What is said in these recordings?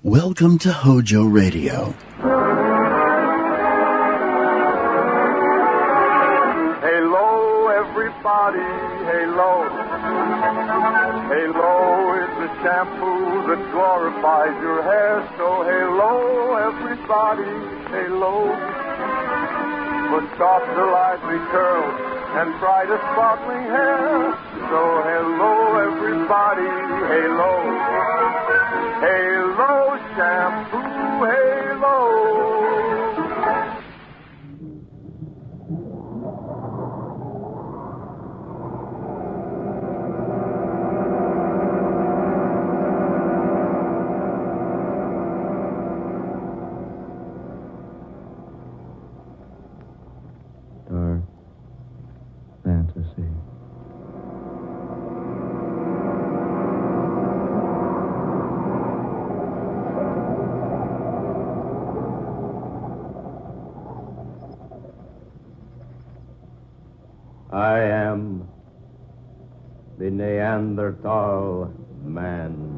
Welcome to Hojo Radio. Hello, everybody, hello. Hello is the shampoo that glorifies your hair. So hello, everybody, hello. For softer, lively curls and brighter, sparkling hair. So hello, everybody, hello. Halo shampoo, halo. Dark fantasy. I am the Neanderthal man.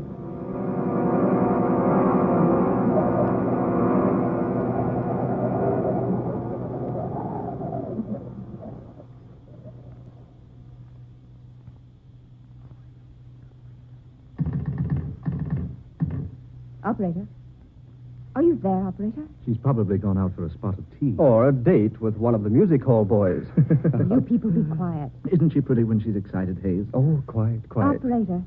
Operator? Are you there, operator? She's probably gone out for a spot of tea. Or a date with one of the music hall boys. You people be quiet. Isn't she pretty when she's excited, Hayes? Oh, quiet. Operator.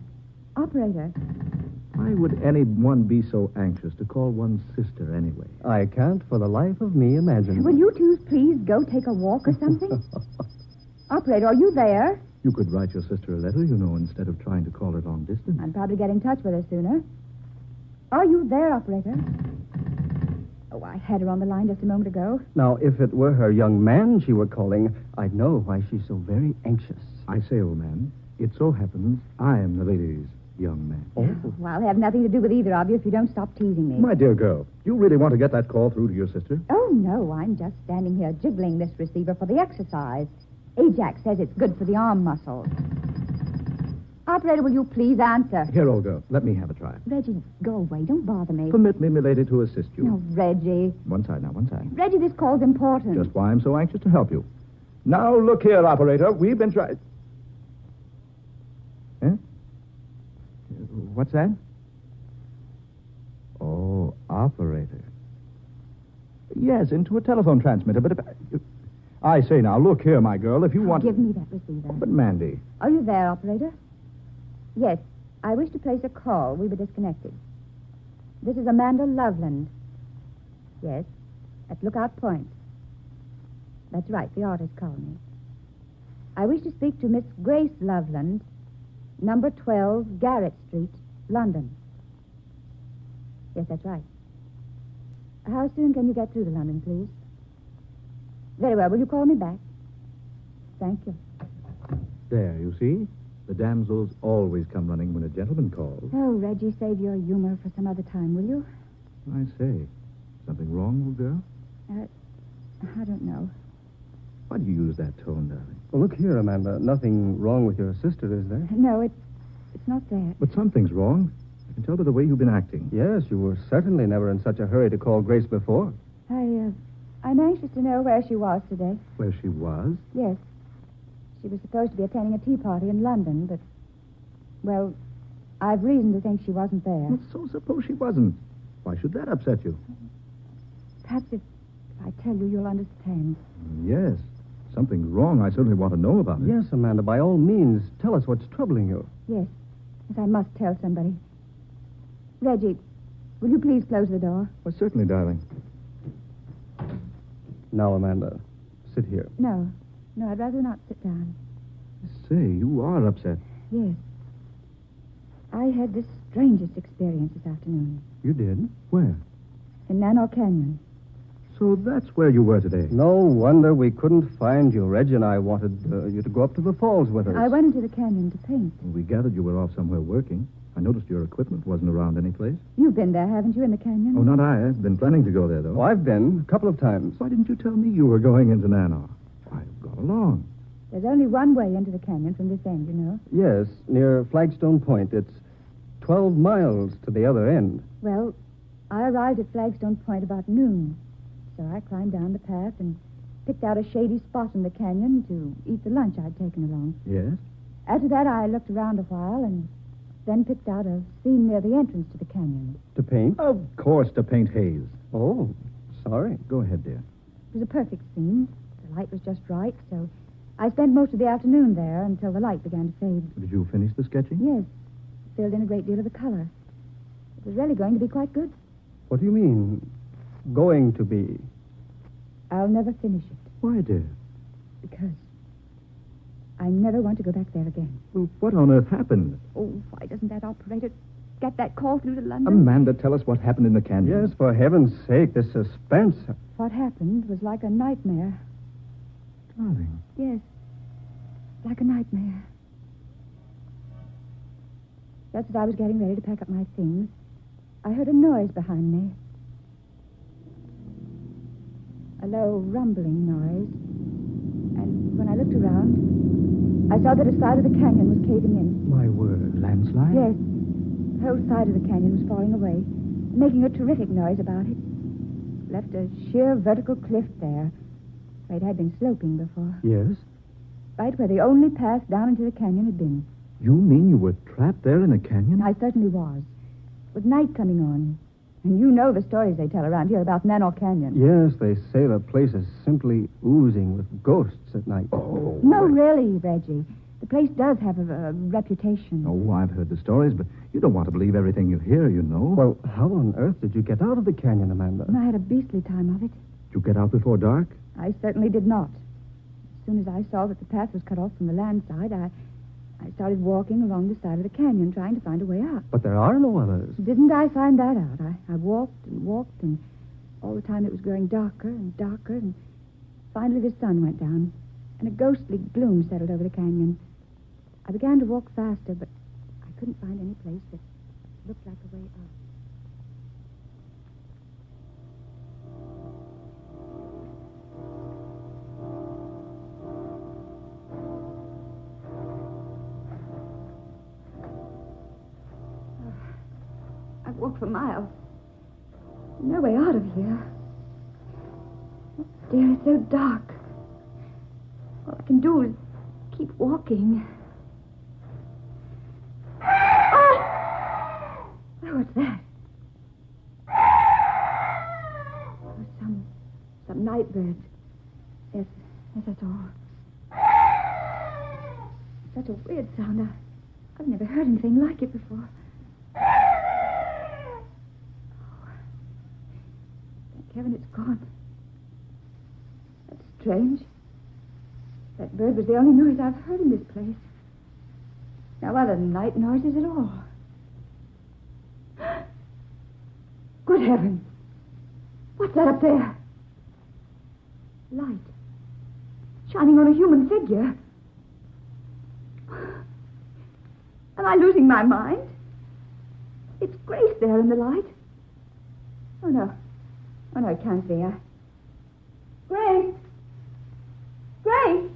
Why would anyone be so anxious to call one's sister anyway? I can't for the life of me imagine. Will you two please go take a walk or something? Operator, are you there? You could write your sister a letter, you know, instead of trying to call her long distance. I'd probably get in touch with her sooner. Are you there, operator? Oh, I had her on the line just a moment ago. Now, if it were her young man she were calling, I'd know why she's so very anxious. I say, old man, it so happens I am the lady's young man. Oh. Well, I'll have nothing to do with either of you if you don't stop teasing me. My dear girl, you really want to get that call through to your sister? Oh, no, I'm just standing here jiggling this receiver for the exercise. Ajax says it's good for the arm muscles. Operator, will you please answer? Here, old girl, let me have a try. Reggie, go away. Don't bother me. Permit me, milady, to assist you. No, Reggie. One side now, one side. Reggie, this call's important. Just why I'm so anxious to help you. Now, look here, operator. We've been trying... Eh? What's that? Oh, operator. Yes, into a telephone transmitter, but if... I say now, look here, my girl, if you want... Give me that receiver. But, Mandy... Are you there, operator? Yes. I wish to place a call. We were disconnected. This is Amanda Loveland. Yes. At Lookout Point. That's right, the artist called me. I wish to speak to Miss Grace Loveland, number 12, Garrett Street, London. Yes, that's right. How soon can you get through to London, please? Very well. Will you call me back? Thank you. There, you see? The damsels always come running when a gentleman calls. Oh, Reggie, save your humor for some other time, will you? I say, something wrong, old girl? I don't know. Why do you use that tone, darling? Well, look here, Amanda. Nothing wrong with your sister, is there? No, it's not that. But something's wrong. I can tell by the way you've been acting. Yes, you were certainly never in such a hurry to call Grace before. I'm anxious to know where she was today. Where she was? Yes. She was supposed to be attending a tea party in London, but, well, I've reason to think she wasn't there. Well, so suppose she wasn't. Why should that upset you? Perhaps if I tell you, you'll understand. Yes. Something's wrong. I certainly want to know about it. Yes, Amanda, by all means, tell us what's troubling you. Yes. Yes, I must tell somebody. Reggie, will you please close the door? Well, certainly, darling. Now, Amanda, sit here. No, I'd rather not sit down. Say, you are upset. Yes. I had the strangest experience this afternoon. You did? Where? In Nanook Canyon. So that's where you were today. No wonder we couldn't find you. Reggie and I wanted you to go up to the falls with us. I went into the canyon to paint. Well, we gathered you were off somewhere working. I noticed your equipment wasn't around any place. You've been there, haven't you, in the canyon? Oh, not I. I've been planning to go there, though. Oh, I've been a couple of times. Why didn't you tell me you were going into Nanook? I've gone along. There's only one way into the canyon from this end, you know. Yes, near Flagstone Point. It's 12 miles to the other end. Well, I arrived at Flagstone Point about noon. So I climbed down the path and picked out a shady spot in the canyon to eat the lunch I'd taken along. Yes? After that, I looked around a while and then picked out a scene near the entrance to the canyon. To paint? Of course, to paint haze. Oh, sorry. Go ahead, dear. It was a perfect scene. The light was just right, so I spent most of the afternoon there until the light began to fade. Did you finish the sketching? Yes, filled in a great deal of the color. It was really going to be quite good. What do you mean, going to be? I'll never finish it Why, dear? because I never want to go back there again. Well, what on earth happened? Oh, why doesn't that operator get that call through to London? Amanda, tell us what happened in the canyon. Yes, for heaven's sake, the suspense. What happened was like a nightmare. Darling. Yes, like a nightmare. Just as I was getting ready to pack up my things, I heard a noise behind me. A low, rumbling noise. And when I looked around, I saw that a side of the canyon was caving in. My word, landslide? Yes, the whole side of the canyon was falling away, making a terrific noise about it. Left a sheer vertical cliff there, where it had been sloping before. Yes? Right where the only path down into the canyon had been. You mean you were trapped there in a canyon? I certainly was. With night coming on. And you know the stories they tell around here about Nanor Canyon. Yes, they say the place is simply oozing with ghosts at night. Oh. No, really, Reggie. The place does have a reputation. Oh, I've heard the stories, but you don't want to believe everything you hear, you know. Well, how on earth did you get out of the canyon, Amanda? And I had a beastly time of it. Did you get out before dark? I certainly did not. As soon as I saw that the path was cut off from the land side, I started walking along the side of the canyon, trying to find a way out. But there are no others. Didn't I find that out? I walked and walked, and all the time it was growing darker and darker, and finally the sun went down, and a ghostly gloom settled over the canyon. I began to walk faster, but I couldn't find any place that looked like a way out. I've walked for miles. No way out of here. Oh, dear, it's so dark. All I can do is keep walking. Ah! Oh, what's that? Oh, some night birds. Yes, that's all. Such a weird sound. I've never heard anything like it before. Heaven, it's gone. That's strange. That bird was the only noise I've heard in this place. No other night noises at all. Good heavens. What's that up there? Light. Shining on a human figure. Am I losing my mind? It's Grace there in the light. Oh, no. Oh, no, it can't be. Grace! Grace!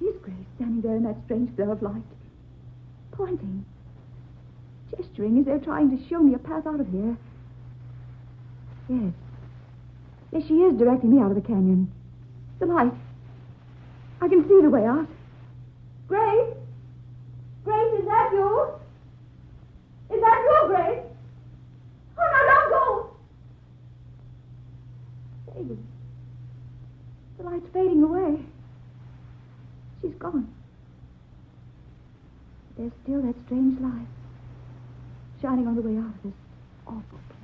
It is Grace standing there in that strange glow of light. Pointing. Gesturing as though trying to show me a path out of here. Yes. Yes, she is directing me out of the canyon. The light. I can see the way out. Grace? Grace, is that you? Is that you, Grace? Oh, no, don't go! Fading. The light's fading away. She's gone. There's still that strange light shining on the way out of this awful place.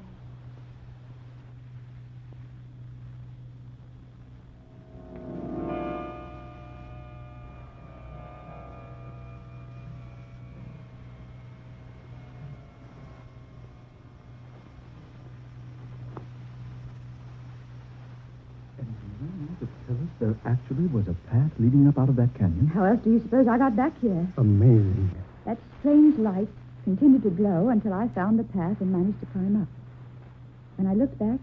Tell us there actually was a path leading up out of that canyon. How else do you suppose I got back here? Amazing. That strange light continued to glow until I found the path and managed to climb up. When I looked back,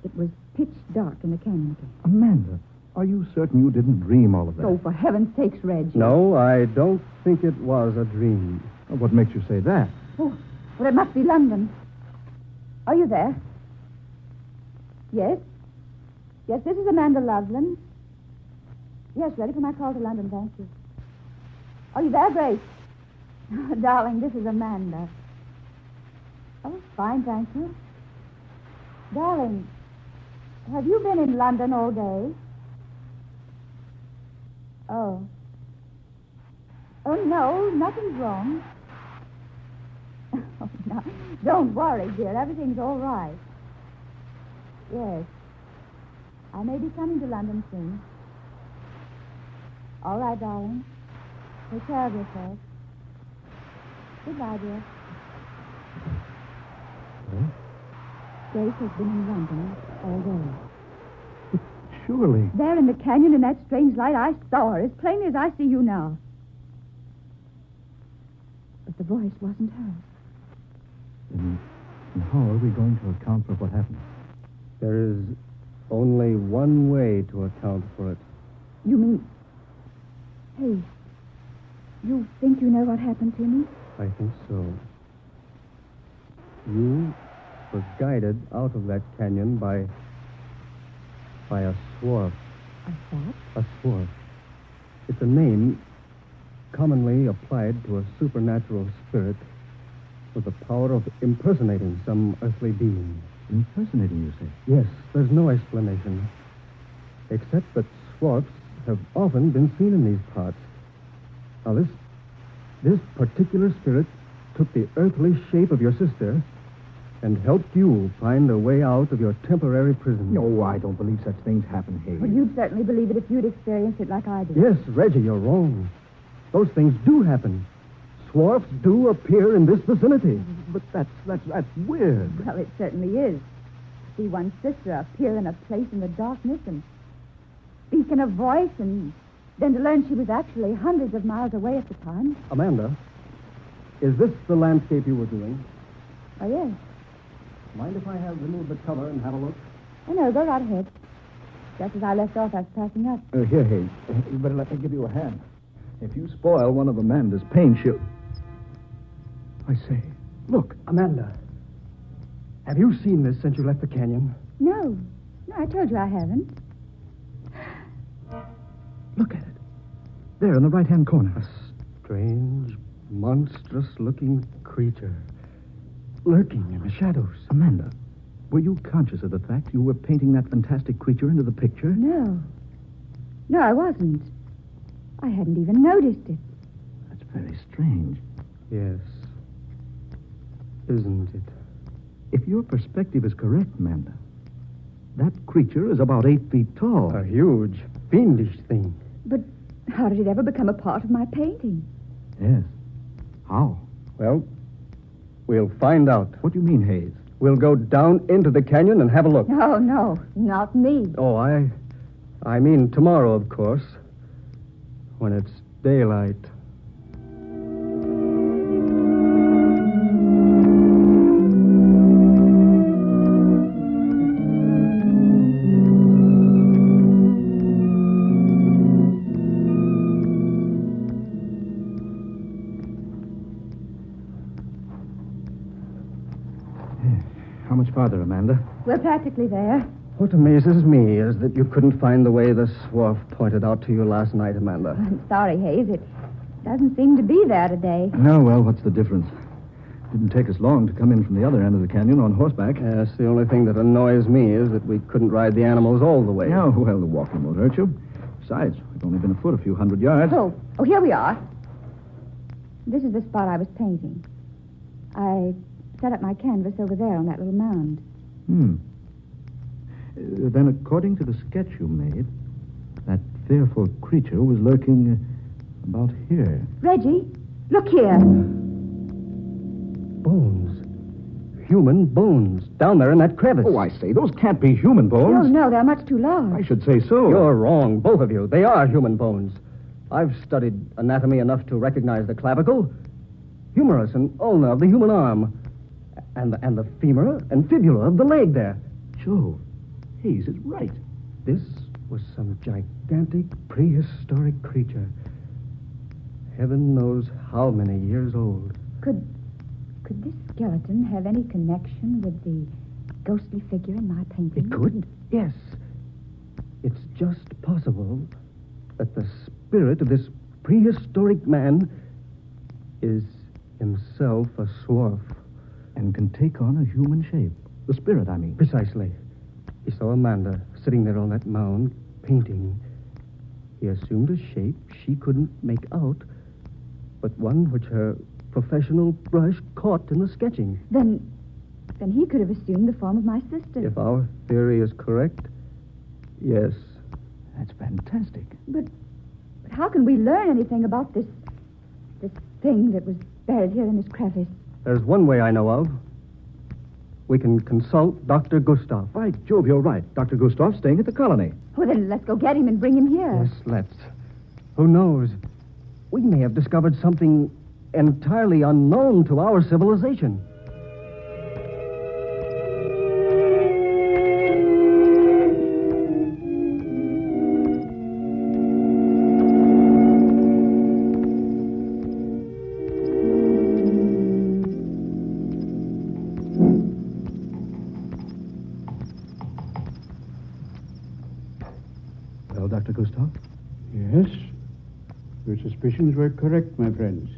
it was pitch dark in the canyon again. Amanda, are you certain you didn't dream all of that? Oh, for heaven's sakes, Reg. No, I don't think it was a dream. What makes you say that? Oh, well, it must be London. Are you there? Yes? Yes, this is Amanda Loveland. Yes, ready for my call to London, thank you. Are you there, Grace? Darling, this is Amanda. Oh, fine, thank you. Darling, have you been in London all day? Oh. Oh, no, nothing's wrong. Oh, no. Don't worry, dear. Everything's all right. Yes. I may be coming to London soon. All right, darling. Take care of yourself. Goodbye, dear. Grace has been in London all day. Surely. There in the canyon in that strange light, I saw her as plainly as I see you now. But the voice wasn't hers. Then how are we going to account for what happened? There is only one way to account for it. You mean... Hey, you think you know what happened to me? I think so. You were guided out of that canyon by a swarf. A what? A swarf. It's a name commonly applied to a supernatural spirit with the power of impersonating some earthly being. Impersonating, you say? Yes, there's no explanation. Except that swarfs have often been seen in these parts. Now, this particular spirit took the earthly shape of your sister and helped you find a way out of your temporary prison. No, I don't believe such things happen, Hayes. Well, you'd certainly believe it if you'd experienced it like I did. Yes, Reggie, you're wrong. Those things do happen. Swarfs do appear in this vicinity. But that's weird. Well, it certainly is. To see one's sister appear in a place in the darkness and speak in a voice, and then to learn she was actually hundreds of miles away at the time. Amanda, is this the landscape you were doing? Oh, yes. Mind if I have removed the cover and have a look? Oh, no, go right ahead. Just as I left off, I was packing up. Here, Hayes. You better let me give you a hand. If you spoil one of Amanda's paints, she'll... I say, look. Amanda, have you seen this since you left the canyon? No. No, I told you I haven't. Look at it. There in the right-hand corner. A strange, monstrous-looking creature lurking in the shadows. Amanda, were you conscious of the fact you were painting that fantastic creature into the picture? No. No, I wasn't. I hadn't even noticed it. That's very strange. Yes. Isn't it? If your perspective is correct, Amanda, that creature is about 8 feet tall. A huge, fiendish thing. But how did it ever become a part of my painting? Yes. How? Well, we'll find out. What do you mean, Hayes? We'll go down into the canyon and have a look. No, no, not me. Oh, I mean tomorrow, of course. When it's daylight. How much farther, Amanda? We're practically there. What amazes me is that you couldn't find the way the swarf pointed out to you last night, Amanda. I'm sorry, Hayes. It doesn't seem to be there today. No, well, what's the difference? Didn't take us long to come in from the other end of the canyon on horseback. Yes, the only thing that annoys me is that we couldn't ride the animals all the way. No, well, the walking won't hurt you. Besides, we've only been afoot a few hundred yards. Oh, here we are. This is the spot I was painting. I set up my canvas over there on that little mound. Then, according to the sketch you made, that fearful creature was lurking about here. Reggie, look here. Bones. Human bones. Down there in that crevice. Oh, I say, those can't be human bones. No, they're much too large. I should say so. You're wrong, both of you. They are human bones. I've studied anatomy enough to recognize the clavicle, humerus and ulna of the human arm, and the femur and fibula of the leg there. Jove, Hayes is right. This was some gigantic prehistoric creature. Heaven knows how many years old. Could Could this skeleton have any connection with the ghostly figure in my painting? It could, yes. It's just possible that the spirit of this prehistoric man is himself a swarf. And can take on a human shape. The spirit, I mean. Precisely. He saw Amanda sitting there on that mound, painting. He assumed a shape she couldn't make out, but one which her professional brush caught in the sketching. Then he could have assumed the form of my sister. If our theory is correct, yes. That's fantastic. But how can we learn anything about this thing that was buried here in this crevice? There's one way I know of. We can consult Dr. Gustav. By Jove, you're right. Dr. Gustav's staying at the colony. Well, then let's go get him and bring him here. Yes, let's. Who knows? We may have discovered something entirely unknown to our civilization. Well, Dr. Gustav? Yes. Your suspicions were correct, my friends.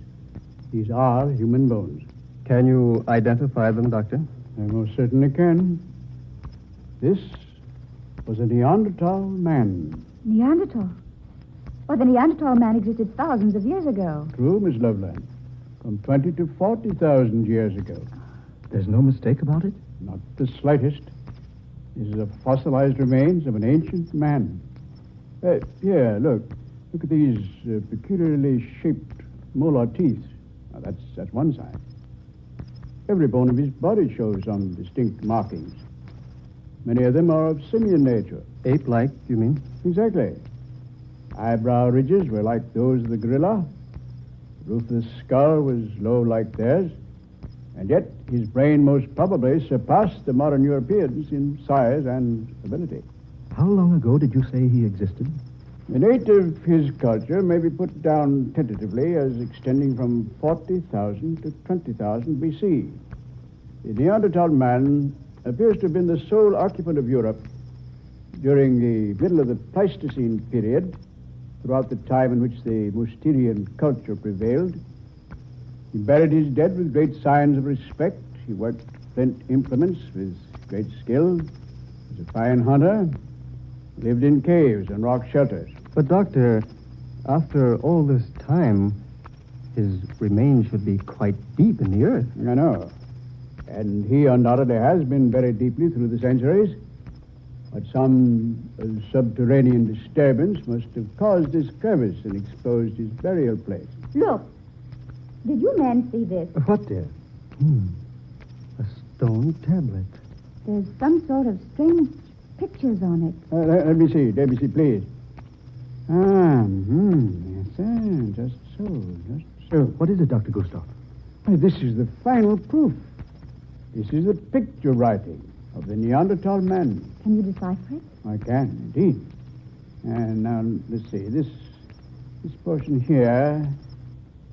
These are human bones. Can you identify them, Doctor? I most certainly can. This was a Neanderthal man. Neanderthal? Well, the Neanderthal man existed thousands of years ago. True, Miss Loveland. From 20 to 40,000 years ago. There's no mistake about it? Not the slightest. This is a fossilized remains of an ancient man. Here, look. Look at these peculiarly shaped molar teeth. Now, that's one side. Every bone of his body shows some distinct markings. Many of them are of simian nature. Ape-like, you mean? Exactly. Eyebrow ridges were like those of the gorilla. The roof of the skull was low like theirs. And yet, his brain most probably surpassed the modern Europeans in size and ability. How long ago did you say he existed? The date of his culture may be put down tentatively as extending from 40,000 to 20,000 B.C. The Neanderthal man appears to have been the sole occupant of Europe during the middle of the Pleistocene period, throughout the time in which the Mousterian culture prevailed. He buried his dead with great signs of respect. He worked flint implements with great skill. Was a fine hunter. Lived in caves and rock shelters. But, Doctor, after all this time, his remains should be quite deep in the earth. I know. And he undoubtedly has been buried deeply through the centuries. But some subterranean disturbance must have caused this crevice and exposed his burial place. Look. Did you men see this? What, dear? A stone tablet. There's some sort of strange pictures on it. Let me see, please. Yes, just so. What is it, Dr. Gustav? Why, this is the final proof. This is the picture writing of the Neanderthal man. Can you decipher it? I can, indeed. And now, let's see, this portion here,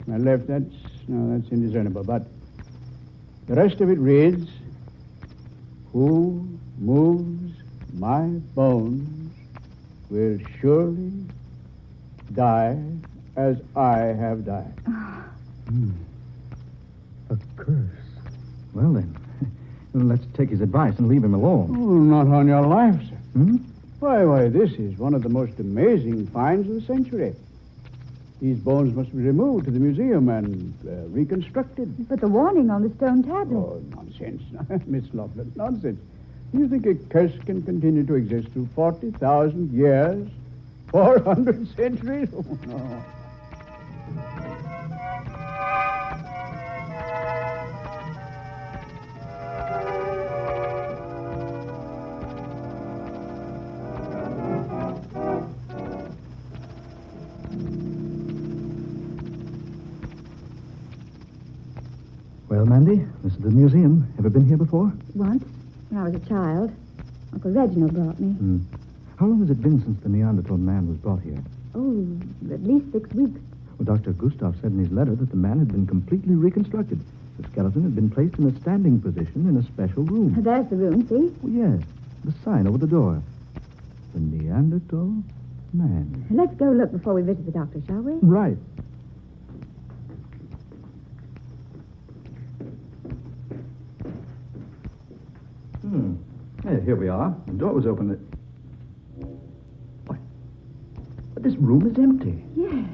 my left, that's indiscernible, but the rest of it reads, "Who moves my bones will surely die as I have died." A curse. Well, then, let's take his advice and leave him alone. Oh, not on your life, sir. Hmm? Why, this is one of the most amazing finds of the century. These bones must be removed to the museum and reconstructed. But the warning on the stone tablet. Oh, nonsense. Miss Loveland, nonsense. Do you think a curse can continue to exist through 40,000 years? 400 centuries? Oh, no. Well, Mandy, this is the museum. Ever been here before? Once, when I was a child. Uncle Reginald brought me. How long has it been since the Neanderthal man was brought here? Oh, at least 6 weeks. Well, Dr. Gustav said in his letter that the man had been completely reconstructed. The skeleton had been placed in a standing position in a special room. There's the room, see? Oh, yes. The sign over the door. The Neanderthal man. Let's go look before we visit the doctor, shall we? Right. Yeah, here we are. The door was open. Why? But this room is empty. Yes.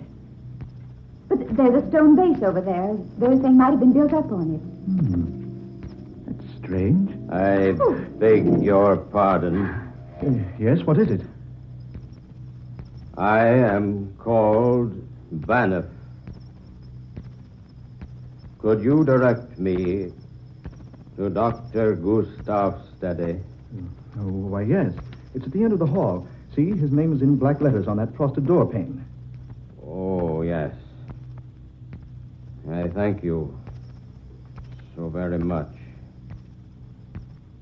But there's a stone base over there. This thing might have been built up on it. That's strange. I beg your pardon. Yes, what is it? I am called Banff. Could you direct me to Dr. Gustav Steady? Oh, why, yes. It's at the end of the hall. See, his name is in black letters on that frosted door pane. Oh, yes. I thank you so very much.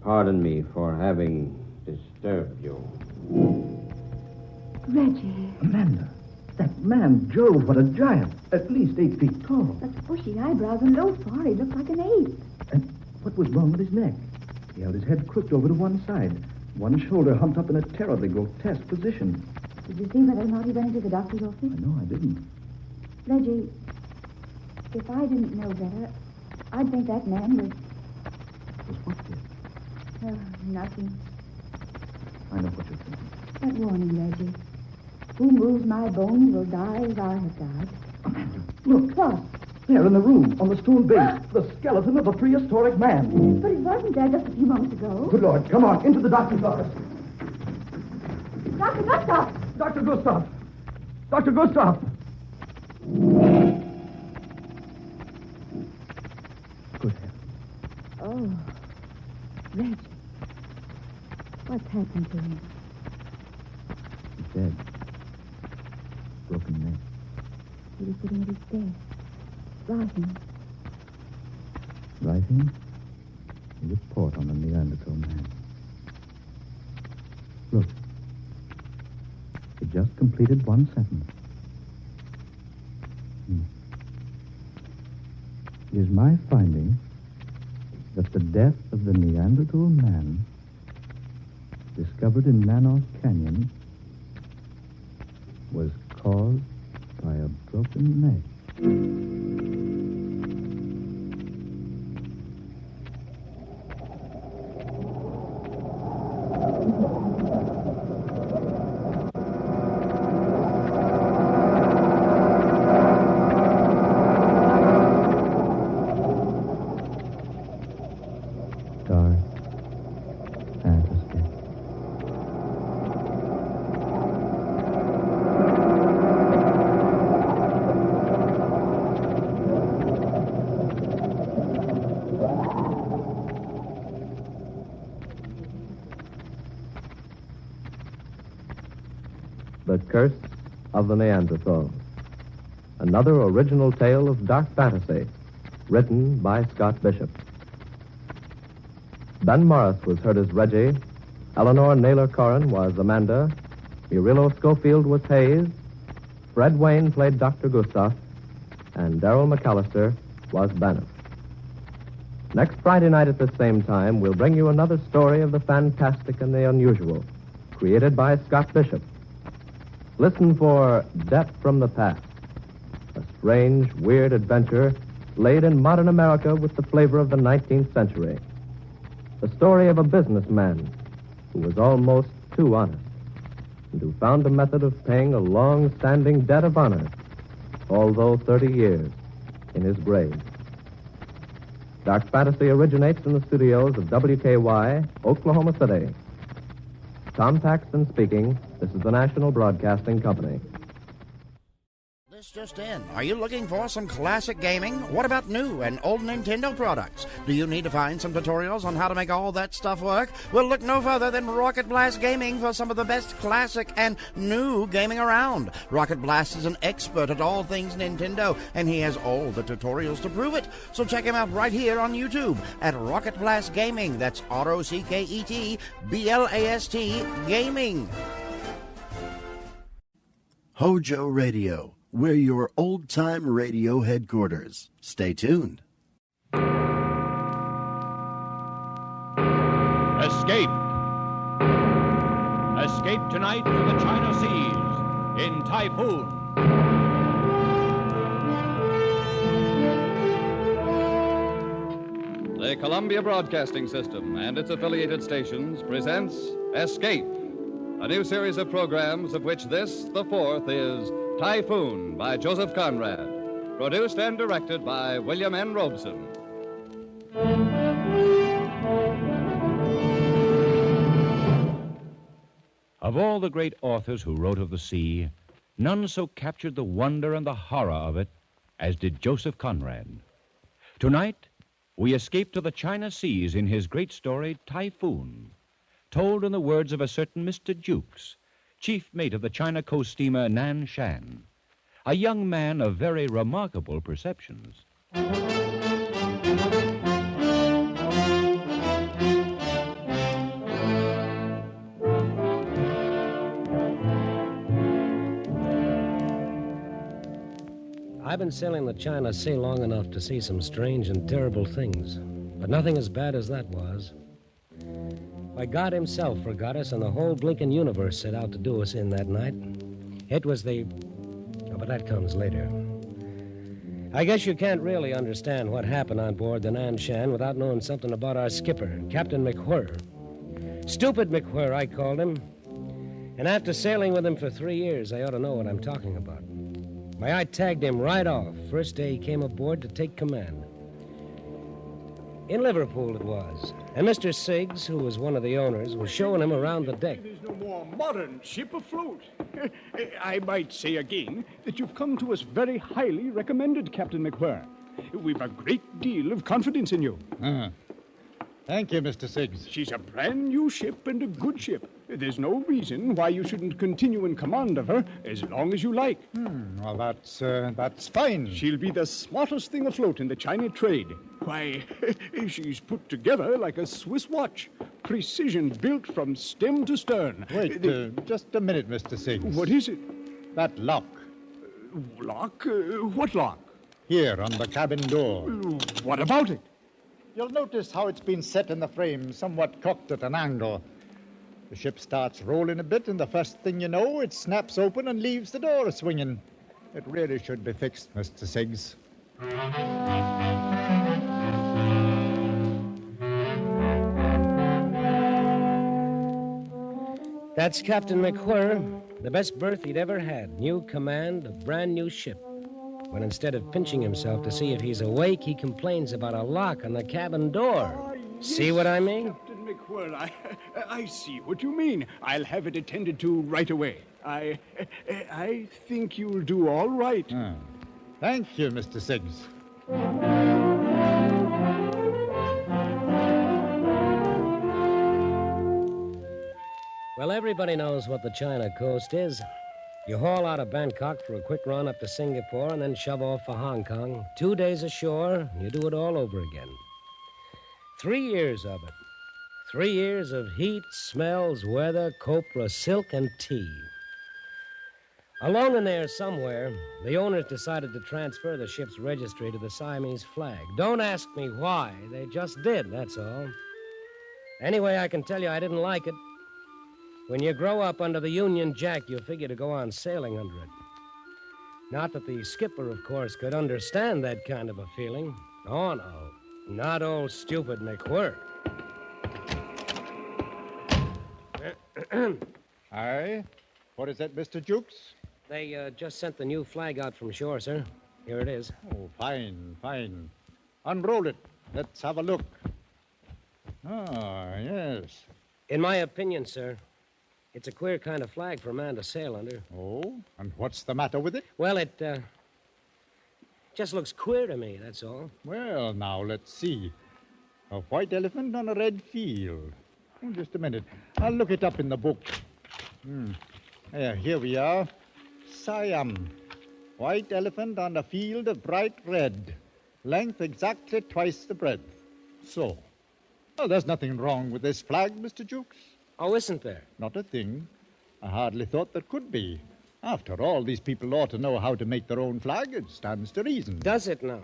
Pardon me for having disturbed you. Reggie. Amanda, that man, Jove, what a giant. At least 8 feet tall. Those bushy eyebrows and low forehead looked like an ape. And what was wrong with his neck? He held his head crooked over to one side, one shoulder humped up in a terribly grotesque position. Did you see whether or not he went into the doctor's office? No, I didn't. Reggie, if I didn't know better, I'd think that man was... Was what, dear? Oh, nothing. I know what you're thinking. That warning, Reggie. Who moves my bones will die as I have died. Amanda, look. What? There in the room, on the stone base, the skeleton of a prehistoric man. But it wasn't there just a few moments ago. Good Lord, come on, into the doctor's office. Dr. Gustav! Dr. Gustav! Dr. Gustav! Good heavens. Oh, Reggie. What's happened to him? He's dead. Broken neck. He was sitting at his desk, writing. Writing a report on the Neanderthal man. Look. He just completed one sentence. It is my finding that the death of the Neanderthal man discovered in Manoff Canyon was caused by a broken neck. Dark fantasy. The Curse of the Neanderthal. Another original tale of dark fantasy, written by Scott Bishop. Ben Morris was heard as Reggie, Eleanor Naylor Corrin was Amanda, Murillo Schofield was Hayes, Fred Wayne played Dr. Gustav, and Darrell McAllister was Banff. Next Friday night at the same time, we'll bring you another story of the fantastic and the unusual, created by Scott Bishop. Listen for Death from the Past, a strange, weird adventure laid in modern America with the flavor of the 19th century. The story of a businessman who was almost too honest and who found a method of paying a long-standing debt of honor, although 30 years in his grave. Dark Fantasy originates in the studios of WKY, Oklahoma City. Tom Paxton speaking. This is the National Broadcasting Company. This just in. Are you looking for some classic gaming? What about new and old Nintendo products? Do you need to find some tutorials on how to make all that stuff work? Well, look no further than Rocket Blast Gaming for some of the best classic and new gaming around. Rocket Blast is an expert at all things Nintendo, and he has all the tutorials to prove it. So check him out right here on YouTube at Rocket Blast Gaming. That's ROCKET BLAST Gaming. Hojo Radio. We're your old-time radio headquarters. Stay tuned. Escape. Escape tonight to the China Seas in Typhoon. The Columbia Broadcasting System and its affiliated stations presents Escape, a new series of programs of which this, the fourth, is Typhoon by Joseph Conrad, produced and directed by William N. Robeson. Of all the great authors who wrote of the sea, none so captured the wonder and the horror of it as did Joseph Conrad. Tonight, we escape to the China Seas in his great story, Typhoon, told in the words of a certain Mr. Jukes, chief mate of the China coast steamer Nan Shan, a young man of very remarkable perceptions. I've been sailing the China Sea long enough to see some strange and terrible things, but nothing as bad as that was. Why, God himself forgot us, and the whole blinking universe set out to do us in that night. It was the... Oh, but that comes later. I guess you can't really understand what happened on board the Nan Shan without knowing something about our skipper, Captain McWhirr. Stupid McWhirr, I called him. And after sailing with him for 3 years, I ought to know what I'm talking about. Why, I tagged him right off, first day he came aboard to take command. In Liverpool it was. And Mr. Siggs, who was one of the owners, was showing him around the deck. There's no more modern ship afloat. I might say again that you've come to us very highly recommended, Captain McWhirr. We've a great deal of confidence in you. Thank you, Mr. Siggs. She's a brand new ship and a good ship. There's no reason why you shouldn't continue in command of her as long as you like. Well, that's fine. She'll be the smartest thing afloat in the China trade. Why, she's put together like a Swiss watch. Precision built from stem to stern. Wait, just a minute, Mr. Siggs. What is it? That lock. Lock? What lock? Here, on the cabin door. What about it? You'll notice how it's been set in the frame, somewhat cocked at an angle. The ship starts rolling a bit, and the first thing you know, it snaps open and leaves the door swinging. It really should be fixed, Mr. Siggs. That's Captain McWhirr, the best berth he'd ever had. New command, a brand new ship. When instead of pinching himself to see if he's awake, he complains about a lock on the cabin door. Yes, see what I mean? Captain McWhirr, I see what you mean. I'll have it attended to right away. I think you'll do all right. Thank you, Mr. Siggs. Well, everybody knows what the China coast is. You haul out of Bangkok for a quick run up to Singapore and then shove off for Hong Kong. 2 days ashore, and you do it all over again. 3 years of it. 3 years of heat, smells, weather, copra, silk, and tea. Along in there somewhere, the owners decided to transfer the ship's registry to the Siamese flag. Don't ask me why. They just did, that's all. Anyway, I can tell you I didn't like it. When you grow up under the Union Jack, you figure to go on sailing under it. Not that the skipper, of course, could understand that kind of a feeling. Oh, no. Not old stupid McWhirr. Aye? What is that, Mr. Jukes? They just sent the new flag out from shore, sir. Here it is. Oh, fine, fine. Unroll it. Let's have a look. Ah, yes. In my opinion, sir, it's a queer kind of flag for a man to sail under. Oh, and what's the matter with it? Well, it just looks queer to me, that's all. Well, now, let's see. A white elephant on a red field. Oh, just a minute. I'll look it up in the book. Here we are. Siam. White elephant on a field of bright red. Length exactly twice the breadth. So. Well, there's nothing wrong with this flag, Mr. Jukes. Oh, isn't there? Not a thing. I hardly thought there could be. After all, these people ought to know how to make their own flag. It stands to reason. Does it now?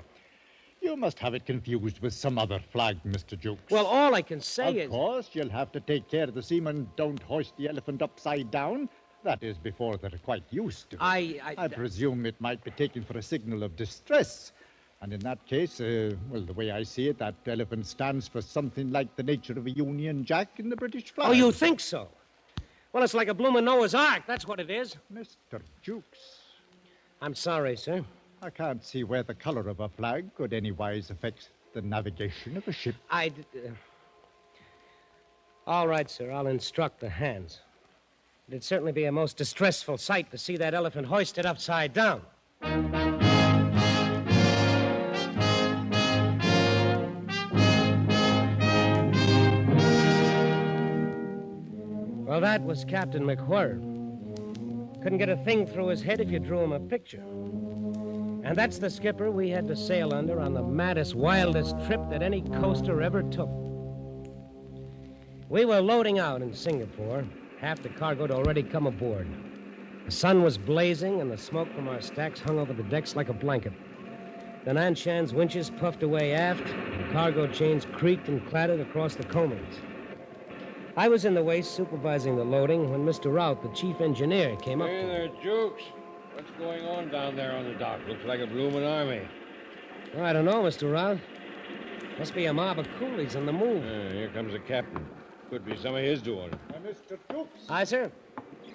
You must have it confused with some other flag, Mr. Jukes. Well, all I can say is... Of course, you'll have to take care the seamen don't hoist the elephant upside down. That is, before they're quite used to it. I presume it might be taken for a signal of distress. And in that case, well, the way I see it, that elephant stands for something like the nature of a Union Jack in the British flag. Oh, you think so? Well, it's like a bloomin' Noah's Ark, that's what it is. Mr. Jukes. I'm sorry, sir. I can't see where the color of a flag could anywise affect the navigation of a ship. All right, sir, I'll instruct the hands. It'd certainly be a most distressful sight to see that elephant hoisted upside down. Well, that was Captain McWhirr. Couldn't get a thing through his head if you drew him a picture. And that's the skipper we had to sail under on the maddest, wildest trip that any coaster ever took. We were loading out in Singapore. Half the cargo had already come aboard. The sun was blazing, and the smoke from our stacks hung over the decks like a blanket. The Nanshan's winches puffed away aft, and cargo chains creaked and clattered across the coamings. I was in the waist supervising the loading when Mr. Rout, the chief engineer, came up. Hey there, Jukes. What's going on down there on the dock? Looks like a bloomin' army. Oh, I don't know, Mr. Rout. Must be a mob of coolies on the move. Here comes the captain. Could be some of his doing. Mr. Jukes. Aye, sir.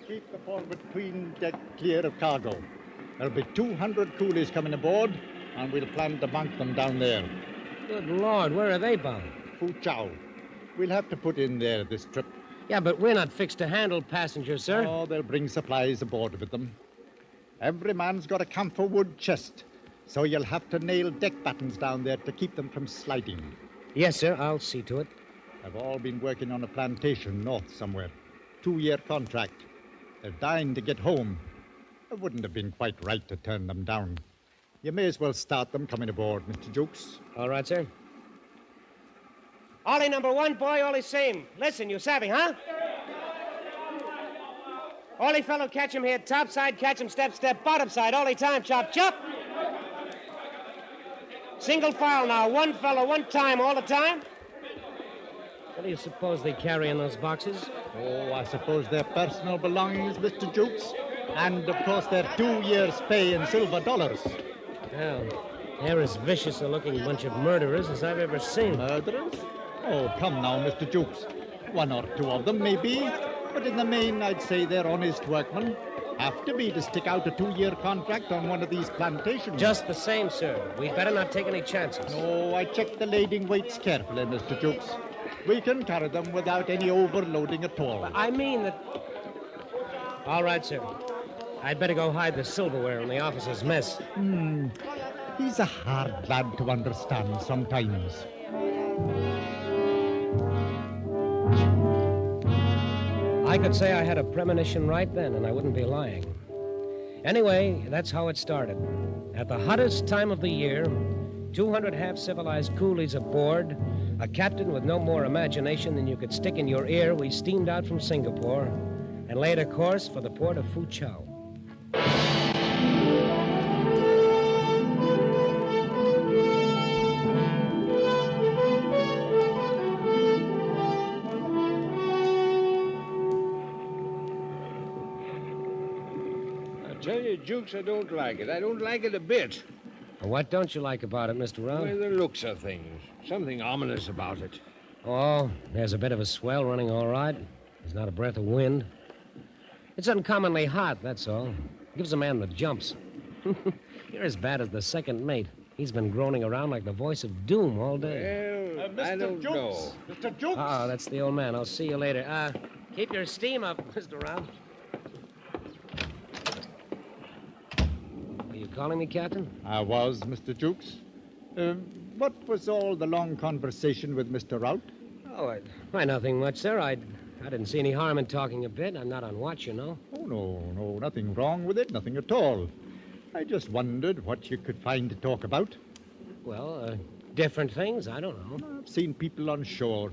Keep the forward queen deck clear of cargo. There'll be 200 coolies coming aboard, and we'll plan to bank them down there. Good Lord, where are they bound? Foochow. We'll have to put in there this trip. Yeah, but we're not fixed to handle passengers, sir. Oh, they'll bring supplies aboard with them. Every man's got a camphor wood chest, so you'll have to nail deck battens down there to keep them from sliding. Yes, sir, I'll see to it. They've all been working on a plantation north somewhere. 2-year contract. They're dying to get home. It wouldn't have been quite right to turn them down. You may as well start them coming aboard, Mr. Jukes. All right, sir. Ollie number 1, boy, Ollie same. Listen, you savvy, huh? Ollie fellow, catch him here. Top side, catch him, step, step. Bottom side, Ollie time, chop, chop. Single file now. One fellow, one time, all the time. What do you suppose they carry in those boxes? Oh, I suppose they're personal belongings, Mr. Jukes. And, of course, their 2 years' pay in silver dollars. Well, they're as vicious a looking bunch of murderers as I've ever seen. Murderers? Oh, come now, Mr. Jukes. 1 or 2 of them, maybe. But in the main, I'd say they're honest workmen. Have to be to stick out a 2-year contract on one of these plantations. Just the same, sir. We'd better not take any chances. No, I checked the lading weights carefully, Mr. Jukes. We can carry them without any overloading at all. I mean that... All right, sir. I'd better go hide the silverware in the officer's mess. He's a hard lad to understand sometimes. I could say I had a premonition right then, and I wouldn't be lying. Anyway, that's how it started. At the hottest time of the year, 200 half-civilized coolies aboard, a captain with no more imagination than you could stick in your ear, we steamed out from Singapore and laid a course for the port of Foochow. Tell you, Jukes, I don't like it. I don't like it a bit. What don't you like about it, Mr. Rout? Well, the looks of things. Something ominous about it. Oh, there's a bit of a swell running all right. There's not a breath of wind. It's uncommonly hot, that's all. Gives a man the jumps. You're as bad as the second mate. He's been groaning around like the voice of doom all day. Well, I don't know. Mr. Jukes! Oh, that's the old man. I'll see you later. Keep your steam up, Mr. Rout. Are you calling me, Captain? I was, Mr. Jukes. What was all the long conversation with Mr. Rout? Oh, why, nothing much, sir. I didn't see any harm in talking a bit. I'm not on watch, you know. Oh, no, nothing wrong with it, nothing at all. I just wondered what you could find to talk about. Well, different things. I don't know. I've seen people on shore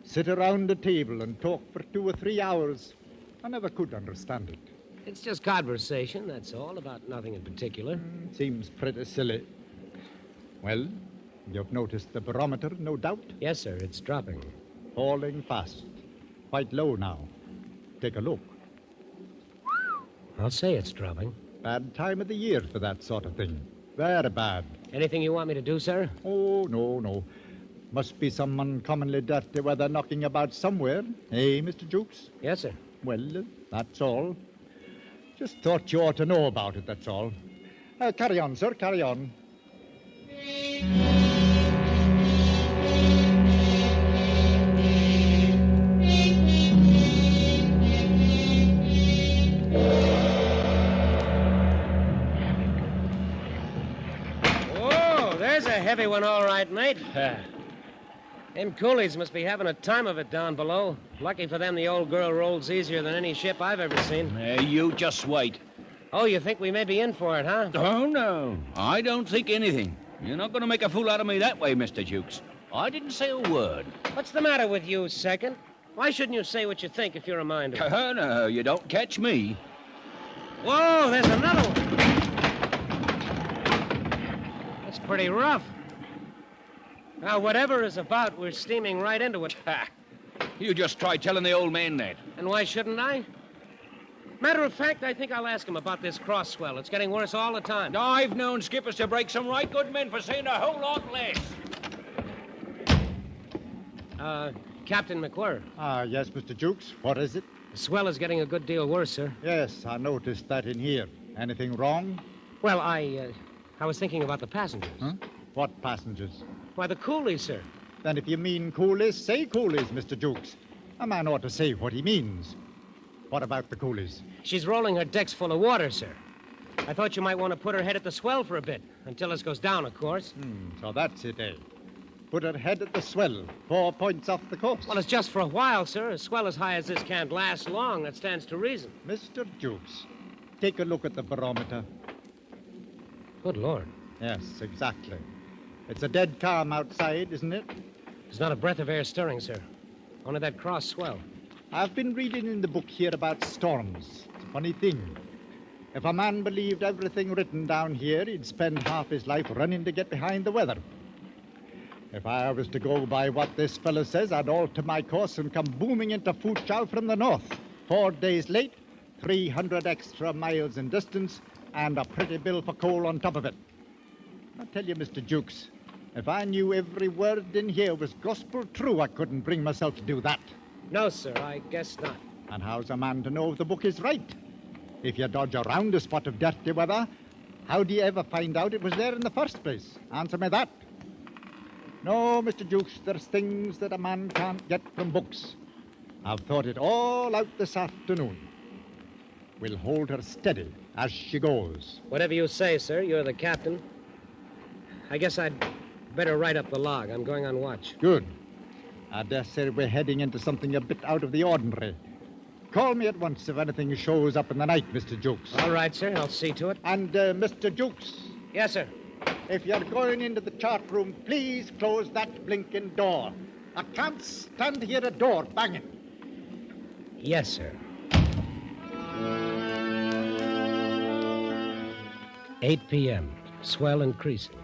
sit around a table and talk for 2 or 3 hours. I never could understand it. It's just conversation, that's all, about nothing in particular. Seems pretty silly. Well, You've noticed the barometer, no doubt? Yes, sir. It's dropping. Falling fast. Quite low now. Take a look. I'll say it's dropping. Bad time of the year for that sort of thing. Very bad. Anything you want me to do, sir? Oh, no. Must be some uncommonly dirty weather knocking about somewhere. Eh, Mr. Jukes? Yes, sir. Well, that's all. Just thought you ought to know about it, that's all. Carry on, sir, carry on. Whoa, there's a heavy one, all right, mate. Them coolies must be having a time of it down below. Lucky for them, the old girl rolls easier than any ship I've ever seen. You just wait. Oh, you think we may be in for it, huh? Oh, no. I don't think anything. You're not going to make a fool out of me that way, Mr. Jukes. I didn't say a word. What's the matter with you, Second? Why shouldn't you say what you think if you're a mind to? Oh, no, you don't catch me. Whoa, there's another one. That's pretty rough. Now, whatever is about, we're steaming right into it. Ha! You just try telling the old man that. And why shouldn't I? Matter of fact, I think I'll ask him about this cross swell. It's getting worse all the time. I've known skippers to break some right good men for saying a whole lot less. Captain McWhirr. Yes, Mr. Jukes. What is it? The swell is getting a good deal worse, sir. Yes, I noticed that in here. Anything wrong? Well, I was thinking about the passengers. Huh? What passengers? Why, the coolies, sir. Then if you mean coolies, say coolies, Mr. Jukes. A man ought to say what he means. What about the coolies? She's rolling her decks full of water, sir. I thought you might want to put her head at the swell for a bit, until this goes down, of course. So that's it, eh? Put her head at the swell, 4 points off the coast. Well, it's just for a while, sir. A swell as high as this can't last long. That stands to reason. Mr. Jukes, take a look at the barometer. Good Lord. Yes, exactly. It's a dead calm outside, isn't it? There's not a breath of air stirring, sir. Only that cross swell. I've been reading in the book here about storms. It's a funny thing. If a man believed everything written down here, he'd spend half his life running to get behind the weather. If I was to go by what this fellow says, I'd alter my course and come booming into Foochow from the north. 4 days late, 300 extra miles in distance, and a pretty bill for coal on top of it. I tell you, Mr. Jukes, if I knew every word in here was gospel true, I couldn't bring myself to do that. No, sir, I guess not. And how's a man to know if the book is right? If you dodge around a spot of dirty weather, how do you ever find out it was there in the first place? Answer me that. No, Mr. Jukes, there's things that a man can't get from books. I've thought it all out this afternoon. We'll hold her steady as she goes. Whatever you say, sir. You're the captain. I guess I'd better write up the log. I'm going on watch. Good. I dare say we're heading into something a bit out of the ordinary. Call me at once if anything shows up in the night, Mr. Jukes. All right, sir. I'll see to it. And, Mr. Jukes. Yes, sir. If you're going into the chart room, please close that blinking door. I can't stand to hear a door banging. Yes, sir. 8 p.m. Swell increasing.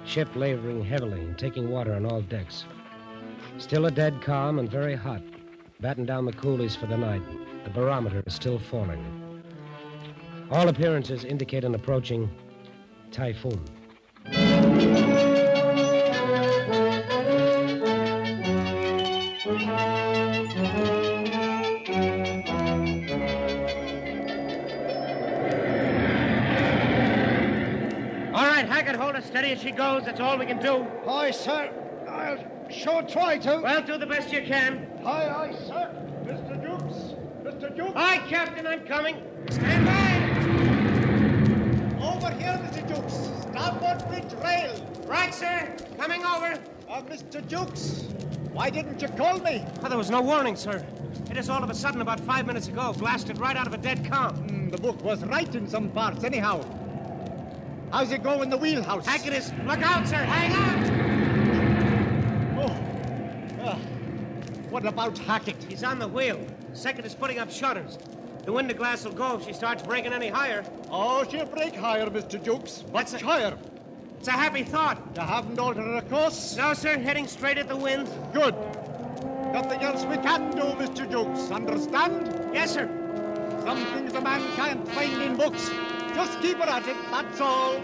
Ship laboring heavily and taking water on all decks. Still a dead calm and very hot. Batten down the coolies for the night. The barometer is still falling. All appearances indicate an approaching typhoon. All right, Hackett, hold her steady as she goes. That's all we can do. Aye, sir. I'll sure try to. Well, do the best you can. Aye, aye, sir. Mr. Jukes. Mr. Jukes. Aye, Captain, I'm coming. Stand by. Over here, Mr. Jukes. Starboard bridge rail. Right, sir. Coming over. Mr. Jukes, why didn't you call me? Oh, there was no warning, sir. It is all of a sudden about 5 minutes ago. Blasted right out of a dead calm. The book was right in some parts, anyhow. How's it go in the wheelhouse? Hackett is... Look out, sir. Hang on. What about Hackett? He's on the wheel. Second is putting up shutters. The window glass will go if she starts breaking any higher. Oh, she'll break higher, Mr. Jukes. Much higher. It's a happy thought. You haven't altered the course? No, sir. Heading straight at the wind. Good. Nothing else we can do, Mr. Jukes. Understand? Yes, sir. Some things a man can't find in books. Just keep it at it, that's all.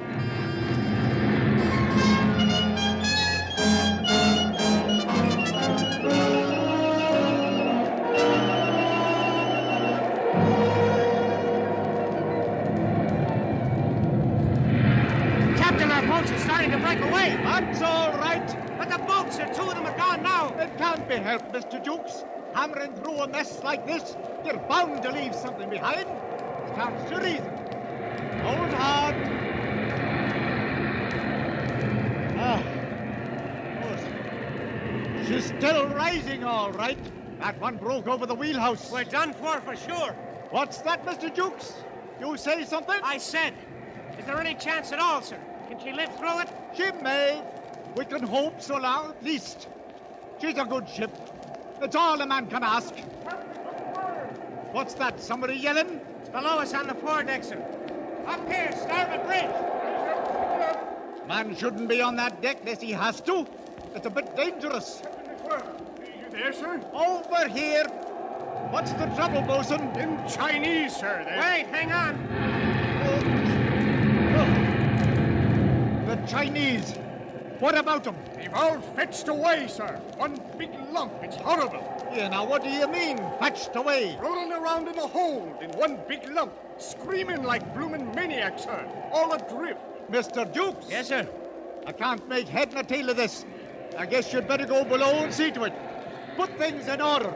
Captain, our boats are starting to break away. That's all right. But the boats, sir, two of them are gone now. It can't be helped, Mr. Jukes. Hammering through a mess like this, you're bound to leave something behind. Stands to reason. Hold hard. Good. She's still rising, all right. That one broke over the wheelhouse. We're done for sure. What's that, Mr. Jukes? You say something? I said. Is there any chance at all, sir? Can she live through it? She may. We can hope so long, at least. She's a good ship. It's all a man can ask. What's that? Somebody yelling? It's below us on the foredeck, sir. Up here, starboard bridge. Man shouldn't be on that deck unless he has to. It's a bit dangerous. Are you there, sir? Over here. What's the trouble, bosun? In Chinese, sir. Wait, hang on. The Chinese. What about them? They've all fetched away, sir. One big lump. It's horrible. Yeah, now what do you mean, fetched away? Rolling around in a hold in one big lump. Screaming like bloomin' maniacs, sir. All adrift. Mr. Jukes? Yes, sir. I can't make head nor tail of this. I guess you'd better go below and see to it. Put things in order.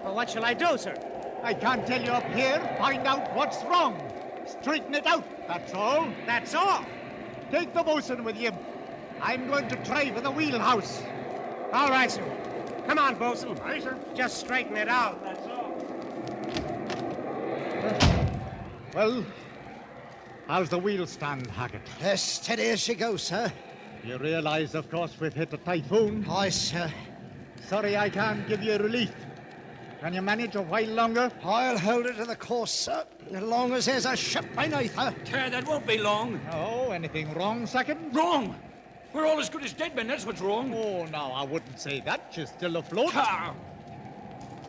Well, what shall I do, sir? I can't tell you up here. Find out what's wrong. Straighten it out, that's all. That's all? Take the bosun with you. I'm going to try for the wheelhouse. All right, sir. Come on, bosun. Aye, sir. Just straighten it out, that's all. Well, how's the wheel stand, Hackett? As steady as she goes, sir. You realize, of course, we've hit a typhoon? Aye, sir. Sorry I can't give you relief. Can you manage a while longer? I'll hold her to the course, sir, as long as there's a ship beneath her. That won't be long. Oh, anything wrong, second? Wrong. We're all as good as dead men, that's what's wrong. Oh, no, I wouldn't say that. She's still afloat.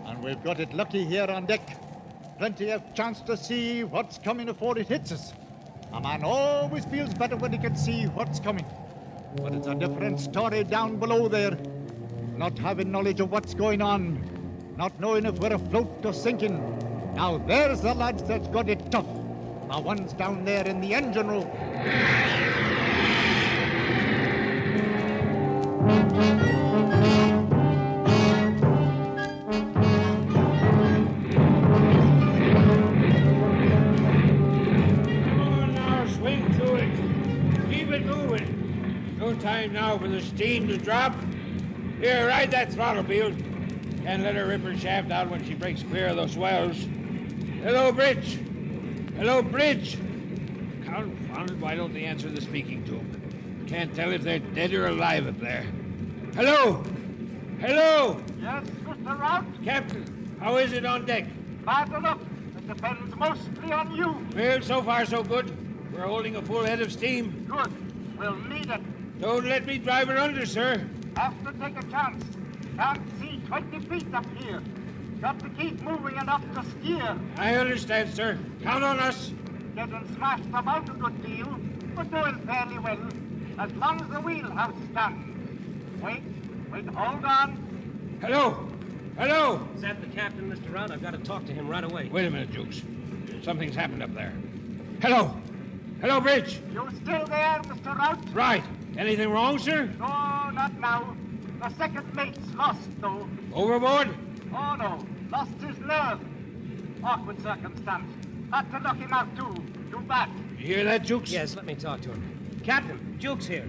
And we've got it lucky here on deck. Plenty of chance to see what's coming before it hits us. A man always feels better when he can see what's coming. But it's a different story down below there. Not having knowledge of what's going on. Not knowing if we're afloat or sinking. Now there's the lads that's got it tough. The ones down there in the engine room. Time now for the steam to drop. Here, ride that throttle, Beale. Can't let her rip her shaft out when she breaks clear of those swells. Hello, Bridge. Hello, Bridge. Confounded, why don't they answer the speaking tube? Can't tell if they're dead or alive up there. Hello. Hello. Yes, Mr. Rout? Captain, how is it on deck? Bad enough. It depends mostly on you. Well, so far so good. We're holding a full head of steam. Good. We'll need it. Don't let me drive her under, sir. Have to take a chance. Can't see 20 feet up here. Got to keep moving enough to steer. I understand, sir. Count on us. Getting smashed about a good deal, but doing fairly well. As long as the wheelhouse stands. Wait, hold on. Hello. Hello. Is that the captain, Mr. Rout? I've got to talk to him right away. Wait a minute, Jukes. Something's happened up there. Hello. Hello, Bridge. You still there, Mr. Rout? Right. Anything wrong, sir? No, not now. The second mate's lost, though. Overboard? Oh, no. Lost his nerve. Awkward circumstance. Had to knock him out, too. Too bad. You hear that, Jukes? Yes, let me talk to him. Captain, Jukes here.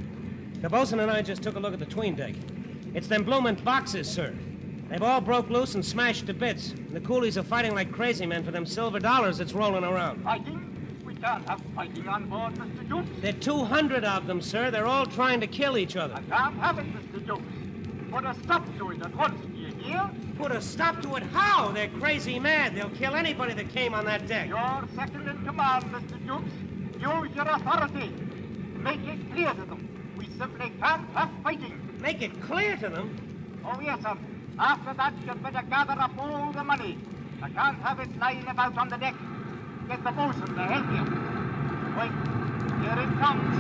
The bosun and I just took a look at the 'tween deck. It's them bloomin' boxes, sir. They've all broke loose and smashed to bits. And the coolies are fighting like crazy men for them silver dollars that's rolling around. Fighting? We can't have fighting on board, Mr. Jukes. There are 200 of them, sir. They're all trying to kill each other. I can't have it, Mr. Jukes. Put a stop to it at once, do you hear? Put a stop to it? How? They're crazy mad. They'll kill anybody that came on that deck. You're second in command, Mr. Jukes. Use your authority. Make it clear to them. We simply can't have fighting. Make it clear to them. Oh, yes, sir. After that, you'd better gather up all the money. I can't have it lying about on the deck. Get the bosun to help you. Wait, here it comes.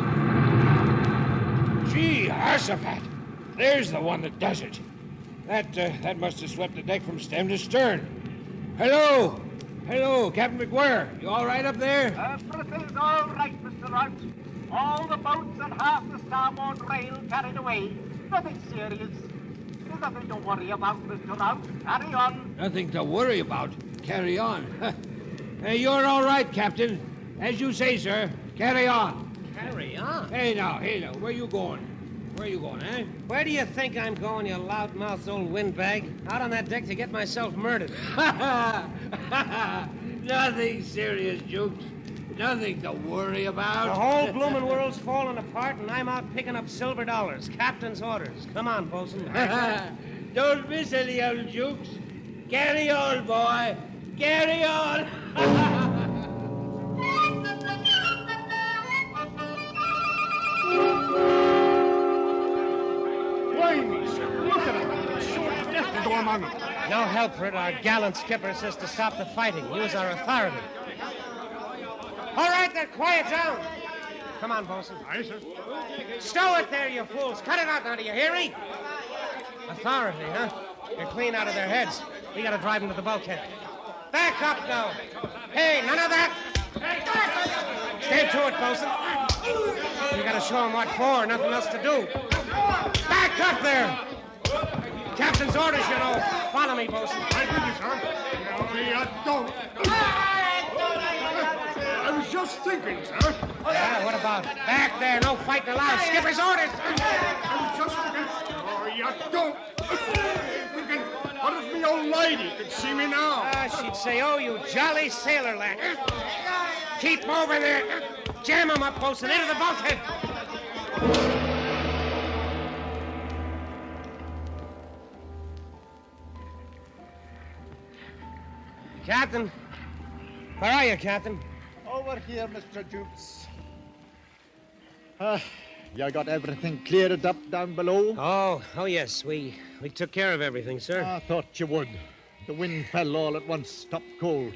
Gee, Harsafat. There's the one that does it. That must have swept the deck from stem to stern. Hello! Hello, Captain McGuire. You all right up there? Everything's all right, Mr. Rout. All the boats and half the starboard rail carried away. Nothing serious. There's nothing to worry about, Mr. Rout. Carry on. Nothing to worry about. Carry on. You're all right, Captain. As you say, sir. Carry on. Carry on? Hey, now. Where you going? Where you going, eh? Where do you think I'm going, you loudmouthed old windbag? Out on that deck to get myself murdered. Nothing serious, Jukes. Nothing to worry about. The whole bloomin' world's falling apart, and I'm out picking up silver dollars. Captain's orders. Come on, bosun. Don't miss any, old Jukes. Carry on, boy. Carry on. Blimey, sir. Look at him. Sure death to go among them. No help for it. Our gallant skipper says to stop the fighting. Use our authority. All right, then, quiet down. Come on, bosun. Aye, sir. Stow it there, you fools. Cut it out now, do you hear me? Authority, huh? They're clean out of their heads. We gotta drive them to the bulkhead. Back up now. Hey, none of that. Stay to it, bosun. We gotta show them what for, nothing else to do. Back up there. Captain's orders, you know. Follow me, bosun. I did you, sir. No, you don't. I was just thinking, sir. Yeah, what about? Back there, no fighting allowed. Skipper's orders. I was just thinking. Oh, you don't. Thinking, what if me old lady could see me now? She'd say, oh, you jolly sailor lad. Keep moving there. Jam him up, bosun, into the bulkhead. Captain. Where are you, Captain? Over here, Mr. Jukes. You got everything cleared up down below? Oh, yes. We took care of everything, sir. I thought you would. The wind fell all at once, stopped cold.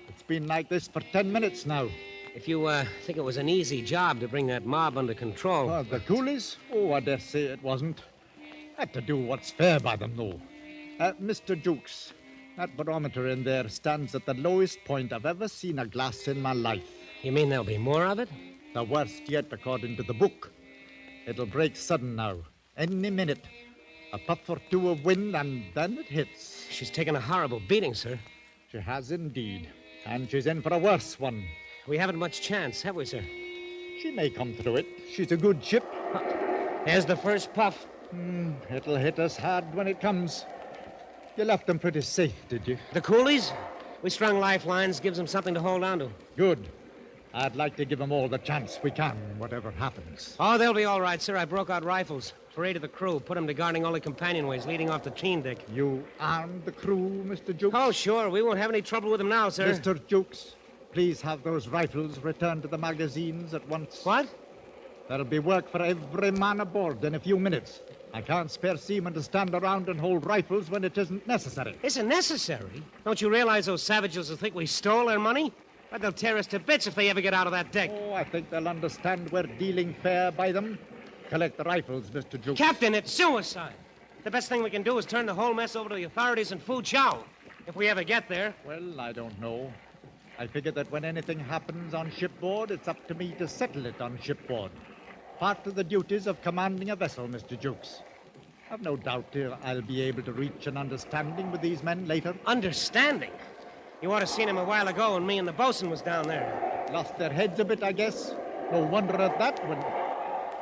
It's been like this for 10 minutes now. If you think it was an easy job to bring that mob under control. The coolies? Oh, I dare say it wasn't. Had to do what's fair by them, though. Mr. Jukes, that barometer in there stands at the lowest point I've ever seen a glass in my life. You mean there'll be more of it? The worst yet, according to the book. It'll break sudden now, any minute. A puff or two of wind, and then it hits. She's taken a horrible beating, sir. She has indeed. And she's in for a worse one. We haven't much chance, have we, sir? She may come through it. She's a good ship. There's the first puff. It'll hit us hard when it comes. You left them pretty safe, did you? The coolies? We strung lifelines, gives them something to hold on to. Good. I'd like to give them all the chance we can, whatever happens. Oh, they'll be all right, sir. I broke out rifles. Paraded the crew, put them to guarding all the companionways leading off the 'tween deck. You armed the crew, Mr. Jukes? Oh, sure. We won't have any trouble with them now, sir. Mr. Jukes, please have those rifles returned to the magazines at once. What? There'll be work for every man aboard in a few minutes. I can't spare seamen to stand around and hold rifles when it isn't necessary. Isn't necessary? Don't you realize those savages will think we stole their money? But they'll tear us to bits if they ever get out of that deck. Oh, I think they'll understand we're dealing fair by them. Collect the rifles, Mr. Jukes. Captain, it's suicide. The best thing we can do is turn the whole mess over to the authorities in Fu Chao. If we ever get there. Well, I don't know. I figure that when anything happens on shipboard, it's up to me to settle it on shipboard. Part of the duties of commanding a vessel, Mr. Jukes. I've no doubt I'll be able to reach an understanding with these men later. Understanding? You ought to have seen him a while ago when me and the bosun was down there. Lost their heads a bit, I guess. No wonder at that when...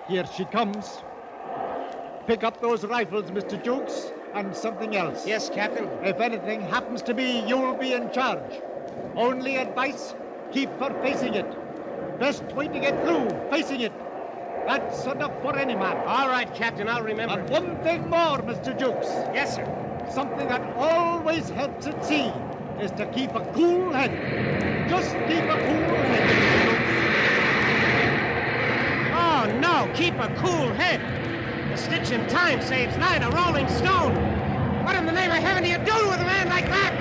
Here she comes. Pick up those rifles, Mr. Jukes, and something else. Yes, Captain. If anything happens to me, you'll be in charge. Only advice, keep her facing it. Best way to get through, facing it. That's enough for any man. All right, Captain, I'll remember. And one thing more, Mr. Jukes. Yes, sir. Something that always helps at sea is to keep a cool head. Just keep a cool head, Mr. Jukes. Oh, No, keep a cool head. A stitch in time saves 9 a rolling stone. What in the name of heaven do you do with a man like that?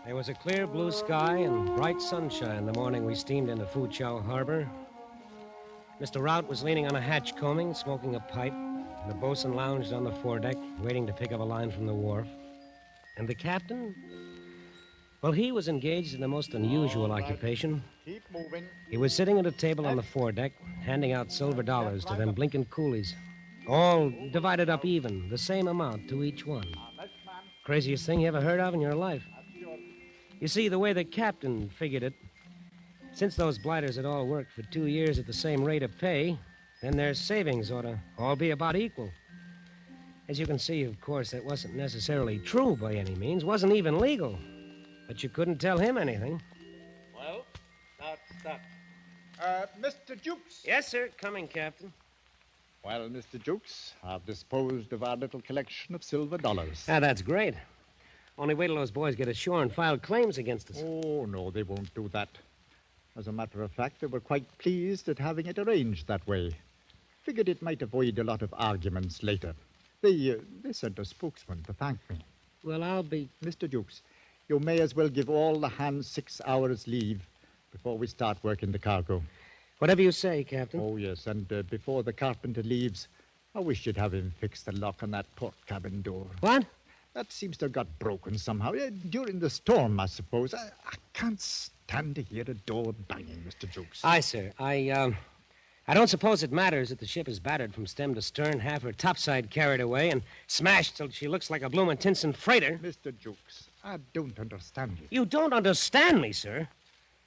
There was a clear blue sky and bright sunshine the morning we steamed into Foochow Harbor. Mr. Rout was leaning on a hatch combing, smoking a pipe. And the bosun lounged on the foredeck, waiting to pick up a line from the wharf. And the captain? Well, he was engaged in a most unusual occupation. Keep moving. He was sitting at a table on the foredeck, handing out silver dollars to them blinking coolies. All divided up even, the same amount to each one. Craziest thing you ever heard of in your life. You see, the way the captain figured it, since those blighters had all worked for 2 years at the same rate of pay, then their savings ought to all be about equal. As you can see, of course, that wasn't necessarily true by any means, wasn't even legal. But you couldn't tell him anything. Well, that's that. Mr. Jukes. Yes, sir. Coming, Captain. Well, Mr. Jukes, I've disposed of our little collection of silver dollars. Ah, that's great. Only wait till those boys get ashore and file claims against us. Oh, no, they won't do that. As a matter of fact, they were quite pleased at having it arranged that way. Figured it might avoid a lot of arguments later. They sent a spokesman to thank me. Well, I'll be... Mr. Jukes, you may as well give all the hands 6 hours leave before we start working the cargo. Whatever you say, Captain. Oh, yes, and before the carpenter leaves, I wish you'd have him fix the lock on that port cabin door. What? That seems to have got broken somehow. During the storm, I suppose. I can't stand to hear a door banging, Mr. Jukes. Aye, sir. I don't suppose it matters that the ship is battered from stem to stern, half her topside carried away, and smashed till she looks like a bloomin' Tinson freighter. Mr. Jukes, I don't understand you. You don't understand me, sir?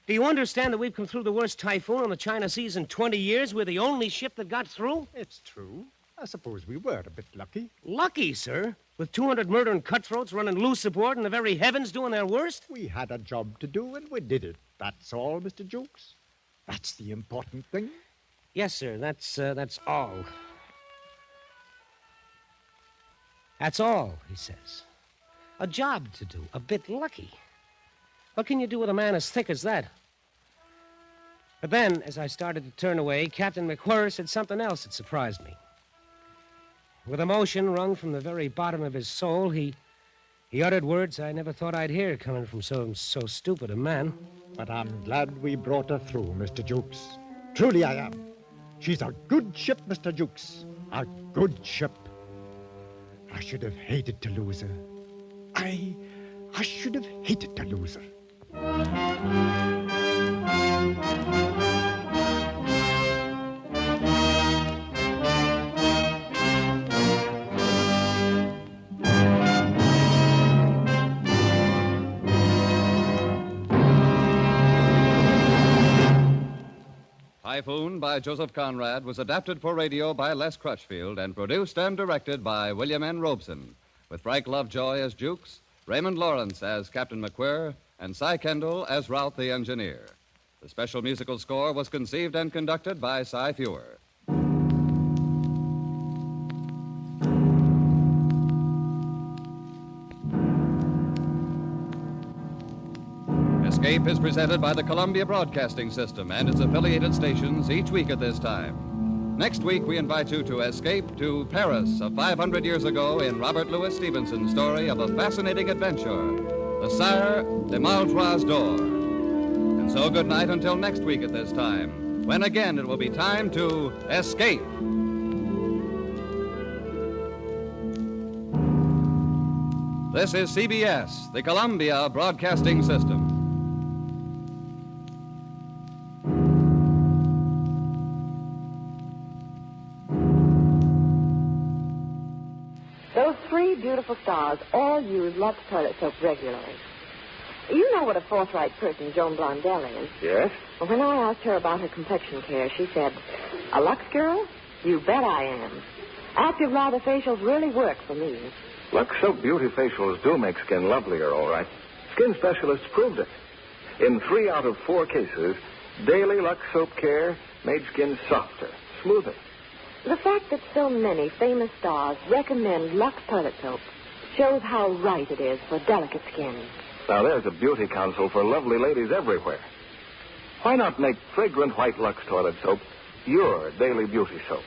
Do you understand that we've come through the worst typhoon on the China Seas in 20 years? We're the only ship that got through? It's true. I suppose we were a bit lucky. Lucky, sir? With 200 murdering cutthroats running loose aboard and the very heavens doing their worst? We had a job to do, and we did it. That's all, Mr. Jukes. That's the important thing. Yes, sir. That's all. That's all, he says. A job to do. A bit lucky. What can you do with a man as thick as that? But then, as I started to turn away, Captain McWhirr said something else that surprised me. With emotion wrung from the very bottom of his soul, he uttered words I never thought I'd hear coming from so stupid a man. But I'm glad we brought her through, Mr. Jukes. Truly I am. She's a good ship, Mr. Jukes. A good ship. I should have hated to lose her. I should have hated to lose her. Typhoon by Joseph Conrad was adapted for radio by Les Crutchfield and produced and directed by William N. Robeson, with Frank Lovejoy as Jukes, Raymond Lawrence as Captain McWhirr, and Cy Kendall as Rout the engineer. The special musical score was conceived and conducted by Cy Fewer. Escape is presented by the Columbia Broadcasting System and its affiliated stations each week at this time. Next week, we invite you to escape to Paris of 500 years ago in Robert Louis Stevenson's story of a fascinating adventure, the Sire de Maltroit's Door. And so good night until next week at this time, when again it will be time to escape. This is CBS, the Columbia Broadcasting System. Those 3 beautiful stars all use Lux toilet soap regularly. You know what a forthright person Joan Blondell is. Yes? Well, when I asked her about her complexion care, she said, "A Lux girl? You bet I am. Active lather facials really work for me." Lux Soap Beauty Facials do make skin lovelier, all right. Skin specialists proved it. In 3 out of 4 cases, daily Lux Soap care made skin softer, smoother. The fact that so many famous stars recommend Lux toilet soap shows how right it is for delicate skin. Now, there's a beauty counsel for lovely ladies everywhere. Why not make fragrant white Lux toilet soap your daily beauty soap?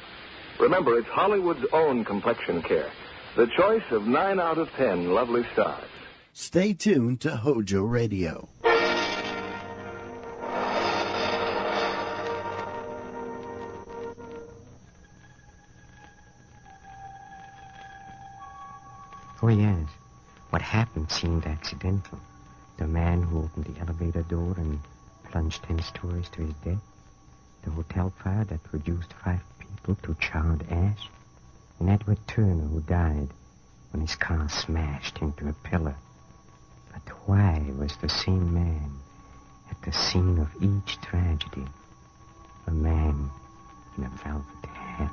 Remember, it's Hollywood's own complexion care. The choice of 9 out of 10 lovely stars. Stay tuned to Hojo Radio. Oh, yes. What happened seemed accidental. The man who opened the elevator door and plunged 10 stories to his death. The hotel fire that reduced 5 people to charred ash. And Edward Turner, who died when his car smashed into a pillar. But why was the same man at the scene of each tragedy? A man in a velvet hat.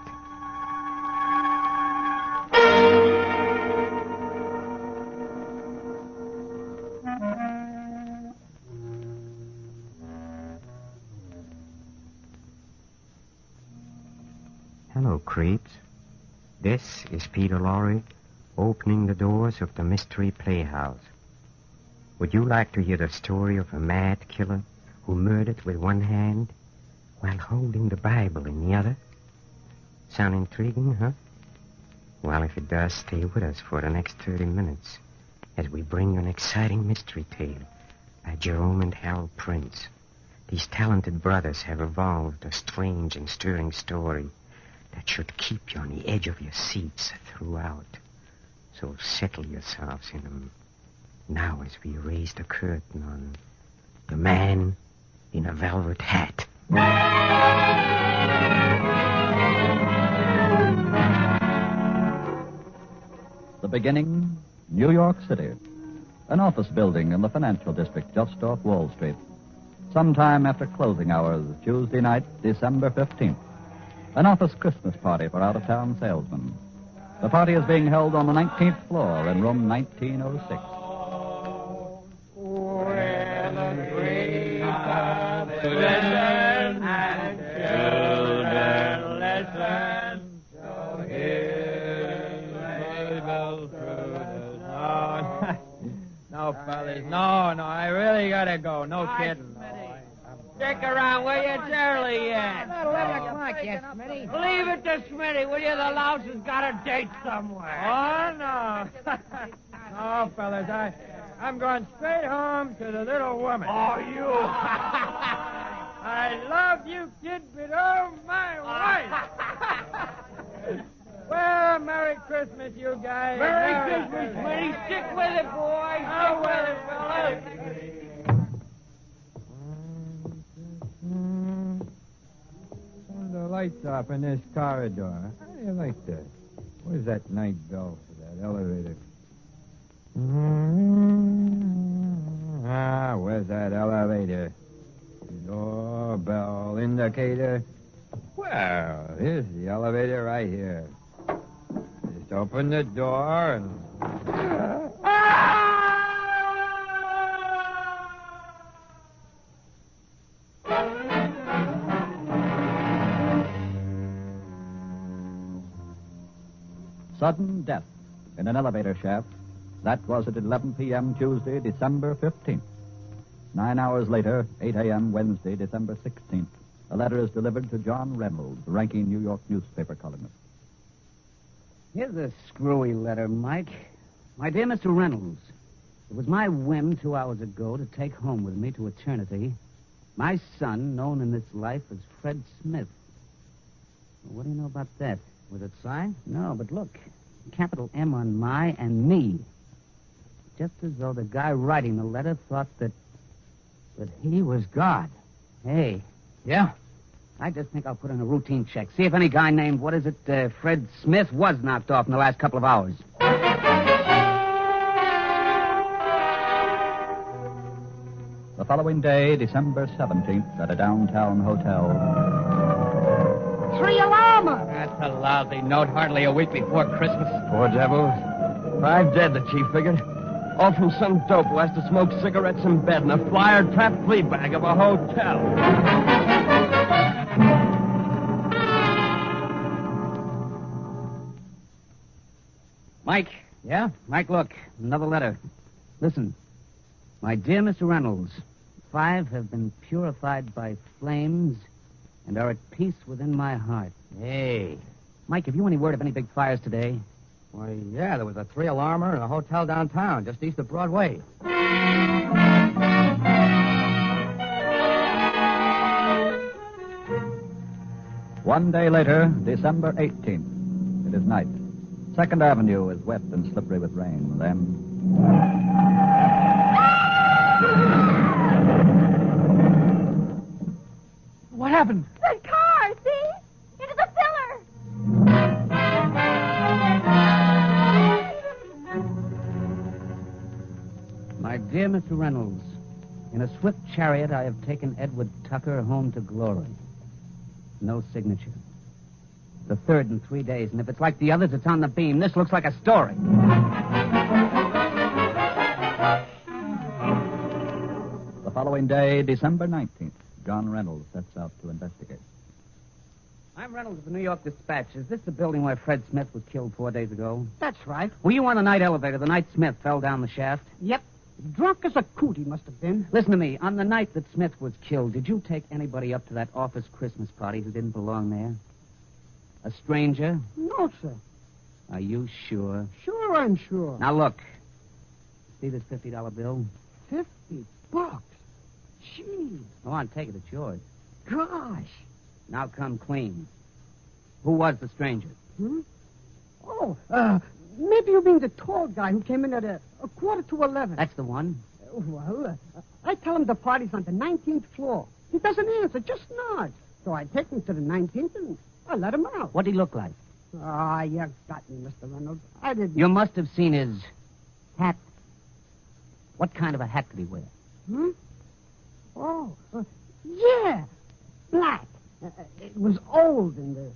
Hello, creeps. This is Peter Lorre, opening the doors of the Mystery Playhouse. Would you like to hear the story of a mad killer who murdered with one hand while holding the Bible in the other? Sound intriguing, huh? Well, if it does, stay with us for the next 30 minutes as we bring you an exciting mystery tale by Jerome and Harold Prince. These talented brothers have evolved a strange and stirring story that should keep you on the edge of your seats throughout. So settle yourselves in them now as we raise the curtain on The Man in a Velvet Hat. The beginning, New York City. An office building in the financial district just off Wall Street. Sometime after closing hours, Tuesday night, December 15th. An office Christmas party for out-of-town salesmen. The party is being held on the 19th floor in room 1906. Listen and children listen to hear Bible truth. No, fellas, no, I really gotta go. No kidding. Stick around, will you? It's early yet. About 11 o'clock, yes, Smitty. Leave it to Smitty, will you? The louse has got a date somewhere. Oh, no. No, fellas, I'm going straight home to the little woman. Oh, you. I love you, kid, but oh, my wife. Well, Merry Christmas, you guys. Merry Christmas, Smitty. Stick with it, boy. Stick with it, fellas. The lights off in this corridor. How do you like that? Where's that night bell for that elevator? Where's that elevator? Doorbell indicator. Well, here's the elevator right here. Just open the door and... Sudden death in an elevator shaft. That was at 11 p.m. Tuesday, December 15th. 9 hours later, 8 a.m. Wednesday, December 16th. A letter is delivered to John Reynolds, the ranking New York newspaper columnist. Here's a screwy letter, Mike. My dear Mr. Reynolds, it was my whim 2 hours ago to take home with me to eternity my son, known in this life as Fred Smith. Well, what do you know about that? Was it signed? No, but look. Capital M on my and me. Just as though the guy writing the letter thought that he was God. Hey. Yeah? I just think I'll put in a routine check. See if any guy named, Fred Smith was knocked off in the last couple of hours. The following day, December 17th, at a downtown hotel. 3 alarmer! That's a lousy note. Hardly a week before Christmas. Poor devils. 5 dead, the chief figured. All from some dope who has to smoke cigarettes in bed in a flyer-trapped flea bag of a hotel. Mike. Yeah? Mike, look. Another letter. Listen. My dear Mr. Reynolds, 5 have been purified by flames and are at peace within my heart. Hey. Mike, have you any word of any big fires today? Why, yeah, there was a 3-alarmer in a hotel downtown, just east of Broadway. One day later, December 18th. It is night. 2nd Avenue is wet and slippery with rain. Then... What happened? The car, see? Into the pillar. My dear Mr. Reynolds, in a swift chariot I have taken Edward Tucker home to glory. No signature. The 3rd in 3 days, and if it's like the others, it's on the beam. This looks like a story. The following day, December 19th, John Reynolds sets out to investigate. I'm Reynolds of the New York Dispatch. Is this the building where Fred Smith was killed 4 days ago? That's right. Were you on the night elevator the night Smith fell down the shaft? Yep. Drunk as a coot he must have been. Listen to me. On the night that Smith was killed, did you take anybody up to that office Christmas party who didn't belong there? A stranger? No, sir. Are you sure? Sure, I'm sure. Now, look. See this $50 bill? $50? Gee. Go on, take it. It's yours. Gosh. Now come clean. Who was the stranger? Hmm? Oh, maybe you mean the tall guy who came in at a 11:15. That's the one. Well, I tell him the party's on the 19th floor. He doesn't answer, just nods. So I take him to the 19th and I let him out. What'd he look like? Ah, you got me, Mr. Reynolds. I didn't... You must have seen his hat. What kind of a hat did he wear? Hmm? Oh, yeah. Black. It was old and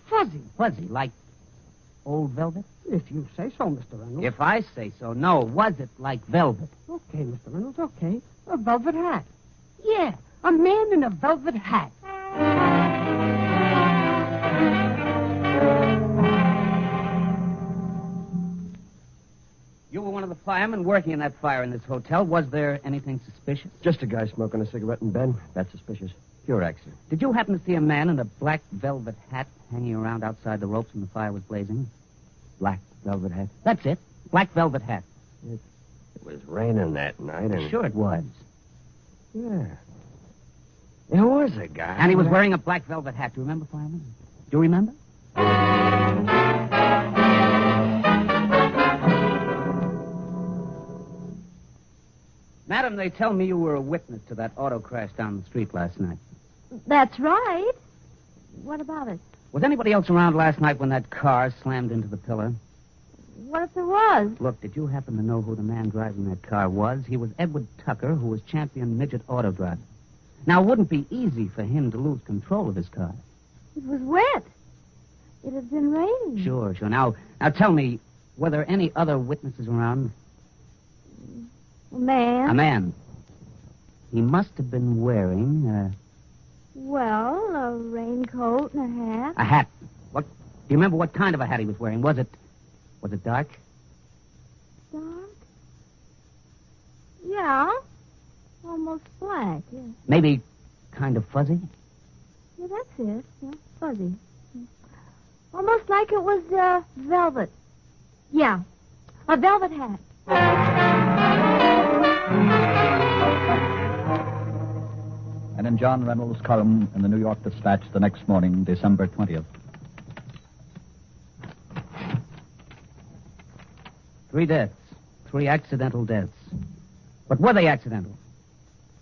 fuzzy. Fuzzy, like old velvet? If you say so, Mr. Reynolds. If I say so, no. Was it like velvet? Okay, Mr. Reynolds, okay. A velvet hat. Yeah, a man in a velvet hat. You were one of the firemen working in that fire in this hotel. Was there anything suspicious? Just a guy smoking a cigarette in bed. That's suspicious. Pure accident. Did you happen to see a man in a black velvet hat hanging around outside the ropes when the fire was blazing? Black velvet hat. That's it. Black velvet hat. It was raining that night, and... Sure it was. Yeah. There was a guy. And he was wearing a black velvet hat. Do you remember, fireman? Do you remember? Madam, they tell me you were a witness to that auto crash down the street last night. That's right. What about it? Was anybody else around last night when that car slammed into the pillar? What if there was? Look, did you happen to know who the man driving that car was? He was Edward Tucker, who was champion midget auto driver. Now, it wouldn't be easy for him to lose control of his car. It was wet. It had been raining. Sure. Now tell me, were there any other witnesses around? A man? A man. He must have been wearing, Well, a raincoat and a hat. a hat. What? Do you remember what kind of a hat he was wearing? Was it dark? Dark? Yeah. Almost black, yeah. Maybe kind of fuzzy? Yeah, that's it. Yeah, fuzzy. Almost like it was, velvet. Yeah, a velvet hat. And in John Reynolds' column in the New York Dispatch the next morning, December 20th. 3 deaths. 3 accidental deaths. But were they accidental?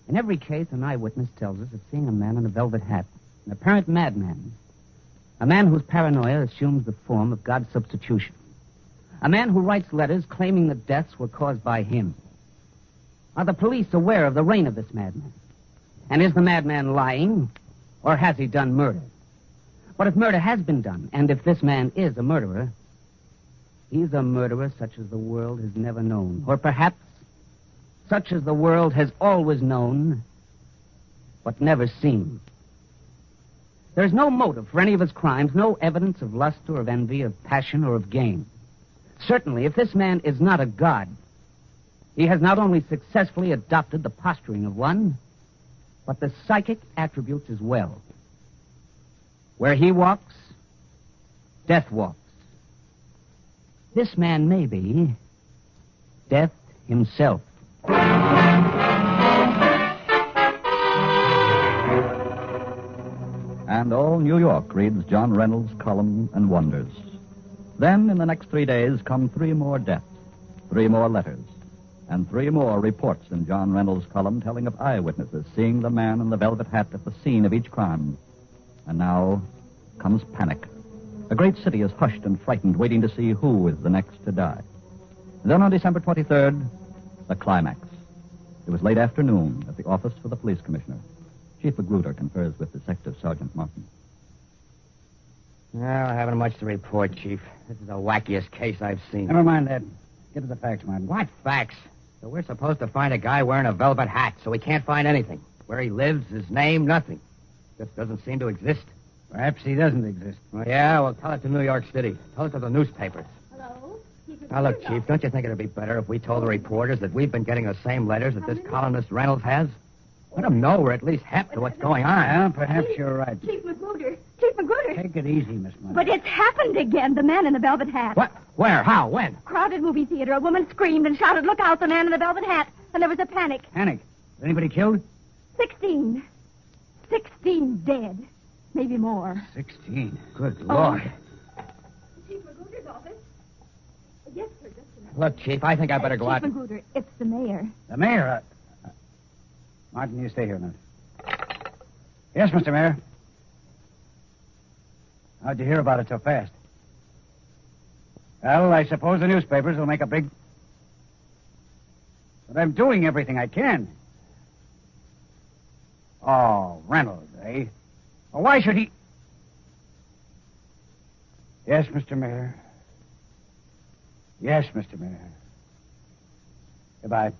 In every case, an eyewitness tells us of seeing a man in a velvet hat, an apparent madman. A man whose paranoia assumes the form of God's substitution. A man who writes letters claiming the deaths were caused by him. Are the police aware of the reign of this madman? And is the madman lying, or has he done murder? But if murder has been done, and if this man is a murderer, he's a murderer such as the world has never known. Or perhaps such as the world has always known, but never seen. There's no motive for any of his crimes, no evidence of lust or of envy, of passion or of gain. Certainly, if this man is not a god, he has not only successfully adopted the posturing of one, but the psychic attributes as well. Where he walks, death walks. This man may be Death himself. And all New York reads John Reynolds' column and wonders. Then, in the next 3 days, come 3 more deaths, 3 more letters, and 3 more reports in John Reynolds' column telling of eyewitnesses seeing the man in the velvet hat at the scene of each crime. And now comes panic. The great city is hushed and frightened, waiting to see who is the next to die. Then on December 23rd, the climax. It was late afternoon at the office for the police commissioner. Chief Magruder confers with Detective Sergeant Martin. Well, I haven't much to report, Chief. This is the wackiest case I've seen. Never mind that. Get to the facts, Martin. What facts? So we're supposed to find a guy wearing a velvet hat, so we can't find anything. Where he lives, his name, nothing. Just doesn't seem to exist. Perhaps he doesn't exist. Well, yeah, well, tell it to New York City. Tell it to the newspapers. Hello? Now, look, Chief, don't you think it'd be better if we told the reporters that we've been getting the same letters that this columnist Reynolds has? Let them know we're at least hep to what's going on. Yeah, perhaps you're right. Chief Magruder. Chief Magruder. Take it easy, Miss Munn. But it's happened again. The man in the velvet hat. What? Where? How? When? Crowded movie theater. A woman screamed and shouted, "Look out, the man in the velvet hat." And there was a panic. Panic? Is anybody killed? 16. 16 dead. Maybe more. 16. Good Lord. Chief Magruder's office? Yes, sir. Just a minute. Look, Chief, I think I better go out. Chief Magruder, it's the mayor. The mayor? Martin, you stay here a minute. Yes, Mr. Mayor. How'd you hear about it so fast? Well, I suppose the newspapers will make a big... But I'm doing everything I can. Oh, Reynolds, eh? Well, why should he... Yes, Mr. Mayor. Yes, Mr. Mayor. Goodbye.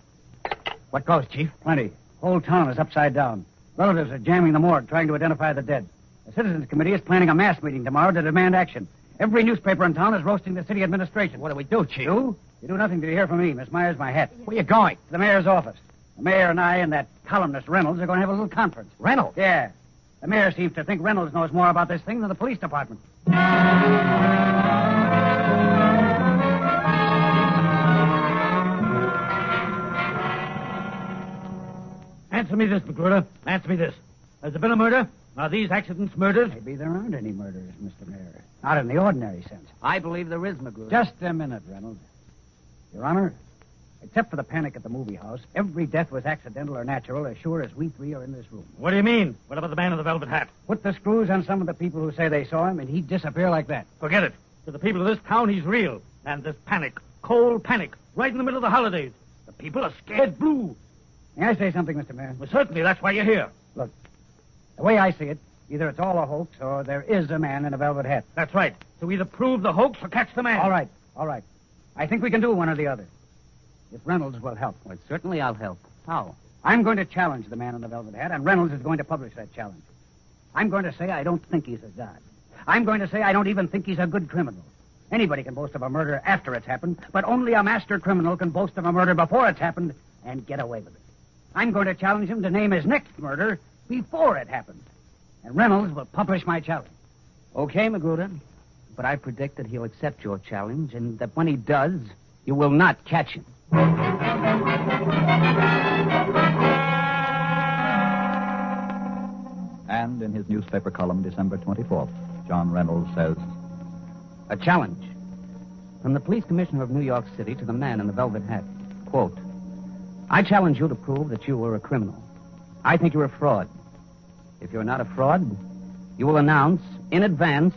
What goes, Chief? Plenty. Whole town is upside down. Relatives are jamming the morgue, trying to identify the dead. The Citizens Committee is planning a mass meeting tomorrow to demand action. Every newspaper in town is roasting the city administration. What do we do, Chief? You do nothing till you hear from me. Miss Myers, my hat. Where you going? To the mayor's office. The mayor and I and that columnist Reynolds are going to have a little conference. Reynolds? Yeah. The mayor seems to think Reynolds knows more about this thing than the police department. Answer me this, Magruder. Answer me this. Has there been a murder? Are these accidents murders? Maybe there aren't any murders, Mr. Mayor. Not in the ordinary sense. I believe there is, Magruder. Just a minute, Reynolds. Your Honor, except for the panic at the movie house, every death was accidental or natural as sure as we 3 are in this room. What do you mean? What about the man in the velvet hat? Put the screws on some of the people who say they saw him, and he'd disappear like that. Forget it. To the people of this town, he's real. And this panic, cold panic, right in the middle of the holidays. The people are scared blue. May I say something, Mr. Mayor? Well, certainly, that's why you're here. Look, the way I see it, either it's all a hoax or there is a man in a velvet hat. That's right. So either prove the hoax or catch the man. All right. I think we can do one or the other. If Reynolds will help. Well, certainly I'll help. How? I'm going to challenge the man in the velvet hat, and Reynolds is going to publish that challenge. I'm going to say I don't think he's a god. I'm going to say I don't even think he's a good criminal. Anybody can boast of a murder after it's happened, but only a master criminal can boast of a murder before it's happened and get away with it. I'm going to challenge him to name his next murder before it happened. And Reynolds will publish my challenge. Okay, Magruder. But I predict that he'll accept your challenge, and that when he does, you will not catch him. And in his newspaper column, December 24th, John Reynolds says, A challenge. From the police commissioner of New York City to the man in the velvet hat. Quote, I challenge you to prove that you were a criminal. I think you're a fraud. If you're not a fraud, you will announce in advance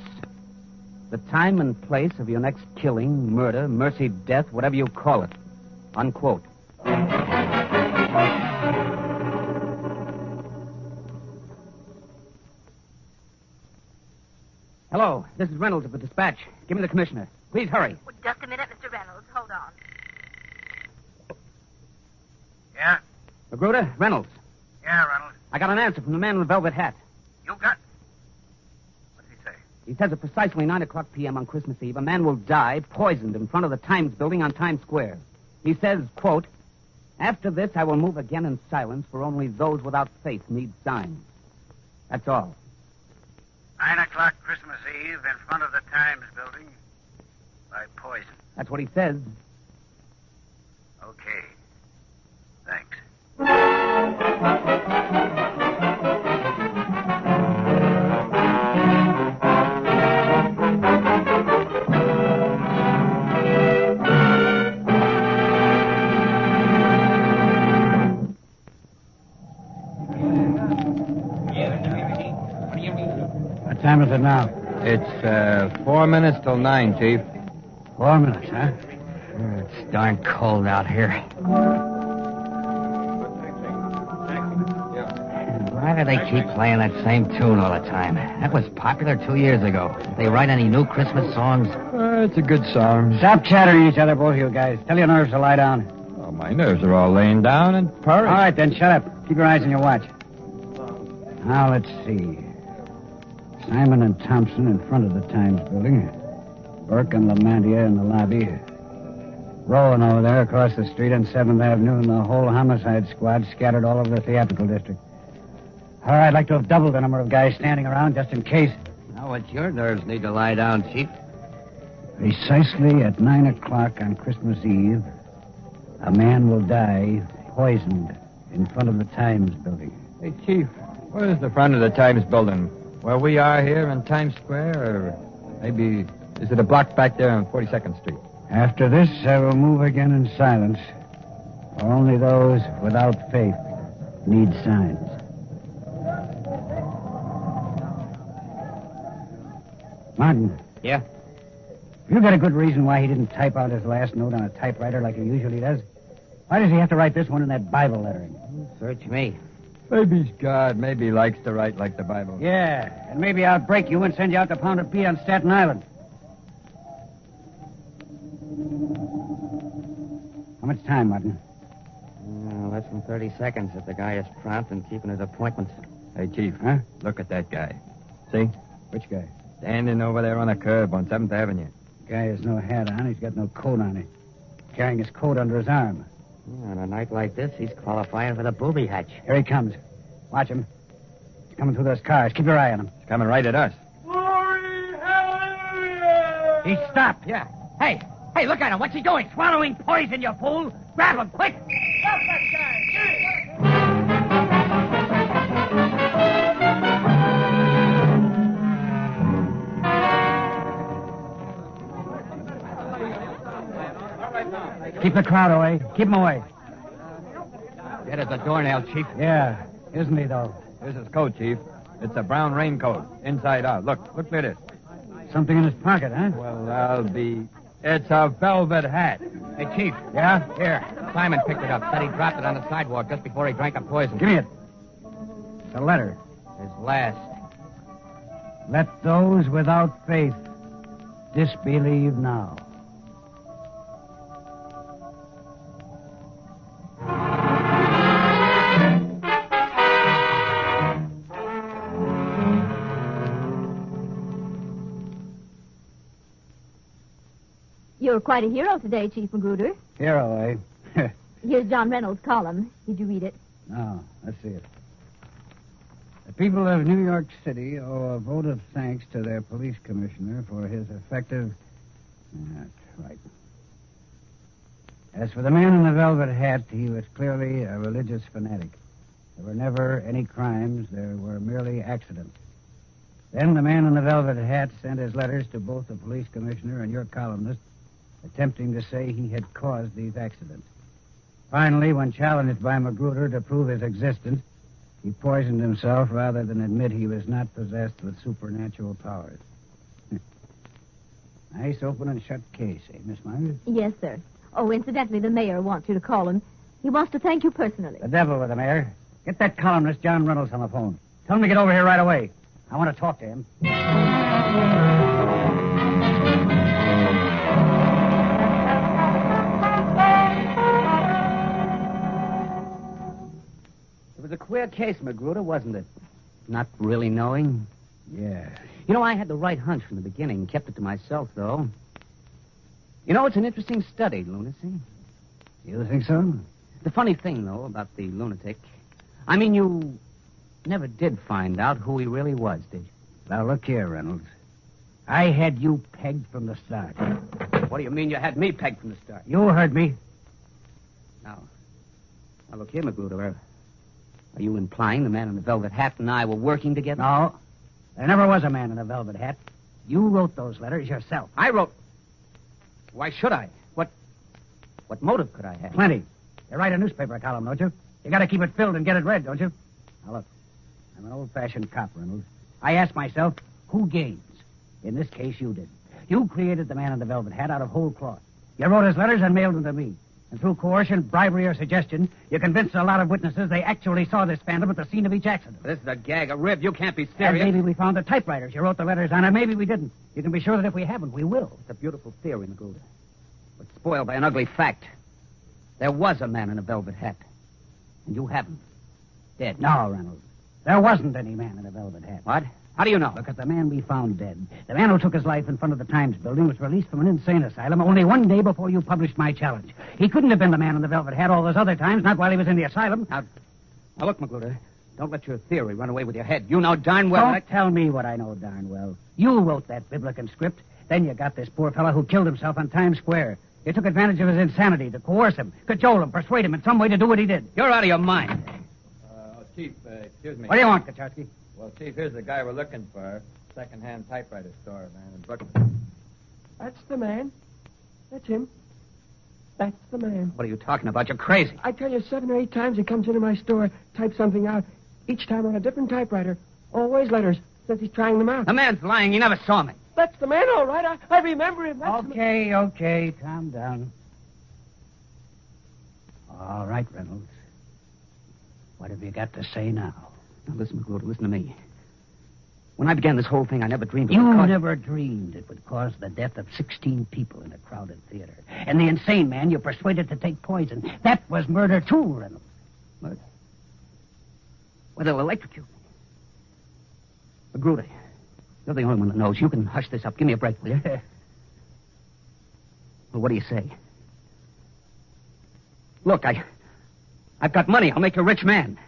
the time and place of your next killing, murder, mercy, death, whatever you call it. Unquote. Hello, this is Reynolds of the Dispatch. Give me the commissioner. Please hurry. Just a minute, Mr. Reynolds. Hold on. Yeah? Magruder, Reynolds. Yeah, Reynolds. I got an answer from the man in the velvet hat. You got... What's he say? He says at precisely 9 o'clock p.m. on Christmas Eve, a man will die poisoned in front of the Times building on Times Square. He says, quote, "After this, I will move again in silence, for only those without faith need signs." That's all. 9 o'clock Christmas Eve in front of the Times building by poison. That's what he says. Okay. Thanks. What time is it now? It's 4 minutes till 9, Chief. 4 minutes, huh? It's darn cold out here. Why do they keep playing that same tune all the time? That was popular 2 years ago. Did they write any new Christmas songs? It's a good song. Stop chattering each other, both of you guys. Tell your nerves to lie down. Oh, my nerves are all laying down and purring. All right, then, shut up. Keep your eyes on your watch. Now, let's see. Simon and Thompson in front of the Times building. Burke and Lamantia in the lobby. Rowan over there across the street on 7th Avenue, and the whole homicide squad scattered all over the theatrical district. All right, I'd like to have doubled the number of guys standing around just in case. Now, it's your nerves need to lie down, Chief. Precisely at 9 o'clock on Christmas Eve, a man will die poisoned in front of the Times building. Hey, Chief, where's the front of the Times building? Where we are here in Times Square, or maybe is it a block back there on 42nd Street? After this, I will move again in silence. For only those without faith need signs. Martin. Yeah? You got a good reason why he didn't type out his last note on a typewriter like he usually does? Why does he have to write this one in that Bible lettering? Search me. Maybe he's God. Maybe he likes to write like the Bible. Yeah, and maybe I'll break you and send you out to Pound P on Staten Island. How much time, Martin? Less than 30 seconds if the guy is prompt and keeping his appointments. Hey, Chief, Huh? look at that guy. See? Which guy? Standing over there on the curb on 7th Avenue. Guy has no hat on. He's got no coat on him. Carrying his coat under his arm. On a night like this, he's qualifying for the booby hatch. Here he comes. Watch him. He's coming through those cars. Keep your eye on him. He's coming right at us. He stopped. Yeah. Hey, look at him. What's he doing? Swallowing poison, you fool. Grab him, quick. Stop that guy. Keep the crowd away. Keep him away. Get at the doornail, Chief. Yeah, isn't he, though? Here's his coat, Chief. It's a brown raincoat, inside out. Look at it. Something in his pocket, huh? Well, I'll be... It's a velvet hat. Hey, Chief. Yeah? Here. Simon picked it up. Said he dropped it on the sidewalk just before he drank a poison. Give me it. It's a letter. His last. Let those without faith disbelieve now. You're quite a hero today, Chief Magruder. Hero, eh? Here's John Reynolds' column. Did you read it? No, let's see it. The people of New York City owe a vote of thanks to their police commissioner for his effective... That's right. As for the man in the velvet hat, he was clearly a religious fanatic. There were never any crimes. There were merely accidents. Then the man in the velvet hat sent his letters to both the police commissioner and your columnist, attempting to say he had caused these accidents. Finally, when challenged by Magruder to prove his existence, he poisoned himself rather than admit he was not possessed with supernatural powers. Nice open and shut case, eh, Miss Myers? Yes, sir. Oh, incidentally, the mayor wants you to call him. He wants to thank you personally. The devil with the mayor. Get that columnist, John Reynolds, on the phone. Tell him to get over here right away. I want to talk to him. It was a queer case, Magruder, wasn't it? Not really knowing, Yeah. You know, I had the right hunch from the beginning. Kept it to myself, though. You know, it's an interesting study, lunacy. You think so? The funny thing, though, about the lunatic, I mean, you never did find out who he really was, did you? Now, look here, Reynolds. I had you pegged from the start. What do you mean you had me pegged from the start? You heard me. Now look here, Magruder. Are you implying the man in the velvet hat and I were working together? No. There never was a man in a velvet hat. You wrote those letters yourself. I wrote... Why should I? What motive could I have? Plenty. You write a newspaper column, don't you? You got to keep it filled and get it read, don't you? Now, look. I'm an old-fashioned cop, Reynolds. I ask myself, who gains? In this case, you did. You created the man in the velvet hat out of whole cloth. You wrote his letters and mailed them to me. And through coercion, bribery, or suggestion, you convinced a lot of witnesses they actually saw this phantom at the scene of each accident. This is a gag, a rib. You can't be And serious. maybe we found the typewriters you wrote the letters on, and maybe we didn't. You can be sure that if we haven't, we will. It's a beautiful theory, Magruder. But spoiled by an ugly fact. There was a man in a velvet hat. And you haven't. Dead. No, Reynolds. There wasn't any man in a velvet hat. What? How do you know? Because the man we found dead, the man who took his life in front of the Times building, was released from an insane asylum only one day before you published my challenge. He couldn't have been the man in the velvet hat all those other times, not while he was in the asylum. Now look, Magruder. Don't let your theory run away with your head. You know darn well... Don't tell me what I know darn well. You wrote that biblical script. Then you got this poor fellow who killed himself on Times Square. You took advantage of his insanity to coerce him, cajole him, persuade him in some way to do what he did. You're out of your mind. Chief, excuse me. What do you want, Kachowski? Well, Chief, here's the guy we're looking for. Second-hand typewriter store, man, in Brooklyn. That's the man. That's him. That's the man. What are you talking about? You're crazy. I tell you, 7 or 8 times he comes into my store, types something out, each time on a different typewriter. Always letters, since he's trying them out. The man's lying. He never saw me. That's the man, all right. I remember him. That's Okay, calm down. All right, Reynolds. What have you got to say now? Now, listen, Magruder, listen to me. When I began this whole thing, I never dreamed it You would cause... never dreamed it would cause the death of 16 people in a crowded theater. And the insane man you persuaded to take poison. That was murder, too, Reynolds. Murder? Well, they'll electrocute me. Magruder, you're the only one that knows. You can hush this up. Give me a break, will you? Well, what do you say? Look, I've got money. I'll make you a rich man.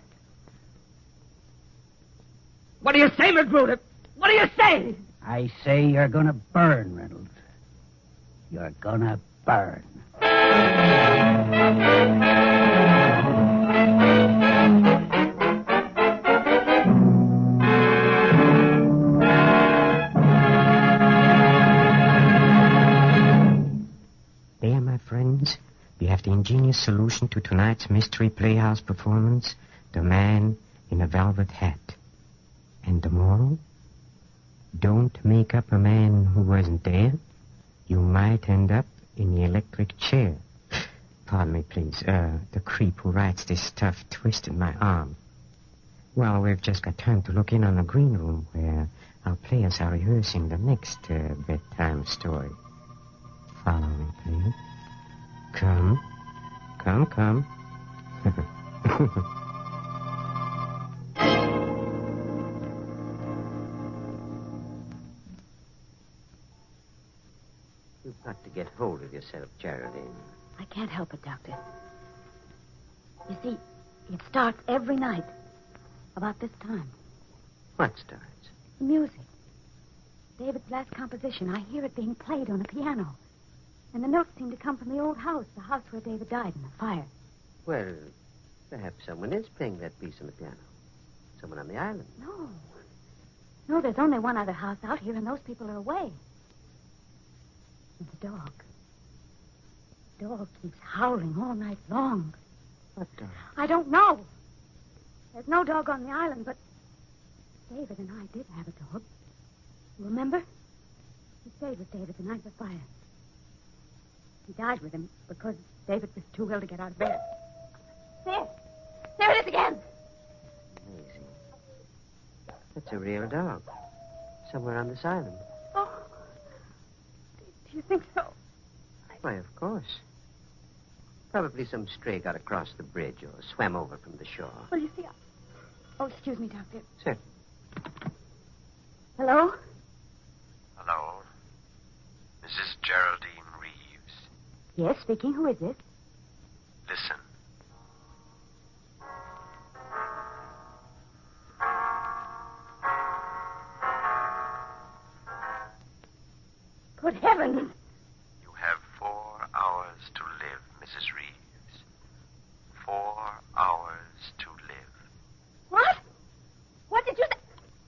What do you say, Magruder? What do you say? I say you're gonna burn, Reynolds. You're gonna burn. There, my friends, you have the ingenious solution to tonight's Mystery Playhouse performance, The Man in a Velvet Hat. And the moral? Don't make up a man who wasn't there. You might end up in the electric chair. Pardon me, please. The creep who writes this stuff twisted my arm. Well, we've just got time to look in on the green room where our players are rehearsing the next bedtime story. Follow me, please. Come. You've got to get hold of yourself, Geraldine. I can't help it, Doctor. You see, it starts every night. About this time. What starts? The music. David's last composition. I hear it being played on a piano. And the notes seem to come from the old house, the house where David died in the fire. Well, perhaps someone is playing that piece on the piano. Someone on the island. No, there's only one other house out here, and those people are away. And the dog. The dog keeps howling all night long. What dog? I don't know. There's no dog on the island, but David and I did have a dog. You remember? He stayed with David the night of the fire. He died with him because David was too ill to get out of bed. There it is again. Amazing. That's a real dog. Somewhere on this island. Oh, do you think so? Why, of course. Probably some stray got across the bridge or swam over from the shore. Well, you see, Oh, excuse me, Doctor. Sir. Hello? Hello? Mrs. Geraldine Reeves. Yes, speaking. Who is this? Listen. Good heavens! You have 4 hours to live, Mrs. Reeves. 4 hours to live. What? What did you say?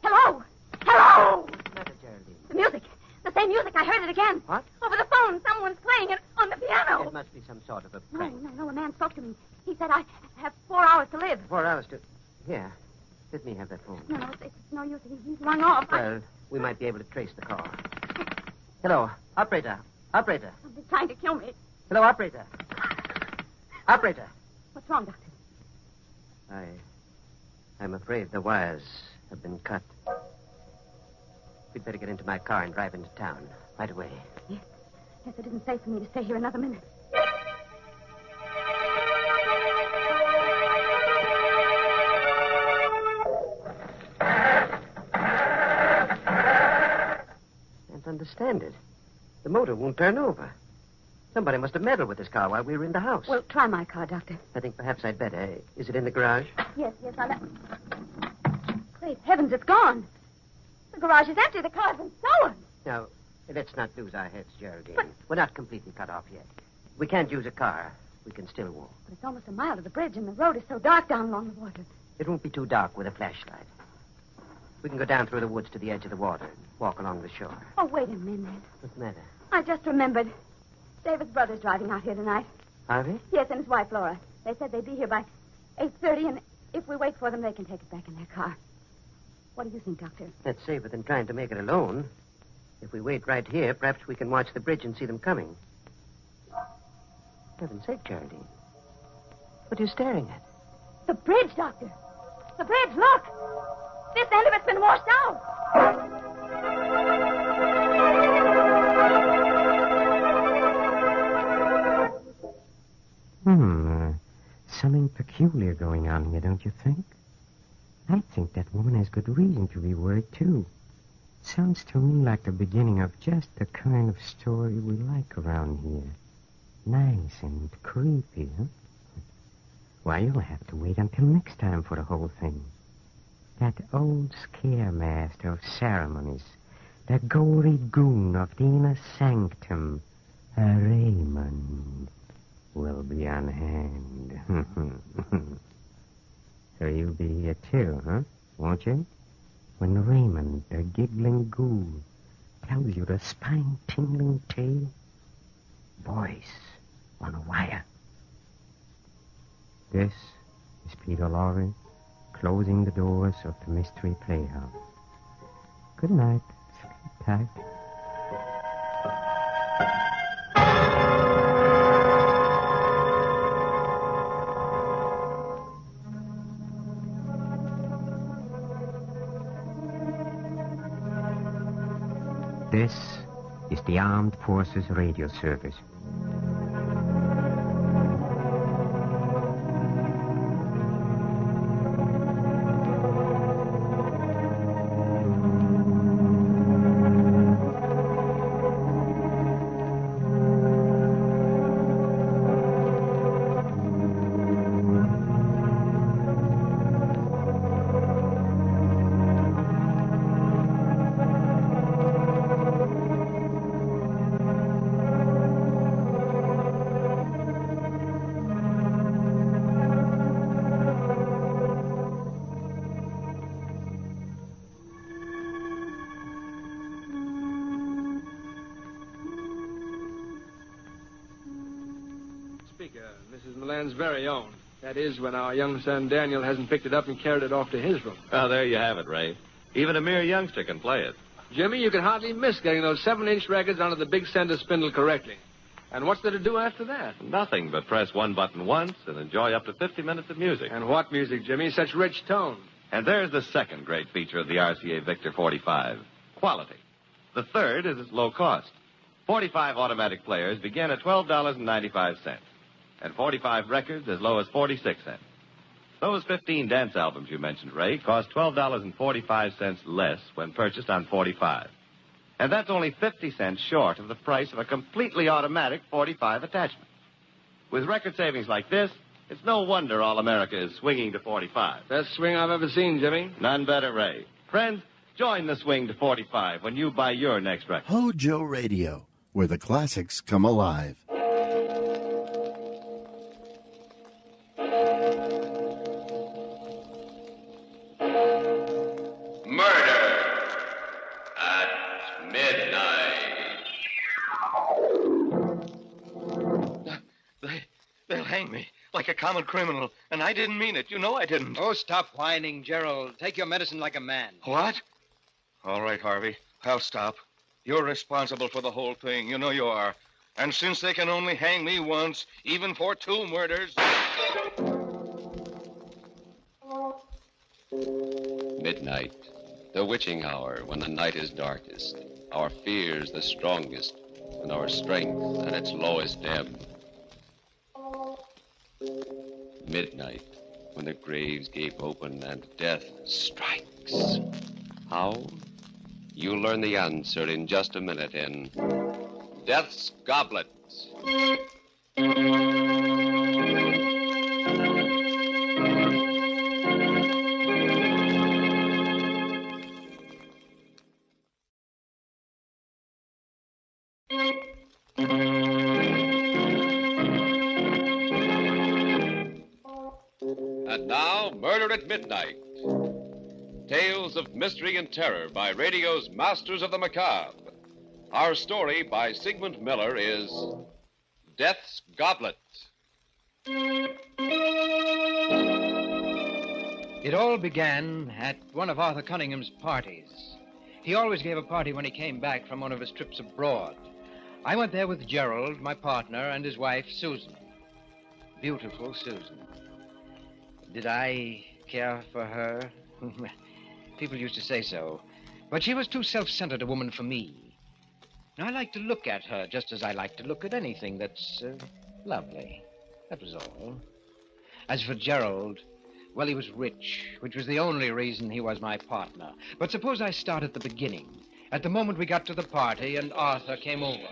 Hello? Hello? What's the matter, Geraldine? The music. The same music. I heard it again. What? Over the phone. Someone's playing it on the piano. It must be some sort of a No, prank. no. A man spoke to me. He said I have 4 hours to live. 4 hours to... Here. Let me have that phone. No, it's no use. He's rung off. Well, we might be able to trace the call. Hello, operator. Operator. Somebody's trying to kill me. Hello, operator. Operator. What's wrong, Doctor? I'm afraid the wires have been cut. We'd better get into my car and drive into town right away. Yes, it isn't safe for me to stay here another minute. Can't understand it. The motor won't turn over. Somebody must have meddled with this car while we were in the house. Well, try my car, Doctor. I think perhaps I'd better. Is it in the garage? Yes, I'll... Great heavens, it's gone. The garage is empty. The car's been stolen. Now, let's not lose our heads, Geraldine. But... We're not completely cut off yet. We can't use a car. We can still walk. But it's almost a mile to the bridge, and the road is so dark down along the water. It won't be too dark with a flashlight. We can go down through the woods to the edge of the water and walk along the shore. Oh, wait a minute. What's the matter? I just remembered. David's brother's driving out here tonight. Are they? Yes, and his wife, Laura. They said they'd be here by 8:30, and if we wait for them, they can take it back in their car. What do you think, Doctor? That's safer than trying to make it alone. If we wait right here, perhaps we can watch the bridge and see them coming. Heaven's sake, Geraldine. What are you staring at? The bridge, Doctor. The bridge, look. This end of it's been washed out. Something peculiar going on here, don't you think? I think that woman has good reason to be worried, too. Sounds to me like the beginning of just the kind of story we like around here. Nice and creepy, huh? Well, you'll have to wait until next time for the whole thing. That old scaremaster of ceremonies, the gory goon of the inner sanctum, Raymond, will be on hand. So you'll be here too, huh? Won't you? When Raymond, the giggling ghoul, tells you the spine-tingling tale. Voice on a wire. This is Peter Lorre, closing the doors of the Mystery Playhouse. Good night. Sleep tight. This is the Armed Forces Radio Service. Mrs. Milan's very own. That is, when our young son Daniel hasn't picked it up and carried it off to his room. Oh, there you have it, Ray. Even a mere youngster can play it. Jimmy, you can hardly miss getting those 7-inch records onto the big center spindle correctly. And what's there to do after that? Nothing but press one button once and enjoy up to 50 minutes of music. And what music, Jimmy? Such rich tone. And there's the second great feature of the RCA Victor 45, quality. The third is its low cost. 45 automatic players begin at $12.95, and 45 records as low as 46 cents. Those 15 dance albums you mentioned, Ray, cost $12.45 less when purchased on 45. And that's only 50 cents short of the price of a completely automatic 45 attachment. With record savings like this, it's no wonder all America is swinging to 45. Best swing I've ever seen, Jimmy. None better, Ray. Friends, join the swing to 45 when you buy your next record. Hojo Radio, where the classics come alive. They'll hang me like a common criminal, and I didn't mean it. You know I didn't. Oh, stop whining, Gerald. Take your medicine like a man. What? All right, Harvey. I'll stop. You're responsible for the whole thing. You know you are. And since they can only hang me once, even for 2 murders... Midnight, the witching hour when the night is darkest, our fears the strongest, and our strength at its lowest ebb. Midnight, when the graves gape open and death strikes. How? You'll learn the answer in just a minute in Death's Goblet. And now, Murder at Midnight. Tales of mystery and terror by radio's masters of the macabre. Our story by Sigmund Miller is Death's Goblet. It all began at one of Arthur Cunningham's parties. He always gave a party when he came back from one of his trips abroad. I went there with Gerald, my partner, and his wife, Susan. Beautiful Susan. Did I care for her? People used to say so. But she was too self-centered a woman for me. I like to look at her just as I like to look at anything that's lovely. That was all. As for Gerald, well, he was rich, which was the only reason he was my partner. But suppose I start at the beginning, at the moment we got to the party and Arthur came over.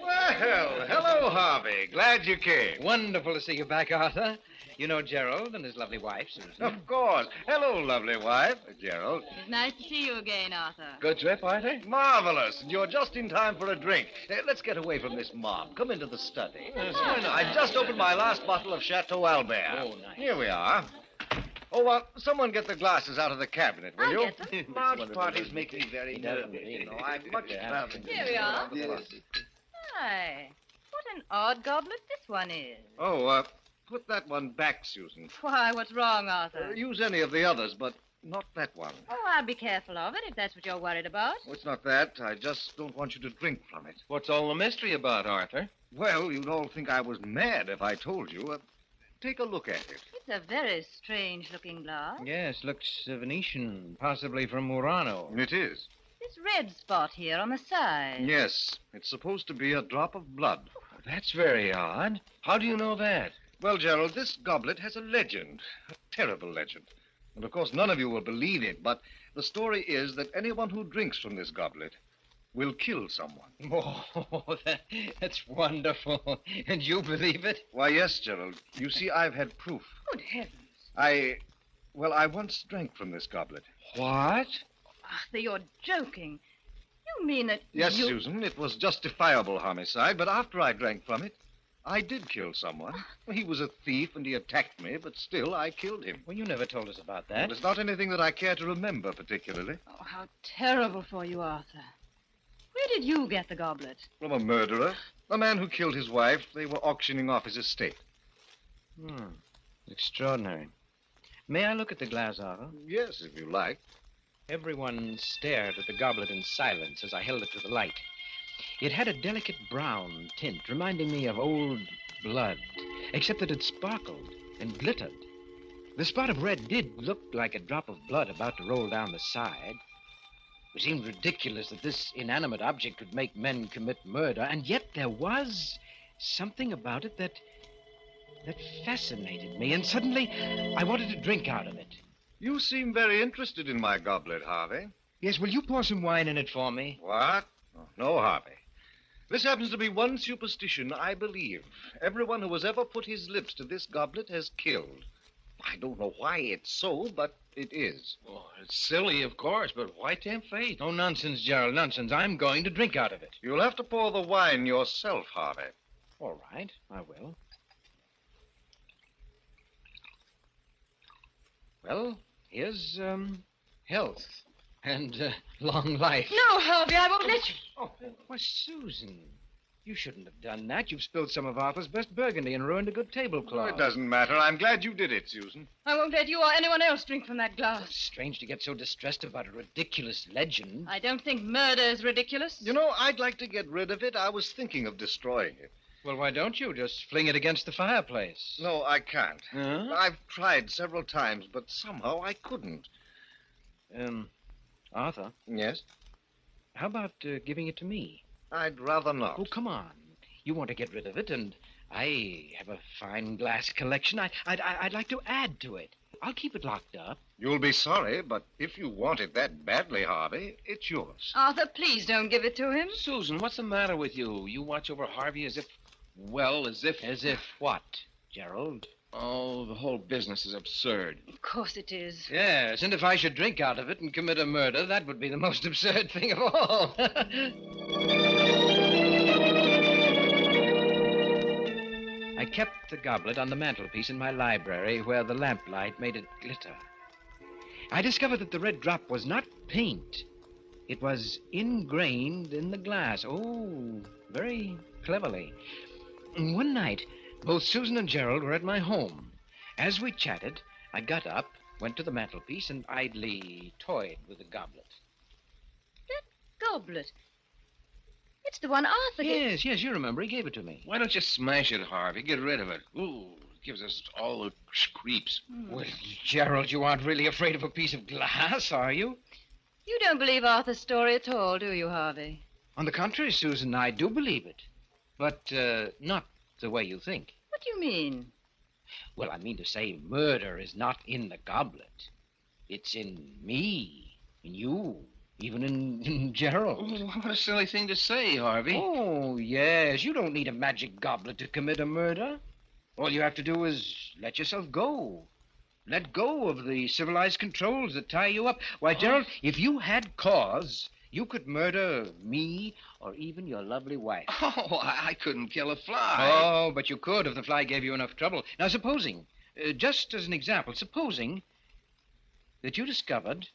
Well, hello, Harvey. Glad you came. Wonderful to see you back, Arthur. You know Gerald and his lovely wife, Susan. Of course. Hello, lovely wife, Gerald. It's nice to see you again, Arthur. Good trip, Arthur? Marvelous. And you're just in time for a drink. Let's get away from this mob. Come into the study. I've just opened my last bottle of Chateau Albert. Oh, nice. Here we are. Oh, someone get the glasses out of the cabinet, will you? Get them. Large parties make me very nervous, you know. I'm much traveling. Here we are. Hi. What an odd goblet this one is. Oh, put that one back, Susan. Why, what's wrong, Arthur? Use any of the others, but not that one. Oh, I'll be careful of it if that's what you're worried about. Oh, it's not that. I just don't want you to drink from it. What's all the mystery about, Arthur? Well, you'd all think I was mad if I told you. Take a look at it. It's a very strange-looking glass. Yes, looks Venetian, possibly from Murano. It is. This red spot here on the side. Yes, it's supposed to be a drop of blood. That's very odd. How do you know that? Well, Gerald, this goblet has a legend, a terrible legend. And, of course, none of you will believe it, but the story is that anyone who drinks from this goblet will kill someone. Oh, that's wonderful. And you believe it? Why, yes, Gerald. You see, I've had proof. Good heavens. I once drank from this goblet. What? Arthur, you're joking. You mean that Yes, Susan, it was justifiable homicide, but after I drank from it, I did kill someone. He was a thief and he attacked me, but still I killed him. Well, you never told us about that. Well, it's not anything that I care to remember particularly. Oh, how terrible for you, Arthur. Where did you get the goblet? From a murderer. A man who killed his wife. They were auctioning off his estate. Extraordinary. May I look at the glass, Arthur? Yes, if you like. Everyone stared at the goblet in silence as I held it to the light. It had a delicate brown tint, reminding me of old blood, except that it sparkled and glittered. The spot of red did look like a drop of blood about to roll down the side. It seemed ridiculous that this inanimate object could make men commit murder, and yet there was something about it that that fascinated me, and suddenly I wanted to drink out of it. You seem very interested in my goblet, Harvey. Yes, will you pour some wine in it for me? What? Oh, no, Harvey. This happens to be one superstition I believe. Everyone who has ever put his lips to this goblet has killed. I don't know why it's so, but it is. Oh, it's silly, of course, but why tempt fate? Oh, nonsense, Gerald, nonsense. I'm going to drink out of it. You'll have to pour the wine yourself, Harvey. All right, I will. Well, here's, health and long life. No, Harvey, I won't let you. Oh, why, Susan, you shouldn't have done that. You've spilled some of Arthur's best burgundy and ruined a good tablecloth. It doesn't matter. I'm glad you did it, Susan. I won't let you or anyone else drink from that glass. It's strange to get so distressed about a ridiculous legend. I don't think murder is ridiculous. You know, I'd like to get rid of it. I was thinking of destroying it. Well, why don't you just fling it against the fireplace? No, I can't. Huh? I've tried several times, but somehow I couldn't. Arthur? Yes? How about giving it to me? I'd rather not. Oh, come on. You want to get rid of it, and I have a fine glass collection. I'd like to add to it. I'll keep it locked up. You'll be sorry, but if you want it that badly, Harvey, it's yours. Arthur, please don't give it to him. Susan, what's the matter with you? You watch over Harvey as if... As if what, Gerald? Oh, the whole business is absurd. Of course it is. Yes, and if I should drink out of it and commit a murder, that would be the most absurd thing of all. I kept the goblet on the mantelpiece in my library where the lamplight made it glitter. I discovered that the red drop was not paint. It was ingrained in the glass. Oh, very cleverly. One night, both Susan and Gerald were at my home. As we chatted, I got up, went to the mantelpiece, and idly toyed with the goblet. That goblet. It's the one Arthur gave. Yes, you remember. He gave it to me. Why don't you smash it, Harvey? Get rid of it. Ooh, it gives us all the creeps. Well, Gerald, you aren't really afraid of a piece of glass, are you? You don't believe Arthur's story at all, do you, Harvey? On the contrary, Susan, I do believe it. But not the way you think. What do you mean? Well, I mean to say murder is not in the goblet. It's in me, in you, even in Gerald. Oh, what a silly thing to say, Harvey. Oh, yes. You don't need a magic goblet to commit a murder. All you have to do is let yourself go. Let go of the civilized controls that tie you up. Why, Gerald, if you had cause, you could murder me or even your lovely wife. Oh, I couldn't kill a fly. Oh, but you could if the fly gave you enough trouble. Now, supposing, just as an example, supposing that you discovered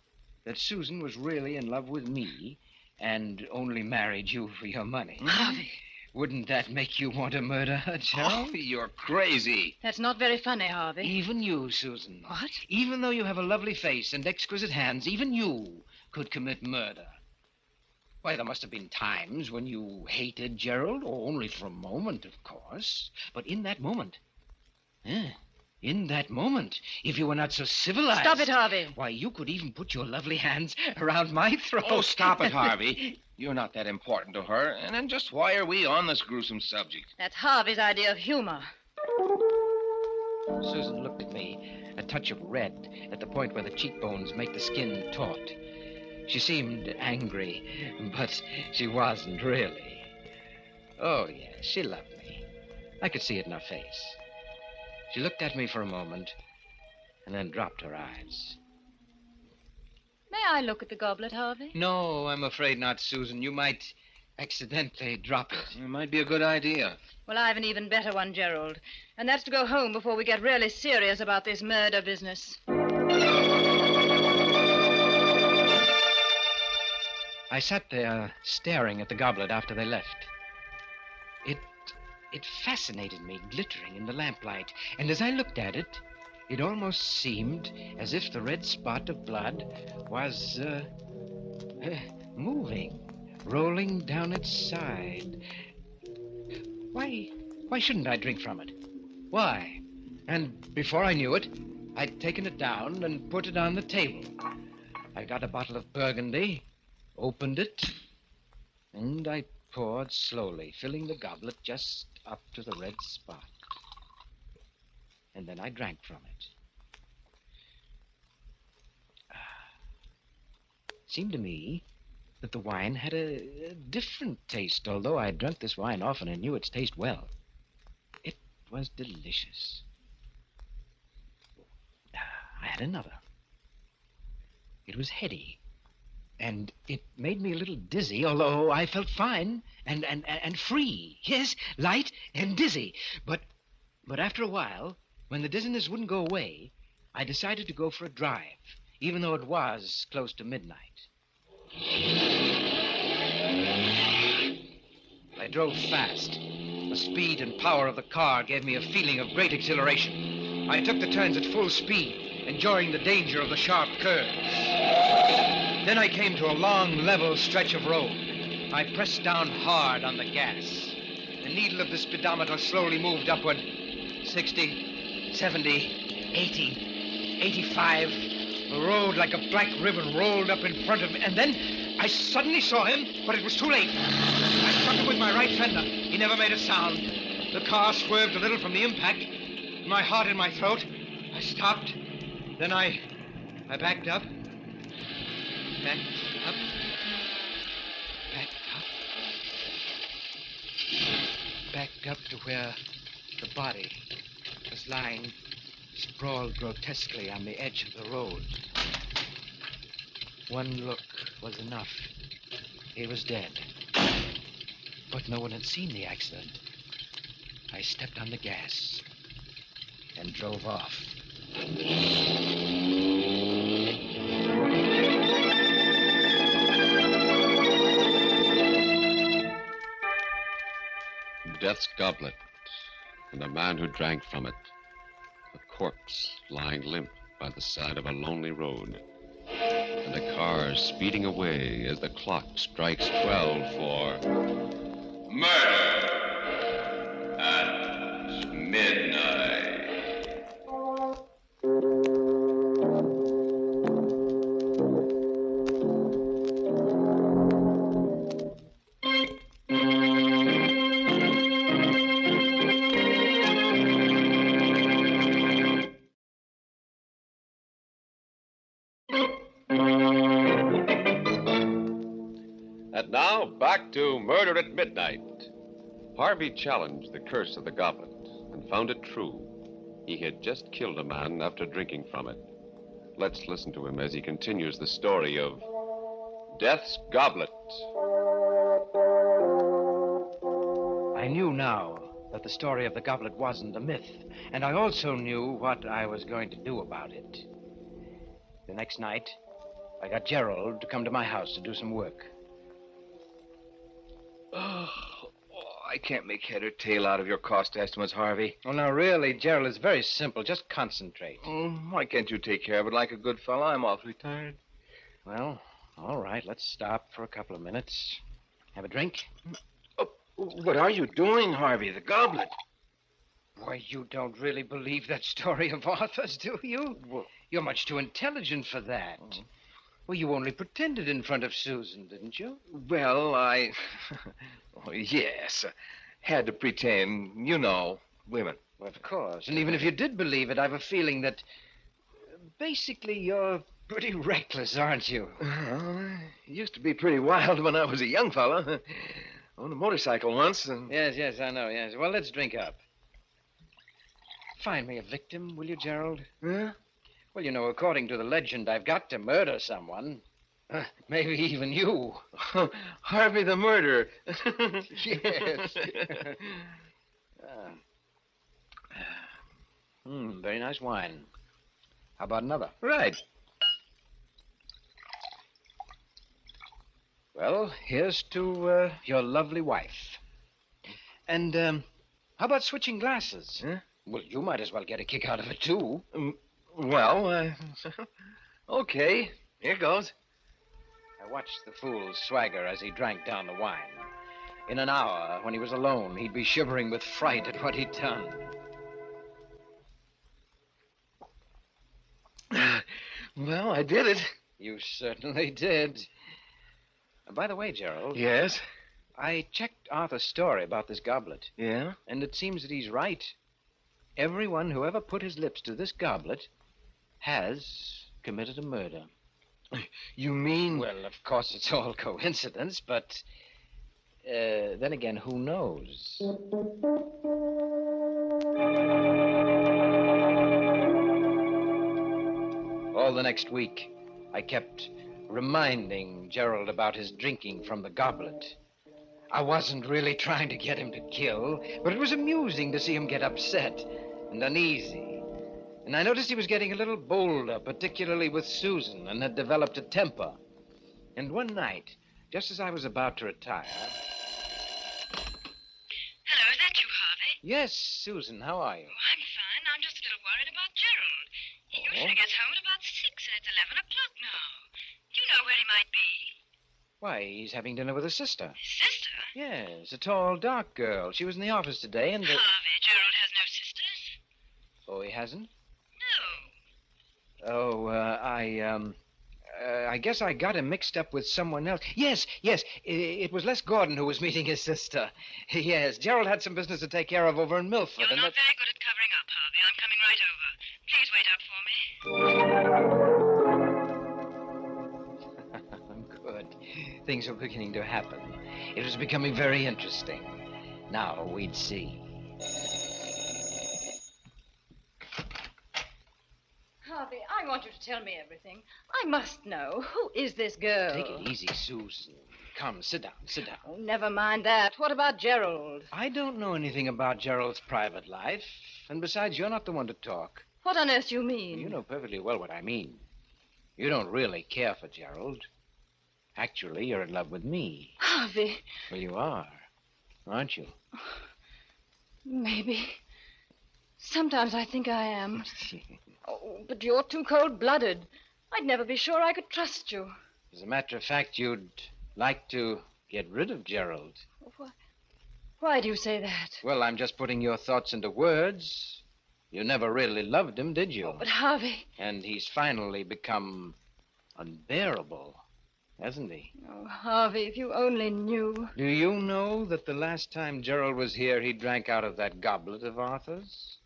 that Susan was really in love with me and only married you for your money. Harvey. Wouldn't that make you want to murder her, Gerald? Oh, you're crazy. That's not very funny, Harvey. Even you, Susan. What? Even though you have a lovely face and exquisite hands, even you could commit murder. Why, there must have been times when you hated Gerald, or only for a moment, of course. But in that moment, if you were not so civilized... Stop it, Harvey. Why, you could even put your lovely hands around my throat. Oh, stop it, Harvey. You're not that important to her. And then just why are we on this gruesome subject? That's Harvey's idea of humor. Susan looked at me, a touch of red at the point where the cheekbones make the skin taut. She seemed angry, but she wasn't really. Oh, yes, she loved me. I could see it in her face. She looked at me for a moment and then dropped her eyes. May I look at the goblet, Harvey? No, I'm afraid not, Susan. You might accidentally drop it. It might be a good idea. Well, I have an even better one, Gerald. And that's to go home before we get really serious about this murder business. I sat there staring at the goblet after they left. It fascinated me, glittering in the lamplight. And as I looked at it, it almost seemed as if the red spot of blood was moving, rolling down its side. Why shouldn't I drink from it? Why? And before I knew it, I'd taken it down and put it on the table. I got a bottle of Burgundy, opened it, and I poured slowly, filling the goblet just up to the red spot. and then I drank from it. Seemed to me that the wine had a different taste, although I had drunk this wine often and knew its taste well. It was delicious. I had another. It was heady, and it made me a little dizzy, although I felt fine and free. Yes, light and dizzy. But after a while, when the dizziness wouldn't go away, I decided to go for a drive, even though it was close to midnight. I drove fast. The speed and power of the car gave me a feeling of great exhilaration. I took the turns at full speed, enjoying the danger of the sharp curves. Then I came to a long, level stretch of road. I pressed down hard on the gas. The needle of the speedometer slowly moved upward. 60, 70, 80, 85. The road, like a black ribbon, rolled up in front of me, and then I suddenly saw him, but it was too late. I struck him with my right fender. He never made a sound. The car swerved a little from the impact. My heart in my throat. I stopped. Then I backed up. Backed up. Backed up. Backed up to where the body was lying sprawled grotesquely on the edge of the road. One look was enough. He was dead. But no one had seen the accident. I stepped on the gas and drove off. Death's goblet, and the man who drank from it. A corpse lying limp by the side of a lonely road. And a car speeding away as the clock strikes 12 for murder at midnight. And now, back to Murder at Midnight. Harvey challenged the curse of the goblet and found it true. He had just killed a man after drinking from it. Let's listen to him as he continues the story of Death's Goblet. I knew now that the story of the goblet wasn't a myth, and I also knew what I was going to do about it. The next night, I got Gerald to come to my house to do some work. I can't make head or tail out of your cost estimates, Harvey. Well, now, really, Gerald, it's very simple. Just concentrate. Why can't you take care of it like a good fellow? I'm awfully tired. Well, all right, let's stop for a couple of minutes. Have a drink? Oh, what are you doing, Harvey? The goblet. Why, you don't really believe that story of Arthur's, do you? Well, you're much too intelligent for that. Well, you only pretended in front of Susan, didn't you? Well, I... yes. Had to pretend. You know, women. Well, of course. And even if you did believe it, I've a feeling that... basically, you're pretty reckless, aren't you? I used to be pretty wild when I was a young fella. Owned a motorcycle once, and... Yes, I know, yes. Well, let's drink up. Find me a victim, will you, Gerald? Huh? Well, you know, according to the legend, I've got to murder someone. Maybe even you. Harvey the murderer. Yes. Very nice wine. How about another? Right. Well, here's to your lovely wife. And how about switching glasses? Huh? Well, you might as well get a kick out of it, too. Well, okay. Here goes. I watched the fool swagger as he drank down the wine. In an hour, when he was alone, he'd be shivering with fright at what he'd done. Well, I did it. You certainly did. By the way, Gerald. Yes? I checked Arthur's story about this goblet. Yeah? And it seems that he's right. everyone who ever put his lips to this goblet has committed a murder. You mean... Well, of course, it's all coincidence, but then again, who knows? All the next week, I kept reminding Gerald about his drinking from the goblet. I wasn't really trying to get him to kill, but it was amusing to see him get upset and uneasy. And I noticed he was getting a little bolder, particularly with Susan, and had developed a temper. And one night, just as I was about to retire... Hello, is that you, Harvey? Yes, Susan, how are you? Oh, I'm fine. I'm just a little worried about Gerald. He usually gets home at about 6, and it's 11 o'clock now. Do you know where he might be? Why, he's having dinner with his sister. His sister? Yes, a tall, dark girl. She was in the office today, and... Harvey, Gerald has no sisters. Oh, he hasn't? No. Oh, I guess I got him mixed up with someone else. Yes, it was Les Gordon who was meeting his sister. Yes, Gerald had some business to take care of over in Milford. You're not very good at covering up, Harvey. I'm coming right over. Please wait up for me. Good. Things were beginning to happen. It was becoming very interesting. Now we'd see. Harvey, I want you to tell me everything. I must know. Who is this girl? Take it easy, Susan. Come, sit down. Oh, never mind that. What about Gerald? I don't know anything about Gerald's private life. And besides, you're not the one to talk. What on earth do you mean? You know perfectly well what I mean. You don't really care for Gerald. Actually, you're in love with me. Harvey. Well, you are, aren't you? Maybe. Sometimes I think I am. Oh, but you're too cold-blooded. I'd never be sure I could trust you. As a matter of fact, you'd like to get rid of Gerald. Why do you say that? Well, I'm just putting your thoughts into words. You never really loved him, did you? Oh, but Harvey... And he's finally become unbearable, hasn't he? Oh, Harvey, if you only knew. Do you know that the last time Gerald was here, he drank out of that goblet of Arthur's?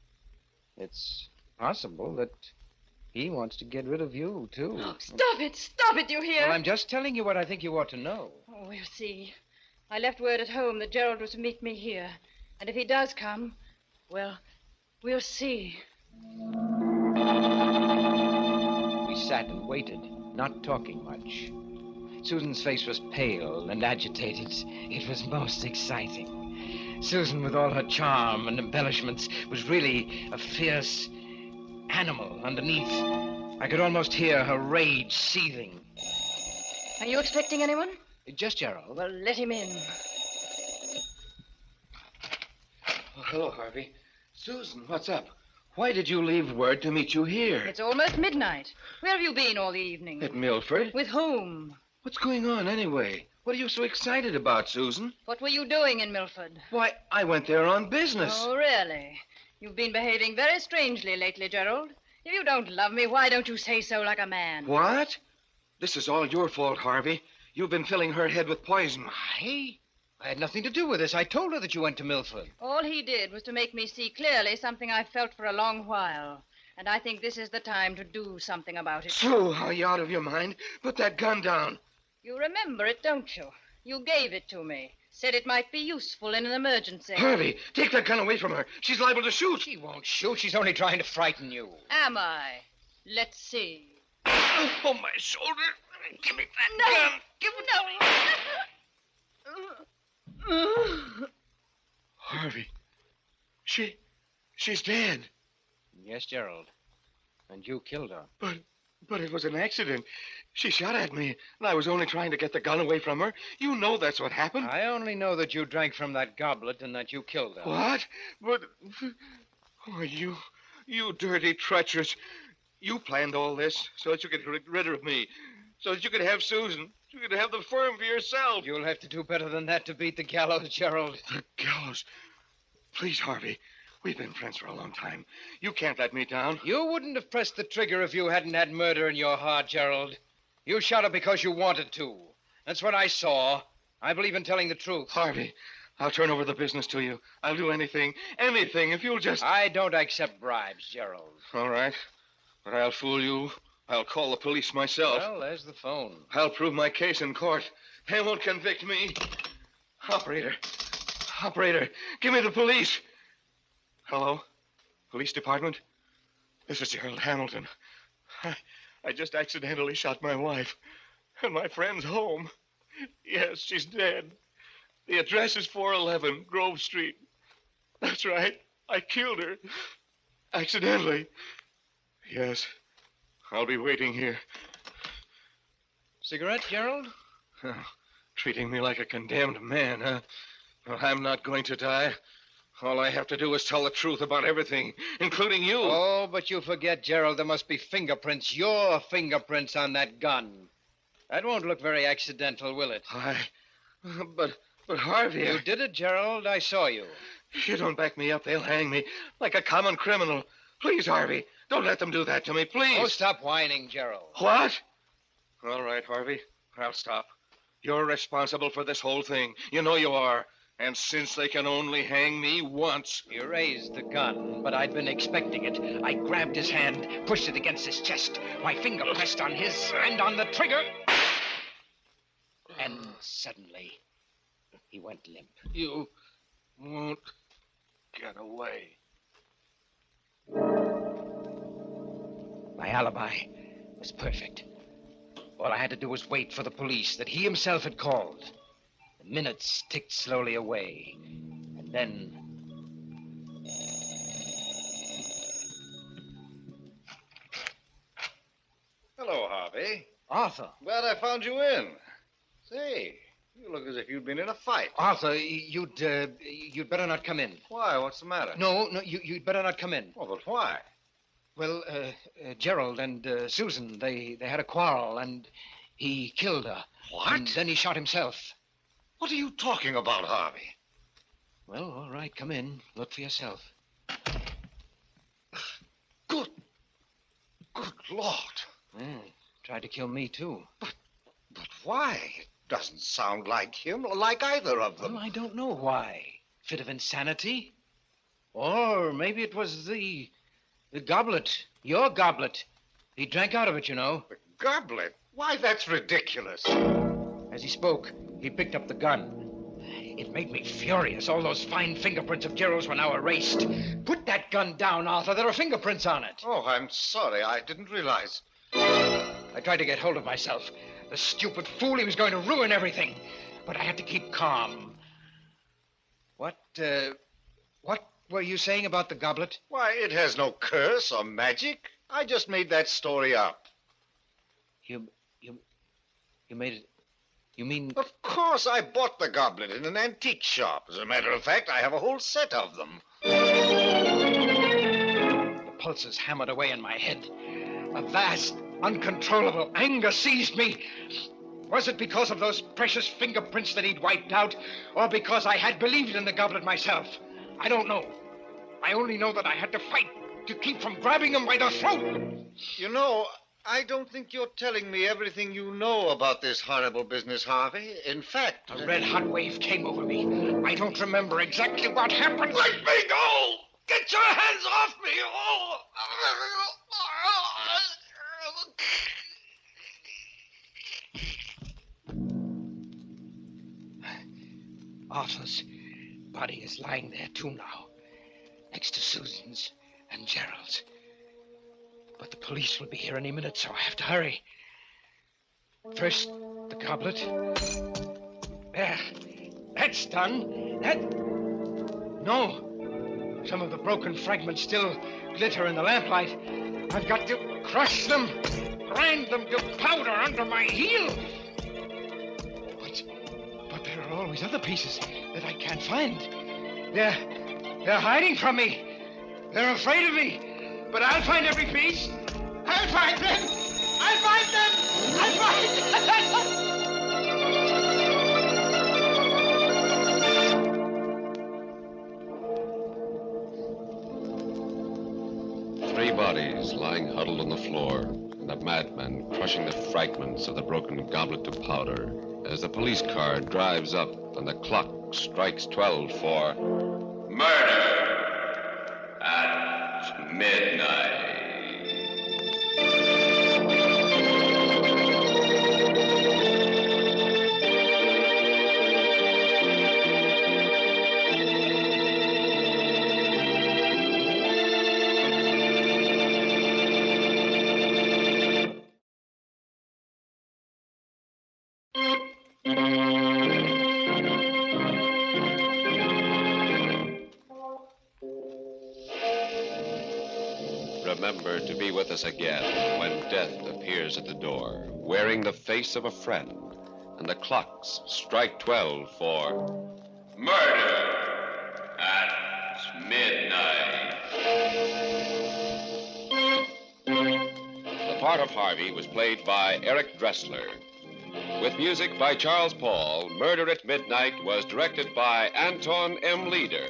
It's possible that he wants to get rid of you, too. Oh, stop it, you hear? Well, I'm just telling you what I think you ought to know. Oh, we'll see. I left word at home that Gerald was to meet me here. And if he does come, well, we'll see. We sat and waited, not talking much. Susan's face was pale and agitated. It was most exciting. Susan, with all her charm and embellishments, was really a fierce animal underneath. I could almost hear her rage seething. Are you expecting anyone? Just Gerald. Well, let him in. Oh, hello, Harvey. Susan, what's up? Why did you leave word to meet you here? It's almost midnight. Where have you been all the evening? At Milford? With whom? What's going on, anyway? What are you so excited about, Susan? What were you doing in Milford? Why, I went there on business. Oh, really? You've been behaving very strangely lately, Gerald. If you don't love me, why don't you say so like a man? What? This is all your fault, Harvey. You've been filling her head with poison. I had nothing to do with this. I told her that you went to Milford. All he did was to make me see clearly something I've felt for a long while. And I think this is the time to do something about it. So, are you out of your mind? Put that gun down. You remember it, don't you? You gave it to me. Said it might be useful in an emergency. Harvey, take that gun away from her. She's liable to shoot. She won't shoot. She's only trying to frighten you. Am I? Let's see. Oh, my shoulder. Give me that gun. Give it to me. Harvey, she's dead. Yes, Gerald. And you killed her. But it was an accident. She shot at me, and I was only trying to get the gun away from her. You know that's what happened. I only know that you drank from that goblet and that you killed her. What? But... Oh, you dirty, treacherous... You planned all this so that you could get rid of me, so that you could have Susan, you could have the firm for yourself. You'll have to do better than that to beat the gallows, Gerald. The gallows? Please, Harvey. We've been friends for a long time. You can't let me down. You wouldn't have pressed the trigger if you hadn't had murder in your heart, Gerald. You shot her because you wanted to. That's what I saw. I believe in telling the truth. Harvey, I'll turn over the business to you. I'll do anything if you'll just... I don't accept bribes, Gerald. All right. But I'll fool you. I'll call the police myself. Well, there's the phone. I'll prove my case in court. They won't convict me. Operator, give me the police. Hello? Police department? This is Gerald Hamilton. I just accidentally shot my wife. And my friend's home. Yes, she's dead. The address is 411 Grove Street. That's right. I killed her. Accidentally. Yes. I'll be waiting here. Cigarette, Gerald? Oh, treating me like a condemned man, huh? Well, I'm not going to die. All I have to do is tell the truth about everything, including you. Oh, but you forget, Gerald, there must be fingerprints, your fingerprints on that gun. That won't look very accidental, will it? But Harvey... You did it, Gerald. I saw you. If you don't back me up, they'll hang me like a common criminal. Please, Harvey, don't let them do that to me, please. Oh, stop whining, Gerald. What? All right, Harvey, I'll stop. You're responsible for this whole thing. You know you are. And since they can only hang me once... You raised the gun, but I'd been expecting it. I grabbed his hand, pushed it against his chest. My finger pressed on his hand on the trigger. And suddenly, he went limp. You won't get away. My alibi was perfect. All I had to do was wait for the police that he himself had called. The minutes ticked slowly away. And then... Hello, Harvey. Arthur. Glad I found you in. Say, you look as if you'd been in a fight. Arthur, you'd better not come in. Why? What's the matter? No, you'd better not come in. Well, but why? Well, Gerald and Susan, they had a quarrel, and he killed her. What? And then he shot himself. What are you talking about, Harvey? Well, all right, come in. Look for yourself. Good Lord. Tried to kill me, too. But why? It doesn't sound like him, or like either of them. Well, I don't know why. Fit of insanity? Or maybe it was the goblet. Your goblet. He drank out of it, you know. The goblet? Why, that's ridiculous. As he spoke, he picked up the gun. It made me furious. All those fine fingerprints of Gerald's were now erased. Put that gun down, Arthur. There are fingerprints on it. Oh, I'm sorry. I didn't realize. I tried to get hold of myself. The stupid fool, he was going to ruin everything. But I had to keep calm. What were you saying about the goblet? Why, it has no curse or magic. I just made that story up. You made it... You mean... Of course, I bought the goblet in an antique shop. As a matter of fact, I have a whole set of them. The pulses hammered away in my head. A vast, uncontrollable anger seized me. Was it because of those precious fingerprints that he'd wiped out, or because I had believed in the goblet myself? I don't know. I only know that I had to fight to keep from grabbing him by the throat. You know, I don't think you're telling me everything you know about this horrible business, Harvey. In fact... A red-hot wave came over me. I don't remember exactly what happened. Let me go! Get your hands off me! Oh! Arthur's body is lying there, too, now. Next to Susan's and Gerald's. But the police will be here any minute, so I have to hurry. First, the goblet. There. That's done. No. Some of the broken fragments still glitter in the lamplight. I've got to crush them, grind them to powder under my heel. But there are always other pieces that I can't find. They're hiding from me. They're afraid of me. But I'll find every piece. I'll find them. I'll find them. I'll find them. 3 bodies lying huddled on the floor, and a madman crushing the fragments of the broken goblet to powder as the police car drives up and the clock strikes 12 for murder at midnight. Remember to be with us again when death appears at the door, wearing the face of a friend, and the clocks strike 12 for murder at midnight. The part of Harvey was played by Eric Dressler. With music by Charles Paul, Murder at Midnight was directed by Anton M. Leader.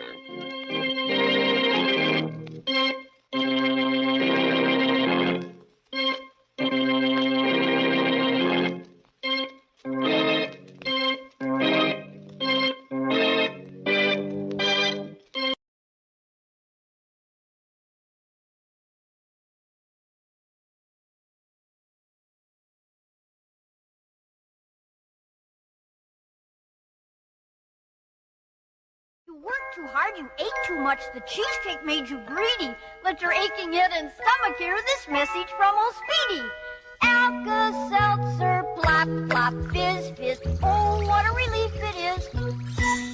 You worked too hard, you ate too much, the cheesecake made you greedy. Let your aching head and stomach hear this message from old Speedy. Alka-Seltzer, plop, plop, fizz, fizz, oh, what a relief it is.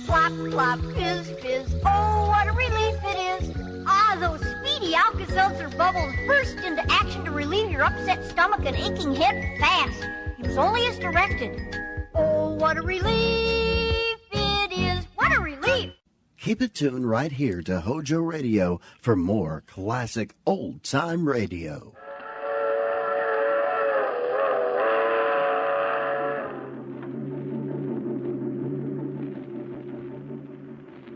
Plop, plop, fizz, fizz, oh, what a relief it is. Ah, those Speedy Alka-Seltzer bubbles burst into action to relieve your upset stomach and aching head fast. It was only as directed. Oh, what a relief it is. What a relief. Keep it tuned right here to Hojo Radio for more classic old-time radio.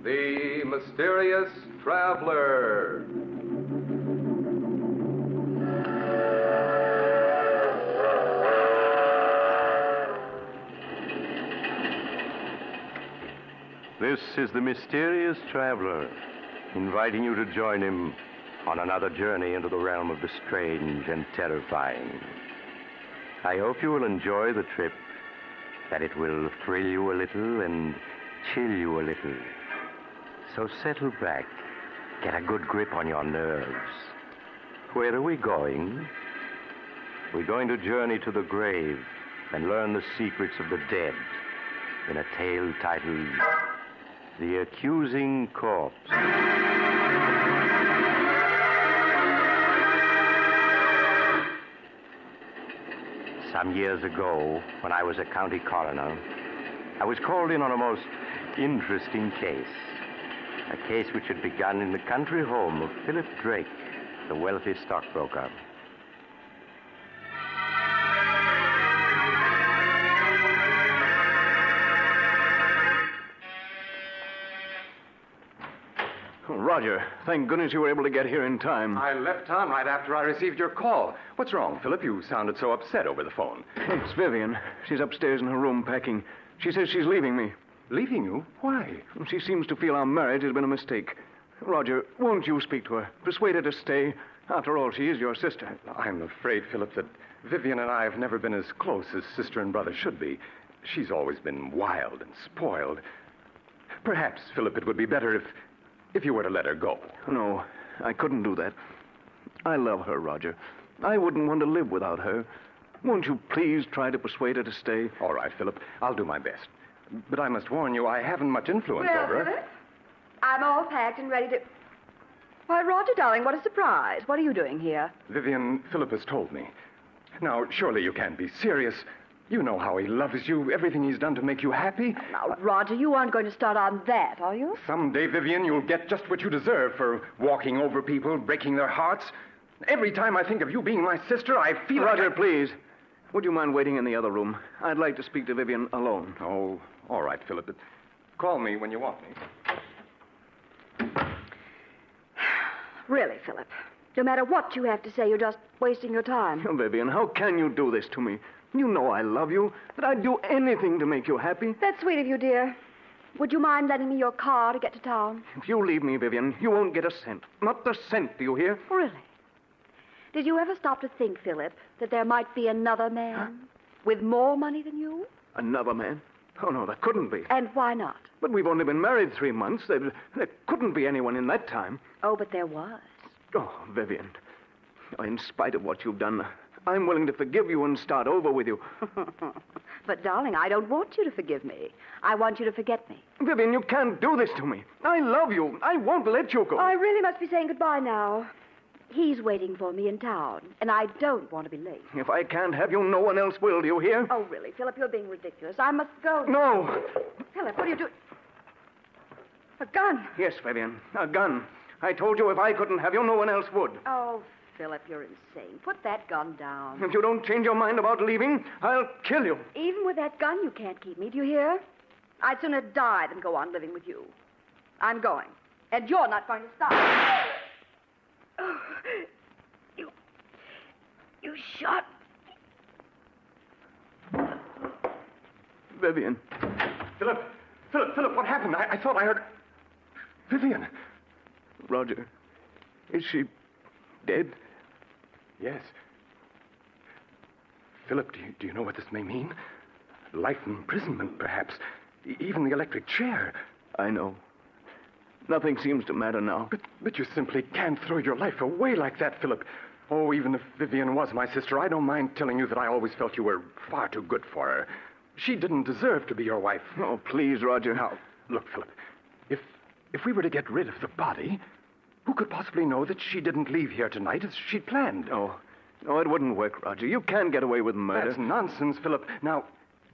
The Mysterious Traveler. This is the Mysterious Traveler, inviting you to join him on another journey into the realm of the strange and terrifying. I hope you will enjoy the trip, that it will thrill you a little and chill you a little. So settle back, get a good grip on your nerves. Where are we going? We're going to journey to the grave and learn the secrets of the dead in a tale titled The Accusing Corpse. Some years ago, when I was a county coroner, I was called in on a most interesting case. A case which had begun in the country home of Philip Drake, the wealthy stockbroker. Roger, thank goodness you were able to get here in time. I left town right after I received your call. What's wrong, Philip? You sounded so upset over the phone. It's Vivian. She's upstairs in her room packing. She says she's leaving me. Leaving you? Why? She seems to feel our marriage has been a mistake. Roger, won't you speak to her? Persuade her to stay. After all, she is your sister. I'm afraid, Philip, that Vivian and I have never been as close as sister and brother should be. She's always been wild and spoiled. Perhaps, Philip, it would be better if you were to let her go. No, I couldn't do that. I love her, Roger. I wouldn't want to live without her. Won't you please try to persuade her to stay? All right, Philip. I'll do my best. But I must warn you, I haven't much influence over her. Philip, I'm all packed and ready to... Why, Roger, darling, what a surprise. What are you doing here? Vivian, Philip has told me. Now, surely you can't be serious. You know how he loves you, everything he's done to make you happy. Now, Roger, you aren't going to start on that, are you? Someday, Vivian, you'll get just what you deserve for walking over people, breaking their hearts. Every time I think of you being my sister, I feel Roger, like please. Would you mind waiting in the other room? I'd like to speak to Vivian alone. Oh, all right, Philip. Call me when you want me. Really, Philip, No matter what you have to say, you're just wasting your time. Oh, Vivian, how can you do this to me? You know I love you, that I'd do anything to make you happy. That's sweet of you, dear. Would you mind lending me your car to get to town? If you leave me, Vivian, you won't get a cent. Not a cent, do you hear? Really? Did you ever stop to think, Philip, that there might be another man with more money than you? Another man? Oh, no, there couldn't be. And why not? But we've only been married 3 months. There couldn't be anyone in that time. Oh, but there was. Oh, Vivian, in spite of what you've done, I'm willing to forgive you and start over with you. But, darling, I don't want you to forgive me. I want you to forget me. Vivian, you can't do this to me. I love you. I won't let you go. I really must be saying goodbye now. He's waiting for me in town, and I don't want to be late. If I can't have you, no one else will, do you hear? Oh, really, Philip, you're being ridiculous. I must go. No. Philip, what are you doing? A gun. Yes, Vivian, a gun. I told you if I couldn't have you, no one else would. Oh, Philip, you're insane. Put that gun down. If you don't change your mind about leaving, I'll kill you. Even with that gun, you can't keep me. Do you hear? I'd sooner die than go on living with you. I'm going. And you're not going to stop. Oh, you shot me. Vivian. Philip, what happened? I thought I heard... Vivian. Roger, is she dead? Yes. Philip, do you know what this may mean? Life imprisonment, perhaps. Even the electric chair. I know. Nothing seems to matter now. But you simply can't throw your life away like that, Philip. Oh, even if Vivian was my sister, I don't mind telling you that I always felt you were far too good for her. She didn't deserve to be your wife. Oh, please, Roger. Now, look, Philip, if we were to get rid of the body, who could possibly know that she didn't leave here tonight as she'd planned? No, it wouldn't work, Roger. You can't get away with murder. That's nonsense, Philip. Now,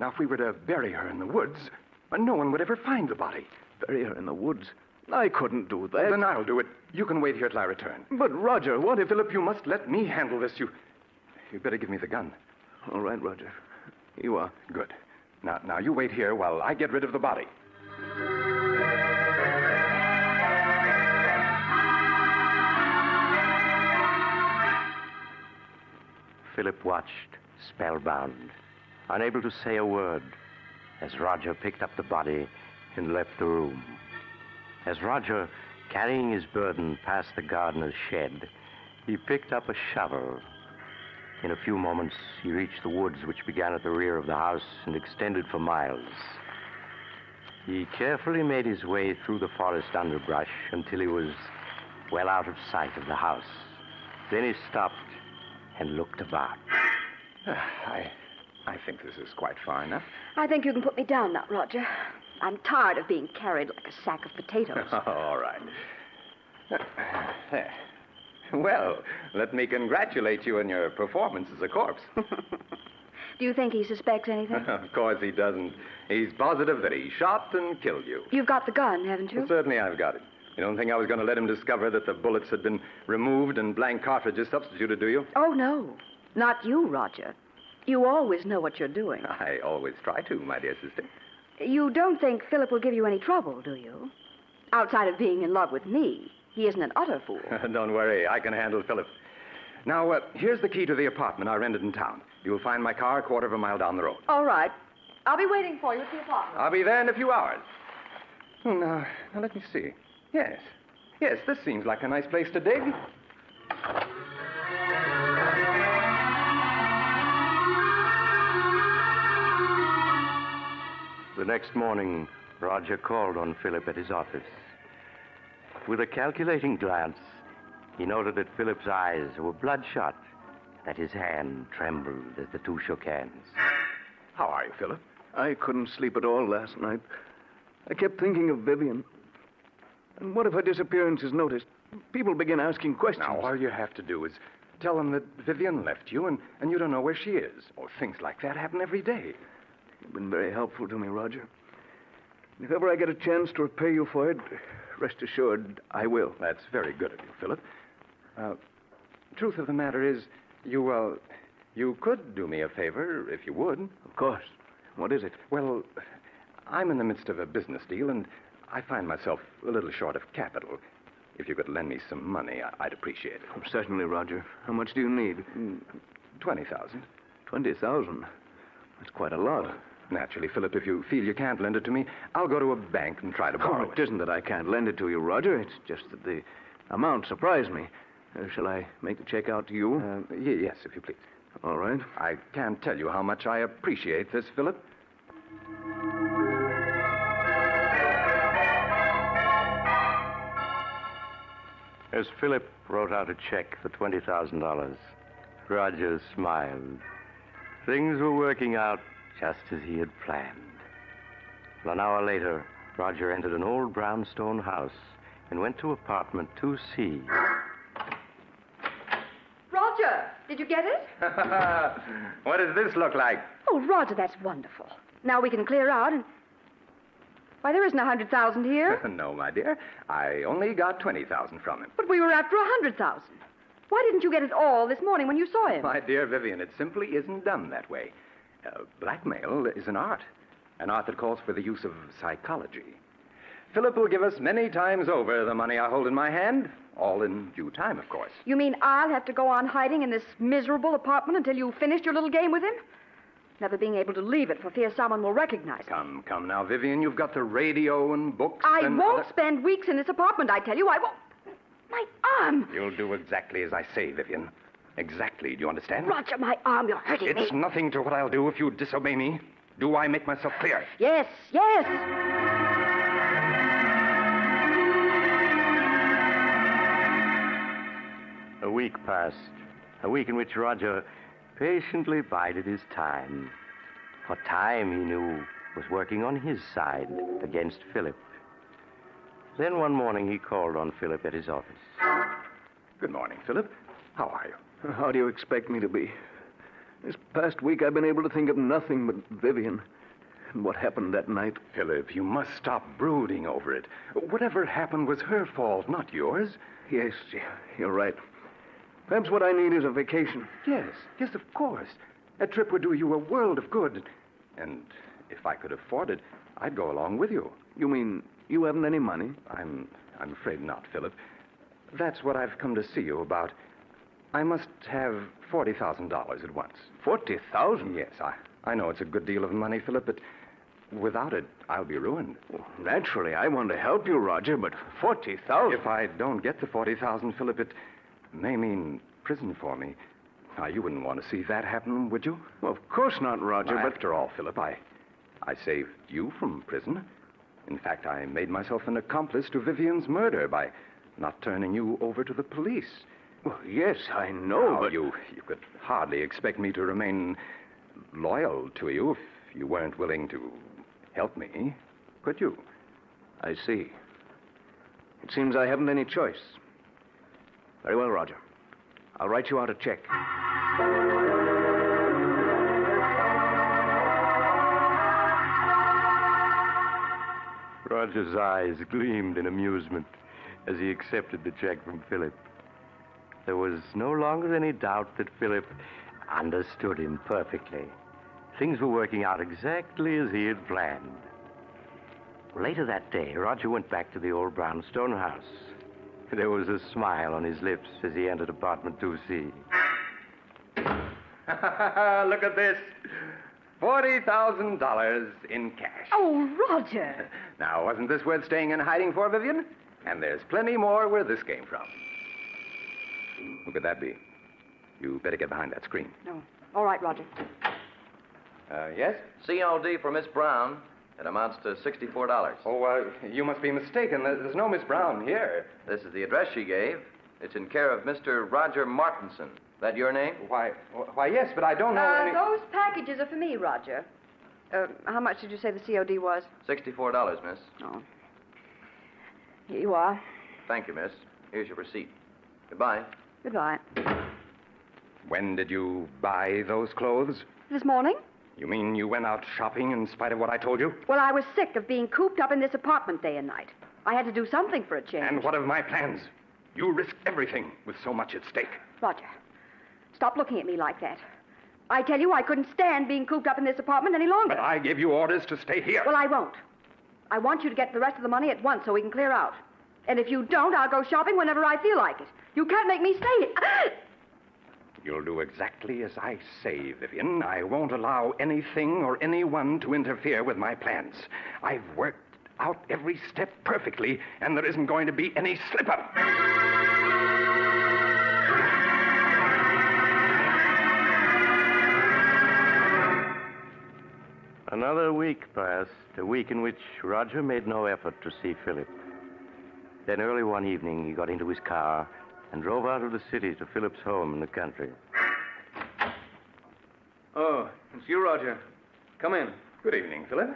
if we were to bury her in the woods, no one would ever find the body. Bury her in the woods? I couldn't do that. Well, then I'll do it. You can wait here till I return. But, Roger, what if... Philip, you must let me handle this. You'd better give me the gun. All right, Roger. Here you are. Good. Now, you wait here while I get rid of the body. Philip watched, spellbound, unable to say a word, as Roger picked up the body and left the room. As Roger, carrying his burden, passed the gardener's shed, he picked up a shovel. In a few moments, he reached the woods which began at the rear of the house and extended for miles. He carefully made his way through the forest underbrush until he was well out of sight of the house. Then he stopped and looked about. I think this is quite far enough. I think you can put me down now, Roger. I'm tired of being carried like a sack of potatoes. All right. Well, let me congratulate you on your performance as a corpse. Do you think he suspects anything? Of course he doesn't. He's positive that he shot and killed you. You've got the gun, haven't you? Well, certainly I've got it. You don't think I was going to let him discover that the bullets had been removed and blank cartridges substituted, do you? Oh, no. Not you, Roger. You always know what you're doing. I always try to, my dear sister. You don't think Philip will give you any trouble, do you? Outside of being in love with me, he isn't an utter fool. Don't worry, I can handle Philip. Now, here's the key to the apartment I rented in town. You'll find my car a quarter of a mile down the road. All right. I'll be waiting for you at the apartment. I'll be there in a few hours. Now let me see. Yes, this seems like a nice place to dig. The next morning, Roger called on Philip at his office. With a calculating glance, he noted that Philip's eyes were bloodshot, that his hand trembled as the two shook hands. How are you, Philip? I couldn't sleep at all last night. I kept thinking of Vivian. And what if her disappearance is noticed? People begin asking questions. Now, all you have to do is tell them that Vivian left you and you don't know where she is. Or things like that happen every day. You've been very helpful to me, Roger. If ever I get a chance to repay you for it, rest assured I will. That's very good of you, Philip. Truth of the matter is, you could do me a favor if you would. Of course. What is it? Well, I'm in the midst of a business deal, and I find myself a little short of capital. If you could lend me some money, I'd appreciate it. Certainly, Roger. How much do you need? 20,000. 20,000? That's quite a lot. Naturally, Philip, if you feel you can't lend it to me, I'll go to a bank and try to borrow it isn't that I can't lend it to you, Roger. It's just that the amount surprised me. Shall I make the check out to you? Yes, if you please. All right. I can't tell you how much I appreciate this, Philip. As Philip wrote out a check for $20,000, Roger smiled. Things were working out just as he had planned. An hour later, Roger entered an old brownstone house and went to apartment 2C. Roger, did you get it? What does this look like? Oh, Roger, that's wonderful. Now we can clear out and... Why, there isn't 100,000 here. No, my dear. I only got 20,000 from him. But we were after 100,000. Why didn't you get it all this morning when you saw him? My dear Vivian, it simply isn't done that way. Blackmail is an art that calls for the use of psychology. Philip will give us many times over the money I hold in my hand, all in due time, of course. You mean I'll have to go on hiding in this miserable apartment until you've finished your little game with him? Never being able to leave it for fear someone will recognize me. Come now, Vivian. You've got the radio and books. I won't spend weeks in this apartment, I tell you. I won't. My arm. You'll do exactly as I say, Vivian. Exactly. Do you understand? Roger, my arm. You're hurting me. It's nothing to what I'll do if you disobey me. Do I make myself clear? Yes, yes. A week passed. A week in which Roger patiently bided his time. For time, he knew, was working on his side against Philip. Then one morning he called on Philip at his office. Good morning, Philip. How are you? How do you expect me to be? This past week I've been able to think of nothing but Vivian and what happened that night. Philip, you must stop brooding over it. Whatever happened was her fault, not yours. Yes, you're right. Perhaps what I need is a vacation. Yes, of course. A trip would do you a world of good. And if I could afford it, I'd go along with you. You mean you haven't any money? I'm afraid not, Philip. That's what I've come to see you about. I must have $40,000 at once. 40,000? Yes, I know it's a good deal of money, Philip, but without it, I'll be ruined. Well, naturally, I want to help you, Roger, but 40,000? If I don't get the 40,000, Philip, it may mean prison for me. Now, you wouldn't want to see that happen, would you? Well, of course not, Roger, Well, but... After all, Philip, I saved you from prison. In fact, I made myself an accomplice to Vivian's murder by not turning you over to the police. Well, yes, I know, but... You could hardly expect me to remain loyal to you if you weren't willing to help me, could you? I see. It seems I haven't any choice. Very well, Roger. I'll write you out a check. Roger's eyes gleamed in amusement as he accepted the check from Philip. There was no longer any doubt that Philip understood him perfectly. Things were working out exactly as he had planned. Later that day, Roger went back to the old brownstone house. There was a smile on his lips as he entered apartment 2C. Look at this. $40,000 in cash. Oh, Roger. Now, wasn't this worth staying in hiding for, Vivian? And there's plenty more where this came from. Who could that be? You better get behind that screen. No. All right, Roger. Yes? COD for Miss Brown. It amounts to $64. Oh, you must be mistaken. There's no Miss Brown here. This is the address she gave. It's in care of Mr. Roger Martinson. That your name? Why, yes, but I don't know any... Those packages are for me, Roger. How much did you say the COD was? $64, miss. Oh. Here you are. Thank you, miss. Here's your receipt. Goodbye. Goodbye. When did you buy those clothes? This morning? You mean you went out shopping in spite of what I told you? Well, I was sick of being cooped up in this apartment day and night. I had to do something for a change. And what of my plans? You risked everything with so much at stake. Roger, stop looking at me like that. I tell you, I couldn't stand being cooped up in this apartment any longer. But I gave you orders to stay here. Well, I won't. I want you to get the rest of the money at once so we can clear out. And if you don't, I'll go shopping whenever I feel like it. You can't make me stay here. You'll do exactly as I say, Vivian. I won't allow anything or anyone to interfere with my plans. I've worked out every step perfectly, and there isn't going to be any slip-up. Another week passed, a week in which Roger made no effort to see Philip. Then early one evening, he got into his car and drove out of the city to Philip's home in the country. Oh, it's you, Roger. Come in. Good evening, Philip.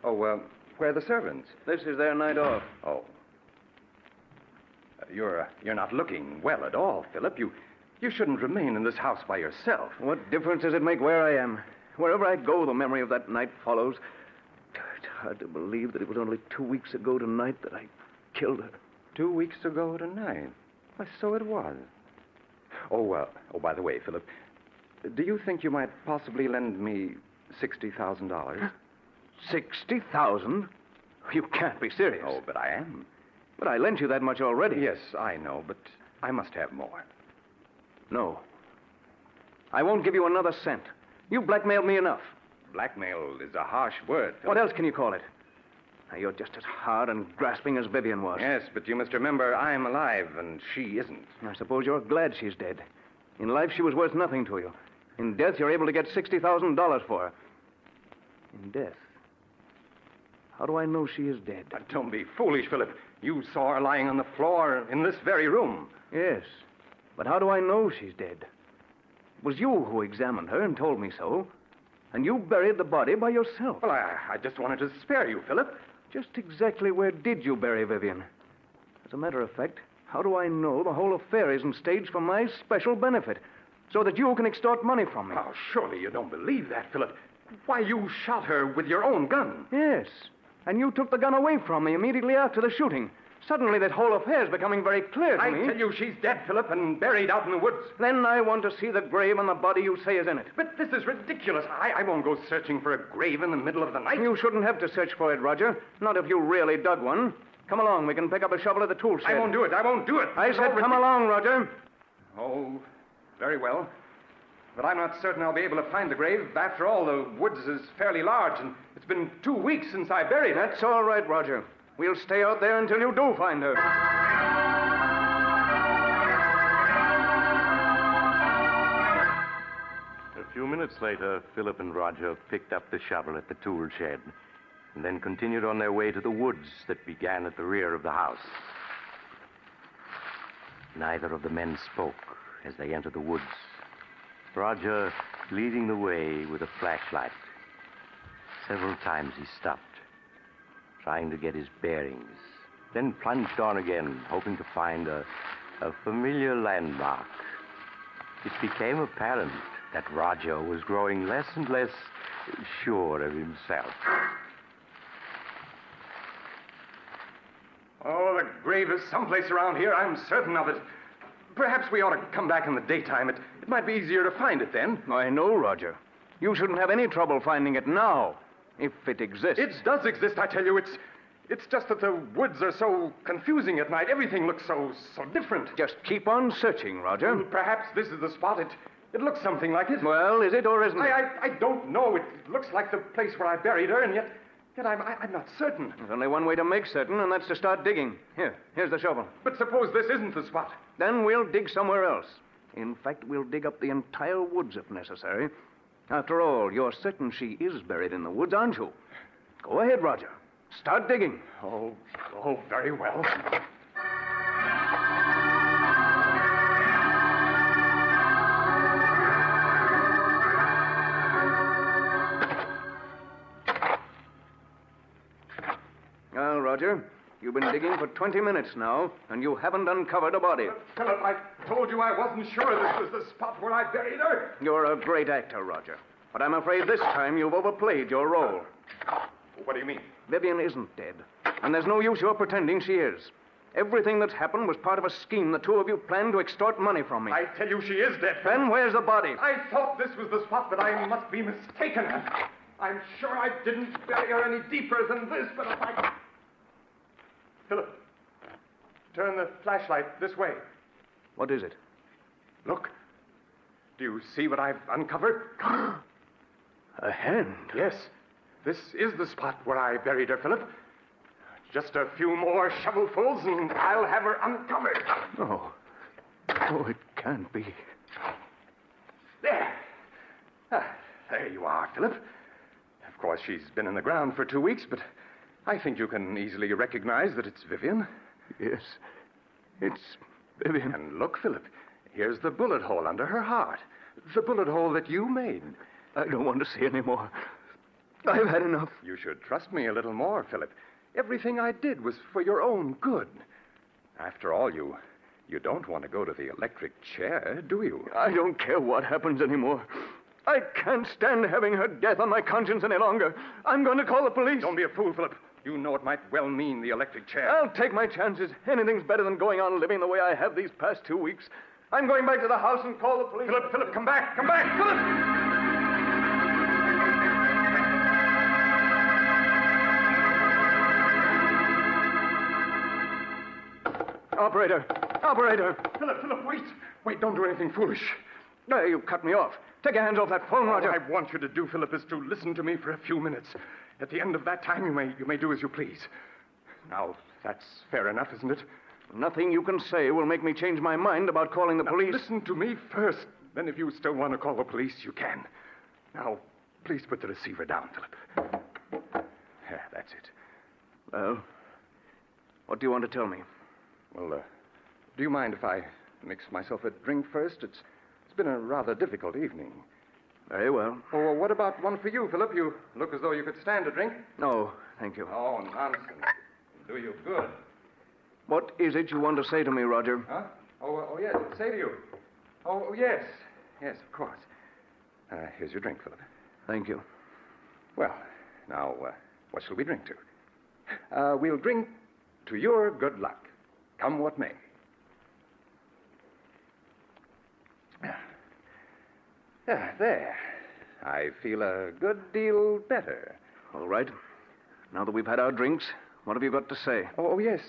Oh, where are the servants? This is their night off. Oh. You're not looking well at all, Philip. You shouldn't remain in this house by yourself. What difference does it make where I am? Wherever I go, the memory of that night follows. It's hard to believe that it was only 2 weeks ago tonight that I killed her. 2 weeks ago tonight? Why, so it was. Oh, by the way, Philip, do you think you might possibly lend me $60,000? 60,000? You can't be serious. Oh, but I am. But I lent you that much already. Yes, I know, but I must have more. No. I won't give you another cent. You blackmailed me enough. Blackmail is a harsh word, Philip. What else can you call it? Now, you're just as hard and grasping as Vivian was. Yes, but you must remember I'm alive and she isn't. I suppose you're glad she's dead. In life, she was worth nothing to you. In death, you're able to get $60,000 for her. In death? How do I know she is dead? Don't be foolish, Philip. You saw her lying on the floor in this very room. Yes, but how do I know she's dead? It was you who examined her and told me so. And you buried the body by yourself. Well, I just wanted to spare you, Philip. Just exactly where did you bury Vivian? As a matter of fact, how do I know the whole affair isn't staged for my special benefit, so that you can extort money from me? Oh, surely you don't believe that, Philip. Why, you shot her with your own gun. Yes, and you took the gun away from me immediately after the shooting. Suddenly, that whole affair is becoming very clear to me. I tell you, she's dead, Philip, and buried out in the woods. Then I want to see the grave and the body you say is in it. But this is ridiculous. I won't go searching for a grave in the middle of the night. You shouldn't have to search for it, Roger. Not if you really dug one. Come along. We can pick up a shovel at the tool shed. I won't do it. I said come along, Roger. Oh, very well. But I'm not certain I'll be able to find the grave. After all, the woods is fairly large, and it's been 2 weeks since I buried her. That's all right, Roger. We'll stay out there until you do find her. A few minutes later, Philip and Roger picked up the shovel at the tool shed and then continued on their way to the woods that began at the rear of the house. Neither of the men spoke as they entered the woods. Roger leading the way with a flashlight. Several times he stopped, trying to get his bearings, then plunged on again, hoping to find a familiar landmark. It became apparent that Roger was growing less and less sure of himself. Oh, the grave is someplace around here. I'm certain of it. Perhaps we ought to come back in the daytime. It might be easier to find it then. I know, Roger. You shouldn't have any trouble finding it now, if it exists. It does exist, I tell you. It's just that the woods are so confusing at night. Everything looks so different. Just keep on searching, Roger. Well, perhaps this is the spot. It looks something like it. Well, is it or isn't it? I don't know. It looks like the place where I buried her, and yet I'm not certain. There's only one way to make certain, and that's to start digging. Here's the shovel. But suppose this isn't the spot. Then we'll dig somewhere else. In fact, we'll dig up the entire woods if necessary. After all, you're certain she is buried in the woods, aren't you? Go ahead, Roger. Start digging. Oh, very well. Well, Roger, you've been digging for 20 minutes now, and you haven't uncovered a body. Philip, I told you I wasn't sure this was the spot where I buried her. You're a great actor, Roger. But I'm afraid this time you've overplayed your role. What do you mean? Vivian isn't dead, and there's no use your pretending she is. Everything that's happened was part of a scheme the two of you planned to extort money from me. I tell you she is dead. Then where's the body? I thought this was the spot, but I must be mistaken. I'm sure I didn't bury her any deeper than this, but if I... Turn the flashlight this way. What is it? Look. Do you see what I've uncovered? A hand. Yes. This is the spot where I buried her, Philip. Just a few more shovelfuls and I'll have her uncovered. No. Oh, it can't be. There. There you are, Philip. Of course, she's been in the ground for 2 weeks, but I think you can easily recognize that it's Vivian. Yes. It's Vivian. And look, Philip, here's the bullet hole under her heart. The bullet hole that you made. I don't want to see any more. I've had enough. You should trust me a little more, Philip. Everything I did was for your own good. After all, you don't want to go to the electric chair, do you? I don't care what happens anymore. I can't stand having her death on my conscience any longer. I'm going to call the police. Don't be a fool, Philip. You know it might well mean the electric chair. I'll take my chances. Anything's better than going on living the way I have these past 2 weeks. I'm going back to the house and call the police. Philip, come back. Come back, Philip! Operator. Philip, wait. Wait, don't do anything foolish. No, you cut me off. Take your hands off that phone, Roger. All I want you to do, Philip, is to listen to me for a few minutes. At the end of that time, you may do as you please. Now, that's fair enough, isn't it? Nothing you can say will make me change my mind about calling the police. Listen to me first. Then if you still want to call the police, you can. Now, please put the receiver down, Philip. Yeah, that's it. Well, what do you want to tell me? Well, do you mind if I mix myself a drink first? It's been a rather difficult evening. Very well. Oh, what about one for you, Philip? You look as though you could stand a drink. No, thank you. Oh, nonsense. It'll do you good. What is it you want to say to me, Roger? Huh? Oh, yes, say to you. Oh, yes. Yes, of course. Here's your drink, Philip. Thank you. Well, now, what shall we drink to? We'll drink to your good luck, come what may. There. I feel a good deal better. All right. Now that we've had our drinks, what have you got to say? Oh, yes.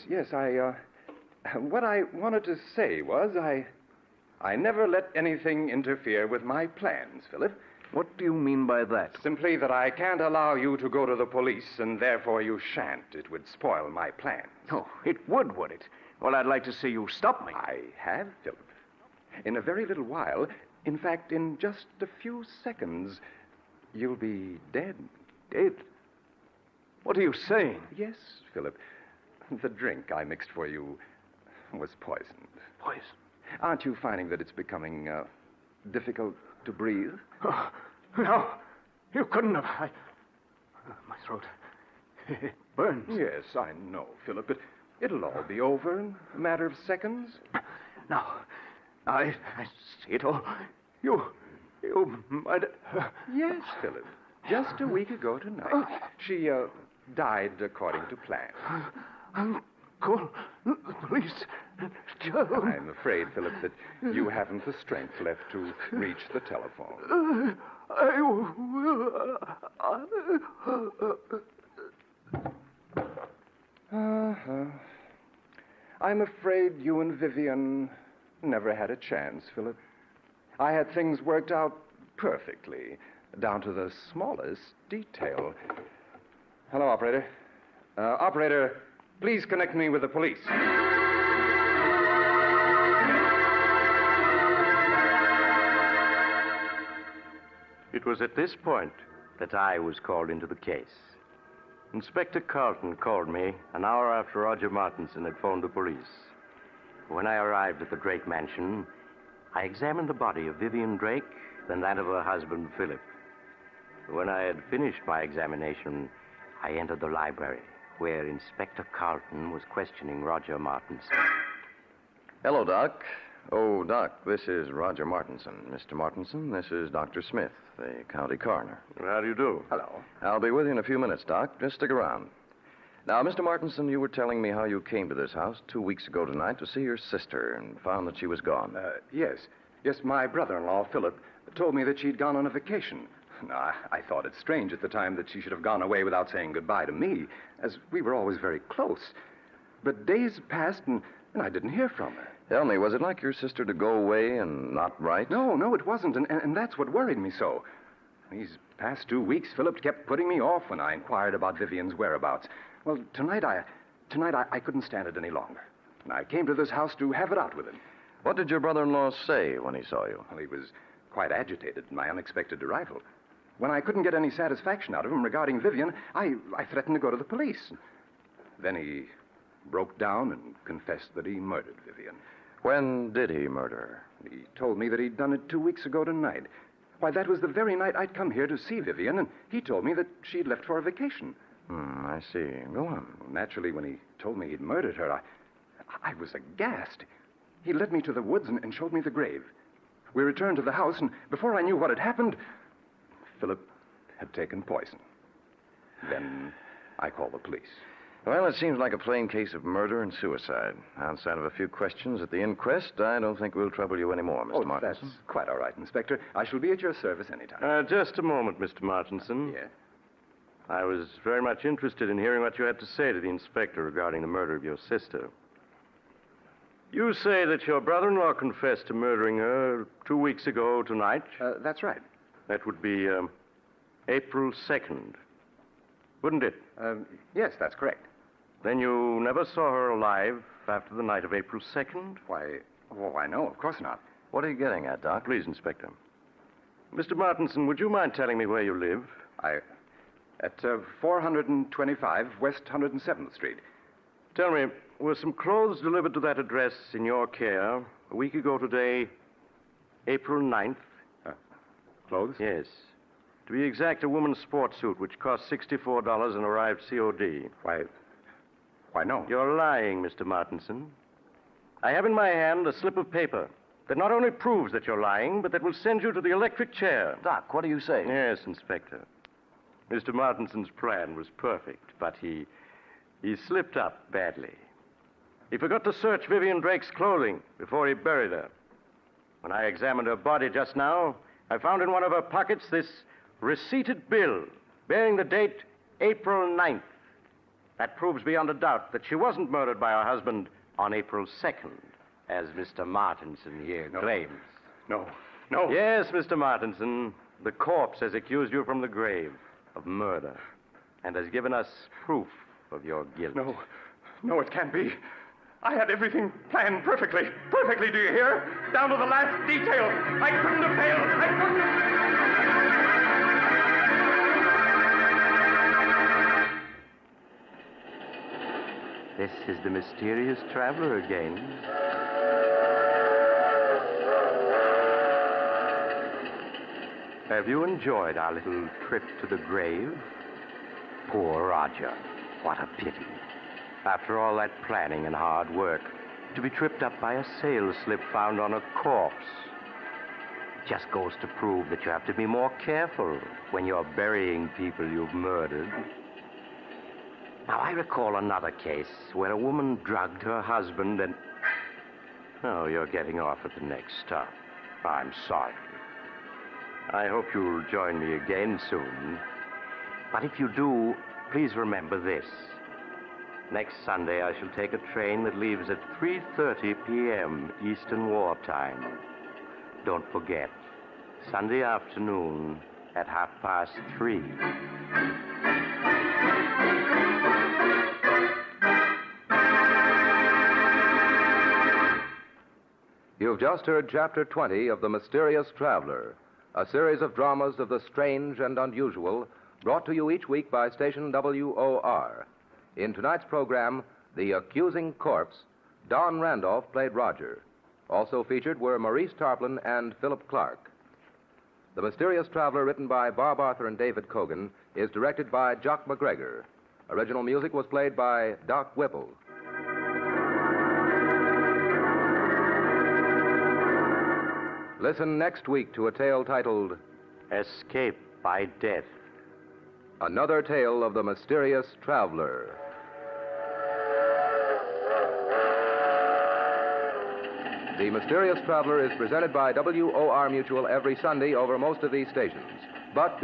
What I wanted to say was I never let anything interfere with my plans, Philip. What do you mean by that? Simply that I can't allow you to go to the police, and therefore you shan't. It would spoil my plans. Oh, it would it? Well, I'd like to see you stop me. I have, Philip. In a very little while, in fact, in just a few seconds, you'll be dead. Dead? What are you saying? Yes, Philip. The drink I mixed for you was poisoned. Poison? Aren't you finding that it's becoming difficult to breathe? Oh, no. You couldn't have. My throat. It burns. Yes, I know, Philip, but it'll all be over in a matter of seconds. Now, I see it all. You might... Yes, Philip. Just a week ago tonight, she died according to plan. Uncle, please, Joe. I'm afraid, Philip, that you haven't the strength left to reach the telephone. I will. I'm afraid you and Vivian never had a chance, Philip. I had things worked out perfectly, down to the smallest detail. Hello, operator. Operator, please connect me with the police. It was at this point that I was called into the case. Inspector Carlton called me an hour after Roger Martinson had phoned the police. When I arrived at the Drake mansion, I examined the body of Vivian Drake, then that of her husband, Philip. When I had finished my examination, I entered the library, where Inspector Carlton was questioning Roger Martinson. Hello, Doc. Oh, Doc, this is Roger Martinson. Mr. Martinson, this is Dr. Smith, the county coroner. How do you do? Hello. I'll be with you in a few minutes, Doc. Just stick around. Now, Mr. Martinson, you were telling me how you came to this house 2 weeks ago tonight to see your sister and found that she was gone. Yes. Yes, my brother-in-law, Philip, told me that she'd gone on a vacation. Now, I thought it strange at the time that she should have gone away without saying goodbye to me, as we were always very close. But days passed, and and I didn't hear from her. Tell me, was it like your sister to go away and not write? No, it wasn't, and that's what worried me so. These past 2 weeks, Philip kept putting me off when I inquired about Vivian's whereabouts. Well, tonight I couldn't stand it any longer. And I came to this house to have it out with him. What did your brother-in-law say when he saw you? Well, he was quite agitated at my unexpected arrival. When I couldn't get any satisfaction out of him regarding Vivian, I threatened to go to the police. Then he broke down and confessed that he murdered Vivian. When did he murder her? He told me that he'd done it 2 weeks ago tonight. Why, that was the very night I'd come here to see Vivian, and he told me that she'd left for a vacation. I see. Go on. Well, naturally, when he told me he'd murdered her, I was aghast. He led me to the woods and showed me the grave. We returned to the house, and before I knew what had happened, Philip had taken poison. Then I called the police. Well, it seems like a plain case of murder and suicide. Outside of a few questions at the inquest, I don't think we'll trouble you anymore, Mr. Martinson. That's quite all right, Inspector. I shall be at your service anytime. Just a moment, Mr. Martinson. Yes? I was very much interested in hearing what you had to say to the inspector regarding the murder of your sister. You say that your brother-in-law confessed to murdering her 2 weeks ago tonight? That's right. That would be April 2nd, wouldn't it? Yes, that's correct. Then you never saw her alive after the night of April 2nd? Why, no, of course not. What are you getting at, Doc? Please, Inspector. Mr. Martinson, would you mind telling me where you live? At 425 West 107th Street. Tell me, were some clothes delivered to that address in your care a week ago today, April 9th? Clothes? Yes. To be exact, a woman's sports suit, which cost $64 and arrived COD. Why, no. You're lying, Mr. Martinson. I have in my hand a slip of paper that not only proves that you're lying, but that will send you to the electric chair. Doc, what do you say? Yes, Inspector. Mr. Martinson's plan was perfect, but he slipped up badly. He forgot to search Vivian Drake's clothing before he buried her. When I examined her body just now, I found in one of her pockets this receipted bill bearing the date April 9th. That proves beyond a doubt that she wasn't murdered by her husband on April 2nd, as Mr. Martinson here claims. No. Yes, Mr. Martinson, the corpse has accused you from the grave of murder and has given us proof of your guilt. No, it can't be. I had everything planned perfectly. Perfectly, do you hear? Down to the last detail. I couldn't have failed. I couldn't have... This is the mysterious traveler again. Have you enjoyed our little trip to the grave? Poor Roger. What a pity. After all that planning and hard work, to be tripped up by a sail slip found on a corpse. Just goes to prove that you have to be more careful when you're burying people you've murdered. Now, I recall another case where a woman drugged her husband and... Oh, you're getting off at the next stop. I'm sorry. I hope you'll join me again soon. But if you do, please remember this. Next Sunday, I shall take a train that leaves at 3:30 p.m. Eastern Wartime. Don't forget, Sunday afternoon at 3:30. You've just heard Chapter 20 of The Mysterious Traveler, a series of dramas of the strange and unusual brought to you each week by station WOR. In tonight's program, The Accusing Corpse, Don Randolph played Roger. Also featured were Maurice Tarplin and Philip Clark. The Mysterious Traveler, written by Bob Arthur and David Cogan, is directed by Jock McGregor. Original music was played by Doc Whipple. Listen next week to a tale titled Escape by Death. Another tale of the mysterious traveler. The Mysterious Traveler is presented by WOR Mutual every Sunday over most of these stations. But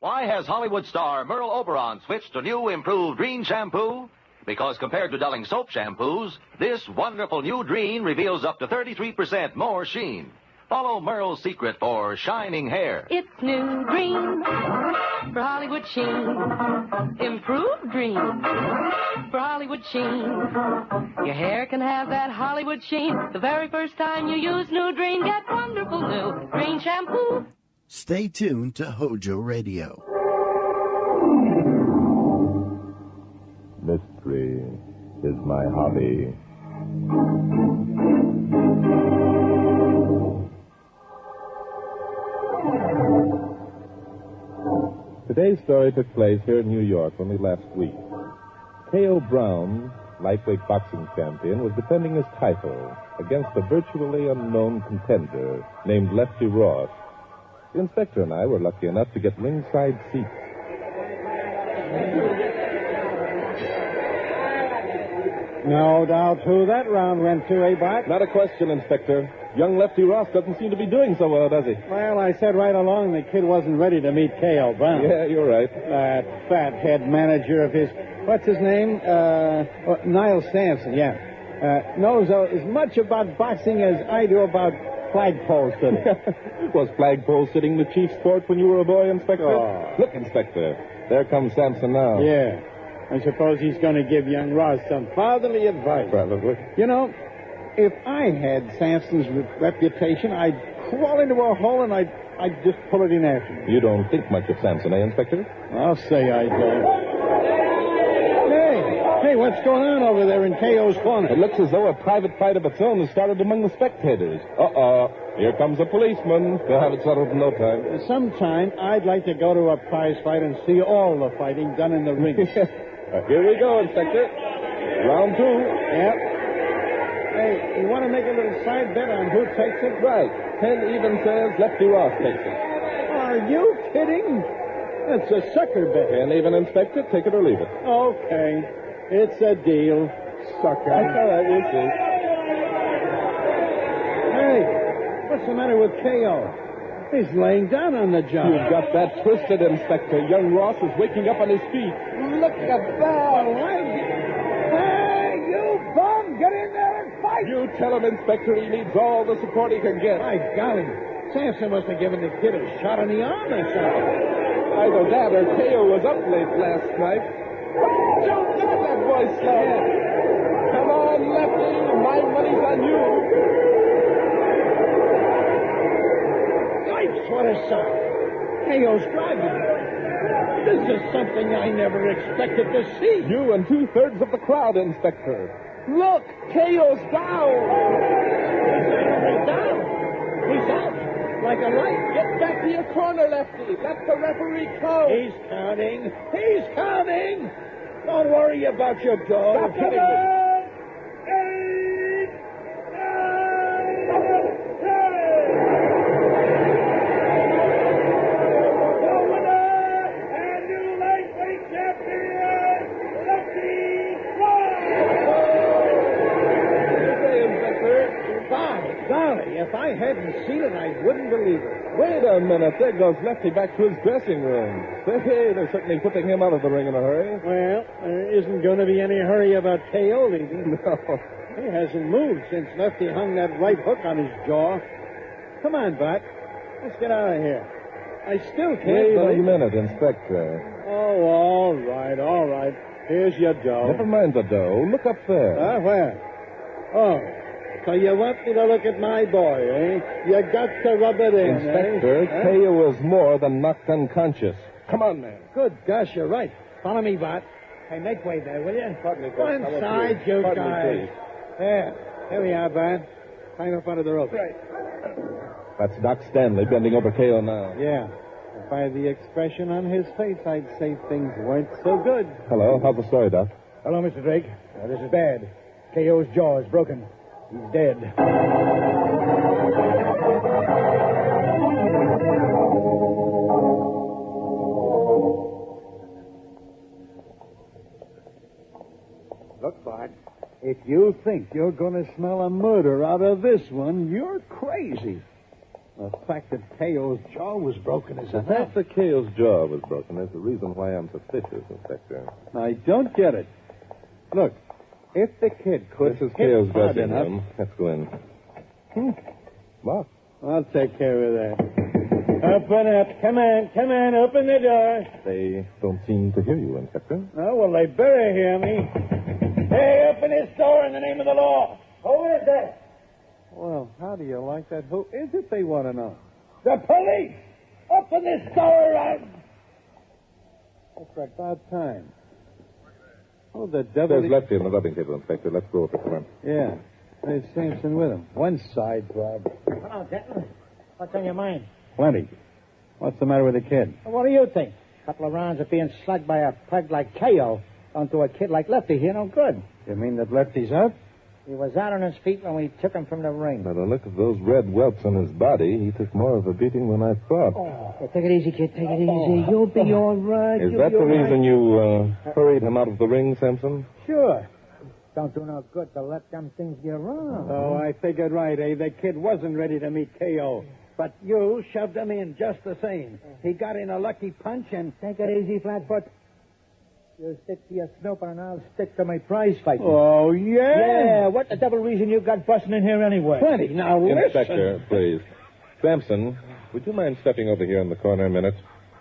Why has Hollywood star Merle Oberon switched to new improved Dreen shampoo? Because compared to Dulling soap shampoos, this wonderful new Dreen reveals up to 33% more sheen. Follow Merle's secret for shining hair. It's new Dream for Hollywood sheen. Improved Dream for Hollywood sheen. Your hair can have that Hollywood sheen. The very first time you use new Dream, get wonderful new Dream shampoo. Stay tuned to Hojo Radio. Mystery is my hobby. Today's story took place here in New York only last week. K.O. Brown, lightweight boxing champion, was defending his title against a virtually unknown contender named Lefty Ross. The inspector and I were lucky enough to get ringside seats. No doubt who that round went to, eh, Bart? Not a question, Inspector. Young Lefty Ross doesn't seem to be doing so well, does he? Well, I said right along the kid wasn't ready to meet K.O. Brown. Yeah, you're right. That fat head manager of his, what's his name? Niall Sampson, yeah. Knows as much about boxing as I do about flagpole sitting. Was flagpole sitting the chief sport when you were a boy, Inspector? Oh. Look, Inspector. There comes Sampson now. Yeah. I suppose he's going to give young Ross some fatherly advice. Probably. You know, if I had Sampson's reputation, I'd crawl into a hole and I'd just pull it in after him. You don't think much of Sampson, eh, Inspector? I'll say I don't. Hey, what's going on over there in K.O.'s corner? It looks as though a private fight of its own has started among the spectators. Uh-oh. Here comes a policeman. They'll have it settled in no time. Sometime I'd like to go to a prize fight and see all the fighting done in the ring. Here we go, Inspector. Round 2. Yep. Hey, you want to make a little side bet on who takes it? Right. 10 even says Lefty Ross takes it. Are you kidding? That's a sucker bet. 10 even, Inspector. Take it or leave it. Okay. It's a deal. Sucker. That's all right. We'll see. Hey, what's the matter with K.O.? He's laying down on the job. You've got that twisted, Inspector. Young Ross is waking up on his feet. Look at that. Hey, you bum! Get in there and fight! You tell him, Inspector, he needs all the support he can get. My golly. Sampson must have given the kid a shot in the arm or something. Either that or K.O. was up late last night. Joe, look at that boy slam. Come on, Lefty. My money's on you. What a sight. K.O.'s driving. This is something I never expected to see. You and 2/3 of the crowd, Inspector. Look, K.O.'s down. He's down. He's out. Like a light. Get back to your corner, Lefty. Let the referee count. He's counting. He's counting. Don't worry about your dog. Stop hitting me. If I hadn't seen it, I wouldn't believe it. Wait a minute. There goes Lefty back to his dressing room. Say, they're certainly putting him out of the ring in a hurry. Well, there isn't going to be any hurry about K.O. leaving. No. He hasn't moved since Lefty hung that right hook on his jaw. Come on, Bart. Let's get out of here. I still can't Wait believe a minute, Inspector. Oh, all right. Here's your dough. Never mind the dough. Look up there. Where? Oh. So you want me to look at my boy, eh? You got to rub it in, Inspector, eh? K.O. is more than knocked unconscious. Come on, man. Good gosh, you're right. Follow me, Bart. Hey, make way there, will you? Pardon me, One side, you guys. There we are, Bart. Climb up under the rope. Right. That's Doc Stanley bending over K.O. now. Yeah. By the expression on his face, I'd say things weren't so good. Hello. How's the story, Doc? Hello, Mr. Drake. This is bad. K.O.'s jaw is broken. He's dead. Look, Bart, if you think you're going to smell a murder out of this one, you're crazy. The fact that K.O.'s jaw was broken is The enough. fact that K.O.'s jaw was broken is the reason why I'm suspicious, Inspector. I don't get it. Look, if the kid could This is hit K.O.'s hard dressing enough... room. Let's go in. What? I'll take care of that. Open up. Come on, open the door. They don't seem to hear you, Inspector. Oh, well, they better hear me. Hey, open this door in the name of the law. Who is that? Well, how do you like that? Who is it, they want to know? The police! Open this door! It's about time. Oh, the devil... There's Lefty on the rubbing table, Inspector. Let's go over to him. Yeah. There's Sampson with him. One side, Bob. Hello, gentlemen. What's on your mind? Plenty. What's the matter with the kid? Well, what do you think? A couple of rounds of being slugged by a pug like K.O. onto a kid like Lefty here, no good. You mean that Lefty's out? He was out on his feet when we took him from the ring. By the look of those red welts on his body, he took more of a beating than I thought. Oh, take it easy, kid. Take it easy. You'll be all right. Is that the reason you hurried him out of the ring, Sampson? Sure. Don't do no good to let them things get wrong. Oh, I figured right, eh? The kid wasn't ready to meet K.O. But you shoved him in just the same. He got in a lucky punch and... Take it easy, Flatfoot. You stick to your snooper and I'll stick to my prize fighting. Oh, yeah? Yeah, what the devil reason you got busting in here anyway? Plenty. Now, listen. Inspector, please. Sampson, would you mind stepping over here in the corner a minute?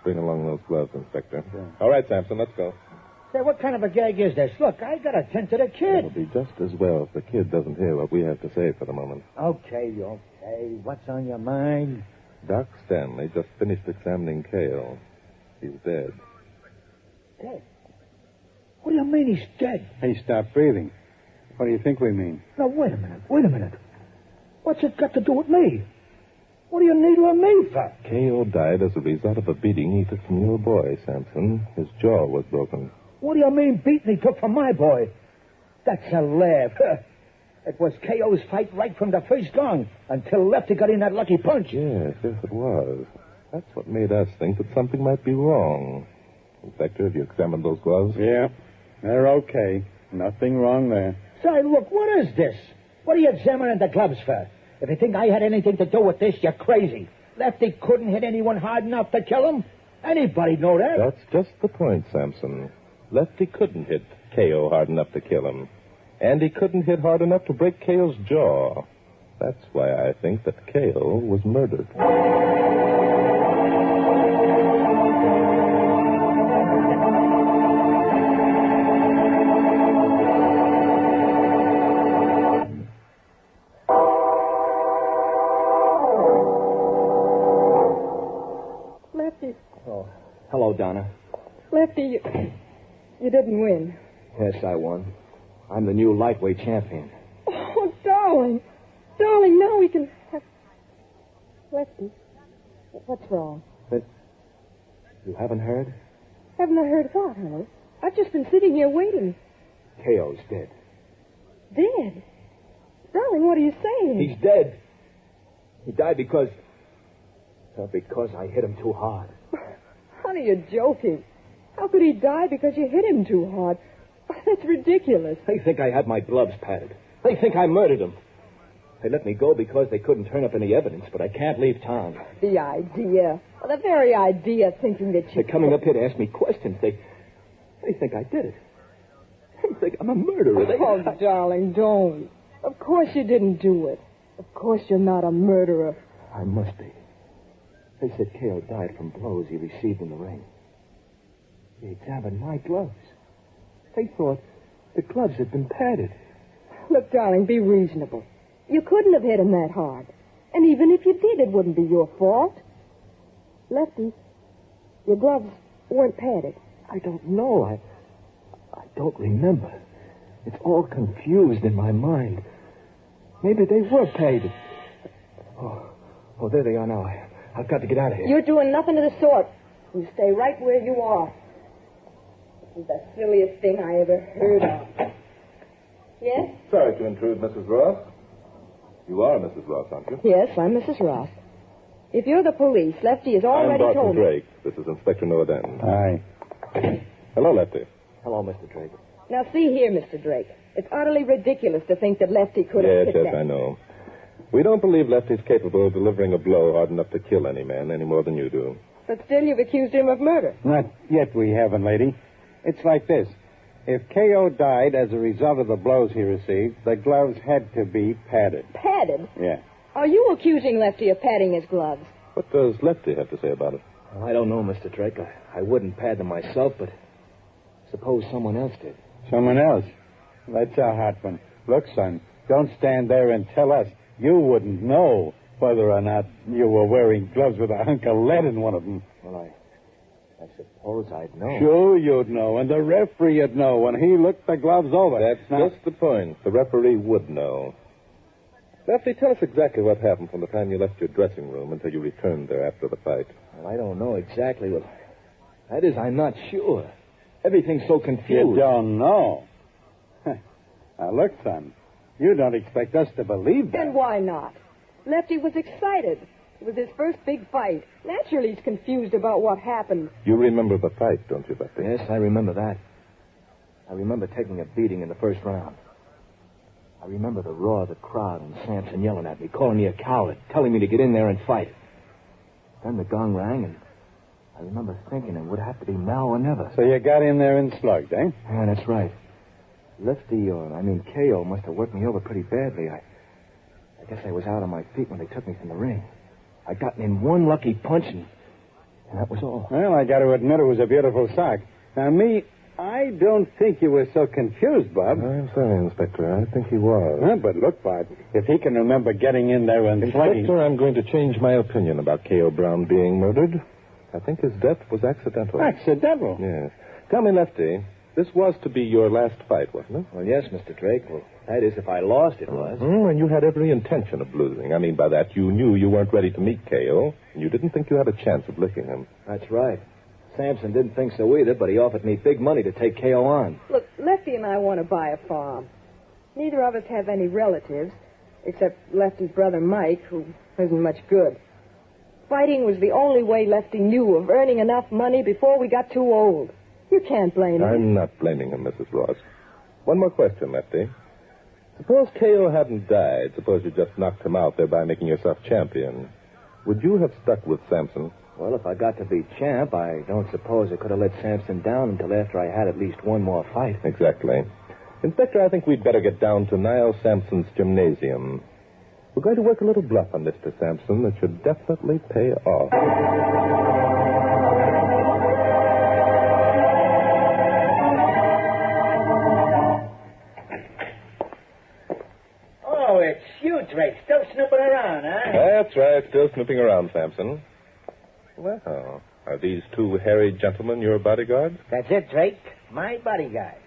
Bring along those gloves, Inspector. Yeah. All right, Sampson, let's go. Say, what kind of a gag is this? Look, I got to tend to the kid. It'll be just as well if the kid doesn't hear what we have to say for the moment. Okay. What's on your mind? Doc Stanley just finished examining K.O. He's dead. Dead? What do you mean he's dead? He stopped breathing. What do you think we mean? Now, wait a minute. What's it got to do with me? What do you needle me for? K.O. died as a result of a beating he took from your boy, Sampson. His jaw was broken. What do you mean beating he took from my boy? That's a laugh. It was K.O.'s fight right from the first gong until Lefty got in that lucky punch. Yes, it was. That's what made us think that something might be wrong. Inspector, have you examined those gloves? Yeah, they're okay. Nothing wrong there. Say, look, what is this? What are you examining the gloves for? If you think I had anything to do with this, you're crazy. Lefty couldn't hit anyone hard enough to kill him. Anybody'd know that. That's just the point, Sampson. Lefty couldn't hit K.O. hard enough to kill him. And he couldn't hit hard enough to break K.O.'s jaw. That's why I think that K.O. was murdered. Lefty. Oh, hello, Donna. Lefty, you didn't win. Yes, I won. I'm the new lightweight champion. Oh, darling. Darling, now we can have... Lefty, what's wrong? But you haven't heard? Haven't I heard what, honey? I've just been sitting here waiting. K.O.'s dead. Dead? Darling, what are you saying? He's dead. He died because I hit him too hard. Honey, you're joking. How could he die because you hit him too hard? That's ridiculous. They think I had my gloves padded. They think I murdered him. They let me go because they couldn't turn up any evidence, but I can't leave town. The idea. Well, the very idea of thinking that you... They're coming up here to ask me questions. They think I did it. They think I'm a murderer. Oh, darling, don't. Of course you didn't do it. Of course you're not a murderer. I must be. They said K.O. died from blows he received in the ring. They examined my gloves. They thought the gloves had been padded. Look, darling, be reasonable. You couldn't have hit him that hard. And even if you did, it wouldn't be your fault. Lefty, your gloves weren't padded. I don't know. I don't remember. It's all confused in my mind. Maybe they were padded. Oh, there they are now. I've got to get out of here. You're doing nothing of the sort. You stay right where you are. This is the silliest thing I ever heard of. Yes? Sorry to intrude, Mrs. Ross. You are Mrs. Ross, aren't you? Yes, I'm Mrs. Ross. If you're the police, Lefty has already I'm told Dr. me. Drake. This is Inspector Noaden. Aye. Hello, Lefty. Hello, Mr. Drake. Now, see here, Mr. Drake. It's utterly ridiculous to think that Lefty could have Yes, hit that. I know. We don't believe Lefty's capable of delivering a blow hard enough to kill any man any more than you do. But still, you've accused him of murder. Not yet we haven't, lady. It's like this. If K.O. died as a result of the blows he received, the gloves had to be padded. Padded? Yeah. Are you accusing Lefty of padding his gloves? What does Lefty have to say about it? Well, I don't know, Mr. Drake. I wouldn't pad them myself, but suppose someone else did. Someone else? That's a hot one. Look, son, don't stand there and tell us. You wouldn't know whether or not you were wearing gloves with a hunk of lead in one of them. Well, I suppose I'd know. Sure you'd know, and the referee would know when he looked the gloves over. That's just the point. The referee would know. Lefty, tell us exactly what happened from the time you left your dressing room until you returned there after the fight. Well, I don't know exactly what... That is, I'm not sure. Everything's so confused. You don't know? Now, look, son, you don't expect us to believe that. Then why not? Lefty was excited. It was his first big fight. Naturally, he's confused about what happened. You remember the fight, don't you, Lefty? Yes, I remember that. I remember taking a beating in the first round. I remember the roar of the crowd and Sampson yelling at me, calling me a coward, telling me to get in there and fight. Then the gong rang, and I remember thinking it would have to be now or never. So you got in there and slugged, eh? Yeah, that's right. Lefty, K.O. must have worked me over pretty badly. I guess I was out on my feet when they took me from the ring. I got in one lucky punch, and that was all. Well, I got to admit it was a beautiful sock. Now, I don't think you were so confused, Bob. I'm sorry, Inspector. I think he was. But look, Bob, if he can remember getting in there and slugging... Inspector, I'm going to change my opinion about K.O. Brown being murdered. I think his death was accidental. Accidental? Yes. Tell me, Lefty, this was to be your last fight, wasn't it? Well, yes, Mr. Drake. Well, that is, if I lost, it was. And you had every intention of losing. I mean by that, you knew you weren't ready to meet K.O., and you didn't think you had a chance of licking him. That's right. Sampson didn't think so either, but he offered me big money to take K.O. on. Look, Lefty and I want to buy a farm. Neither of us have any relatives, except Lefty's brother Mike, who isn't much good. Fighting was the only way Lefty knew of earning enough money before we got too old. You can't blame him. I'm not blaming him, Mrs. Ross. One more question, Lefty. Suppose K.O. hadn't died. Suppose you just knocked him out, thereby making yourself champion. Would you have stuck with Sampson? Well, if I got to be champ, I don't suppose I could have let Sampson down until after I had at least one more fight. Exactly. Inspector, I think we'd better get down to Niall Sampson's gymnasium. We're going to work a little bluff on Mr. Sampson that should definitely pay off. Oh, it's you, Drake. Still snooping around, huh? That's right. Still snooping around, Sampson. Well, are these two hairy gentlemen your bodyguards? That's it, Drake. My bodyguards.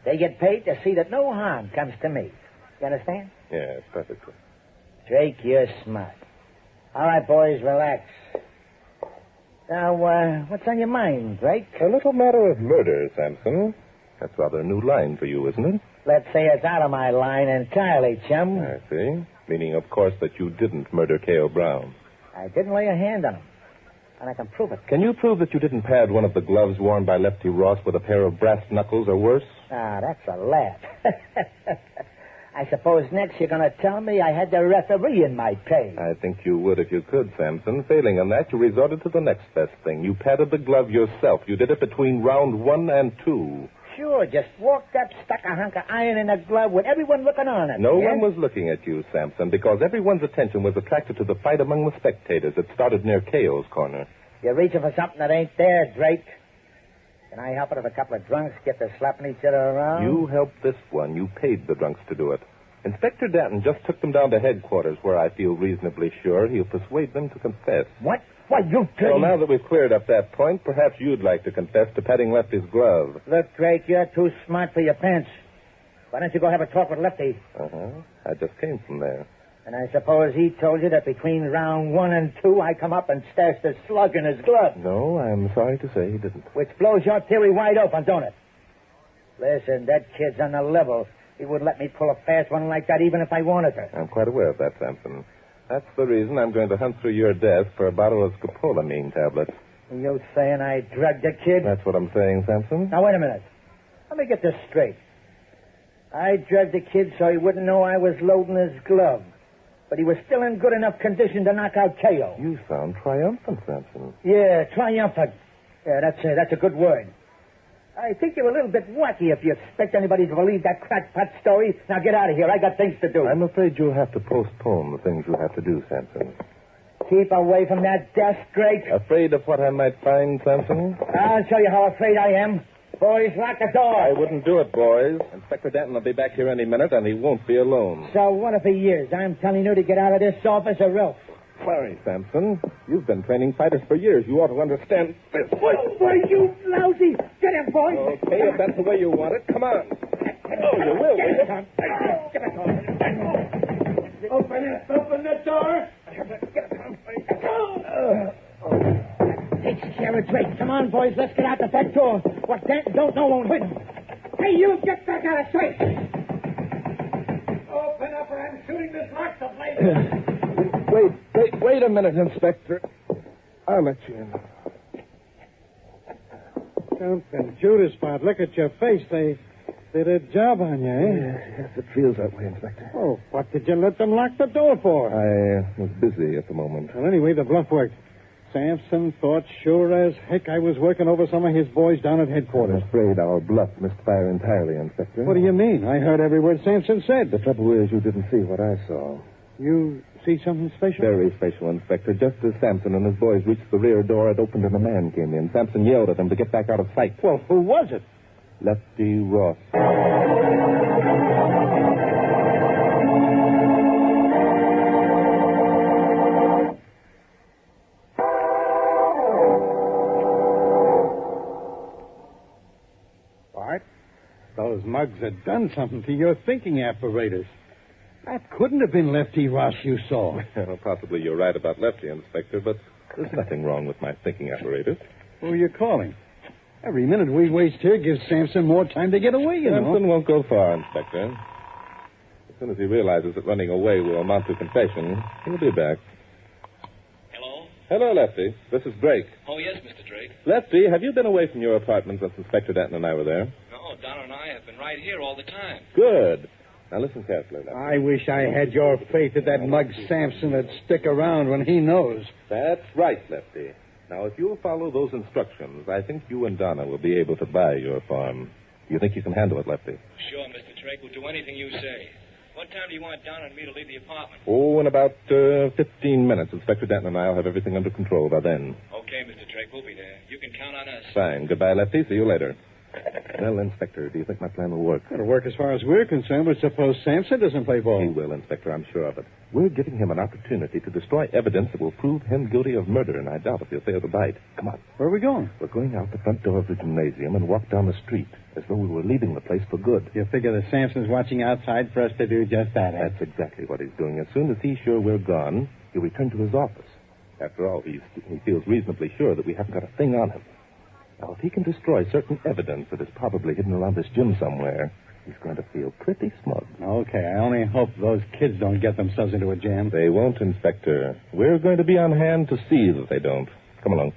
They get paid to see that no harm comes to me. You understand? Yes, perfectly. Drake, you're smart. All right, boys, relax. Now, what's on your mind, Drake? A little matter of murder, Sampson. That's rather a new line for you, isn't it? Let's say it's out of my line entirely, chum. I see. Meaning, of course, that you didn't murder K.O. Brown. I didn't lay a hand on him. And I can prove it. Can you prove that you didn't pad one of the gloves worn by Lefty Ross with a pair of brass knuckles or worse? Ah, that's a laugh. I suppose next you're going to tell me I had the referee in my pay. I think you would if you could, Sampson. Failing on that, you resorted to the next best thing. You padded the glove yourself. You did it between round 1 and 2. Sure, just walked up, stuck a hunk of iron in a glove with everyone looking on at me. No one was looking at you, Sampson, because everyone's attention was attracted to the fight among the spectators. It started near K.O.'s corner. You're reaching for something that ain't there, Drake. Can I help it if a couple of drunks get to slapping each other around? You helped this one. You paid the drunks to do it. Inspector Danton just took them down to headquarters, where I feel reasonably sure he'll persuade them to confess. What? Why, you couldn't... Well, now that we've cleared up that point, perhaps you'd like to confess to patting Lefty's glove. Look, Drake, you're too smart for your pants. Why don't you go have a talk with Lefty? I just came from there. And I suppose he told you that between round 1 and 2, I come up and stashed a slug in his glove. No, I'm sorry to say he didn't. Which blows your theory wide open, don't it? Listen, that kid's on the level. He wouldn't let me pull a fast one like that even if I wanted to. I'm quite aware of that, Sampson. That's the reason I'm going to hunt through your desk for a bottle of scopolamine tablets. You saying I drugged the kid? That's what I'm saying, Sampson. Now, wait a minute. Let me get this straight. I drugged the kid so he wouldn't know I was loading his glove. but he was still in good enough condition to knock out KO. You sound triumphant, Sampson. Yeah, triumphant. Yeah, that's a good word. I think you're a little bit wacky if you expect anybody to believe that crackpot story. Now get out of here. I got things to do. I'm afraid you'll have to postpone the things you have to do, Sampson. Keep away from that desk, Drake. Afraid of what I might find, Sampson? I'll tell you how afraid I am. Boys, lock the door. I wouldn't do it, boys. Inspector Denton will be back here any minute, and he won't be alone. So what if he is? I'm telling you to get out of this office or else. Sorry, Sampson. You've been training fighters for years. You ought to understand this. Boy, you lousy. Get him, boy. Okay, if that's the way you want it, come on. Oh, you will, will you? Get it, Open the door. Takes care of Drake. Come on, boys. Let's get out the back door. What Denton don't know won't hurt him. Hey, you get back out of sight. Open up or I'm shooting this lock to blazes. Wait a minute, Inspector. I'll let you in. Something Judas spot. Look at your face. They did a job on you, eh? Yes, it feels that way, Inspector. Oh, what did you let them lock the door for? I was busy at the moment. Well, anyway, the bluff worked. Sampson thought sure as heck I was working over some of his boys down at headquarters. I'm afraid our bluff missed fire entirely, Inspector. What do you mean? I heard every word Sampson said. The trouble is you didn't see what I saw. You see something special? Very special, Inspector. Just as Sampson and his boys reached the rear door, it opened and a man came in. Sampson yelled at them to get back out of sight. Well, who was it? Lefty Ross. Bart, those mugs had done something to your thinking apparatus. That couldn't have been Lefty Ross you saw. Well, possibly you're right about Lefty, Inspector, but there's nothing wrong with my thinking apparatus. Who are you calling? Every minute we waste here gives Sampson more time to get away, you know. Sampson won't go far, Inspector. As soon as he realizes that running away will amount to confession, he'll be back. Hello? Hello, Lefty. This is Drake. Oh, yes, Mr. Drake. Lefty, have you been away from your apartment since Inspector Denton and I were there? No, Donna and I have been right here all the time. Good. Now listen carefully, Lefty. I wish I had your faith that mug Sampson would stick around when he knows. That's right, Lefty. Now, if you'll follow those instructions, I think you and Donna will be able to buy your farm. Do you think you can handle it, Lefty? Sure, Mr. Drake. We'll do anything you say. What time do you want Donna and me to leave the apartment? Oh, in about 15 minutes. Inspector Denton and I will have everything under control by then. Okay, Mr. Drake. We'll be there. You can count on us. Fine. Goodbye, Lefty. See you later. Well, Inspector, do you think my plan will work? It'll work as far as we're concerned, but suppose Sampson doesn't play ball. He will, Inspector. I'm sure of it. We're giving him an opportunity to destroy evidence that will prove him guilty of murder, and I doubt if he'll fail to bite. Come on. Where are we going? We're going out the front door of the gymnasium and walk down the street as though we were leaving the place for good. You figure that Sampson's watching outside for us to do just that, eh? That's exactly what he's doing. As soon as he's sure we're gone, he'll return to his office. After all, he feels reasonably sure that we haven't got a thing on him. Now, if he can destroy certain evidence that is probably hidden around this gym somewhere, he's going to feel pretty smug. Okay, I only hope those kids don't get themselves into a jam. They won't, Inspector. We're going to be on hand to see that they don't. Come along.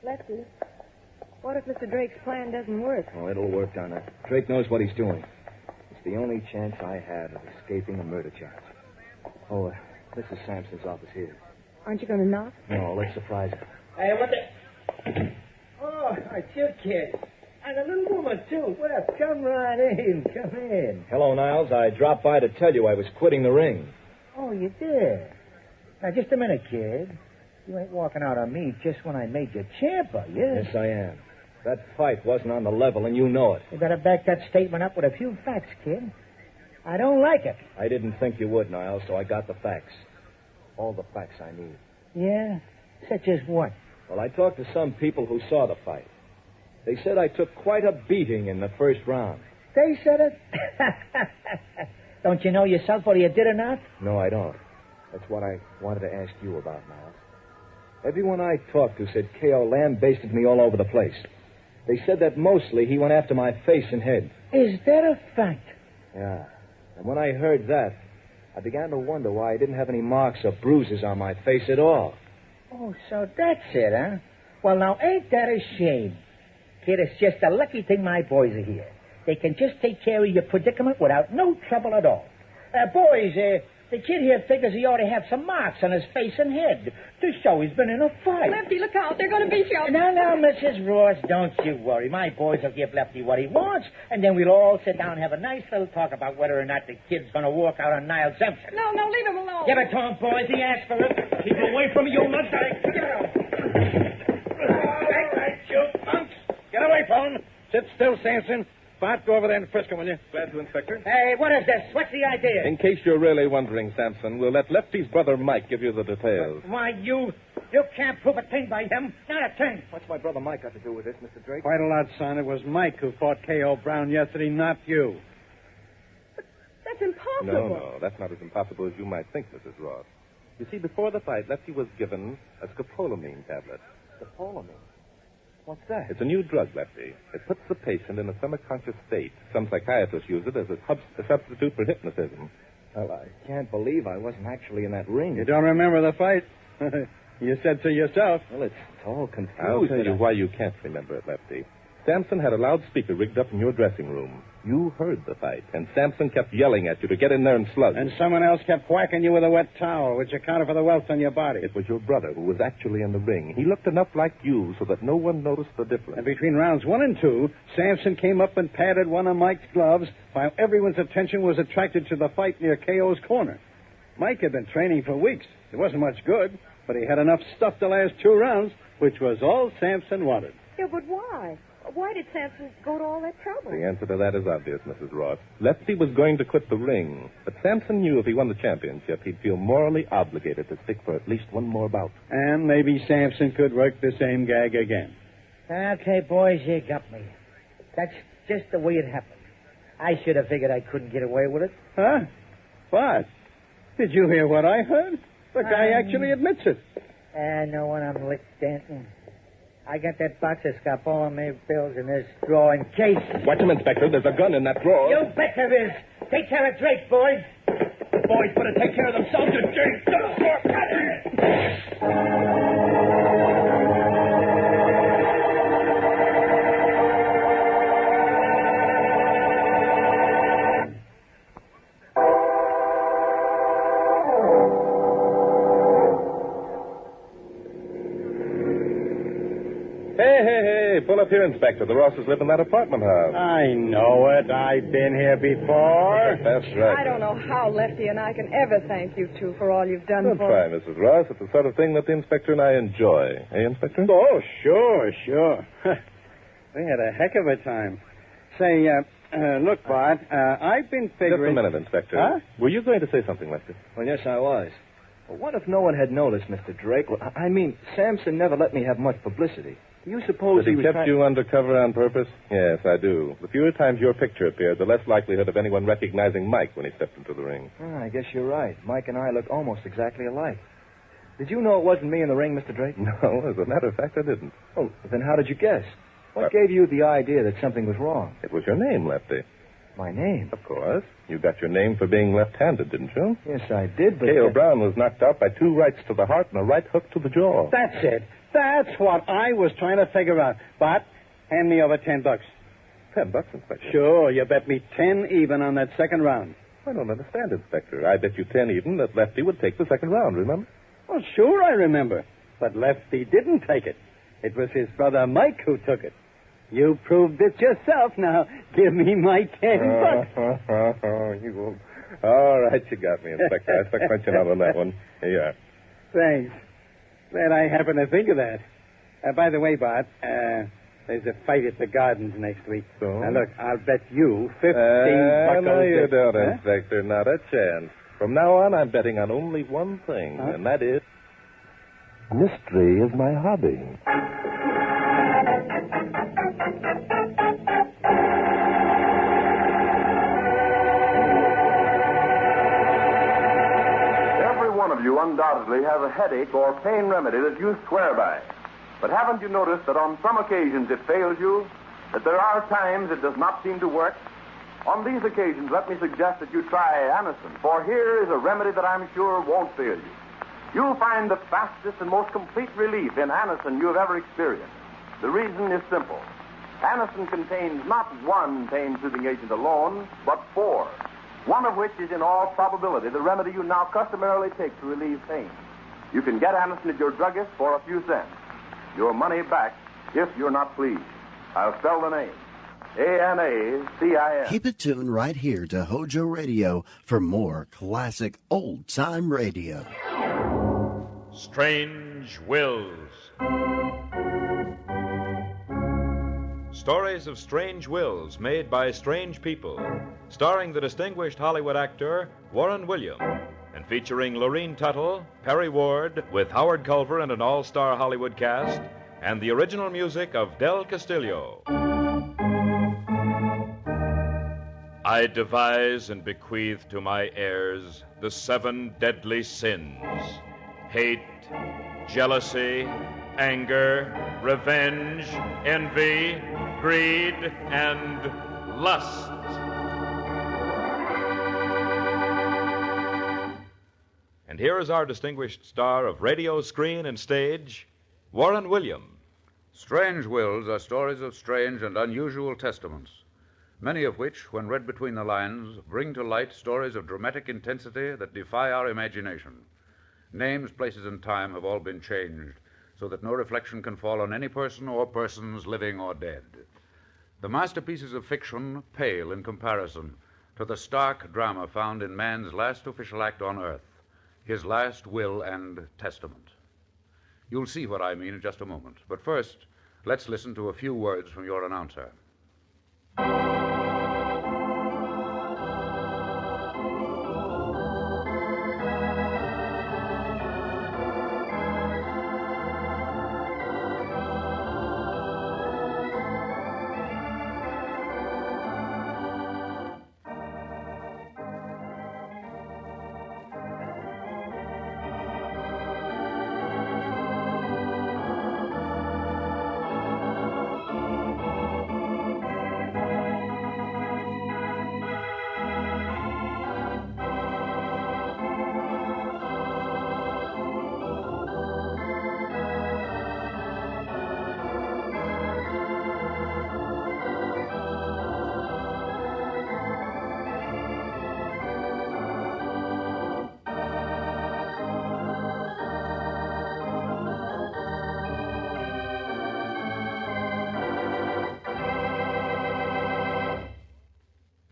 Lefty, what if Mr. Drake's plan doesn't work? Oh, it'll work, Donna. Drake knows what he's doing. It's the only chance I had of escaping a murder charge. Oh, this is Sampson's office here. Aren't you going to knock? No, let's surprise him. Hey, what the... Oh, it's your kid. And a little woman, too. Well, come right in. Come in. Hello, Niles. I dropped by to tell you I was quitting the ring. Oh, you did? Now, just a minute, kid. You ain't walking out on me just when I made you champ, are you? Yes, I am. That fight wasn't on the level, and you know it. You better back that statement up with a few facts, kid. I don't like it. I didn't think you would, Niles, so I got the facts. All the facts I need. Yeah? Such as what? Well, I talked to some people who saw the fight. They said I took quite a beating in the first round. They said it? Don't you know yourself whether you did or not? No, I don't. That's what I wanted to ask you about, Niles. Everyone I talked to said K.O. lambasted me all over the place. They said that mostly he went after my face and head. Is that a fact? Yeah. And when I heard that, I began to wonder why I didn't have any marks or bruises on my face at all. Oh, so that's it, huh? Well, now, ain't that a shame? Kid, it's just a lucky thing my boys are here. They can just take care of your predicament without no trouble at all. Boys, the kid here figures he ought to have some marks on his face and head to show he's been in a fight. Lefty, look out. They're going to beat you up. No, Mrs. Ross, don't you worry. My boys will give Lefty what he wants, and then we'll all sit down and have a nice little talk about whether or not the kid's going to walk out on Niles Sampson. No, leave him alone. Give it to him, boys. He asked for it. Keep away from me, you nutbag. Give it up. You punks. Get away from him. Sit still, Sampson. Bart, go over there and frisk him, will you? Glad to, Inspector. Hey, what is this? What's the idea? In case you're really wondering, Sampson, we'll let Lefty's brother Mike give you the details. Why, you can't prove a thing by him. Not a thing. What's my brother Mike got to do with this, Mr. Drake? Quite a lot, son. It was Mike who fought K.O. Brown yesterday, not you. That's impossible. No, that's not as impossible as you might think, Mrs. Ross. You see, before the fight, Lefty was given a scopolamine tablet. Scopolamine? What's that? It's a new drug, Lefty. It puts the patient in a semi-conscious state. Some psychiatrists use it as a substitute for hypnotism. Well, I can't believe I wasn't actually in that ring. You don't remember the fight? You said so yourself. Well, it's all confused. I'll tell you why you can't remember it, Lefty. Sampson had a loudspeaker rigged up in your dressing room. You heard the fight, and Sampson kept yelling at you to get in there and slug. And someone else kept whacking you with a wet towel, which accounted for the welts on your body. It was your brother who was actually in the ring. He looked enough like you so that no one noticed the difference. And between rounds 1 and 2, Sampson came up and patted one of Mike's gloves while everyone's attention was attracted to the fight near K.O.'s corner. Mike had been training for weeks. It wasn't much good, but he had enough stuff to last 2 rounds, which was all Sampson wanted. Yeah, but why? Why did Sampson go to all that trouble? The answer to that is obvious, Mrs. Ross. Lefty was going to quit the ring, but Sampson knew if he won the championship, he'd feel morally obligated to stick for at least one more bout. And maybe Sampson could work the same gag again. Okay, boys, you got me. That's just the way it happened. I should have figured I couldn't get away with it. Huh? What? Did you hear what I heard? The guy actually admits it. No one I'm licked, Stanton. I got that box of scopolamine pills in this drawer in case. Watch him, Inspector. There's a gun in that drawer. You bet there is. Take care of Drake, boys. The boys better take care of themselves and Hey, pull up here, Inspector. The Rosses live in that apartment house. I know it. I've been here before. That's right. I don't know how Lefty and I can ever thank you two for all you've done Don't for try, us. Mrs. Ross. It's the sort of thing that the Inspector and I enjoy. Eh, Inspector? Oh, sure. We had a heck of a time. Say, look, Bart, I've been figuring... Just a minute, Inspector. Huh? Were you going to say something, Lefty? Well, yes, I was. Well, what if no one had noticed, Mr. Drake? Well, I mean, Sampson never let me have much publicity. Do you suppose That he was kept you undercover on purpose? Yes, I do. The fewer times your picture appeared, the less likelihood of anyone recognizing Mike when he stepped into the ring. I guess you're right. Mike and I look almost exactly alike. Did you know it wasn't me in the ring, Mr. Drake? No, as a matter of fact, I didn't. Oh, then how did you guess? What gave you the idea that something was wrong? It was your name, Lefty. My name? Of course. You got your name for being left-handed, didn't you? Yes, I did, but... K.O. Brown was knocked out by 2 rights to the heart and a right hook to the jaw. That's it. That's what I was trying to figure out. Bart, hand me over $10. $10, Inspector? Sure, you bet me 10 even on that second round. I don't understand, Inspector. I bet you 10 even that Lefty would take the second round, remember? Well, sure I remember. But Lefty didn't take it. It was his brother Mike who took it. You proved it yourself. Now, give me my $10. You won't. All right, you got me, Inspector. I stuck my chin out on that one. Here you are. Thanks. Glad I happened to think of that. By the way, Bart, there's a fight at the Gardens next week. So? Now, look, I'll bet you 15 buckles. No, you don't, Huh? Inspector. Not a chance. From now on, I'm betting on only one thing, and that is... mystery is my hobby. You undoubtedly have a headache or pain remedy that you swear by. But haven't you noticed that on some occasions it fails you? That there are times it does not seem to work? On these occasions, let me suggest that you try Anacin, for here is a remedy that I'm sure won't fail you. You'll find the fastest and most complete relief in Anacin you have ever experienced. The reason is simple. Anacin contains not one pain-soothing agent alone, but 4, one of which is in all probability the remedy you now customarily take to relieve pain. You can get Anacin at your druggist for a few cents. Your money back if you're not pleased. I'll spell the name. Anacin. Keep it tuned right here to Hojo Radio for more classic old-time radio. Strange Wills. Stories of strange wills made by strange people, starring the distinguished Hollywood actor Warren William, and featuring Lorene Tuttle, Perry Ward, with Howard Culver and an all-star Hollywood cast, and the original music of Del Castillo. I devise and bequeath to my heirs the 7 deadly sins: hate, jealousy, anger, revenge, envy, greed, and lust. And here is our distinguished star of radio, screen, and stage, Warren William. Strange wills are stories of strange and unusual testaments, many of which, when read between the lines, bring to light stories of dramatic intensity that defy our imagination. Names, places, and time have all been changed, so that no reflection can fall on any person or persons, living or dead. The masterpieces of fiction pale in comparison to the stark drama found in man's last official act on earth, his last will and testament. You'll see what I mean in just a moment, but first, let's listen to a few words from your announcer.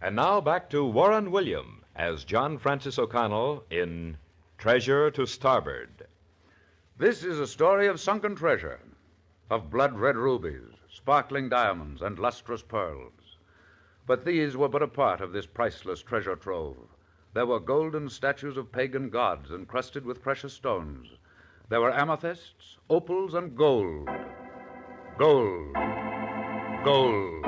And now back to Warren William as John Francis O'Connell in Treasure to Starboard. This is a story of sunken treasure, of blood-red rubies, sparkling diamonds, and lustrous pearls. But these were but a part of this priceless treasure trove. There were golden statues of pagan gods encrusted with precious stones. There were amethysts, opals, and gold. Gold. Gold.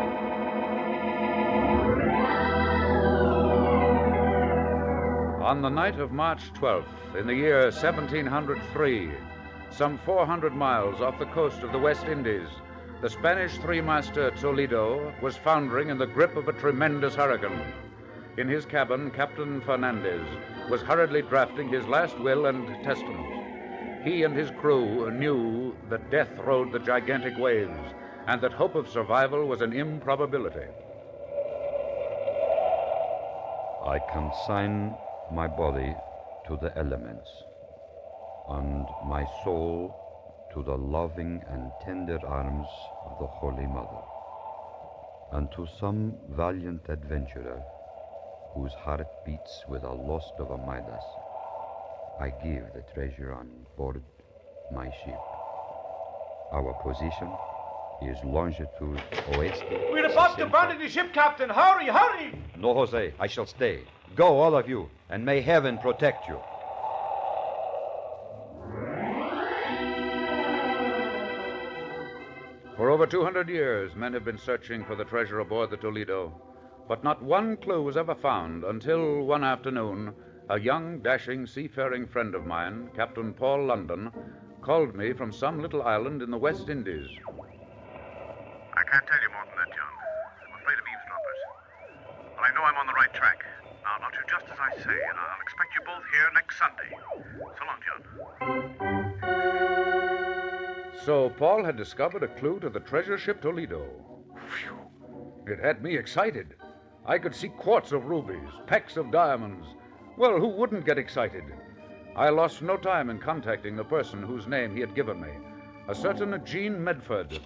On the night of March 12th, in the year 1703, some 400 miles off the coast of the West Indies, the Spanish three-master Toledo was foundering in the grip of a tremendous hurricane. In his cabin, Captain Fernandez was hurriedly drafting his last will and testament. He and his crew knew that death rode the gigantic waves and that hope of survival was an improbability. I consign my body to the elements, and my soul to the loving and tender arms of the Holy Mother, and to some valiant adventurer whose heart beats with the loss of a Midas, I give the treasure on board my ship. Our position is longitude oeste. We're about to abandon the ship, Captain. Hurry, hurry! No, Jose, I shall stay. Go, all of you, and may heaven protect you. For over 200 years, men have been searching for the treasure aboard the Toledo, but not one clue was ever found until one afternoon, a young, dashing, seafaring friend of mine, Captain Paul London, called me from some little island in the West Indies. I can't tell you more than that, John. I'm afraid of eavesdroppers. But I know I'm on the right track. Now, do just as I say, and I'll expect you both here next Sunday. So long, John. So Paul had discovered a clue to the treasure ship Toledo. It had me excited. I could see quarts of rubies, pecks of diamonds. Well, who wouldn't get excited? I lost no time in contacting the person whose name he had given me, a certain Jean Medford.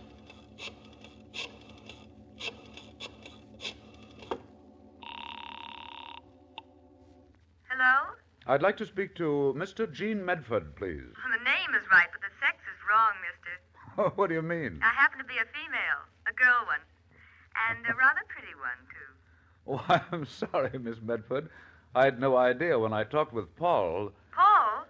Hello? I'd like to speak to Mr. Jean Medford, please. Well, the name is right, but the sex is wrong, mister. Oh, what do you mean? I happen to be a female, a girl one, and a rather pretty one, too. Oh, I'm sorry, Miss Medford. I had no idea when I talked with Paul. Paul?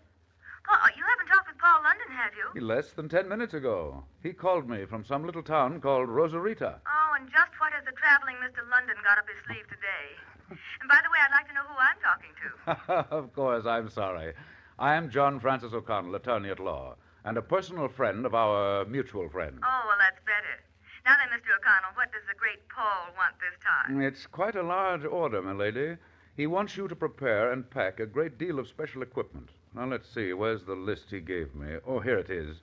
Paul, you haven't talked with Paul London, have you? Less than 10 minutes ago. He called me from some little town called Rosarita. Oh, and just what has the traveling Mr. London got up his sleeve today? And by the way, I'd like to know who I'm talking to. Of course, I'm sorry. I am John Francis O'Connell, attorney at law, and a personal friend of our mutual friend. Oh, well, that's better. Now then, Mr. O'Connell, what does the great Paul want this time? It's quite a large order, my lady. He wants you to prepare and pack a great deal of special equipment. Now, let's see. Where's the list he gave me? Oh, here it is.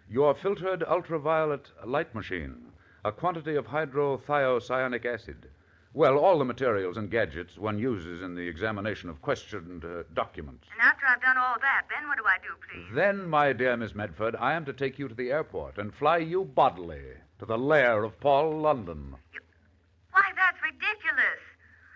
Your filtered ultraviolet light machine, a quantity of hydrothiacyanic acid. Well, all the materials and gadgets one uses in the examination of questioned documents. And after I've done all that, then what do I do, please? Then, my dear Miss Medford, I am to take you to the airport and fly you bodily to the lair of Paul London. Why, that's ridiculous.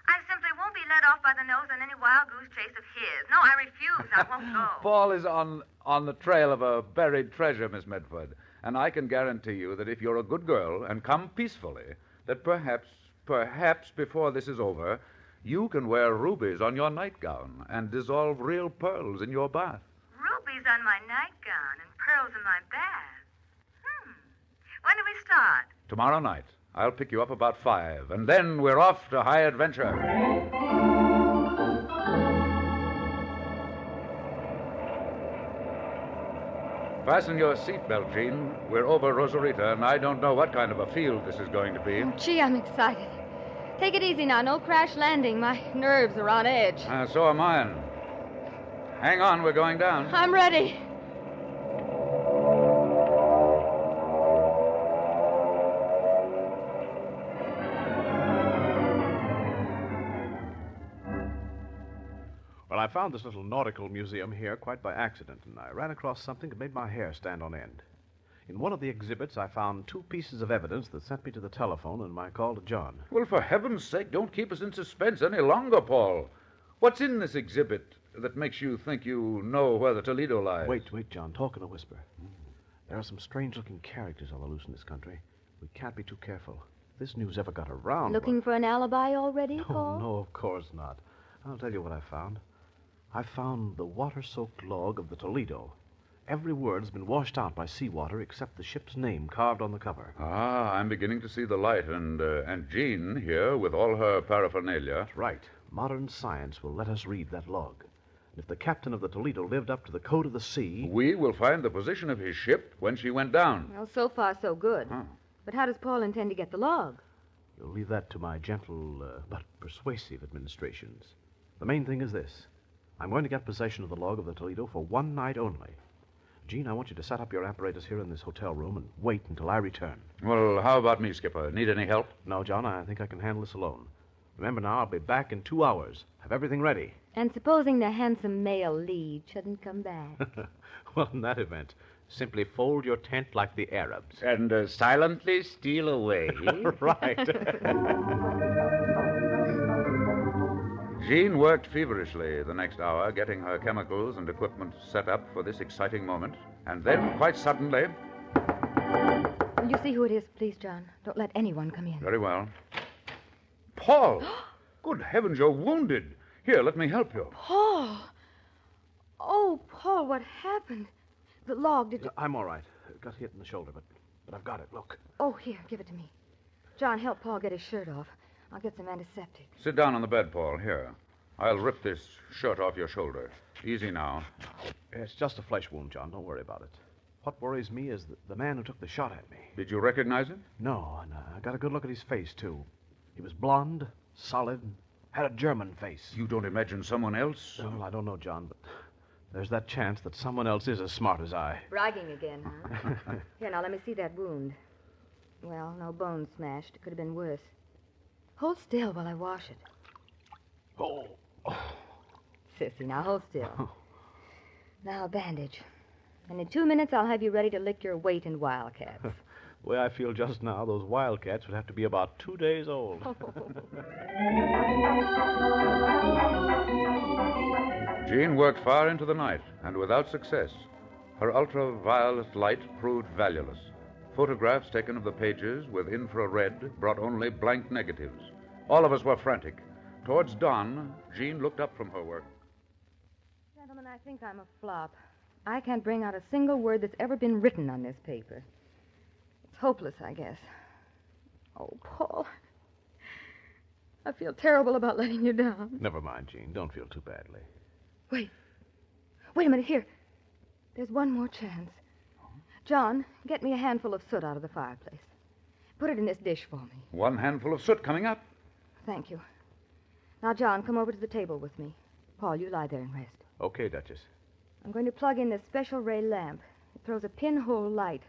I simply won't be let off by the nose on any wild goose chase of his. No, I refuse. I won't go. Paul is on the trail of a buried treasure, Miss Medford, and I can guarantee you that if you're a good girl and come peacefully, that perhaps before this is over, you can wear rubies on your nightgown and dissolve real pearls in your bath. Rubies on my nightgown and pearls in my bath. When do we start? Tomorrow night. I'll pick you up about 5, and then we're off to high adventure. Fasten your seatbelt, Jean. We're over Rosarita, and I don't know what kind of a field this is going to be. Oh, gee, I'm excited. Take it easy now. No crash landing. My nerves are on edge. So are mine. Hang on, we're going down. I'm ready. Well, I found this little nautical museum here quite by accident, and I ran across something that made my hair stand on end. In one of the exhibits, I found 2 pieces of evidence that sent me to the telephone and my call to John. Well, for heaven's sake, don't keep us in suspense any longer, Paul. What's in this exhibit that makes you think you know where the Toledo lies? Wait, John. Talk in a whisper. There are some strange-looking characters on the loose in this country. We can't be too careful. If this news ever got around... Looking for an alibi already, Paul? No, of course not. I'll tell you what I found. I found the water-soaked log of the Toledo. Every word has been washed out by seawater except the ship's name carved on the cover. Ah, I'm beginning to see the light, and Jean here with all her paraphernalia. That's right. Modern science will let us read that log. And if the captain of the Toledo lived up to the code of the sea... We will find the position of his ship when she went down. Well, so far, so good. Huh. But how does Paul intend to get the log? You'll leave that to my gentle but persuasive administrations. The main thing is this. I'm going to get possession of the log of the Toledo for 1 night only. Gene, I want you to set up your apparatus here in this hotel room and wait until I return. Well, how about me, Skipper? Need any help? No, John, I think I can handle this alone. Remember now, I'll be back in 2 hours. Have everything ready. And supposing the handsome male lead shouldn't come back? Well, in that event, simply fold your tent like the Arabs. And silently steal away. Right. Jean worked feverishly the next hour, getting her chemicals and equipment set up for this exciting moment. And then, quite suddenly... Will you see who it is, please, John? Don't let anyone come in. Very well. Paul! Good heavens, you're wounded. Here, let me help you. Paul! Oh, Paul, what happened? The log, did you... I'm all right. Got hit in the shoulder, but I've got it. Look. Oh, here, give it to me. John, help Paul get his shirt off. I'll get some antiseptic. Sit down on the bed, Paul. Here. I'll rip this shirt off your shoulder. Easy now. It's just a flesh wound, John. Don't worry about it. What worries me is the man who took the shot at me. Did you recognize him? No, and I got a good look at his face, too. He was blond, solid, had a German face. You don't imagine someone else? Well, I don't know, John, but there's that chance that someone else is as smart as I. Bragging again, huh? Here, now, let me see that wound. Well, no bones smashed. It could have been worse. Hold still while I wash it. Oh. Sissy, now hold still. Now a bandage. And in 2 minutes, I'll have you ready to lick your weight in wildcats. The way I feel just now, those wildcats would have to be about 2 days old. Jean worked far into the night, and without success. Her ultraviolet light proved valueless. Photographs taken of the pages with infrared brought only blank negatives. All of us were frantic. Towards dawn, Jean looked up from her work. Gentlemen, I think I'm a flop. I can't bring out a single word that's ever been written on this paper. It's hopeless, I guess. Oh, Paul. I feel terrible about letting you down. Never mind, Jean. Don't feel too badly. Wait a minute. Here. There's one more chance. John, get me a handful of soot out of the fireplace. Put it in this dish for me. One handful of soot coming up. Thank you. Now, John, come over to the table with me. Paul, you lie there and rest. Okay, Duchess. I'm going to plug in this special ray lamp. It throws a pinhole light.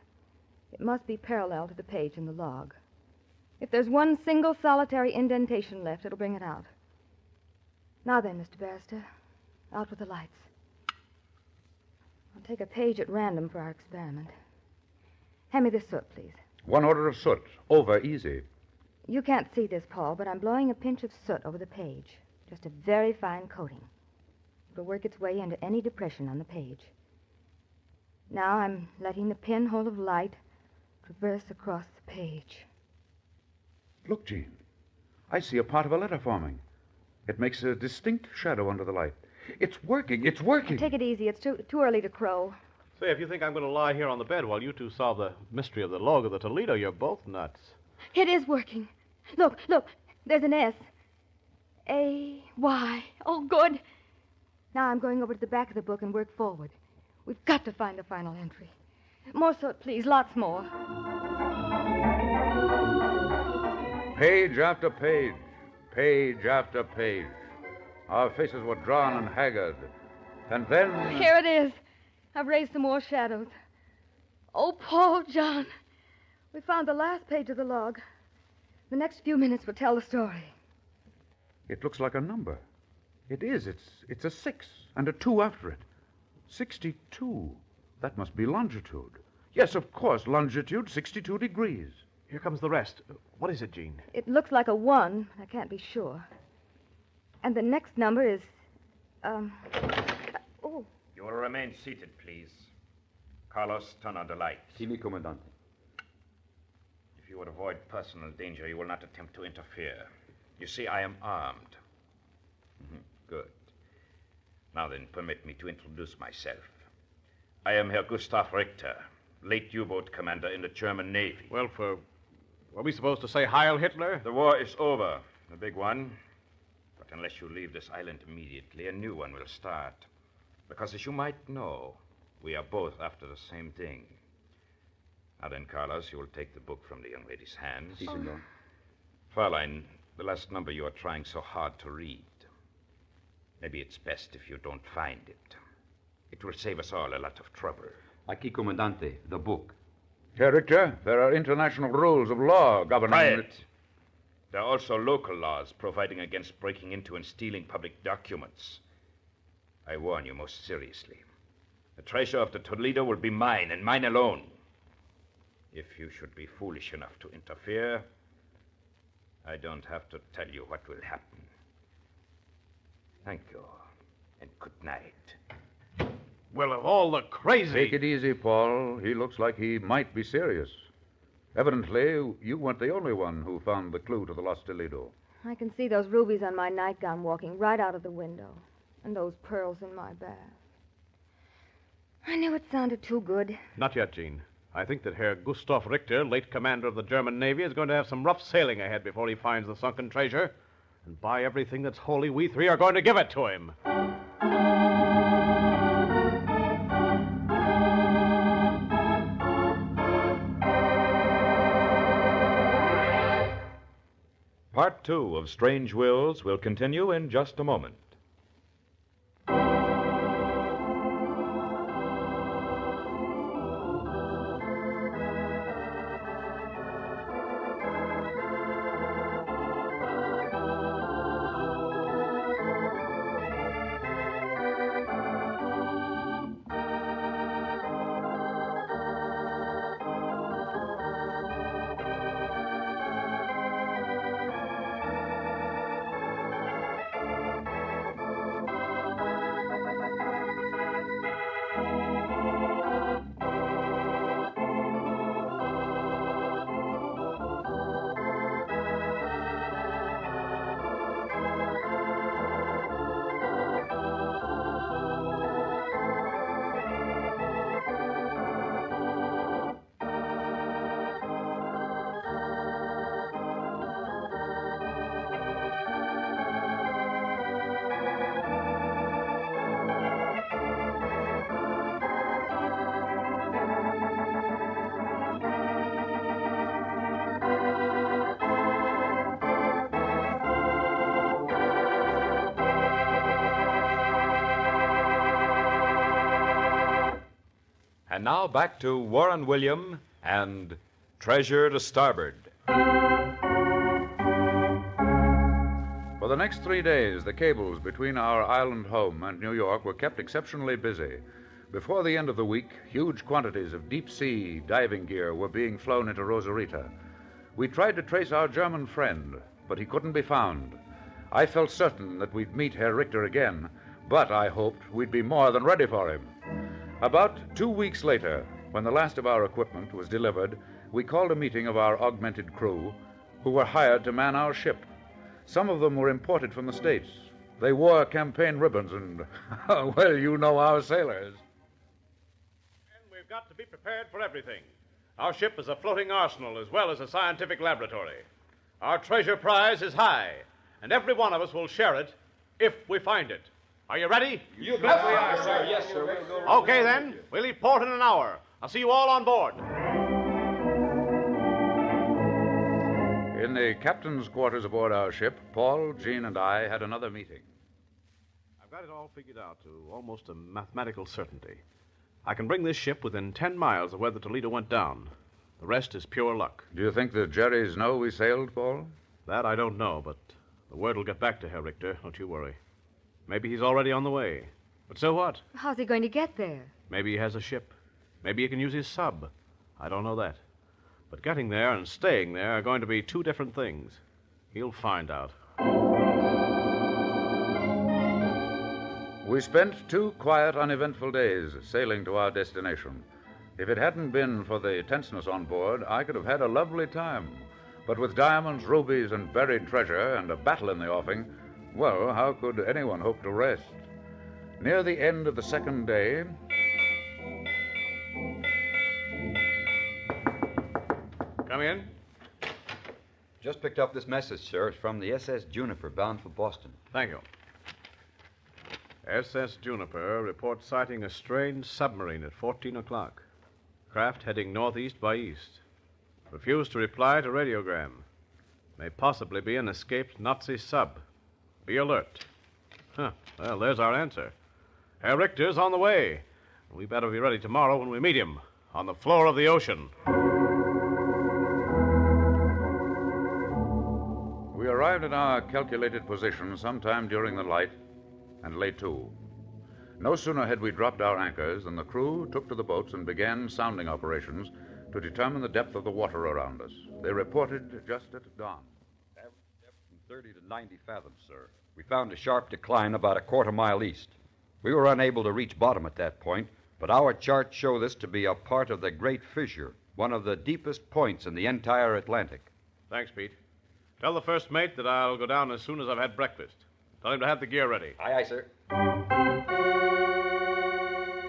It must be parallel to the page in the log. If there's one single solitary indentation left, it'll bring it out. Now then, Mr. Barrister, out with the lights. I'll take a page at random for our experiment. Hand me this soot, please. One order of soot. Over, easy. You can't see this, Paul, but I'm blowing a pinch of soot over the page. Just a very fine coating. It'll work its way into any depression on the page. Now I'm letting the pinhole of light traverse across the page. Look, Jean. I see a part of a letter forming. It makes a distinct shadow under the light. It's working. It's working. Take it easy. It's too early to crow. Say, if you think I'm going to lie here on the bed while you two solve the mystery of the log of the Toledo, you're both nuts. It is working. Look. There's an S. A-Y. Oh, good. Now I'm going over to the back of the book and work forward. We've got to find the final entry. More soot, please. Lots more. Page after page. Page after page. Our faces were drawn and haggard. And then... Here it is. I've raised some more shadows. Oh, Paul, John. We found the last page of the log. The next few minutes will tell the story. It looks like a number. It is. It's a 6 and a 2 after it. 62. That must be longitude. Yes, of course, longitude 62 degrees. Here comes the rest. What is it, Jean? It looks like a 1. I can't be sure. And the next number is... Oh. You will remain seated, please. Carlos, turn on the light. Si, mi comandante. If you would avoid personal danger, you will not attempt to interfere. You see, I am armed. Good. Now then, permit me to introduce myself. I am Herr Gustav Richter, late U-boat commander in the German Navy. Well, were we supposed to say Heil Hitler? The war is over, the big one. But unless you leave this island immediately, a new one will start. Because as you might know, we are both after the same thing. Now then, Carlos, you will take the book from the young lady's hands. Si, senor. Fraulein, the last number you are trying so hard to read. Maybe it's best if you don't find it. It will save us all a lot of trouble. Aquí, comandante, the book. Herr Richter, there are international rules of law governing... Quiet. There are also local laws providing against breaking into and stealing public documents. I warn you most seriously. The treasure of the Toledo will be mine, and mine alone. If you should be foolish enough to interfere, I don't have to tell you what will happen. Thank you, and good night. Well, of all the crazy... Take it easy, Paul. He looks like he might be serious. Evidently, you weren't the only one who found the clue to the lost Toledo. I can see those rubies on my nightgown walking right out of the window. And those pearls in my bath. I knew it sounded too good. Not yet, Jean. I think that Herr Gustav Richter, late commander of the German Navy, is going to have some rough sailing ahead before he finds the sunken treasure. And by everything that's holy, we three are going to give it to him. Part 2 of Strange Wills will continue in just a moment. And now back to Warren William and Treasure to Starboard. For the next 3 days, the cables between our island home and New York were kept exceptionally busy. Before the end of the week, huge quantities of deep-sea diving gear were being flown into Rosarita. We tried to trace our German friend, but he couldn't be found. I felt certain that we'd meet Herr Richter again, but I hoped we'd be more than ready for him. About 2 weeks later, when the last of our equipment was delivered, we called a meeting of our augmented crew, who were hired to man our ship. Some of them were imported from the States. They wore campaign ribbons and, well, you know our sailors. We've got to be prepared for everything. Our ship is a floating arsenal as well as a scientific laboratory. Our treasure prize is high, and every one of us will share it if we find it. Are you ready? You bet we are, sir. Yes, sir. We'll go Okay, then. We'll leave port in an hour. I'll see you all on board. In the captain's quarters aboard our ship, Paul, Jean, and I had another meeting. I've got it all figured out to almost a mathematical certainty. I can bring this ship within 10 miles of where the Toledo went down. The rest is pure luck. Do you think the Jerrys know we sailed, Paul? That I don't know, but the word will get back to Herr Richter. Don't you worry. Maybe he's already on the way. But so what? How's he going to get there? Maybe he has a ship. Maybe he can use his sub. I don't know that. But getting there and staying there are going to be two different things. He'll find out. We spent 2 quiet, uneventful days sailing to our destination. If it hadn't been for the tenseness on board, I could have had a lovely time. But with diamonds, rubies, and buried treasure, and a battle in the offing, well, how could anyone hope to rest? Near the end of the second day... Come in. Just picked up this message, sir. It's from the SS Juniper, bound for Boston. Thank you. SS Juniper reports sighting a strange submarine at 14 o'clock. Craft heading northeast by east. Refused to reply to radiogram. May possibly be an escaped Nazi sub. Be alert. Huh. Well, there's our answer. Herr Richter's on the way. We better be ready tomorrow when we meet him on the floor of the ocean. We arrived at our calculated position sometime during the light and lay to. No sooner had we dropped our anchors than the crew took to the boats and began sounding operations to determine the depth of the water around us. They reported just at dawn. Average depth from 30 to 90 fathoms, sir. We found a sharp decline about a quarter mile east. We were unable to reach bottom at that point, but our charts show this to be a part of the Great Fissure, one of the deepest points in the entire Atlantic. Thanks, Pete. Tell the first mate that I'll go down as soon as I've had breakfast. Tell him to have the gear ready. Aye, aye, sir.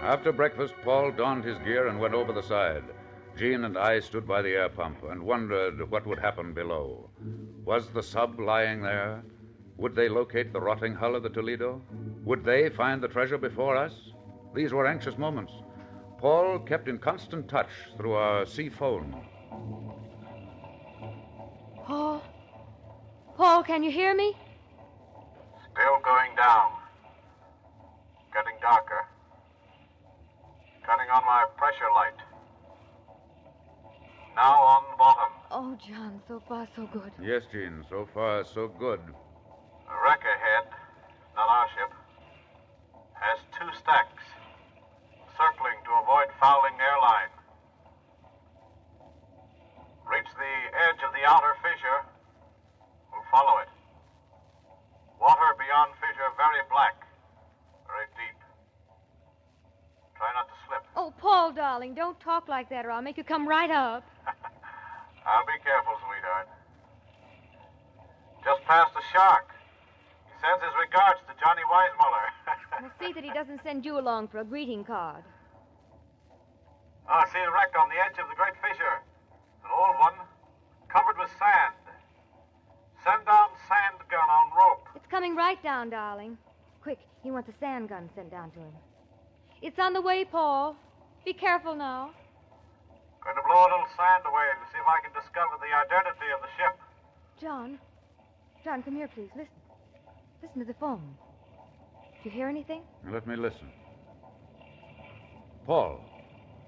After breakfast, Paul donned his gear and went over the side. Jean and I stood by the air pump and wondered what would happen below. Was the sub lying there? Would they locate the rotting hull of the Toledo? Would they find the treasure before us? These were anxious moments. Paul kept in constant touch through our sea phone. Paul? Paul, can you hear me? Still going down. Getting darker. Cutting on my pressure light. Now on bottom. Oh, John, so far so good. Yes, Jean, so far so good. The wreck ahead, not our ship, has 2 stacks, circling to avoid fouling airline. Reach the edge of the outer fissure, we'll follow it. Water beyond fissure very black, very deep. Try not to slip. Oh, Paul, darling, don't talk like that or I'll make you come right up. I'll be careful, sweetheart. Just past the shark. He sends his regards to Johnny Weissmuller. We'll see that he doesn't send you along for a greeting card. I see a wreck on the edge of the great fissure. An old one, covered with sand. Send down sand gun on rope. It's coming right down, darling. Quick, he wants a sand gun sent down to him. It's on the way, Paul. Be careful now. Going to blow a little sand away to see if I can discover the identity of the ship. John, come here, please. Listen. Listen to the phone. Do you hear anything? Let me listen. Paul,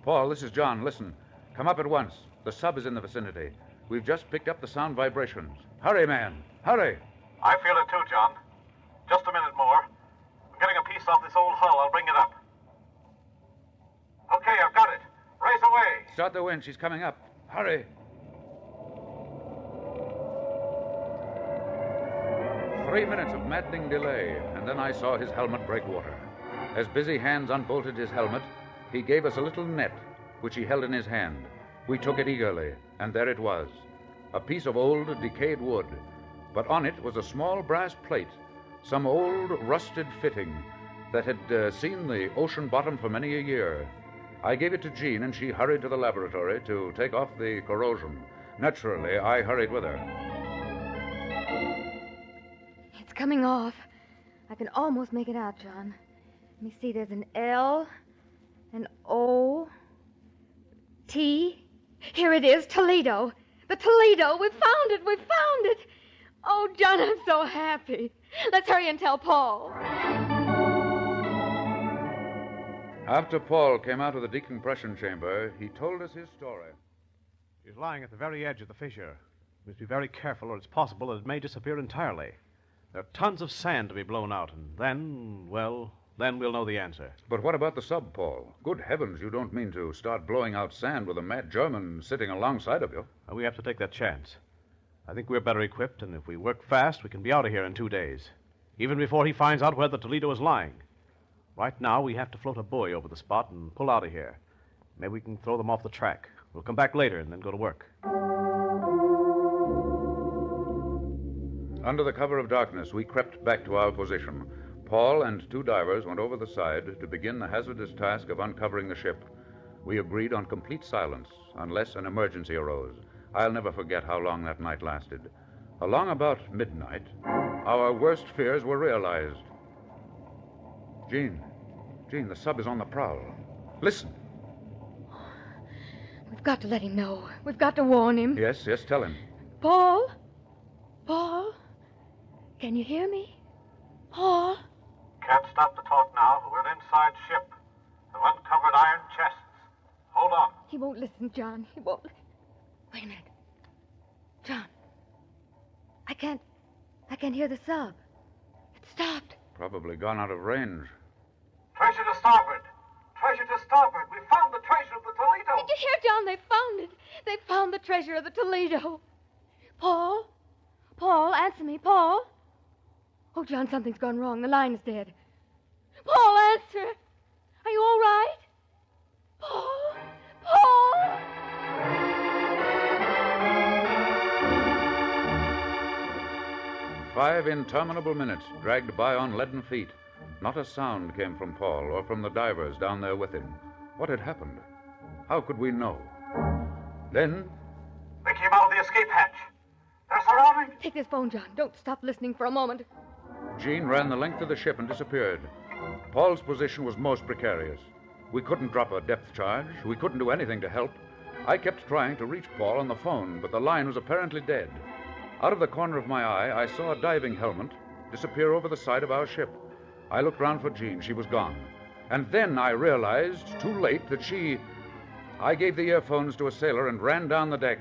Paul, this is John. Listen. Come up at once. The sub is in the vicinity. We've just picked up the sound vibrations. Hurry, man. Hurry. I feel it too, John. Just a minute more. I'm getting a piece off this old hull. I'll bring it up. Okay, I've got it. Race away. Start the wind. She's coming up. Hurry. 3 minutes of maddening delay, and then I saw his helmet break water. As busy hands unbolted his helmet, he gave us a little net, which he held in his hand. We took it eagerly, and there it was, a piece of old, decayed wood. But on it was a small brass plate, some old, rusted fitting that had seen the ocean bottom for many a year. I gave it to Jean, and she hurried to the laboratory to take off the corrosion. Naturally, I hurried with her. It's coming off. I can almost make it out, John. Let me see, there's an L, an O, T. Here it is, Toledo. The Toledo. We found it. We found it. Oh, John, I'm so happy. Let's hurry and tell Paul. After Paul came out of the decompression chamber, he told us his story. She's lying at the very edge of the fissure. We must be very careful, or it's possible that it may disappear entirely. There are tons of sand to be blown out, and then we'll know the answer. But what about the sub, Paul? Good heavens, you don't mean to start blowing out sand with a mad German sitting alongside of you? We have to take that chance. I think we're better equipped, and if we work fast, we can be out of here in 2 days, even before he finds out where the Toledo is lying. Right now, we have to float a buoy over the spot and pull out of here. Maybe we can throw them off the track. We'll come back later and then go to work. Under the cover of darkness, we crept back to our position. Paul and 2 divers went over the side to begin the hazardous task of uncovering the ship. We agreed on complete silence unless an emergency arose. I'll never forget how long that night lasted. Along about midnight, our worst fears were realized. Jean, the sub is on the prowl. Listen. We've got to let him know. We've got to warn him. Yes, tell him. Paul? Can you hear me? Paul? Can't stop the talk now. We're inside ship. They've uncovered iron chests. Hold on. He won't listen, John. He won't. Wait a minute. John. I can't hear the sub. It stopped. Probably gone out of range. Treasure to starboard. Treasure to starboard. We found the treasure of the Toledo. Did you hear, John? They found it. They found the treasure of the Toledo. Paul? Answer me, Paul. Oh, John, something's gone wrong. The line is dead. Paul, answer. Are you all right? Paul? 5 interminable minutes dragged by on leaden feet. Not a sound came from Paul or from the divers down there with him. What had happened? How could we know? Then... They came out of the escape hatch. They're surrounding. Take this phone, John. Don't stop listening for a moment. Jean ran the length of the ship and disappeared. Paul's position was most precarious. We couldn't drop a depth charge. We couldn't do anything to help. I kept trying to reach Paul on the phone, but the line was apparently dead. Out of the corner of my eye, I saw a diving helmet disappear over the side of our ship. I looked round for Jean. She was gone. And then I realized, too late, that I gave the earphones to a sailor and ran down the deck.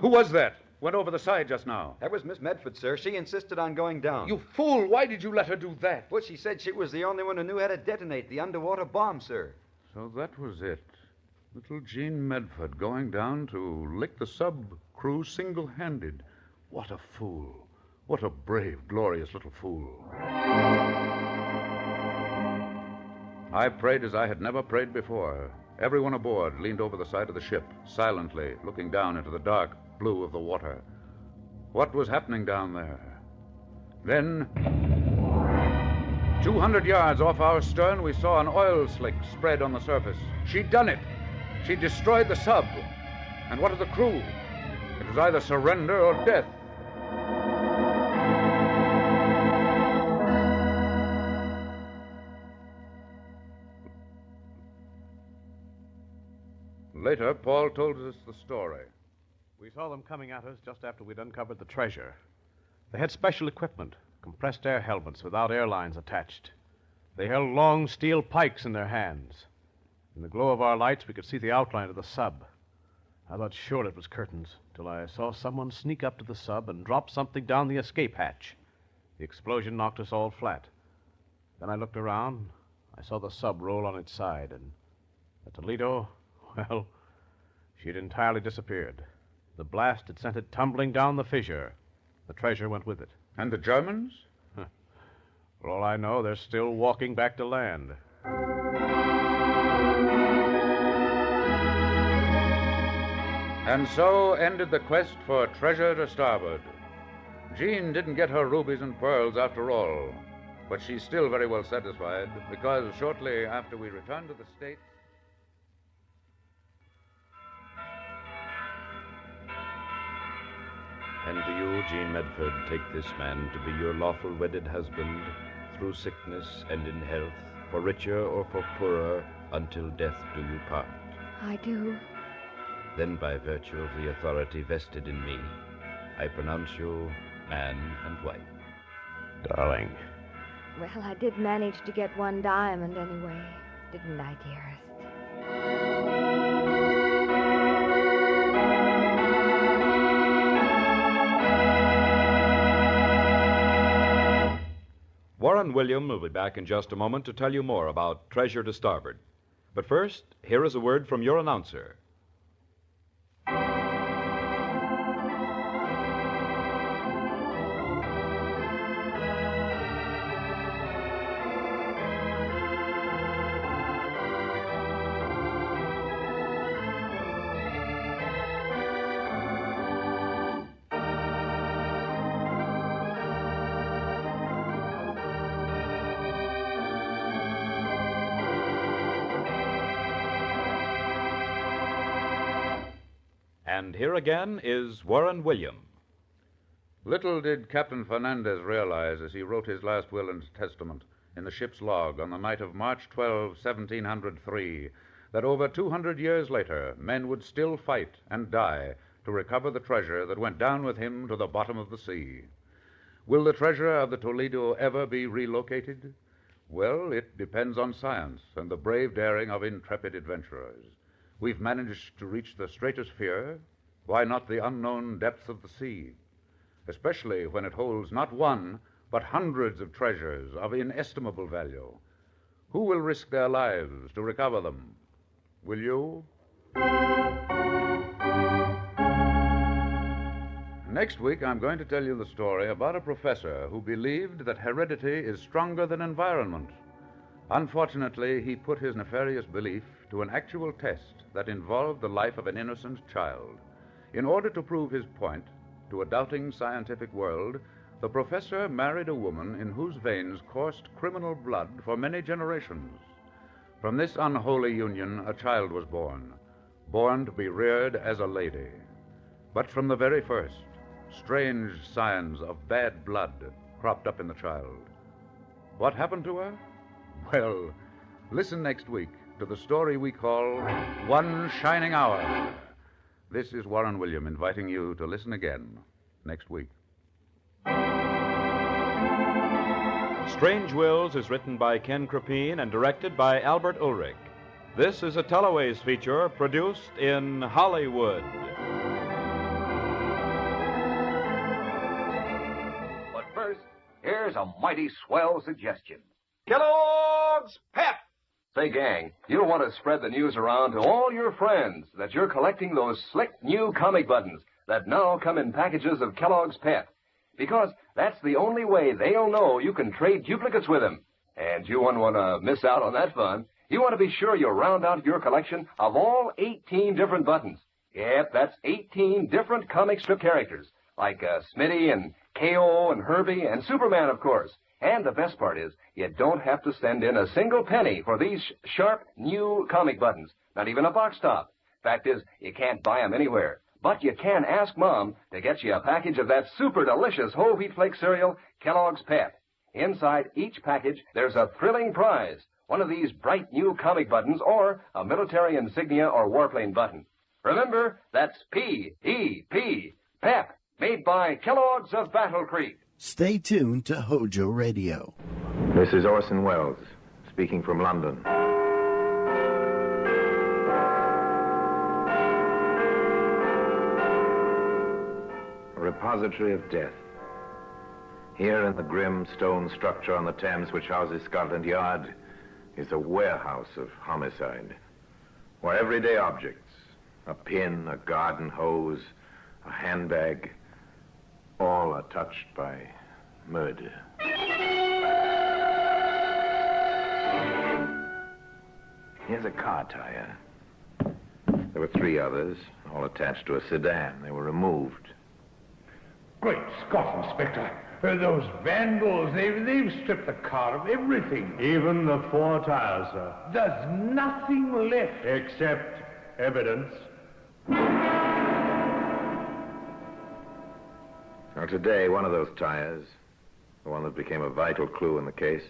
Who was that? Went over the side just now. That was Miss Medford, sir. She insisted on going down. You fool! Why did you let her do that? Well, she said she was the only one who knew how to detonate the underwater bomb, sir. So that was it. Little Jean Medford going down to lick the sub crew single-handed. What a fool. What a brave, glorious little fool. I prayed as I had never prayed before. Everyone aboard leaned over the side of the ship, silently, looking down into the dark blue of the water. What was happening down there? Then, 200 yards off our stern, we saw an oil slick spread on the surface. She'd done it. She'd destroyed the sub. And what of the crew? It was either surrender or death. Later, Paul told us the story. We saw them coming at us just after we'd uncovered the treasure. They had special equipment, compressed air helmets without airlines attached. They held long steel pikes in their hands. In the glow of our lights, we could see the outline of the sub. I thought sure it was curtains, till I saw someone sneak up to the sub and drop something down the escape hatch. The explosion knocked us all flat. Then I looked around. I saw the sub roll on its side, and the Toledo, well, she'd entirely disappeared. The blast had sent it tumbling down the fissure. The treasure went with it. And the Germans? For all I know, they're still walking back to land. And so ended the quest for treasure to Starboard. Jean didn't get her rubies and pearls after all, but she's still very well satisfied, because shortly after we return to the States... And do you, Jean Medford, take this man to be your lawful wedded husband, through sickness and in health, for richer or for poorer, until death do you part? I do. Then by virtue of the authority vested in me, I pronounce you man and wife. Darling. Well, I did manage to get one diamond anyway, didn't I, dearest? Warren William will be back in just a moment to tell you more about Treasure to Starboard. But first, here is a word from your announcer. And here again is Warren William. Little did Captain Fernandez realize as he wrote his last will and testament in the ship's log on the night of March 12, 1703, that over 200 years later, men would still fight and die to recover the treasure that went down with him to the bottom of the sea. Will the treasure of the Toledo ever be relocated? Well, it depends on science and the brave daring of intrepid adventurers. We've managed to reach the stratosphere. Why not the unknown depths of the sea? Especially when it holds not one, but hundreds of treasures of inestimable value. Who will risk their lives to recover them? Will you? Next week, I'm going to tell you the story about a professor who believed that heredity is stronger than environment. Unfortunately, he put his nefarious belief to an actual test that involved the life of an innocent child. In order to prove his point to a doubting scientific world, the professor married a woman in whose veins coursed criminal blood for many generations. From this unholy union, a child was born to be reared as a lady. But from the very first, strange signs of bad blood cropped up in the child. What happened to her? Well, listen next week to the story we call One Shining Hour. This is Warren William inviting you to listen again next week. Strange Wills is written by Ken Krapine and directed by Albert Ulrich. This is a Teleways feature produced in Hollywood. But first, here's a mighty swell suggestion. Kellogg's Pep! Say, gang, you'll want to spread the news around to all your friends that you're collecting those slick new comic buttons that now come in packages of Kellogg's Pep. Because that's the only way they'll know you can trade duplicates with them. And you wouldn't want to miss out on that fun. You want to be sure you round out your collection of all 18 different buttons. Yep, that's 18 different comic strip characters, like Smitty and K.O. and Herbie and Superman, of course. And the best part is, you don't have to send in a single penny for these sharp, new comic buttons, not even a box top. Fact is, you can't buy them anywhere. But you can ask Mom to get you a package of that super delicious whole wheat flake cereal, Kellogg's Pep. Inside each package, there's a thrilling prize, one of these bright new comic buttons or a military insignia or warplane button. Remember, that's P-E-P, Pep, made by Kellogg's of Battle Creek. Stay tuned to Hojo Radio. This is Orson Welles, speaking from London. repository of death. Here in the grim stone structure on the Thames which houses Scotland Yard is a warehouse of homicide, where everyday objects, a pin, a garden hose, a handbag, all are touched by murder. Here's a car tire. There were 3 others, all attached to a sedan. They were removed. Great Scott, Inspector. Those vandals, they've stripped the car of everything. Even the 4 tires, sir. There's nothing left. Except evidence. Now, today, one of those tires, the one that became a vital clue in the case,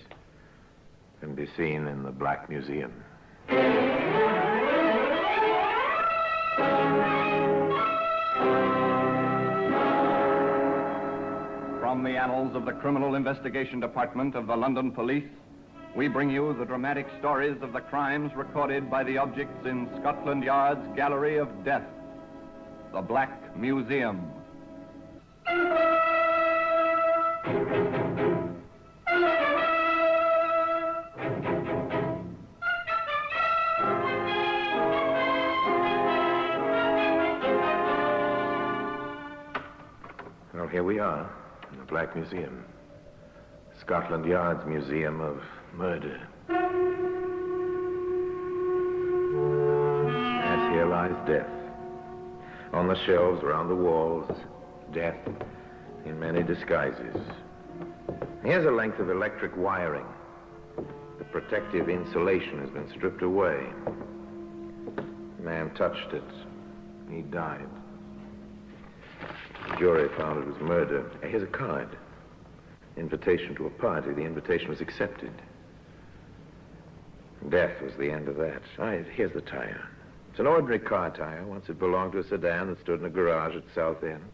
can be seen in the Black Museum. From the annals of the Criminal Investigation Department of the London Police, we bring you the dramatic stories of the crimes recorded by the objects in Scotland Yard's Gallery of Death, the Black Museum. Well, here we are, in the Black Museum. Scotland Yard's Museum of Murder. Yes, here lies death. On the shelves, around the walls, death in many disguises. Here's a length of electric wiring. The protective insulation has been stripped away. The man touched it. He died. The jury found it was murder. Here's a card. Invitation to a party. The invitation was accepted. Death was the end of that. Here's the tire. It's an ordinary car tire. Once it belonged to a sedan that stood in a garage at South End.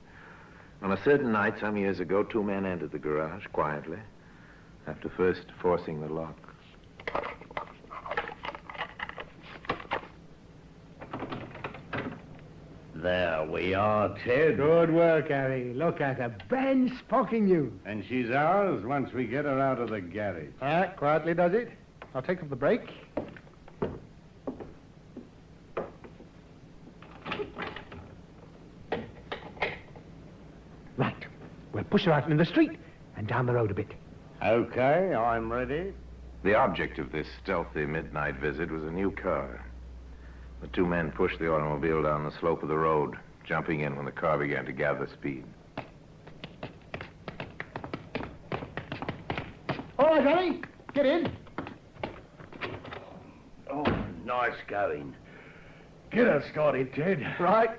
On a certain night, some years ago, 2 men entered the garage quietly, after first forcing the lock. There we are, Ted. Good work, Harry. Look at her. Ben-spocking you. And she's ours once we get her out of the garage. Quietly does it. I'll take up the brake. Right. We'll push her out in the street and down the road a bit. Okay, I'm ready. The object of this stealthy midnight visit was a new car. The 2 men pushed the automobile down the slope of the road, jumping in when the car began to gather speed. All right, Harry. Get in. Oh, nice going. Get her started, Ted. Right.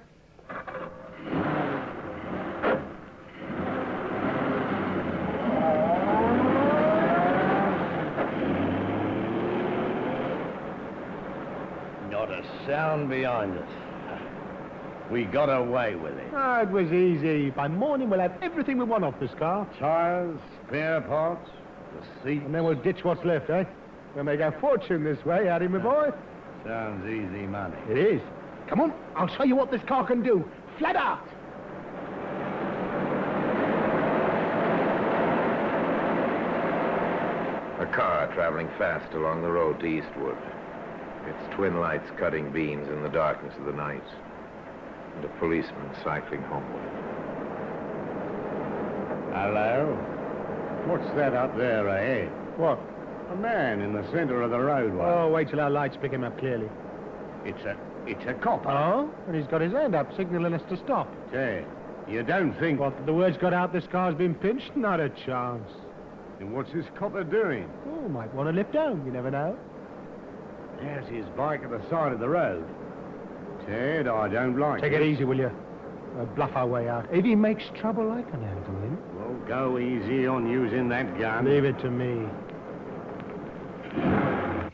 Not a sound behind us. We got away with it. It was easy. By morning, we'll have everything we want off this car. Tires, spare parts, the seat. And then we'll ditch what's left, eh? We'll make our fortune this way, Harry, my boy. Sounds easy money. It is. Come on, I'll show you what this car can do. Flat out. A car traveling fast along the road to Eastwood. Its twin lights cutting beams in the darkness of the night. And a policeman cycling homeward. Hello? What's that up there ahead? What? A man in the center of the roadway. Oh, wait till our lights pick him up clearly. It's a cop. Oh? And he's got his hand up, signaling us to stop. Ted, you don't think... What, the word's got out this car's been pinched? Not a chance. And what's this copper doing? Oh, might want to lift home, you never know. There's his bike at the side of the road. Ted, I don't like Take it. it easy, will you? We'll bluff our way out. If he makes trouble, I can handle him. Well, go easy on using that gun. Leave it to me.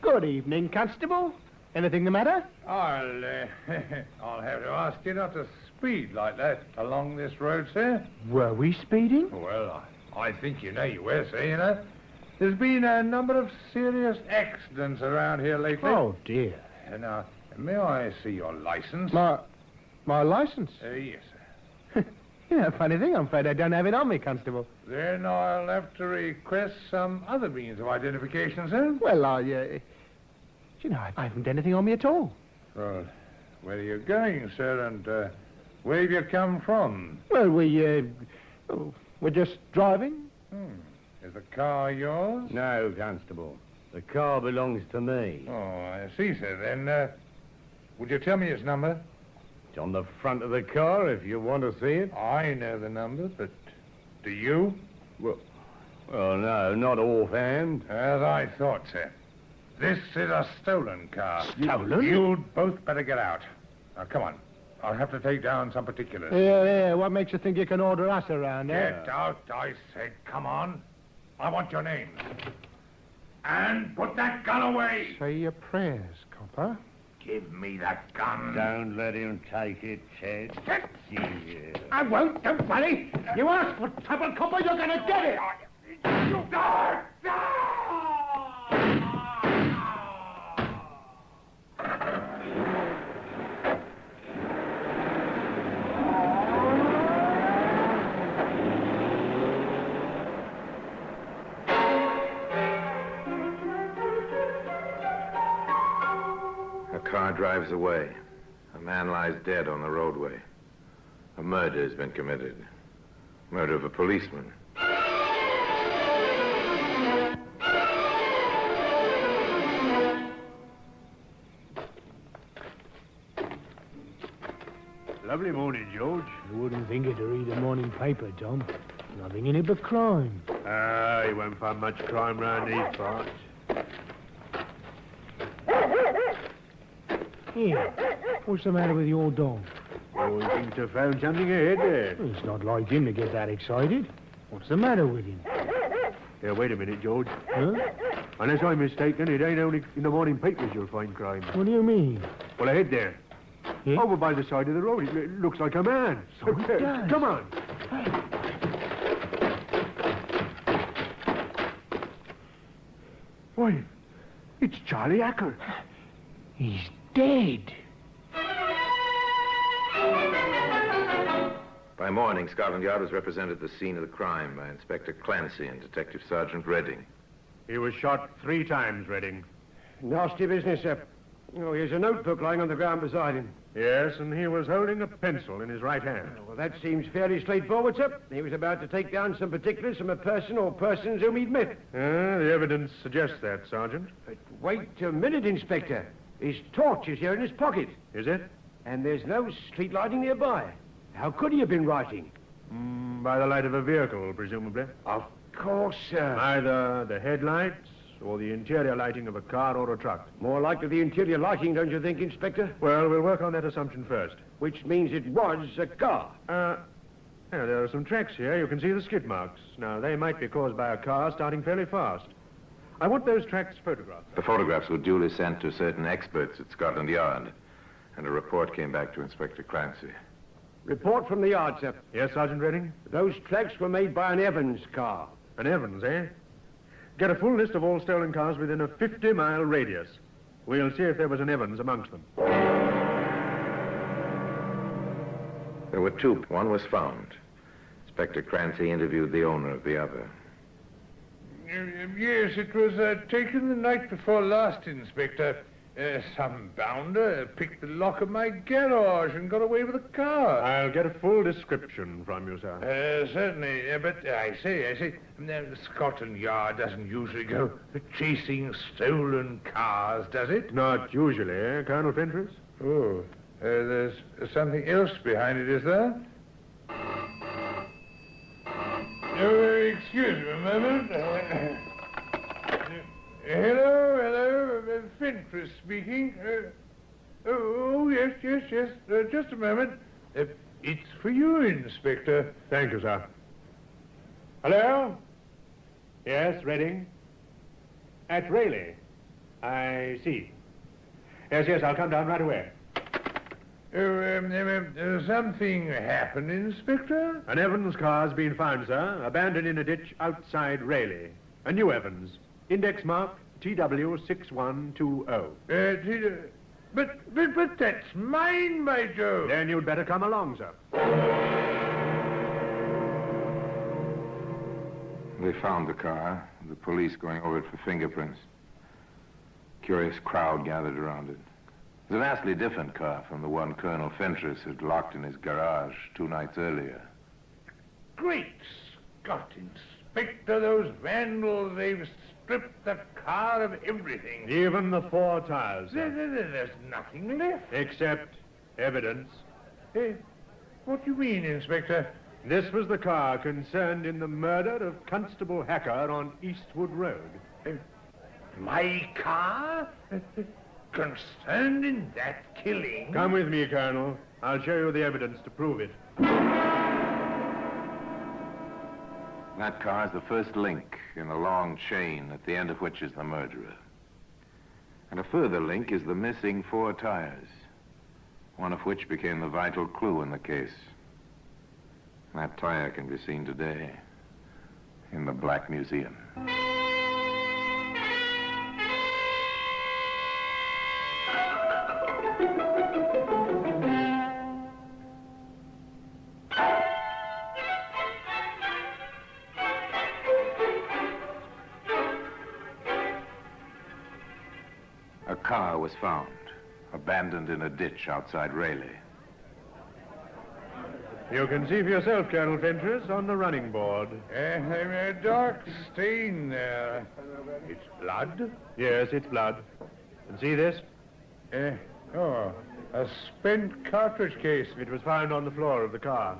Good evening, Constable. Anything the matter? I'll have to ask you not to speed like that along this road, sir. Were we speeding? Well, I think you know you were, sir, you know. There's been a number of serious accidents around here lately. Oh, dear. Now, may I see your license? My license? Yes, sir. You know, funny thing, I'm afraid I don't have it on me, Constable. Then I'll have to request some other means of identification, sir. Well, you know, I haven't anything on me at all. Well, where are you going, sir, and where have you come from? Well, we're just driving. Is the car yours? No, Constable. The car belongs to me. Oh, I see, sir. Then, would you tell me its number? It's on the front of the car if you want to see it. I know the number, but do you? Well, no, not offhand. As I thought, sir. This is a stolen car. Stolen? You'd both better get out. Now, come on. I'll have to take down some particulars. Yeah, what makes you think you can order us around, eh? Get out, I said. Come on. I want your names. And put that gun away. Say your prayers, copper. Give me that gun. Don't let him take it, Ted. Yeah. I won't, don't worry. You ask for trouble, copper, you're going to get it. A car drives away. A man lies dead on the roadway. A murder has been committed. Murder of a policeman. Lovely morning, George. You wouldn't think it to read a morning paper, Tom. Nothing in it but crime. You won't find much crime round these parts. Here, what's the matter with your dog? Oh, he seems to have found something ahead there. Well, it's not like him to get that excited. What's the matter with him? Here, wait a minute, George. Huh? Unless I'm mistaken, it ain't only in the morning papers you'll find crime. What do you mean? Well, ahead there. Yeah? Over by the side of the road. It looks like a man. So it does. Come on. Why, it's Charlie Acker. He's dead. By morning, Scotland Yard was represented at the scene of the crime by Inspector Clancy and Detective Sergeant Redding. He was shot 3 times, Redding. Nasty business, sir. Oh, here's a notebook lying on the ground beside him. Yes, and he was holding a pencil in his right hand. Well, that seems fairly straightforward, sir. He was about to take down some particulars from a person or persons whom he'd met. The evidence suggests that, Sergeant. But wait a minute, Inspector. His torch is here in his pocket. Is it? And there's no street lighting nearby. How could he have been writing? By the light of a vehicle, presumably. Of course, sir. Either the headlights or the interior lighting of a car or a truck. More likely the interior lighting, don't you think, Inspector? Well, we'll work on that assumption first. Which means it was a car. Yeah, there are some tracks here. You can see the skid marks. Now, they might be caused by a car starting fairly fast. I want those tracks photographed. The photographs were duly sent to certain experts at Scotland Yard, and a report came back to Inspector Clancy. Report from the yard, sir. Yes, Sergeant Redding? Those tracks were made by an Evans car. An Evans, eh? Get a full list of all stolen cars within a 50-mile radius. We'll see if there was an Evans amongst them. There were 2. One was found. Inspector Clancy interviewed the owner of the other. Yes, it was taken the night before last, Inspector. Some bounder picked the lock of my garage and got away with the car. I'll get a full description from you, sir. Certainly, but I say, Scotland Yard doesn't usually go chasing stolen cars, does it? Not usually, eh, Colonel Fentress? Oh, there's something else behind it, is there? Excuse me a moment. Hello, Fentress speaking. Yes, just a moment. It's for you, Inspector. Thank you, sir. Hello? Yes, Redding? At Raleigh. I see. Yes, I'll come down right away. Something happened, Inspector? An Evans car's been found, sir, abandoned in a ditch outside Raleigh. A new Evans. Index mark TW6120. But that's mine, by Jove. Then you'd better come along, sir. They found the car, the police going over it for fingerprints. Curious crowd gathered around it. It was a vastly different car from the one Colonel Fentress had locked in his garage 2 nights earlier. Great Scott, Inspector, those vandals, they've stripped the car of everything. Even the 4 tires. There's nothing left. Except evidence. What do you mean, Inspector? This was the car concerned in the murder of Constable Hacker on Eastwood Road. My car? Concerned in that killing? Come with me, Colonel. I'll show you the evidence to prove it. That car is the first link in a long chain at the end of which is the murderer. And a further link is the missing 4 tires, one of which became the vital clue in the case. That tire can be seen today in the Black Museum. A car was found, abandoned in a ditch outside Raleigh. You can see for yourself, Colonel Fentress, on the running board. A dark stain there. It's blood? Yes, it's blood. And see this? A spent cartridge case. It was found on the floor of the car.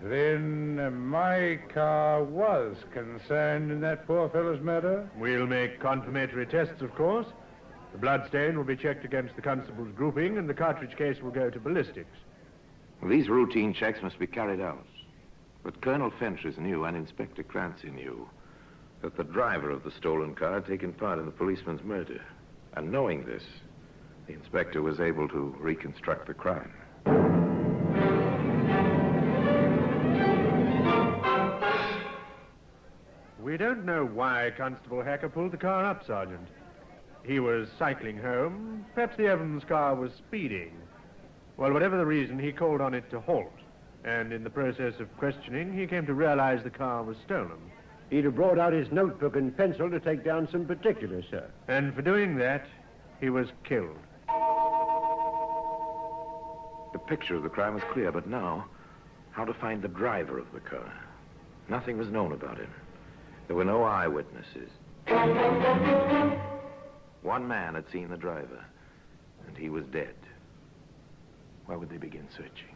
Then my car was concerned in that poor fellow's murder? We'll make confirmatory tests, of course. The blood stain will be checked against the constable's grouping, and the cartridge case will go to ballistics. Well, these routine checks must be carried out. But Colonel Fentress knew, and Inspector Clancy knew, that the driver of the stolen car had taken part in the policeman's murder. And knowing this, the inspector was able to reconstruct the crime. We don't know why Constable Hacker pulled the car up, Sergeant. He was cycling home. Perhaps the Evans car was speeding. Well, whatever the reason, he called on it to halt. And in the process of questioning, he came to realize the car was stolen. He'd have brought out his notebook and pencil to take down some particulars, sir. And for doing that, he was killed. The picture of the crime was clear, but now, how to find the driver of the car? Nothing was known about him. There were no eyewitnesses. One man had seen the driver, and he was dead. Where would they begin searching?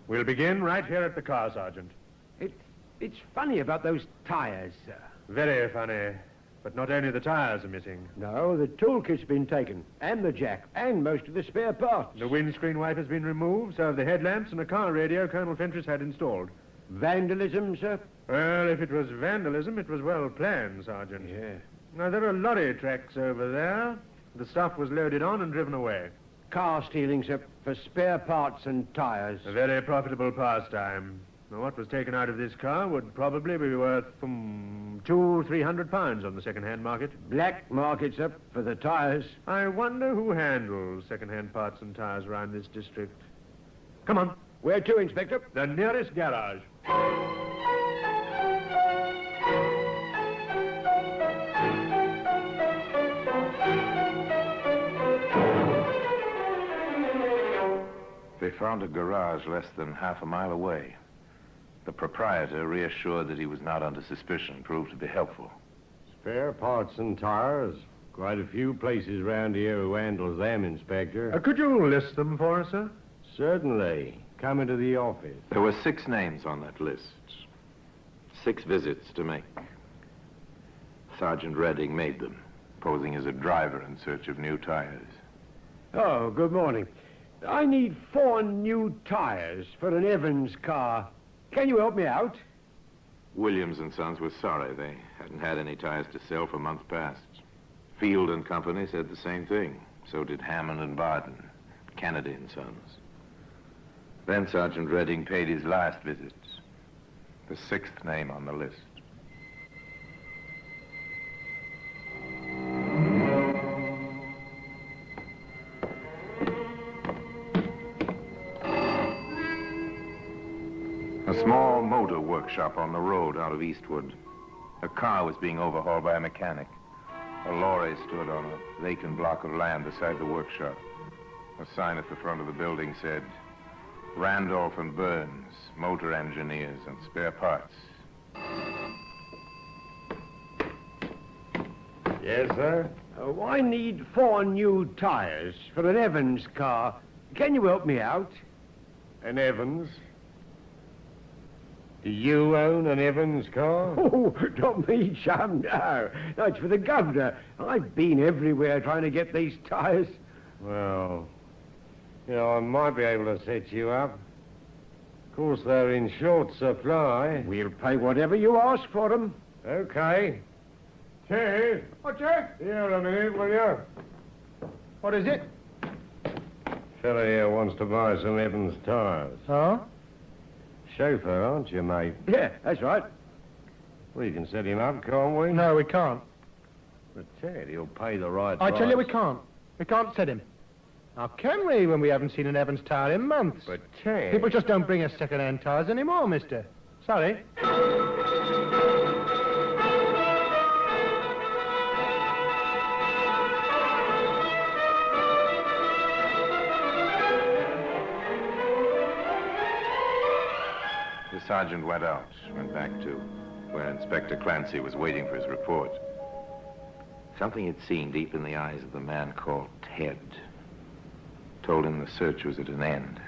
We'll begin right here at the car, Sergeant. It's funny about those tires, sir. Very funny. But not only the tires are missing. No, the toolkit's been taken, and the jack, and most of the spare parts. The windscreen wiper's been removed, so have the headlamps and a car radio Colonel Fentress had installed. Vandalism, sir? Well, if it was vandalism, it was well planned, Sergeant. Yeah. Now, there are lorry tracks over there. The stuff was loaded on and driven away. Car stealing, sir, for spare parts and tires. A very profitable pastime. Now, what was taken out of this car would probably be worth £200-300 on the second-hand market. Black market, sir, for the tires. I wonder who handles second-hand parts and tires around this district. Come on. Where to, Inspector? The nearest garage. They found a garage less than half a mile away. The proprietor, reassured that he was not under suspicion, proved to be helpful. Spare parts and tires. Quite a few places round here who handles them, Inspector. Could you list them for us, sir? Certainly. Come into the office. There were 6 names on that list. 6 visits to make. Sergeant Redding made them, posing as a driver in search of new tires. Oh, good morning. I need 4 new tires for an Evans car. Can you help me out? Williams and Sons was sorry. They hadn't had any tires to sell for months past. Field and Company said the same thing. So did Hammond and Barton, Kennedy and Sons. Then Sergeant Redding paid his last visit. The 6th name on the list. A small motor workshop on the road out of Eastwood. A car was being overhauled by a mechanic. A lorry stood on a vacant block of land beside the workshop. A sign at the front of the building said, Randolph and Burns, motor engineers and spare parts. Yes, sir? I need 4 new tires for an Evans car. Can you help me out? An Evans? Do you own an Evans car? Oh, not me, chum, no. No, it's for the governor. I've been everywhere trying to get these tires. Well, I might be able to set you up. Of course, they're in short supply. We'll pay whatever you ask for them. Okay. Ted? Oh, Jack? Here a minute, will you? What is it? Fella here wants to buy some Evans tires. Huh? Chauffeur, aren't you, mate? Yeah, that's right. We can set him up, can't we? No, we can't. But Ted, he'll pay the right I price. tell you we can't. We can't set him. How can we when we haven't seen an Evans tire in months? But Ted... People just don't bring us second-hand tires anymore, mister. Sorry. The sergeant went back to where Inspector Clancy was waiting for his report. Something he'd seen deep in the eyes of the man called Ted told him the search was at an end.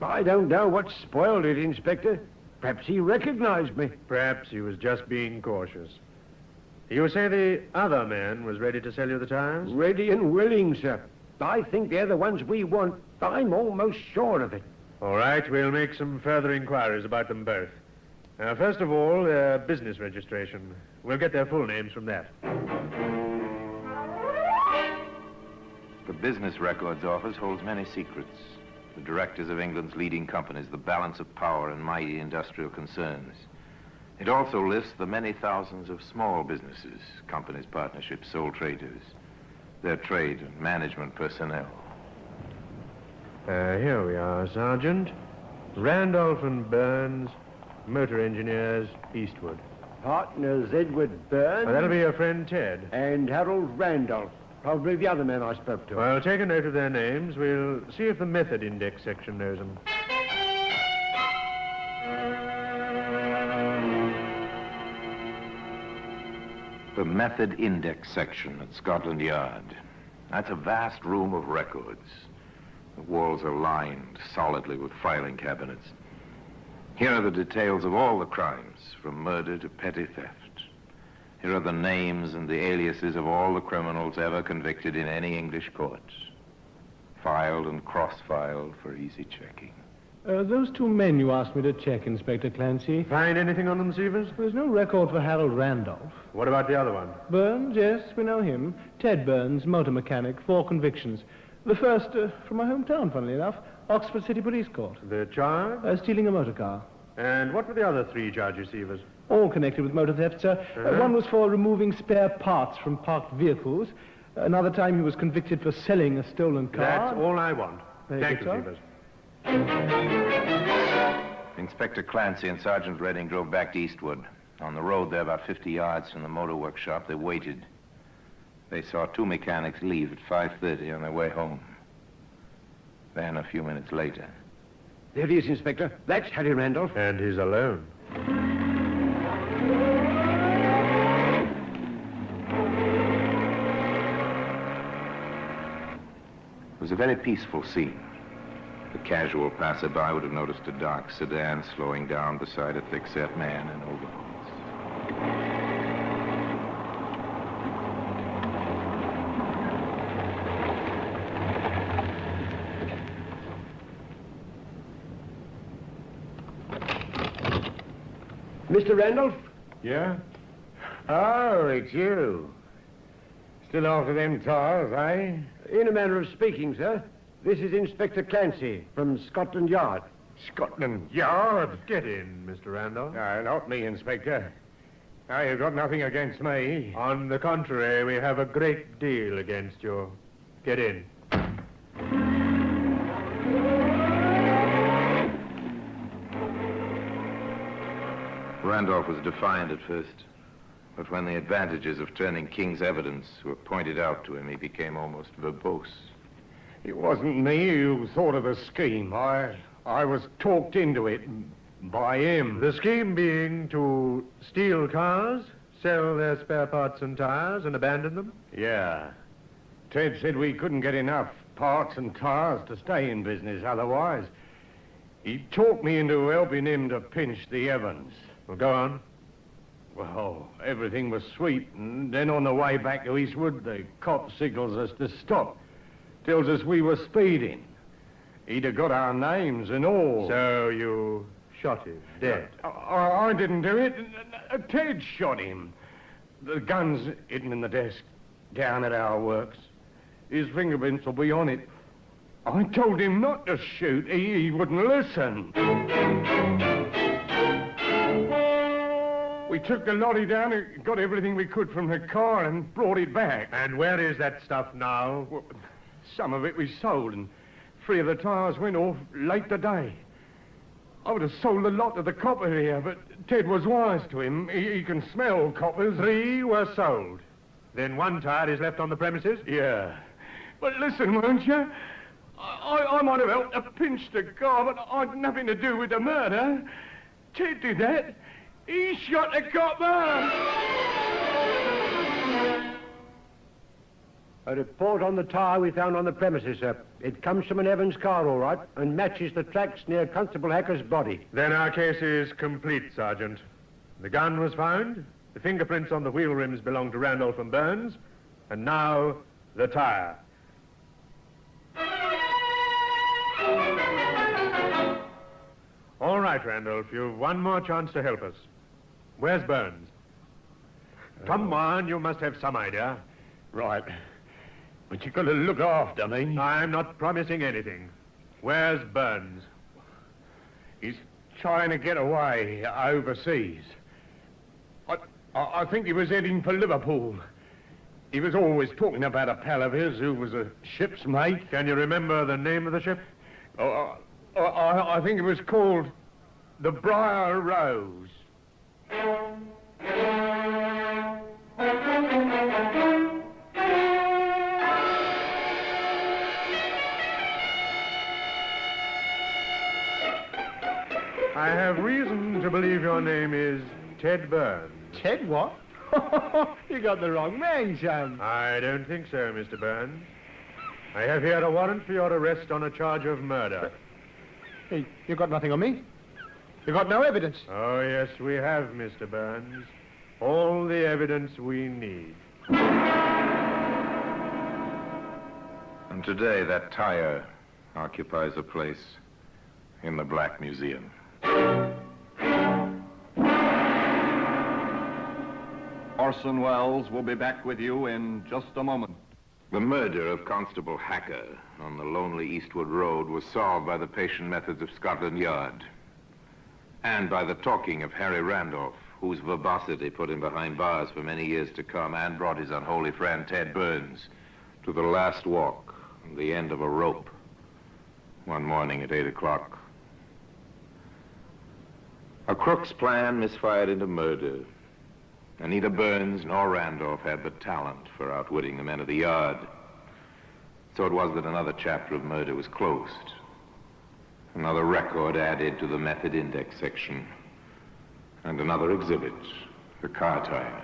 I don't know what spoiled it, Inspector. Perhaps he recognized me. Perhaps he was just being cautious. You say the other man was ready to sell you the tires? Ready and willing, sir. I think they're the ones we want. I'm almost sure of it. All right, we'll make some further inquiries about them both. First of all, their business registration. We'll get their full names from that. The Business Records Office holds many secrets. The directors of England's leading companies, the balance of power in mighty industrial concerns. It also lists the many thousands of small businesses, companies, partnerships, sole traders, their trade and management personnel. Here we are, Sergeant. Randolph and Burns, motor engineers, Eastwood. Partners Edward Burns. That'll be your friend Ted. And Harold Randolph. Probably the other man I spoke to. Well, take a note of their names. We'll see if the method index section knows them. The method index section at Scotland Yard. That's a vast room of records. The walls are lined solidly with filing cabinets. Here are the details of all the crimes, from murder to petty theft. Here are the names and the aliases of all the criminals ever convicted in any English court. Filed and cross-filed for easy checking. Those 2 men you asked me to check, Inspector Clancy. Find anything on them, Severs? There's no record for Harold Randolph. What about the other one? Burns, yes, we know him. Ted Burns, motor mechanic, 4 convictions. The first, from my hometown, funnily enough, Oxford City Police Court. The charge? Stealing a motor car. And what were the other 3 charges, Severs? All connected with motor theft, sir. One was for removing spare parts from parked vehicles. Another time he was convicted for selling a stolen car. That's all I want. Thank you, good, Severs. Inspector Clancy and Sergeant Redding drove back to Eastwood. On the road there, about 50 yards from the motor workshop, they waited. They saw 2 mechanics leave at 5:30 on their way home. Then, a few minutes later... There he is, Inspector. That's Harry Randolph. And he's alone. It was a very peaceful scene. The casual passerby would have noticed a dark sedan slowing down beside a thick-set man in overalls. Mr. Randolph? Yeah? Oh, it's you. Still after them tires, eh? In a manner of speaking, sir. This is Inspector Clancy from Scotland Yard. Scotland Yard? Get in, Mr. Randolph. No, not me, Inspector. Now, you've got nothing against me. On the contrary, we have a great deal against you. Get in. Randolph was defiant at first. But when the advantages of turning King's evidence were pointed out to him, he became almost verbose. It wasn't me who thought of the scheme. I was talked into it by him. The scheme being to steal cars, sell their spare parts and tires, and abandon them? Yeah. Ted said we couldn't get enough parts and tires to stay in business otherwise. He talked me into helping him to pinch the Evans. Well, go on. Well, everything was sweet, and then on the way back to Eastwood, the cop signals us to stop. Tells us we were speeding. He'd have got our names and all. So you shot him dead? I didn't do it. Ted shot him. The gun's hidden in the desk down at our works. His fingerprints will be on it. I told him not to shoot. He wouldn't listen. We took the lorry down and got everything we could from the car and brought it back. And where is that stuff now? Well, some of it we sold, and 3 of the tires went off late today. I would have sold a lot to the copper here, but Ted was wise to him. He can smell coppers. 3 were sold. Then 1 tire is left on the premises? Yeah. But listen, won't you? I might have helped to pinch the car, but I'd nothing to do with the murder. Ted did that. He shot the copper! A report on the tyre we found on the premises, sir. It comes from an Evans car, all right, and matches the tracks near Constable Hacker's body. Then our case is complete, Sergeant. The gun was found, the fingerprints on the wheel rims belong to Randolph and Burns, and now the tyre. All right, Randolph, you've one more chance to help us. Where's Burns? Come on, you must have some idea. Right. But you've got to look after me. I'm not promising anything. Where's Burns? He's trying to get away overseas. I think he was heading for Liverpool. He was always talking about a pal of his who was a ship's mate. Can you remember the name of the ship? I think it was called the Briar Rose. I have reason to believe your name is Ted Burns. Ted what? You got the wrong man, Sam. I don't think so, Mr. Burns. I have here a warrant for your arrest on a charge of murder. Hey, you got nothing on me? You got no evidence? Oh, yes, we have, Mr. Burns. All the evidence we need. And today, that tire occupies a place in the Black Museum. Orson Welles will be back with you in just a moment. The murder of Constable Hacker on the lonely Eastwood Road was solved by the patient methods of Scotland Yard and by the talking of Harry Randolph, whose verbosity put him behind bars for many years to come and brought his unholy friend Ted Burns to the last walk and the end of a rope one morning at 8 o'clock. A crook's plan misfired into murder, and neither Burns nor Randolph had the talent for outwitting the men of the yard. So it was that another chapter of murder was closed. Another record added to the method index section. And another exhibit, the car tire,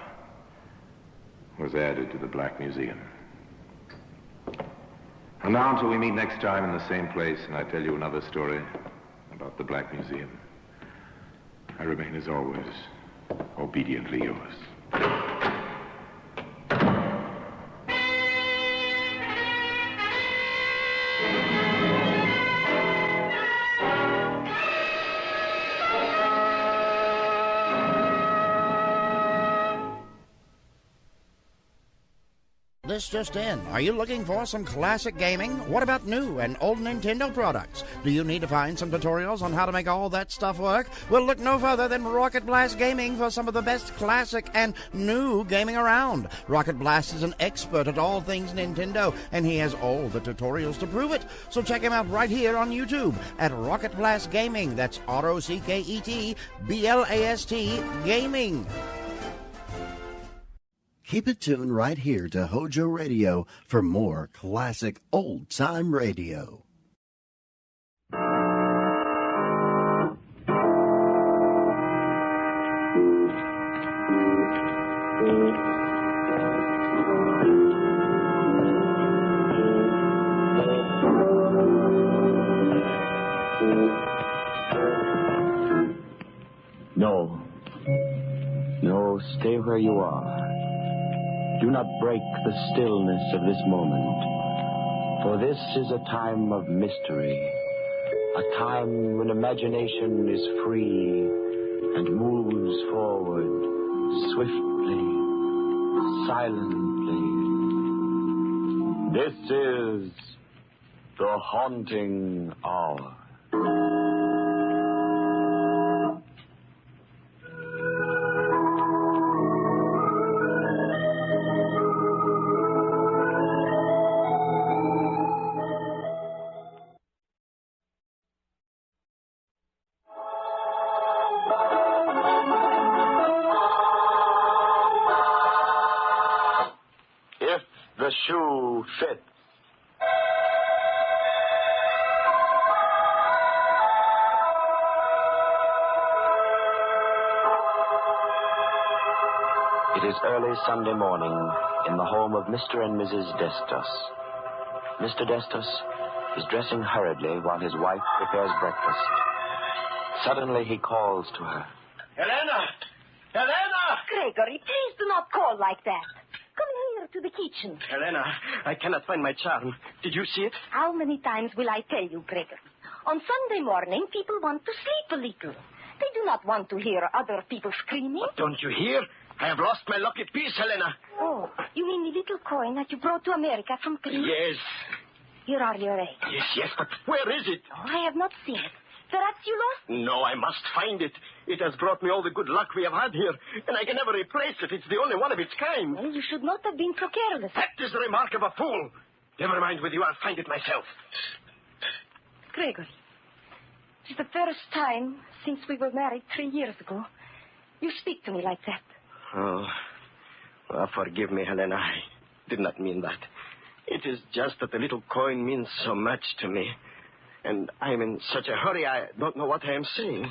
was added to the Black Museum. And now until we meet next time in the same place and I tell you another story about the Black Museum, I remain as always obediently yours. This just in. Are you looking for some classic gaming? What about new and old Nintendo products? Do you need to find some tutorials on how to make all that stuff work? Well, look no further than Rocket Blast Gaming for some of the best classic and new gaming around. Rocket Blast is an expert at all things Nintendo, and he has all the tutorials to prove it. So check him out right here on YouTube at Rocket Blast Gaming. That's ROCKET BLAST Gaming. Keep it tuned right here to Hojo Radio for more classic old-time radio. No. No, stay where you are. Do not break the stillness of this moment. For this is a time of mystery. A time when imagination is free and moves forward swiftly, silently. This is the haunting hour. The shoe fits. It is early Sunday morning in the home of Mr. and Mrs. Destos. Mr. Destos is dressing hurriedly while his wife prepares breakfast. Suddenly he calls to her. Helena! Helena! Gregory, please do not call like that. Come here to the kitchen. Helena, I cannot find my charm. Did you see it? How many times will I tell you, Gregory? On Sunday morning, people want to sleep a little. They do not want to hear other people screaming. But don't you hear? I have lost my lucky piece, Helena. Oh, you mean the little coin that you brought to America from Greece? Yes. Here are your eggs. Yes, but where is it? Oh, I have not seen it. Perhaps you lost it? No, I must find it. It has brought me all the good luck we have had here, and I can never replace it. It's the only one of its kind. Well, you should not have been so careless. That is the remark of a fool. Never mind with you. I'll find it myself. Gregory, it is the first time since we were married 3 years ago. You speak to me like that. Oh, well, forgive me, Helena. I did not mean that. It is just that the little coin means so much to me. And I'm in such a hurry, I don't know what I am saying.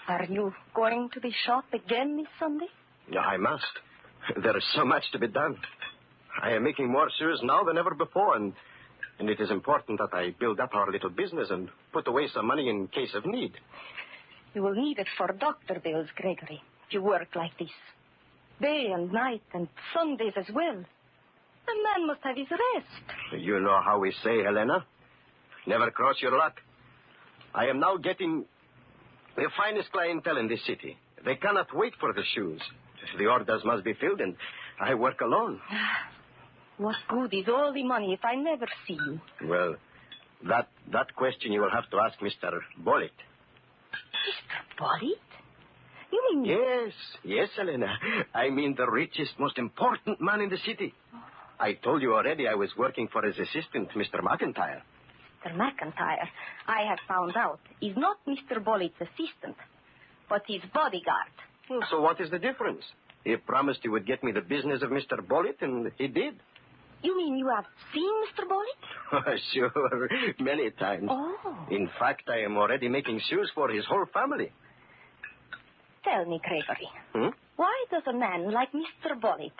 Are you going to the shop again this Sunday? Yeah, I must. There is so much to be done. I am making more shoes now than ever before, and it is important that I build up our little business and put away some money in case of need. You will need it for doctor bills, Gregory, if you work like this. Day and night and Sundays as well. A man must have his rest. You know how we say, Helena. Never cross your luck. I am now getting the finest clientele in this city. They cannot wait for the shoes. The orders must be filled, and I work alone. What good is all the money if I never see you? Well, that question you will have to ask Mr. Bollet. Mr. Bollet? You mean... Yes, Helena. I mean the richest, most important man in the city. I told you already I was working for his assistant, Mr. McIntyre. Mr. McIntyre, I have found out, is not Mr. Bollet's assistant, but his bodyguard. So what is the difference? He promised he would get me the business of Mr. Bollet, and he did. You mean you have seen Mr. Bollet? Sure, many times. Oh. In fact, I am already making shoes for his whole family. Tell me, Gregory, why does a man like Mr. Bollet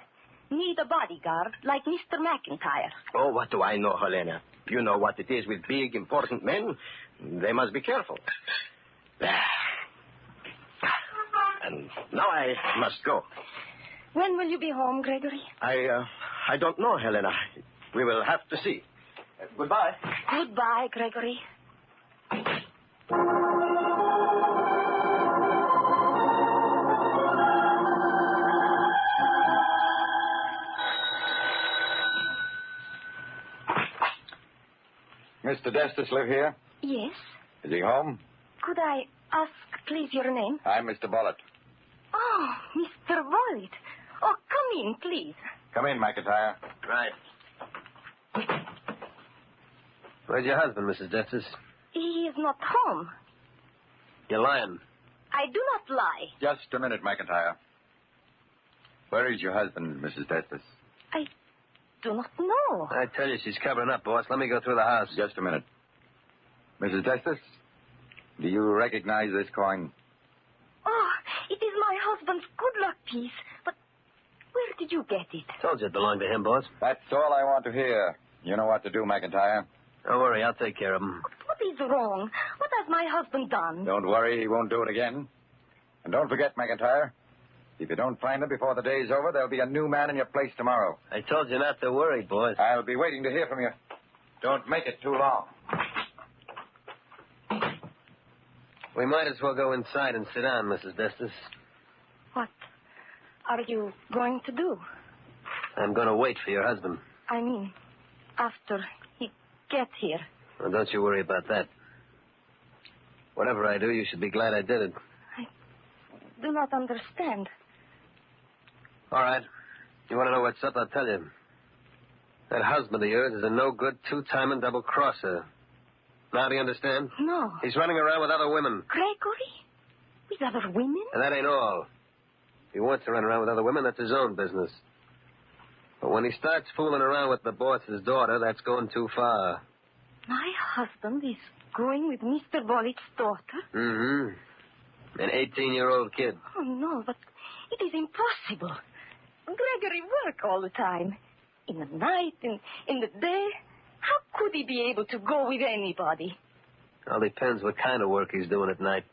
need a bodyguard like Mr. McIntyre? Oh, what do I know, Helena? You know what it is with big, important men. They must be careful. And now I must go. When will you be home, Gregory? I don't know, Helena. We will have to see. Goodbye. Goodbye, Gregory. Mr. Destus live here? Yes. Is he home? Could I ask, please, your name? I'm Mr. Bollet. Oh, Mr. Bollet. Oh, come in, please. Come in, McIntyre. Right. Where's your husband, Mrs. Destus? He is not home. You're lying. I do not lie. Just a minute, McIntyre. Where is your husband, Mrs. Destus? I do not know. I tell you, she's covering up, boss. Let me go through the house. Just a minute. Mrs. Destus, do you recognize this coin? Oh, it is my husband's good luck piece. But where did you get it? Told you it belonged to him, boss. That's all I want to hear. You know what to do, McIntyre. Don't worry, I'll take care of him. What is wrong? What has my husband done? Don't worry, he won't do it again. And don't forget, McIntyre, if you don't find him before the day's over, there'll be a new man in your place tomorrow. I told you not to worry, boss. I'll be waiting to hear from you. Don't make it too long. We might as well go inside and sit down, Mrs. Destus. What are you going to do? I'm going to wait for your husband. I mean, after he gets here. Well, don't you worry about that. Whatever I do, you should be glad I did it. I do not understand. All right. You want to know what's up? I'll tell you. That husband of yours is a no-good, two-timing double-crosser. Now, do you understand? No. He's running around with other women. Gregory? With other women? And that ain't all. If he wants to run around with other women, that's his own business. But when he starts fooling around with the boss's daughter, that's going too far. My husband is going with Mr. Bollitt's daughter? Mm-hmm. An 18-year-old kid. Oh, no, but it is impossible. Gregory work all the time. In the night, in the day. How could he be able to go with anybody? All depends what kind of work he's doing at night.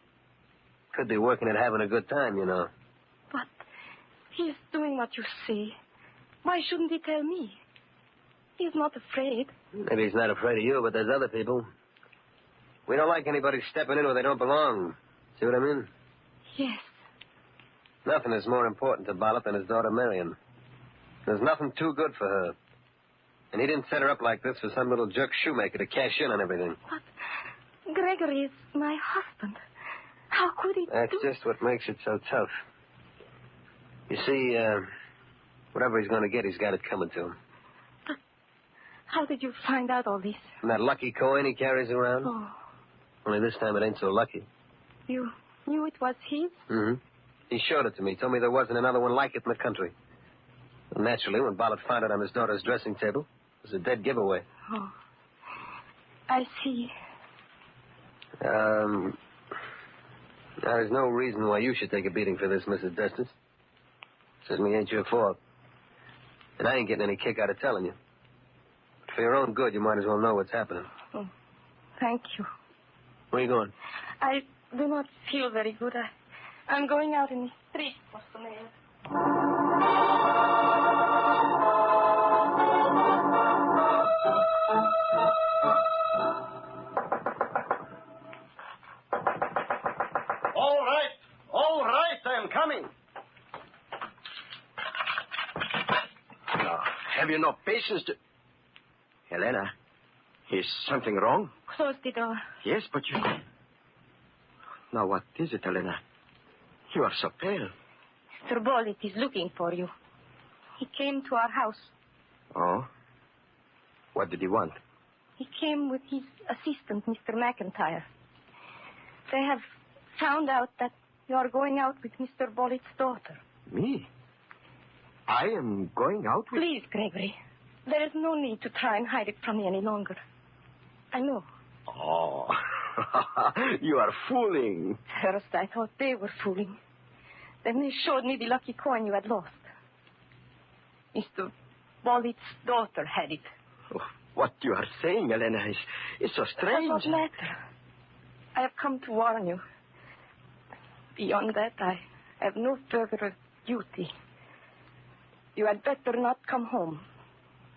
Could be working at having a good time, you know. But he's doing what you say. Why shouldn't he tell me? He's not afraid. Maybe he's not afraid of you, but there's other people. We don't like anybody stepping in where they don't belong. See what I mean? Yes. Nothing is more important to Bollitt than his daughter Marion. There's nothing too good for her. And he didn't set her up like this for some little jerk shoemaker to cash in on everything. But Gregory is my husband. How could he That's just what makes it so tough. You see, whatever he's going to get, he's got it coming to him. But how did you find out all this? And that lucky coin he carries around? Oh. Only this time it ain't so lucky. You knew it was his? Mm-hmm. He showed it to me. Told me there wasn't another one like it in the country. And naturally, when Bollitt found it on his daughter's dressing table, it was a dead giveaway. Oh. I see. There's no reason why you should take a beating for this, Mrs. Destus. Certainly ain't your fault. And I ain't getting any kick out of telling you. But for your own good, you might as well know what's happening. Oh, thank you. Where are you going? I do not feel very good. I'm going out in the street for some air. All right, I'm coming. Now, have you no patience to... Helena, is something wrong? Close the door. Yes, but you... Now, what is it, Helena? You are so pale. Mr. Bollitt is looking for you. He came to our house. Oh? What did he want? He came with his assistant, Mr. McIntyre. They have found out that you are going out with Mr. Bollitt's daughter. Me? I am going out with... Please, Gregory. There is no need to try and hide it from me any longer. I know. Oh, you are fooling. First, I thought they were fooling. Then they showed me the lucky coin you had lost. Mr. Bollitt's daughter had it. Oh, what you are saying, Helena, is so strange. It does not matter. I have come to warn you. Beyond that, I have no further duty. You had better not come home.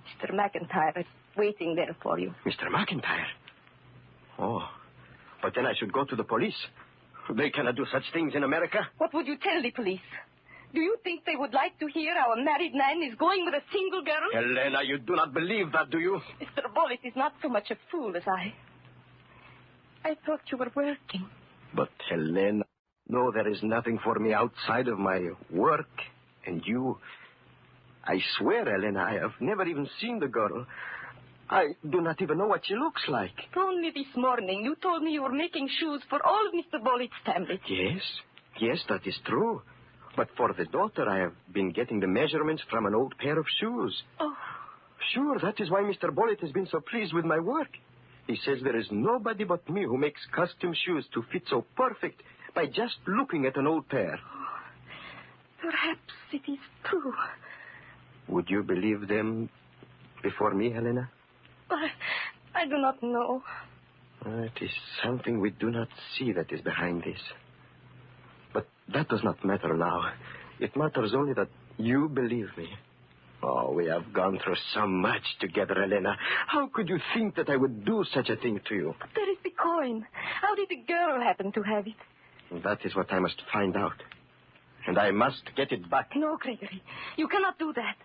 Mr. McIntyre is waiting there for you. Mr. McIntyre? Oh, but then I should go to the police. They cannot do such things in America. What would you tell the police? Do you think they would like to hear our married man is going with a single girl? Helena, you do not believe that, do you? Mr. Bollitt is not so much a fool as I. I thought you were working. But, Helena, no, there is nothing for me outside of my work. And you... I swear, Helena, I have never even seen the girl. I do not even know what she looks like. Only this morning you told me you were making shoes for all of Mr. Bollitt's family. Yes, that is true. But for the daughter, I have been getting the measurements from an old pair of shoes. Oh. Sure, that is why Mr. Bullitt has been so pleased with my work. He says there is nobody but me who makes custom shoes to fit so perfect by just looking at an old pair. Perhaps it is true. Would you believe them before me, Helena? I do not know. It is something we do not see that is behind this. But that does not matter now. It matters only that you believe me. Oh, we have gone through so much together, Helena. How could you think that I would do such a thing to you? But there is the coin. How did the girl happen to have it? That is what I must find out. And I must get it back. No, Gregory. You cannot do that.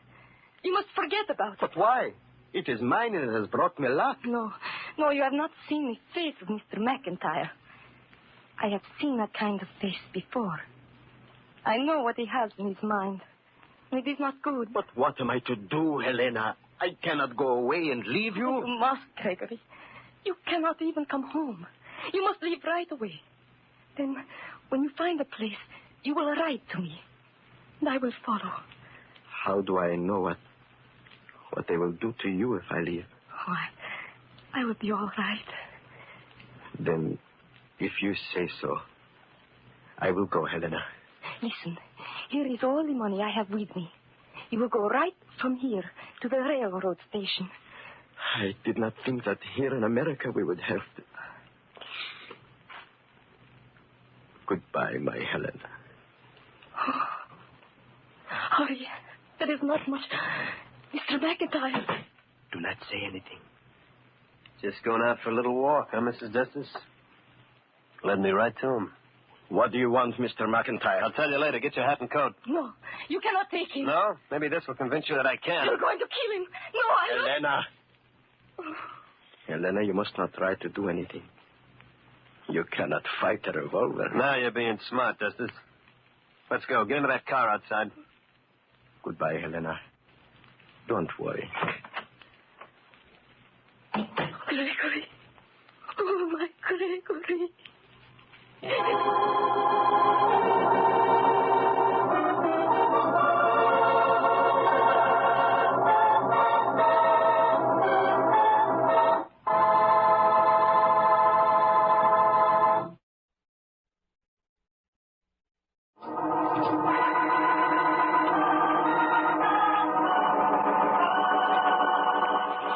You must forget about it. But why? It is mine and it has brought me luck. No, you have not seen the face of Mr. McIntyre. I have seen that kind of face before. I know what he has in his mind. It is not good. But what am I to do, Helena? I cannot go away and leave you. You must, Gregory. You cannot even come home. You must leave right away. Then, when you find a place, you will write to me. And I will follow. How do I know what they will do to you if I leave? Oh, I will be all right. Then, if you say so, I will go, Helena. Listen, here is all the money I have with me. You will go right from here to the railroad station. I did not think that here in America we would have to... Goodbye, my Helena. Oh, hurry. There is not much... Mr. McIntyre. Do not say anything. Just going out for a little walk, huh, Mrs. Destus? Let me write to him. What do you want, Mr. McIntyre? I'll tell you later. Get your hat and coat. No, you cannot take him. No? Maybe this will convince you that I can. You're going to kill him. No, Helena. Helena, you must not try to do anything. You cannot fight a revolver. Now you're being smart, Destus. Let's go. Get into that car outside. Goodbye, Helena. Don't worry. Gregory. Oh, my Gregory.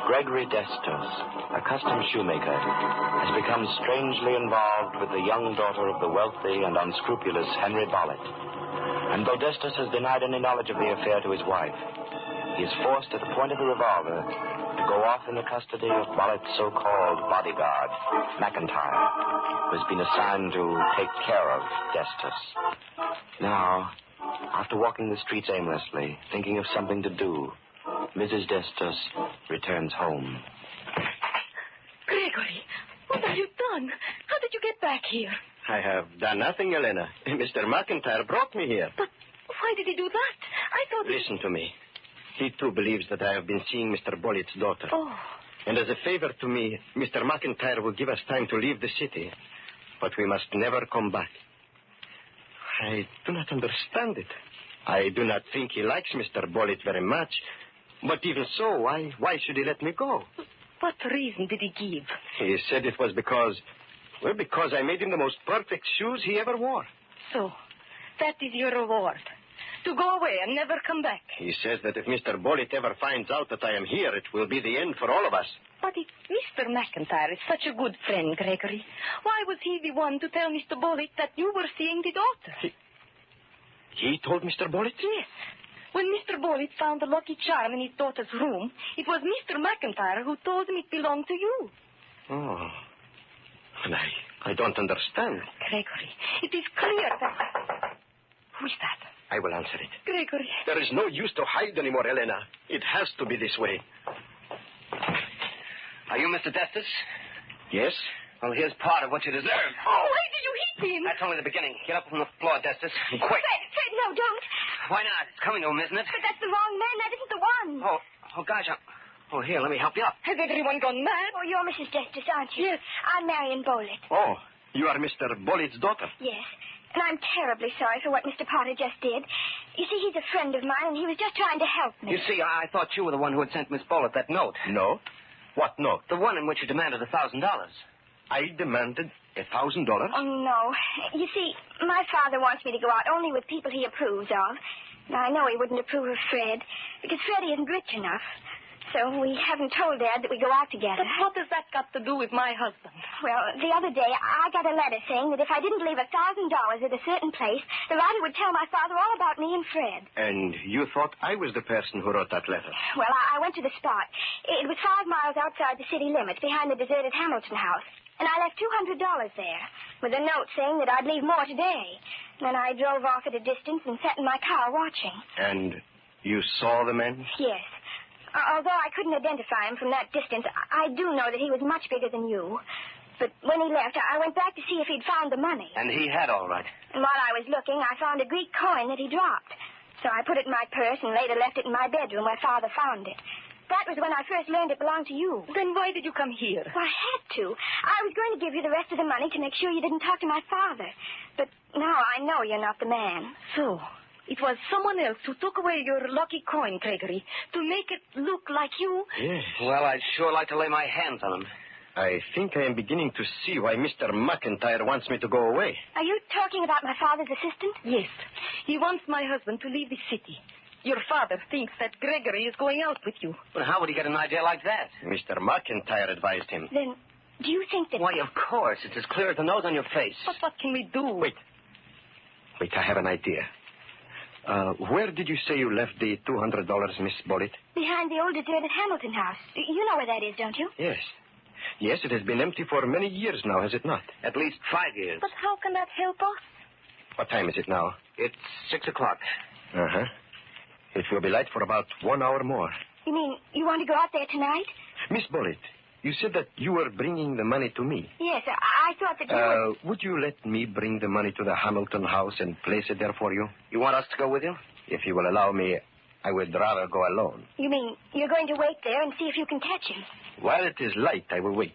Gregory Destos, a custom shoemaker, has become strangely involved with the young daughter of the wealthy and unscrupulous Henry Bollitt. And though Destos has denied any knowledge of the affair to his wife, he is forced at the point of the revolver to go off in the custody of Bollitt's so-called bodyguard, McIntyre, who has been assigned to take care of Destos. Now, after walking the streets aimlessly, thinking of something to do, Mrs. Destos returns home. Gregory, what have you done? How did you get back here? I have done nothing, Helena. Mr. McIntyre brought me here. But why did he do that? I thought... Listen to me. He, too, believes that I have been seeing Mr. Bollitt's daughter. Oh. And as a favor to me, Mr. McIntyre will give us time to leave the city. But we must never come back. I do not understand it. I do not think he likes Mr. Bollitt very much. But even so, why should he let me go? What reason did he give? He said it was because I made him the most perfect shoes he ever wore. So, that is your reward. To go away and never come back. He says that if Mr. Bollitt ever finds out that I am here, it will be the end for all of us. But if Mr. McIntyre is such a good friend, Gregory, why was he the one to tell Mr. Bollitt that you were seeing the daughter? He told Mr. Bollitt? Yes. When Mr. Bollitt found the lucky charm in his daughter's room, it was Mr. McIntyre who told him it belonged to you. Oh. And I don't understand. Gregory, it is clear that... Who is that? I will answer it. Gregory. There is no use to hide anymore, Helena. It has to be this way. Are you Mr. Destus? Yes. Well, here's part of what you deserve. Oh, why did you hit him? That's only the beginning. Get up from the floor, Destus. Quick. Fred, no, don't. Why not? It's coming to him, isn't it? But that's the wrong man. That isn't the one. Oh, gosh. Oh, here, let me help you up. Has everyone gone mad? Oh, you're Mrs. Destus, aren't you? Yes. I'm Marion Bowlett. Oh, you are Mr. Bollitt's daughter? Yes. And I'm terribly sorry for what Mr. Potter just did. You see, he's a friend of mine, and he was just trying to help me. You see, I thought you were the one who had sent Miss Bullitt that note. No? What note? The one in which you demanded $1,000. I demanded $1,000? Oh, no. You see, my father wants me to go out only with people he approves of. Now, I know he wouldn't approve of Fred, because Freddie isn't rich enough. So we haven't told Dad that we go out together. But what has that got to do with my husband? Well, the other day, I got a letter saying that if I didn't leave $1,000 at a certain place, the writer would tell my father all about me and Fred. And you thought I was the person who wrote that letter? Well, I went to the spot. It was 5 miles outside the city limits, behind the deserted Hamilton house. And I left $200 there, with a note saying that I'd leave more today. Then I drove off at a distance and sat in my car watching. And you saw the men? Yes. Although I couldn't identify him from that distance, I do know that he was much bigger than you. But when he left, I went back to see if he'd found the money. And he had, all right. And while I was looking, I found a Greek coin that he dropped. So I put it in my purse and later left it in my bedroom where Father found it. That was when I first learned it belonged to you. Then why did you come here? Well, I had to. I was going to give you the rest of the money to make sure you didn't talk to my father. But now I know you're not the man. So, it was someone else who took away your lucky coin, Gregory, to make it look like you? Yes. Well, I'd sure like to lay my hands on him. I think I am beginning to see why Mr. McIntyre wants me to go away. Are you talking about my father's assistant? Yes. He wants my husband to leave the city. Your father thinks that Gregory is going out with you. But how would he get an idea like that? Mr. McIntyre advised him. Then, do you think that... Why, of course. It's as clear as the nose on your face. But what can we do? Wait, I have an idea. Where did you say you left the $200, Miss Bullitt? Behind the old deserted Hamilton house. You know where that is, don't you? Yes. Yes, it has been empty for many years now, has it not? At least 5 years. But how can that help us? What time is it now? It's 6 o'clock. Uh-huh. It will be light for about 1 hour more. You mean you want to go out there tonight? Miss Bullitt, you said that you were bringing the money to me. Yes, I thought that you were... Would you let me bring the money to the Hamilton house and place it there for you? You want us to go with you? If you will allow me, I would rather go alone. You mean you're going to wait there and see if you can catch him? While it is light, I will wait.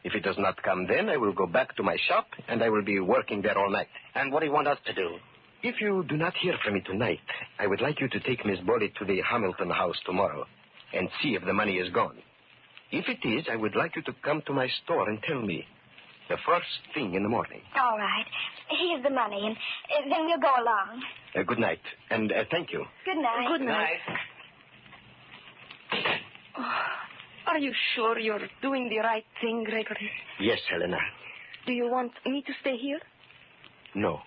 If it does not come then, I will go back to my shop, and I will be working there all night. And what do you want us to do? If you do not hear from me tonight, I would like you to take Miss Bullitt to the Hamilton house tomorrow and see if the money is gone. If it is, I would like you to come to my store and tell me the first thing in the morning. All right. Here's the money, and then we'll go along. Good night, and thank you. Good night. Good night. Oh, are you sure you're doing the right thing, Gregory? Yes, Helena. Do you want me to stay here? No.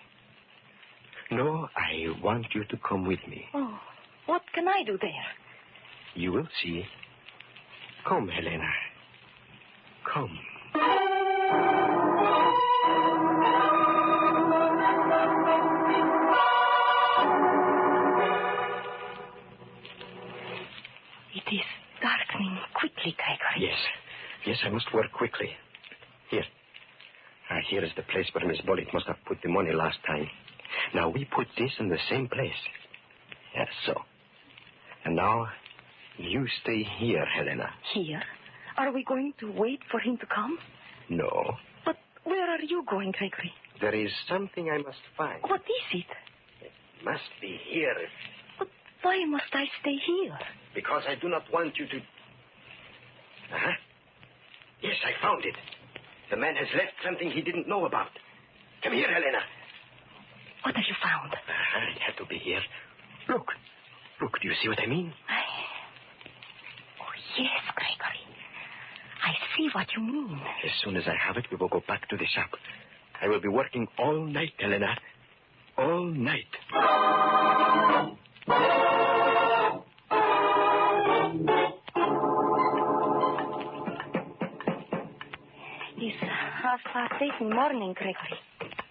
No, I want you to come with me. Oh, what can I do there? You will see. Come, Helena. Come. It is darkening quickly, Gregory. Yes, I must work quickly. Here. Here is the place where Miss Bullitt must have put the money last time. Now, we put this in the same place. Yes, so. And now, you stay here, Helena. Here? Are we going to wait for him to come? No. But where are you going, Gregory? There is something I must find. What is it? It must be here. But why must I stay here? Because I do not want you to... Uh-huh. Yes, I found it. The man has left something he didn't know about. Come here, Helena. What have you found? It had to be here. Look, do you see what I mean? Oh, yes, Gregory. I see what you mean. As soon as I have it, we will go back to the shop. I will be working all night, Helena. All night. It's 8:30 in the morning, Gregory.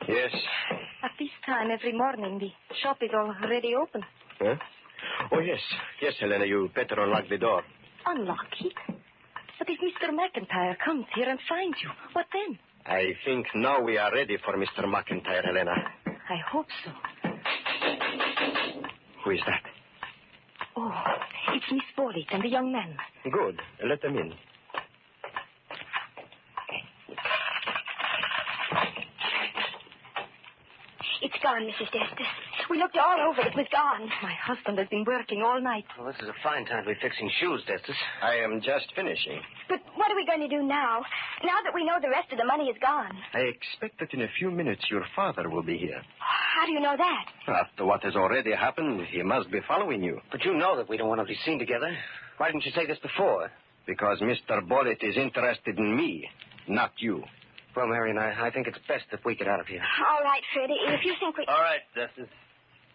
Yes. At this time every morning, the shop is already open. Huh? Oh, yes. Yes, Helena, you better unlock the door. Unlock it? But if Mr. McIntyre comes here and finds you, what then? I think now we are ready for Mr. McIntyre, Helena. I hope so. Who is that? Oh, it's Miss Bullitt and the young man. Good. Let them in. It's gone, Mrs. Destus. We looked all over. It was gone. My husband has been working all night. Well, this is a fine time to be fixing shoes, Destus. I am just finishing. But what are we going to do now? Now that we know the rest of the money is gone. I expect that in a few minutes your father will be here. How do you know that? After what has already happened, he must be following you. But you know that we don't want to be seen together. Why didn't you say this before? Because Mr. Bullet is interested in me, not you. Well, Marion, I think it's best that we get out of here. All right, Freddie. If you think we... All right, Destus.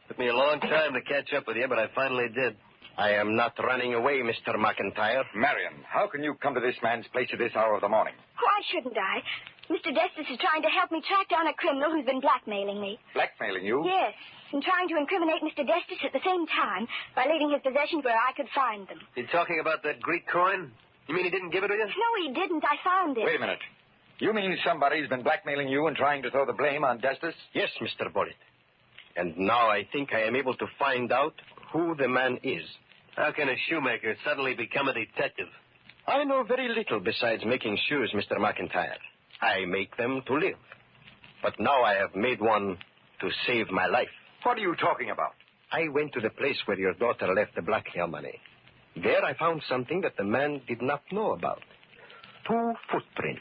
Took me a long time to catch up with you, but I finally did. I am not running away, Mr. McIntyre. Marion, how can you come to this man's place at this hour of the morning? Why shouldn't I? Mr. Destus is trying to help me track down a criminal who's been blackmailing me. Blackmailing you? Yes, and trying to incriminate Mr. Destus at the same time by leaving his possessions where I could find them. You talking about that Greek coin? You mean he didn't give it to you? No, he didn't. I found it. Wait a minute. You mean somebody's been blackmailing you and trying to throw the blame on Destus? Yes, Mr. Bullet. And now I think I am able to find out who the man is. How can a shoemaker suddenly become a detective? I know very little besides making shoes, Mr. McIntyre. I make them to live. But now I have made one to save my life. What are you talking about? I went to the place where your daughter left the blackmail money. There I found something that the man did not know about. 2 footprints.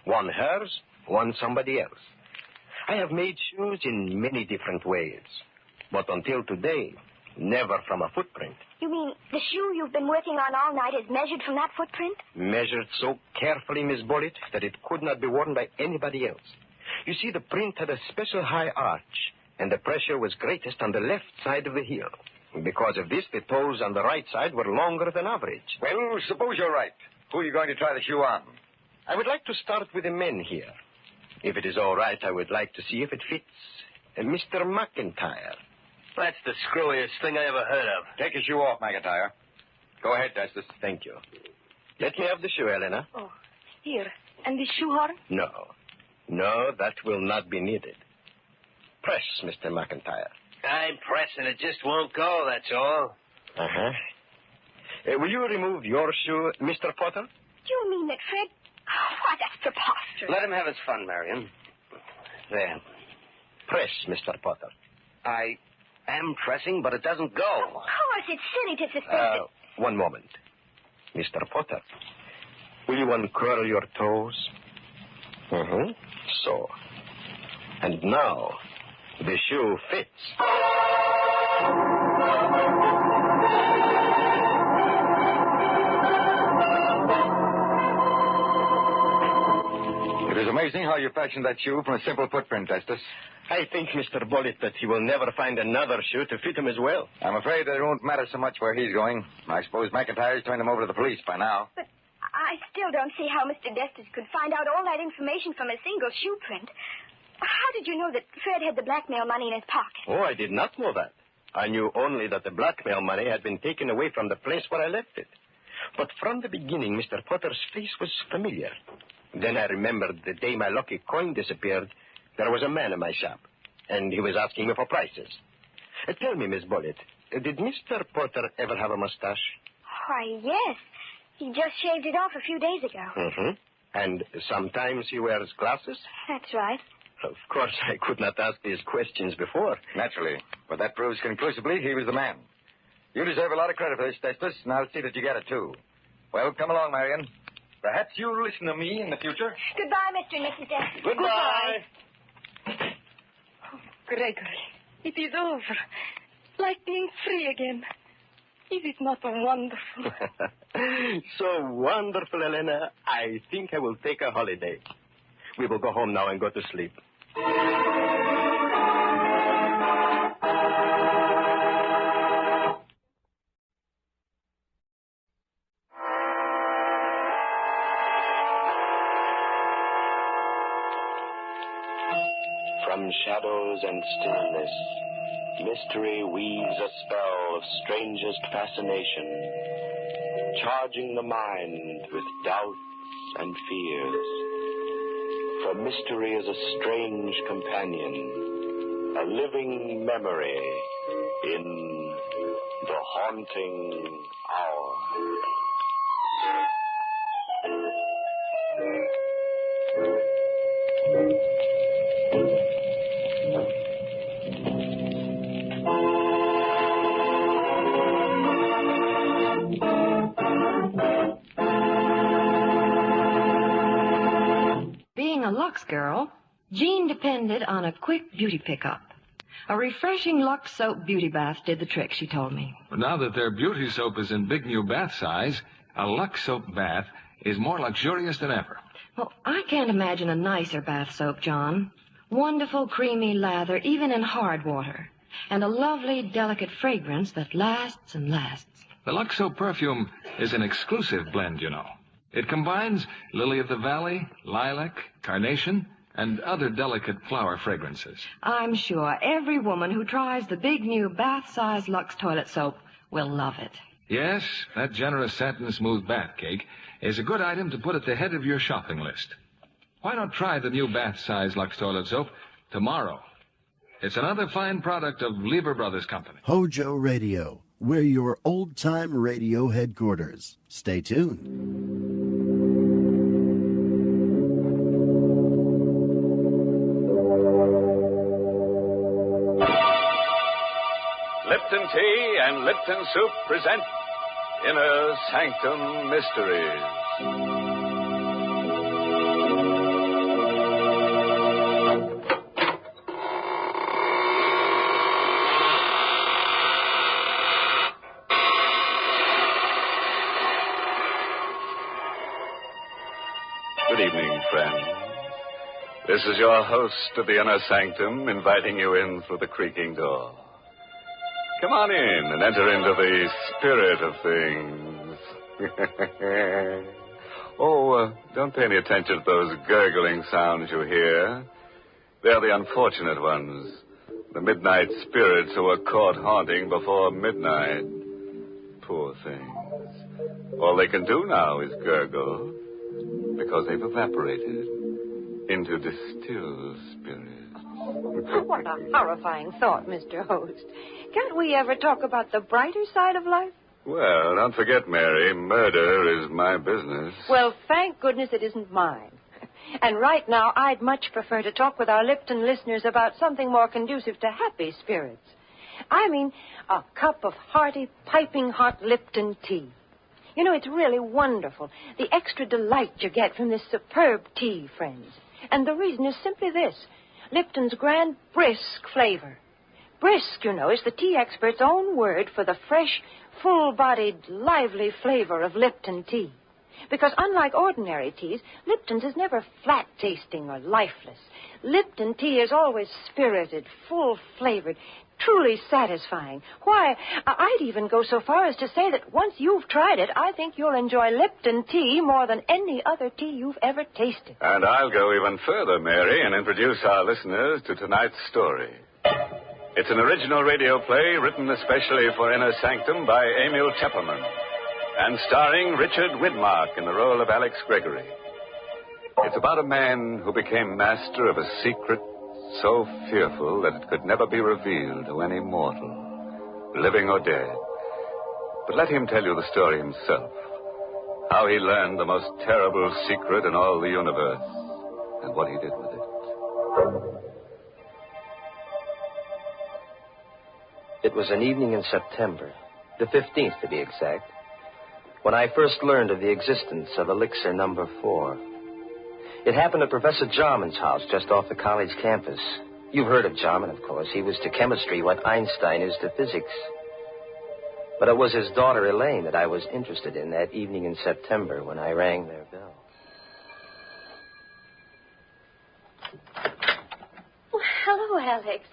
One hers, one somebody else. I have made shoes in many different ways. But until today, never from a footprint. You mean the shoe you've been working on all night is measured from that footprint? Measured so carefully, Miss Bullet, that it could not be worn by anybody else. You see, the print had a special high arch, and the pressure was greatest on the left side of the heel. Because of this, the toes on the right side were longer than average. Well, suppose you're right. Who are you going to try the shoe on? I would like to start with the men here. If it is all right, I would like to see if it fits Mr. McIntyre. That's the screwiest thing I ever heard of. Take your shoe off, McIntyre. Go ahead, Destus. Thank you. Let me have the shoe, Helena. Oh, here. And the shoehorn? No. No, that will not be needed. Press, Mr. McIntyre. I'm pressing. It just won't go, that's all. Uh-huh. Will you remove your shoe, Mr. Potter? Do you mean that Fred... Oh, why, that's preposterous. Let him have his fun, Marion. There. Press, Mr. Potter. I am pressing, but it doesn't go. Of course, it's silly to suspect it. One moment. Mr. Potter, will you uncurl your toes? Mm-hmm. So. And now, the shoe fits. It is amazing how you fashioned that shoe from a simple footprint, Destus. I think, Mr. Bullet, that he will never find another shoe to fit him as well. I'm afraid that it won't matter so much where he's going. I suppose McIntyre's turned him over to the police by now. But I still don't see how Mr. Destus could find out all that information from a single shoe print. How did you know that Fred had the blackmail money in his pocket? Oh, I did not know that. I knew only that the blackmail money had been taken away from the place where I left it. But from the beginning, Mr. Potter's face was familiar. Then I remembered the day my lucky coin disappeared, there was a man in my shop, and he was asking me for prices. Tell me, Miss Bullet, did Mr. Potter ever have a mustache? Why, yes. He just shaved it off a few days ago. Mm-hmm. And sometimes he wears glasses? That's right. Of course, I could not ask these questions before. Naturally. But that proves conclusively he was the man. You deserve a lot of credit for this, Destus, and I'll see that you get it, too. Well, come along, Marion. Perhaps you'll listen to me in the future. Goodbye, Mr. and Mrs. Destus. Goodbye. Oh, Gregory, it is over. Like being free again. Is it not wonderful? So wonderful, Elena. I think I will take a holiday. We will go home now and go to sleep. From shadows and stillness, mystery weaves a spell of strangest fascination, charging the mind with doubts and fears. For mystery is a strange companion, a living memory in the haunting hour. Lux girl, Jean depended on a quick beauty pickup. A refreshing Lux soap beauty bath did the trick, she told me. But now that their beauty soap is in big new bath size, a Lux soap bath is more luxurious than ever. Well, I can't imagine a nicer bath soap, John. Wonderful, creamy lather, even in hard water. And a lovely, delicate fragrance that lasts and lasts. The Lux soap perfume is an exclusive blend, you know. It combines lily of the valley, lilac, carnation, and other delicate flower fragrances. I'm sure every woman who tries the big new bath-size Lux toilet soap will love it. Yes, that generous satin smooth bath cake is a good item to put at the head of your shopping list. Why not try the new bath-size Lux toilet soap tomorrow? It's another fine product of Lever Brothers Company. Hojo Radio, we're your old-time radio headquarters. Stay tuned. Lipton Tea and Lipton Soup present Inner Sanctum Mysteries. Good evening, friends. This is your host of the Inner Sanctum inviting you in through the creaking door. Come on in and enter into the spirit of things. Don't pay any attention to those gurgling sounds you hear. They're the unfortunate ones. The midnight spirits who were caught haunting before midnight. Poor things. All they can do now is gurgle because they've evaporated into distilled spirits. What a horrifying thought, Mr. Host. Can't we ever talk about the brighter side of life? Well, don't forget, Mary, murder is my business. Well, thank goodness it isn't mine. And right now, I'd much prefer to talk with our Lipton listeners about something more conducive to happy spirits. I mean, a cup of hearty, piping hot Lipton tea. You know, it's really wonderful, the extra delight you get from this superb tea, friends. And the reason is simply this. Lipton's grand brisk flavor. Brisk, you know, is the tea expert's own word for the fresh, full-bodied, lively flavor of Lipton tea. Because unlike ordinary teas, Lipton's is never flat-tasting or lifeless. Lipton tea is always spirited, full-flavored, truly satisfying. Why, I'd even go so far as to say that once you've tried it, I think you'll enjoy Lipton tea more than any other tea you've ever tasted. And I'll go even further, Mary, and introduce our listeners to tonight's story. It's an original radio play written especially for Inner Sanctum by Emil Tepperman and starring Richard Widmark in the role of Alex Gregory. It's about a man who became master of a secret so fearful that it could never be revealed to any mortal, living or dead. But let him tell you the story himself, how he learned the most terrible secret in all the universe, and what he did with it. It was an evening in September, the 15th to be exact, when I first learned of the existence of elixir number 4. It happened at Professor Jarman's house just off the college campus. You've heard of Jarman, of course. He was to chemistry what Einstein is to physics. But it was his daughter, Elaine, that I was interested in that evening in September when I rang their bell. Oh, hello, Alex.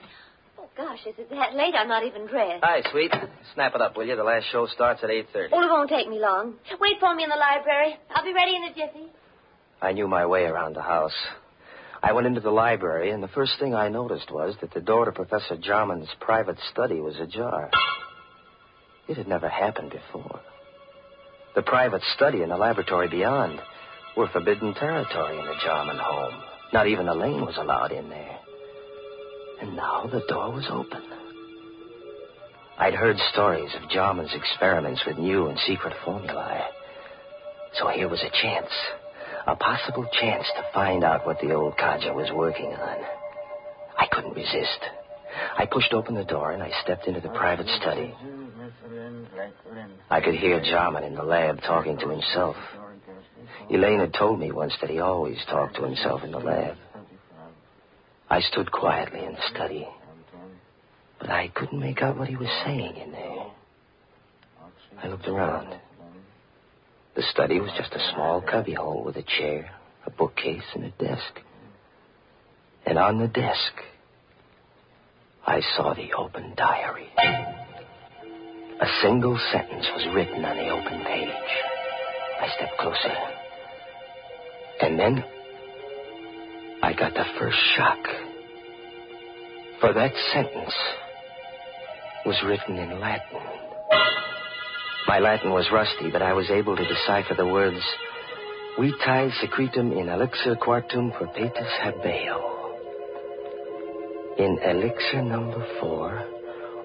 Oh, gosh, is it that late? I'm not even dressed. Hi, sweet. Snap it up, will you? The last show starts at 8:30. Oh, it won't take me long. Wait for me in the library. I'll be ready in a jiffy. I knew my way around the house. I went into the library, and the first thing I noticed was that the door to Professor Jarman's private study was ajar. It had never happened before. The private study and the laboratory beyond were forbidden territory in the Jarman home. Not even Elaine was allowed in there. And now the door was open. I'd heard stories of Jarman's experiments with new and secret formulae. So here was a chance. A possible chance to find out what the old codger was working on. I couldn't resist. I pushed open the door and I stepped into the private study. I could hear Jarman in the lab talking to himself. Elaine had told me once that he always talked to himself in the lab. I stood quietly in the study, but I couldn't make out what he was saying in there. I looked around. The study was just a small cubbyhole with a chair, a bookcase, and a desk. And on the desk, I saw the open diary. A single sentence was written on the open page. I stepped closer. And then I got the first shock. For that sentence was written in Latin. My Latin was rusty, but I was able to decipher the words, Vitae secretum in elixir quartum perpetus habeo. In elixir number 4,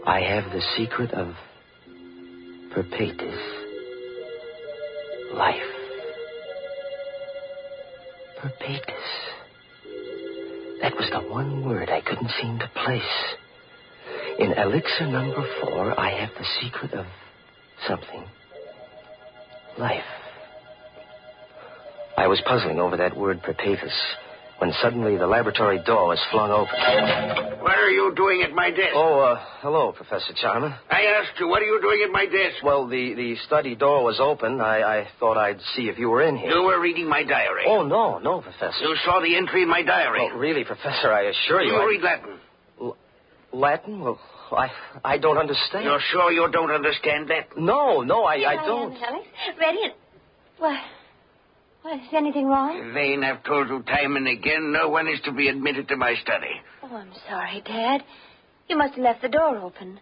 I have the secret of perpetus life. Perpetus. That was the one word I couldn't seem to place. In elixir number 4, I have the secret of something. Life. I was puzzling over that word perpetus when suddenly the laboratory door was flung open. What are you doing at my desk? Oh, hello, Professor Jarman. I asked you, what are you doing at my desk? Well, the study door was open. I thought I'd see if you were in here. You were reading my diary. Oh, no, Professor. You saw the entry in my diary. Well, really, Professor, I assure you. You read Latin. Latin? Well, I don't understand. You're sure you don't understand Latin? No, I don't. Alex. Ready and... Well, is anything wrong? Elaine, I've told you time and again, no one is to be admitted to my study. Oh, I'm sorry, Dad. You must have left the door open.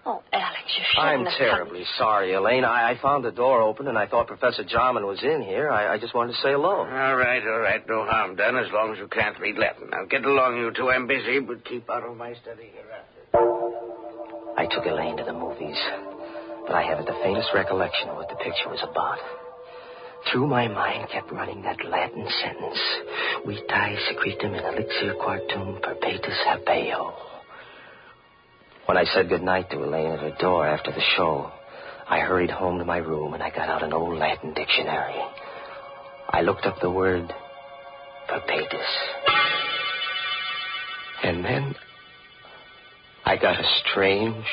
Oh, Alex, you shouldn't I'm terribly sorry, Elaine. I found the door open, and I thought Professor Jarman was in here. I just wanted to say hello. All right. No harm done, as long as you can't read Latin. Now, get along, you two. I'm busy, but keep out of my study hereafter. I took Elaine to the movies, but I haven't the faintest recollection of what the picture was about. Through my mind kept running that Latin sentence, Vitae secretum in elixir quartum perpetus habeo. When I said goodnight to Elaine at her door after the show, I hurried home to my room and I got out an old Latin dictionary. I looked up the word perpetus. And then I got a strange,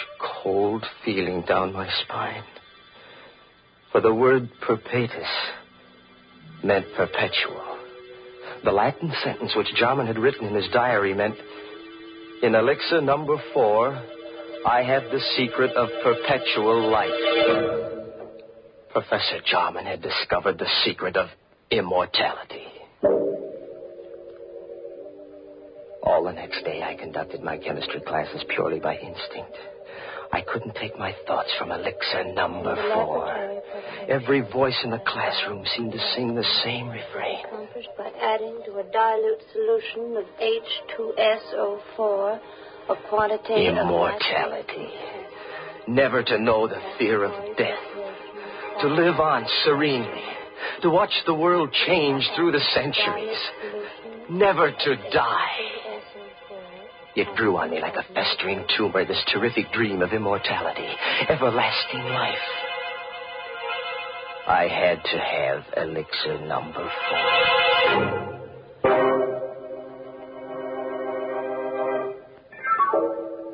cold feeling down my spine. For the word perpetus meant perpetual. The Latin sentence which Jarman had written in his diary meant, in elixir number 4, I have the secret of perpetual life. Professor Jarman had discovered the secret of immortality. All the next day, I conducted my chemistry classes purely by instinct. I couldn't take my thoughts from elixir number 4. Every voice in the classroom seemed to sing the same refrain. Accomplished by adding to a dilute solution of H2SO4 a quantity immortality. Never to know the fear of death. To live on serenely. To watch the world change through the centuries. Never to die. It grew on me like a festering tumor, this terrific dream of immortality, everlasting life. I had to have elixir number 4.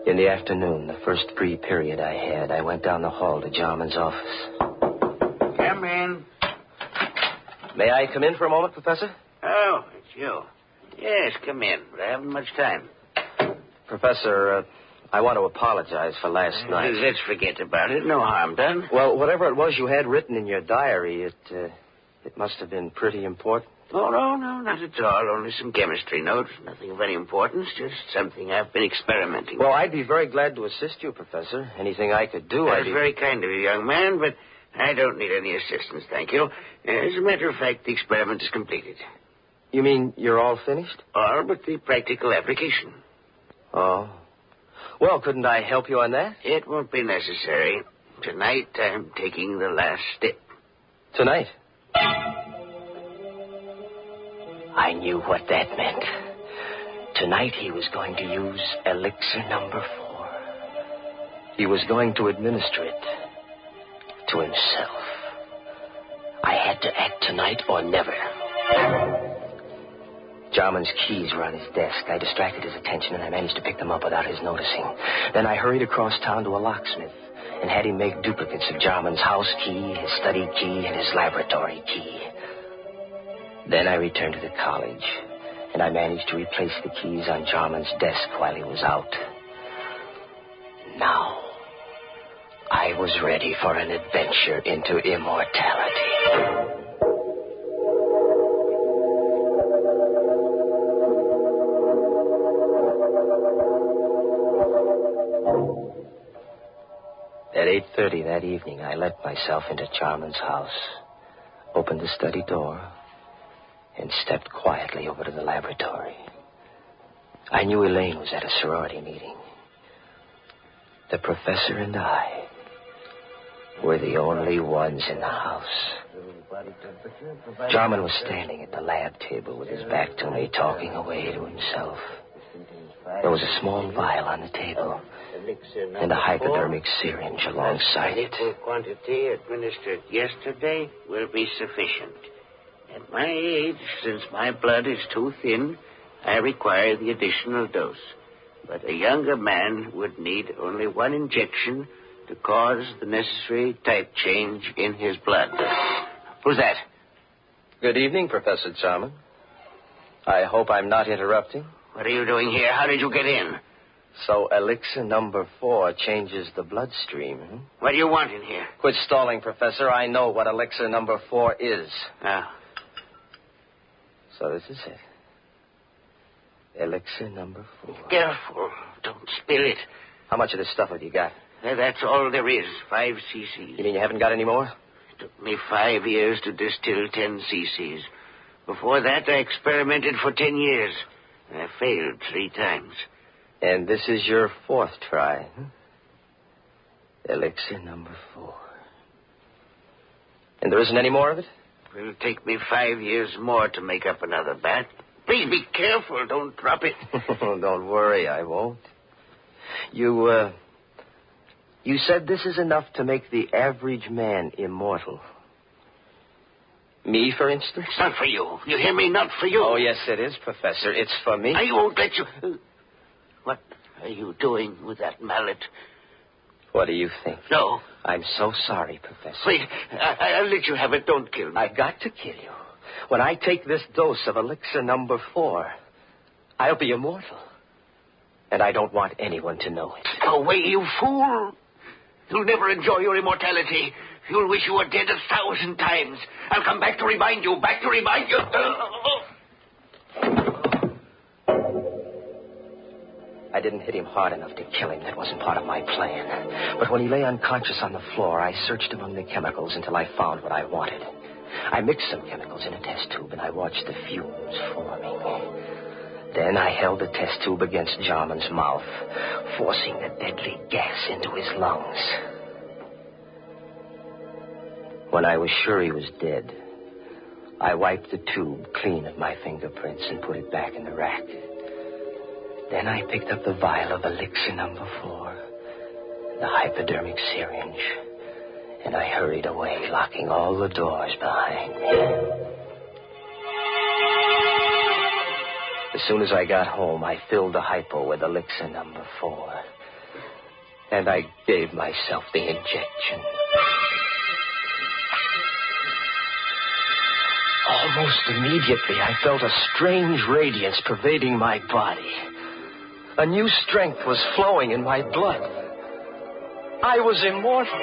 In the afternoon, the first free period I had, I went down the hall to Jarman's office. Come in. May I come in for a moment, Professor? Oh, it's you. Yes, come in, but I haven't much time. Professor, I want to apologize for last night. Let's forget about it. No harm done. Well, whatever it was you had written in your diary, it must have been pretty important. Oh, no, not at all. Only some chemistry notes. Nothing of any importance. Just something I've been experimenting with. Well, I'd be very glad to assist you, Professor. Anything I could do, That's very kind of you, young man, but I don't need any assistance, thank you. As a matter of fact, the experiment is completed. You mean you're all finished? All but the practical application. Oh. Well, couldn't I help you on that? It won't be necessary. Tonight, I'm taking the last step. Tonight? I knew what that meant. Tonight, he was going to use elixir number 4. He was going to administer it to himself. I had to act tonight or never. Jarman's keys were on his desk. I distracted his attention, and I managed to pick them up without his noticing. Then I hurried across town to a locksmith and had him make duplicates of Jarman's house key, his study key, and his laboratory key. Then I returned to the college, and I managed to replace the keys on Jarman's desk while he was out. Now, I was ready for an adventure into immortality. At 8:30 that evening, I let myself into Jarman's house, opened the study door, and stepped quietly over to the laboratory. I knew Elaine was at a sorority meeting. The professor and I were the only ones in the house. Jarman was standing at the lab table with his back to me, talking away to himself. There was a small vial on the table and a hypodermic syringe alongside it. The quantity administered yesterday will be sufficient. At my age, since my blood is too thin, I require the additional dose. But a younger man would need only one injection to cause the necessary type change in his blood. Who's that? Good evening, Professor Jarman. I hope I'm not interrupting. What are you doing here? How did you get in? So elixir number 4 changes the bloodstream. What do you want in here? Quit stalling, Professor. I know what elixir number 4 is. Oh. So this is it. Elixir number 4. Careful. Don't spill it. How much of this stuff have you got? That's all there is. 5 cc's. You mean you haven't got any more? It took me 5 years to distill 10 cc's. Before that, I experimented for 10 years. I failed 3 times. And this is your 4th try, huh? Elixir number 4. And there isn't any more of it? It'll take me 5 years more to make up another bat. Please be careful. Don't drop it. Don't worry, I won't. You said this is enough to make the average man immortal. Me, for instance? It's not for you. You hear me? Not for you. Oh, yes, it is, Professor. It's for me. I won't let you... What are you doing with that mallet? What do you think? No. I'm so sorry, Professor. Wait, I'll let you have it. Don't kill me. I've got to kill you. When I take this dose of elixir number 4, I'll be immortal. And I don't want anyone to know it. Go away, you fool. You'll never enjoy your immortality. You'll wish you were dead 1,000 times. I'll come back to remind you. I didn't hit him hard enough to kill him. That wasn't part of my plan. But when he lay unconscious on the floor, I searched among the chemicals until I found what I wanted. I mixed some chemicals in a test tube, and I watched the fumes forming. Then I held the test tube against Jarman's mouth, forcing the deadly gas into his lungs. When I was sure he was dead, I wiped the tube clean of my fingerprints and put it back in the rack. Then I picked up the vial of elixir number 4, the hypodermic syringe, and I hurried away, locking all the doors behind me. As soon as I got home, I filled the hypo with elixir number 4, and I gave myself the injection. Almost immediately, I felt a strange radiance pervading my body. A new strength was flowing in my blood. I was immortal.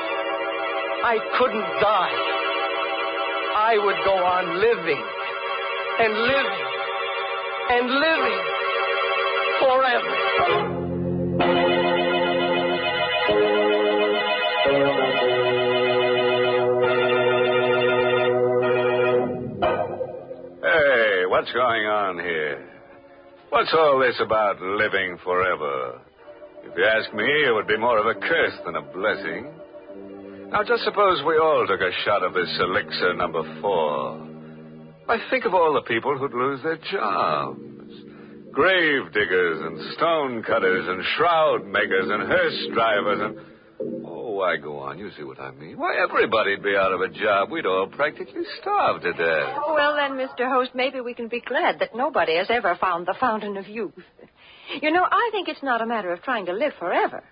I couldn't die. I would go on living and living and living forever. Hey, what's going on here? What's all this about living forever? If you ask me, it would be more of a curse than a blessing. Now, just suppose we all took a shot of this elixir number 4. I think of all the people who'd lose their jobs. Grave diggers and stone cutters and shroud makers and hearse drivers and... Oh, why, go on. You see what I mean. Why, everybody'd be out of a job. We'd all practically starve to death. Well, then, Mr. Host, maybe we can be glad that nobody has ever found the fountain of youth. You know, I think it's not a matter of trying to live forever.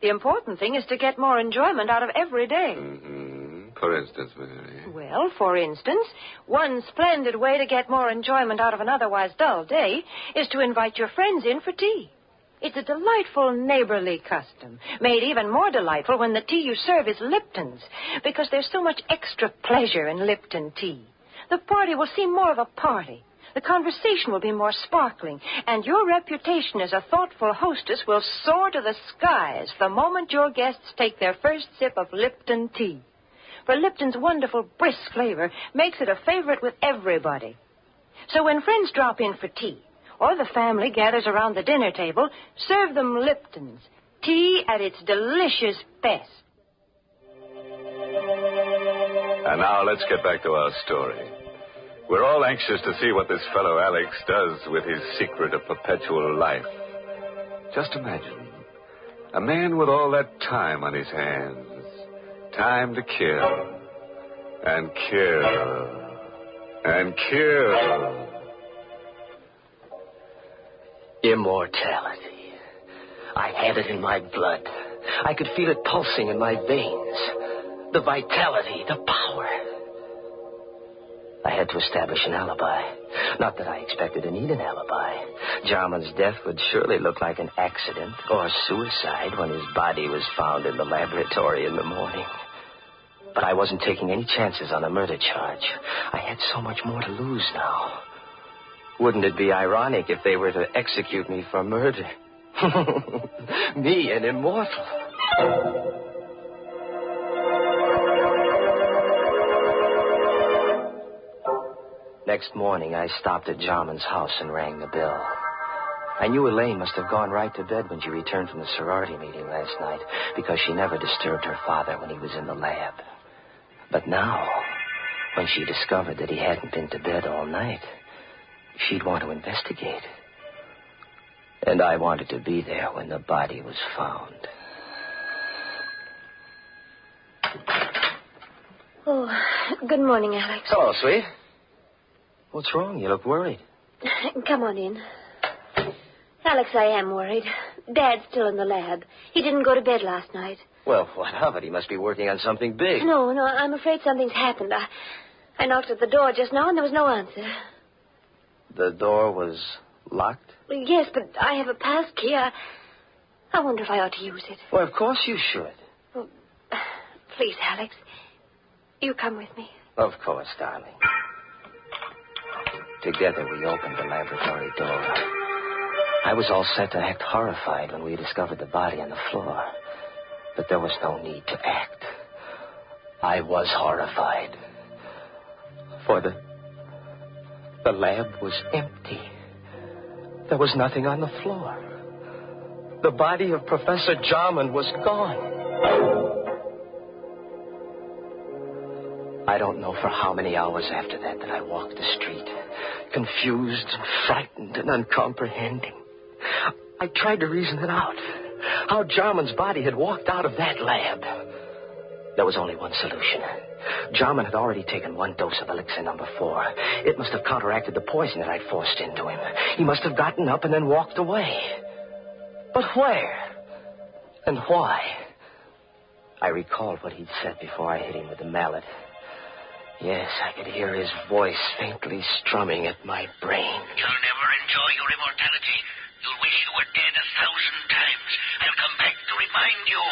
The important thing is to get more enjoyment out of every day. Mm-hmm. For instance, Mary. Well, for instance, one splendid way to get more enjoyment out of an otherwise dull day is to invite your friends in for tea. It's a delightful neighborly custom, made even more delightful when the tea you serve is Lipton's, because there's so much extra pleasure in Lipton tea. The party will seem more of a party. The conversation will be more sparkling, and your reputation as a thoughtful hostess will soar to the skies the moment your guests take their first sip of Lipton tea. For Lipton's wonderful brisk flavor makes it a favorite with everybody. So when friends drop in for tea, or the family gathers around the dinner table, serve them Lipton's, tea at its delicious best. And now let's get back to our story. We're all anxious to see what this fellow Alex does with his secret of perpetual life. Just imagine, a man with all that time on his hands. Time to kill. And kill. And kill. Immortality. I had it in my blood. I could feel it pulsing in my veins. The vitality, the power. I had to establish an alibi. Not that I expected to need an alibi. Jarman's death would surely look like an accident or suicide when his body was found in the laboratory in the morning. But I wasn't taking any chances on a murder charge. I had so much more to lose now. Wouldn't it be ironic if they were to execute me for murder? Me, an immortal. Next morning, I stopped at Jarman's house and rang the bell. I knew Elaine must have gone right to bed when she returned from the sorority meeting last night, because she never disturbed her father when he was in the lab. But now, when she discovered that he hadn't been to bed all night, she'd want to investigate. And I wanted to be there when the body was found. Oh, good morning, Alex. Hello, sweet. What's wrong? You look worried. Come on in. Alex, I am worried. Dad's still in the lab. He didn't go to bed last night. Well, what of it? He must be working on something big. No, I'm afraid something's happened. I knocked at the door just now and there was no answer. The door was locked? Yes, but I have a pass key. I wonder if I ought to use it. Well, of course you should. Well, please, Alex. You come with me. Of course, darling. Together we opened the laboratory door. I was all set to act horrified when we discovered the body on the floor. But there was no need to act. I was horrified. For the lab was empty. There was nothing on the floor. The body of Professor Jarman was gone. I don't know for how many hours after that I walked the street, confused and frightened and uncomprehending. I tried to reason it out, how Jarman's body had walked out of that lab. There was only one solution. Jarman had already taken one dose of elixir number 4. It must have counteracted the poison that I'd forced into him. He must have gotten up and then walked away. But where? And why? I recalled what he'd said before I hit him with the mallet. Yes, I could hear his voice faintly strumming at my brain. You'll never enjoy your immortality. You'll wish you were dead 1,000 times. I'll come back to remind you.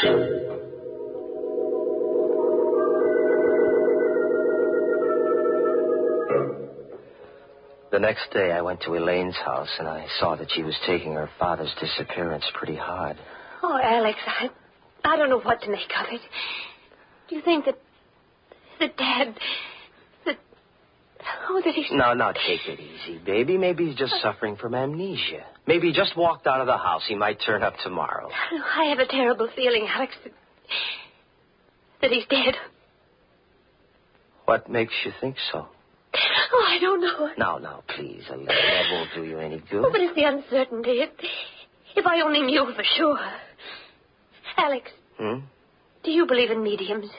The next day, I went to Elaine's house, and I saw that she was taking her father's disappearance pretty hard. Oh, Alex, I don't know what to make of it. Do you think that Dad... that he's... Now, take it easy, baby. Maybe he's just suffering from amnesia. Maybe he just walked out of the house. He might turn up tomorrow. I have a terrible feeling, Alex, that he's dead. What makes you think so? Oh, I don't know. Now, please, Elaine. That won't do you any good. Oh, but it's the uncertainty. If I only knew for sure. Alex. Do you believe in mediums?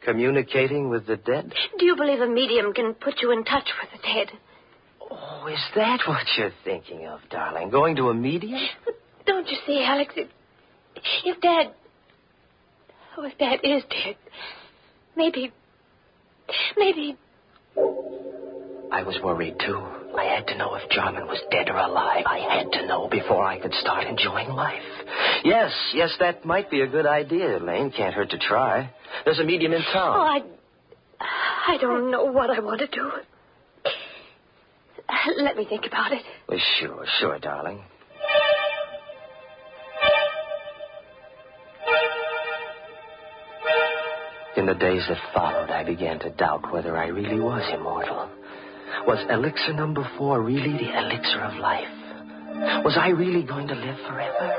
Communicating with the dead? Do you believe a medium can put you in touch with the dead? Oh, is that what you're thinking of, darling? Going to a medium? But don't you see, Alex, if Dad is dead, maybe... I was worried, too. I had to know if Jarman was dead or alive. I had to know before I could start enjoying life. Yes, that might be a good idea, Elaine. Can't hurt to try. There's a medium in town. Oh, I don't know what I want to do. Let me think about it. Well, sure, darling. In the days that followed, I began to doubt whether I really was immortal. Was elixir number 4 really the elixir of life? Was I really going to live forever?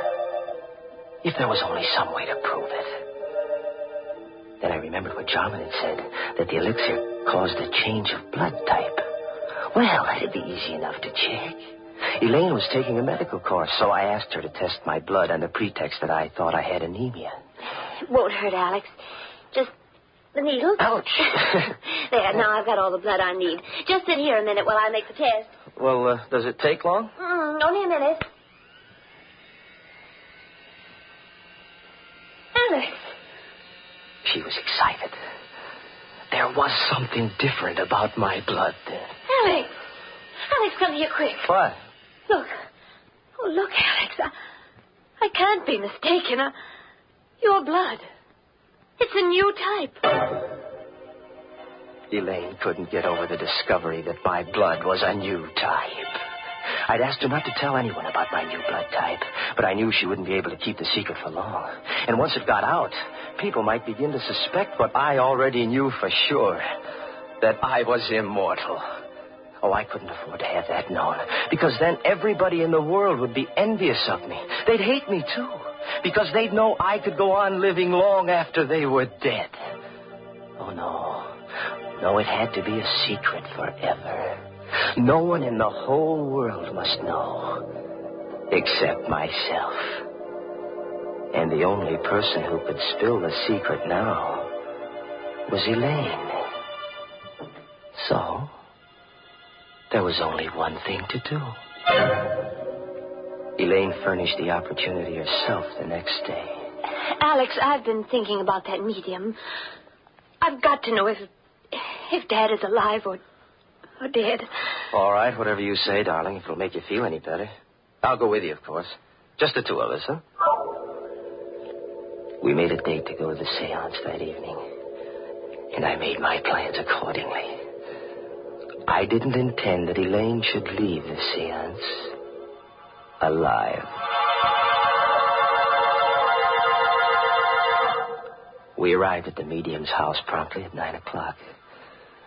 If there was only some way to prove it. Then I remembered what Jarman had said, that the elixir caused a change of blood type. Well, that'd be easy enough to check. Elaine was taking a medical course, so I asked her to test my blood on the pretext that I thought I had anemia. It won't hurt, Alex. Just the needle. Ouch. There, now I've got all the blood I need. Just sit here a minute while I make the test. Well, does it take long? Only a minute. Alex. She was excited. There was something different about my blood then. Alex, come here quick. What? Look. Oh, look, Alex. I can't be mistaken. Your blood. It's a new type. Elaine couldn't get over the discovery that my blood was a new type. I'd asked her not to tell anyone about my new blood type, but I knew she wouldn't be able to keep the secret for long. And once it got out, people might begin to suspect what I already knew for sure, that I was immortal. Oh, I couldn't afford to have that known, because then everybody in the world would be envious of me. They'd hate me, too, because they'd know I could go on living long after they were dead. Oh, no. No, it had to be a secret forever. No one in the whole world must know, except myself. And the only person who could spill the secret now was Elaine. So, there was only one thing to do. Elaine furnished the opportunity herself the next day. Alex, I've been thinking about that medium. I've got to know if Dad is alive or dead. All right, whatever you say, darling, if it'll make you feel any better. I'll go with you, of course. Just the two of us, huh? We made a date to go to the seance that evening, and I made my plans accordingly. I didn't intend that Elaine should leave the seance alive. We arrived at the medium's house promptly at 9 o'clock.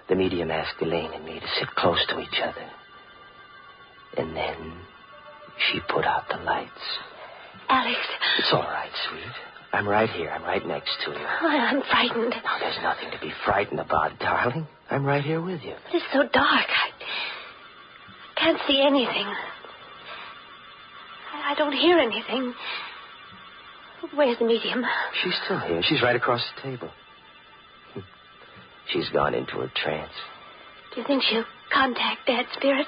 The medium asked Elaine and me to sit close to each other. And then she put out the lights. Alex. It's all right, sweet. I'm right here. I'm right next to you. I'm frightened. Now, there's nothing to be frightened about, darling. I'm right here with you. But it's so dark. I can't see anything. I don't hear anything. Where's the medium? She's still here. She's right across the table. She's gone into her trance. Do you think she'll contact Dad's spirit?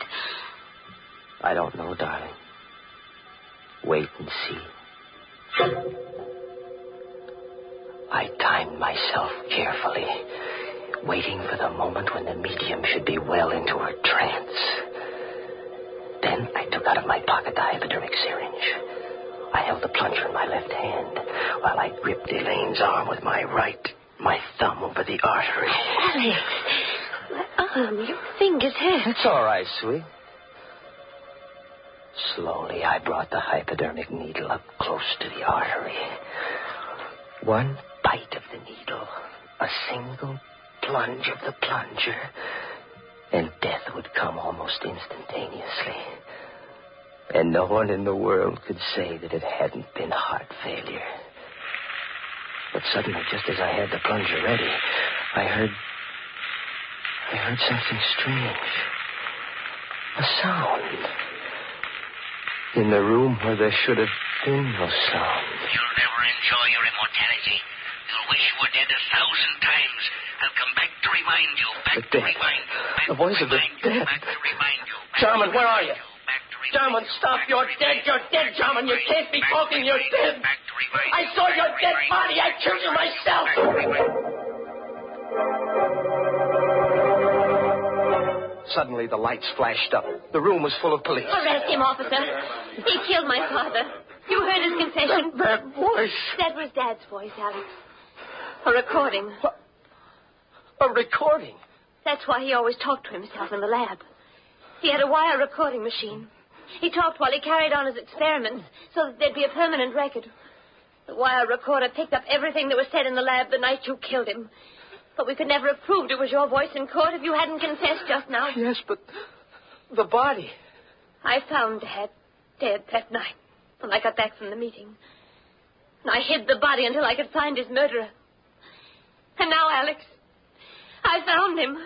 I don't know, darling. Wait and see. I timed myself carefully, waiting for the moment when the medium should be well into her trance. Then I took out of my pocket the hypodermic syringe. I held the plunger in my left hand while I gripped Elaine's arm with my right, my thumb over the artery. Alex, my arm, your fingers hurt. It's all right, sweet. Slowly, I brought the hypodermic needle up close to the artery. One bite of the needle, a single plunge of the plunger, and death would come almost instantaneously. And no one in the world could say that it hadn't been heart failure. But suddenly, just as I had the plunger ready, I heard something strange. A sound. In the room where there should have been no sound. You'll never enjoy your immortality. wish you were dead 1,000 times. I'll come back to remind you. Back to remind you. The voice of the dead. Back to remind you. Jarman, where are you? Jarman, stop. You're dead. You're dead, Jarman. You can't be talking. You're dead. I saw your dead body. I killed you myself. Suddenly, the lights flashed up. The room was full of police. Arrest him, officer. He killed my father. You heard his confession. That voice. That was Dad's voice, Alex. A recording. A recording? That's why he always talked to himself in the lab. He had a wire recording machine. He talked while he carried on his experiments so that there'd be a permanent record. The wire recorder picked up everything that was said in the lab the night you killed him. But we could never have proved it was your voice in court if you hadn't confessed just now. Yes, but the body. I found Dad dead that night when I got back from the meeting. And I hid the body until I could find his murderer. And now, Alex, I found him.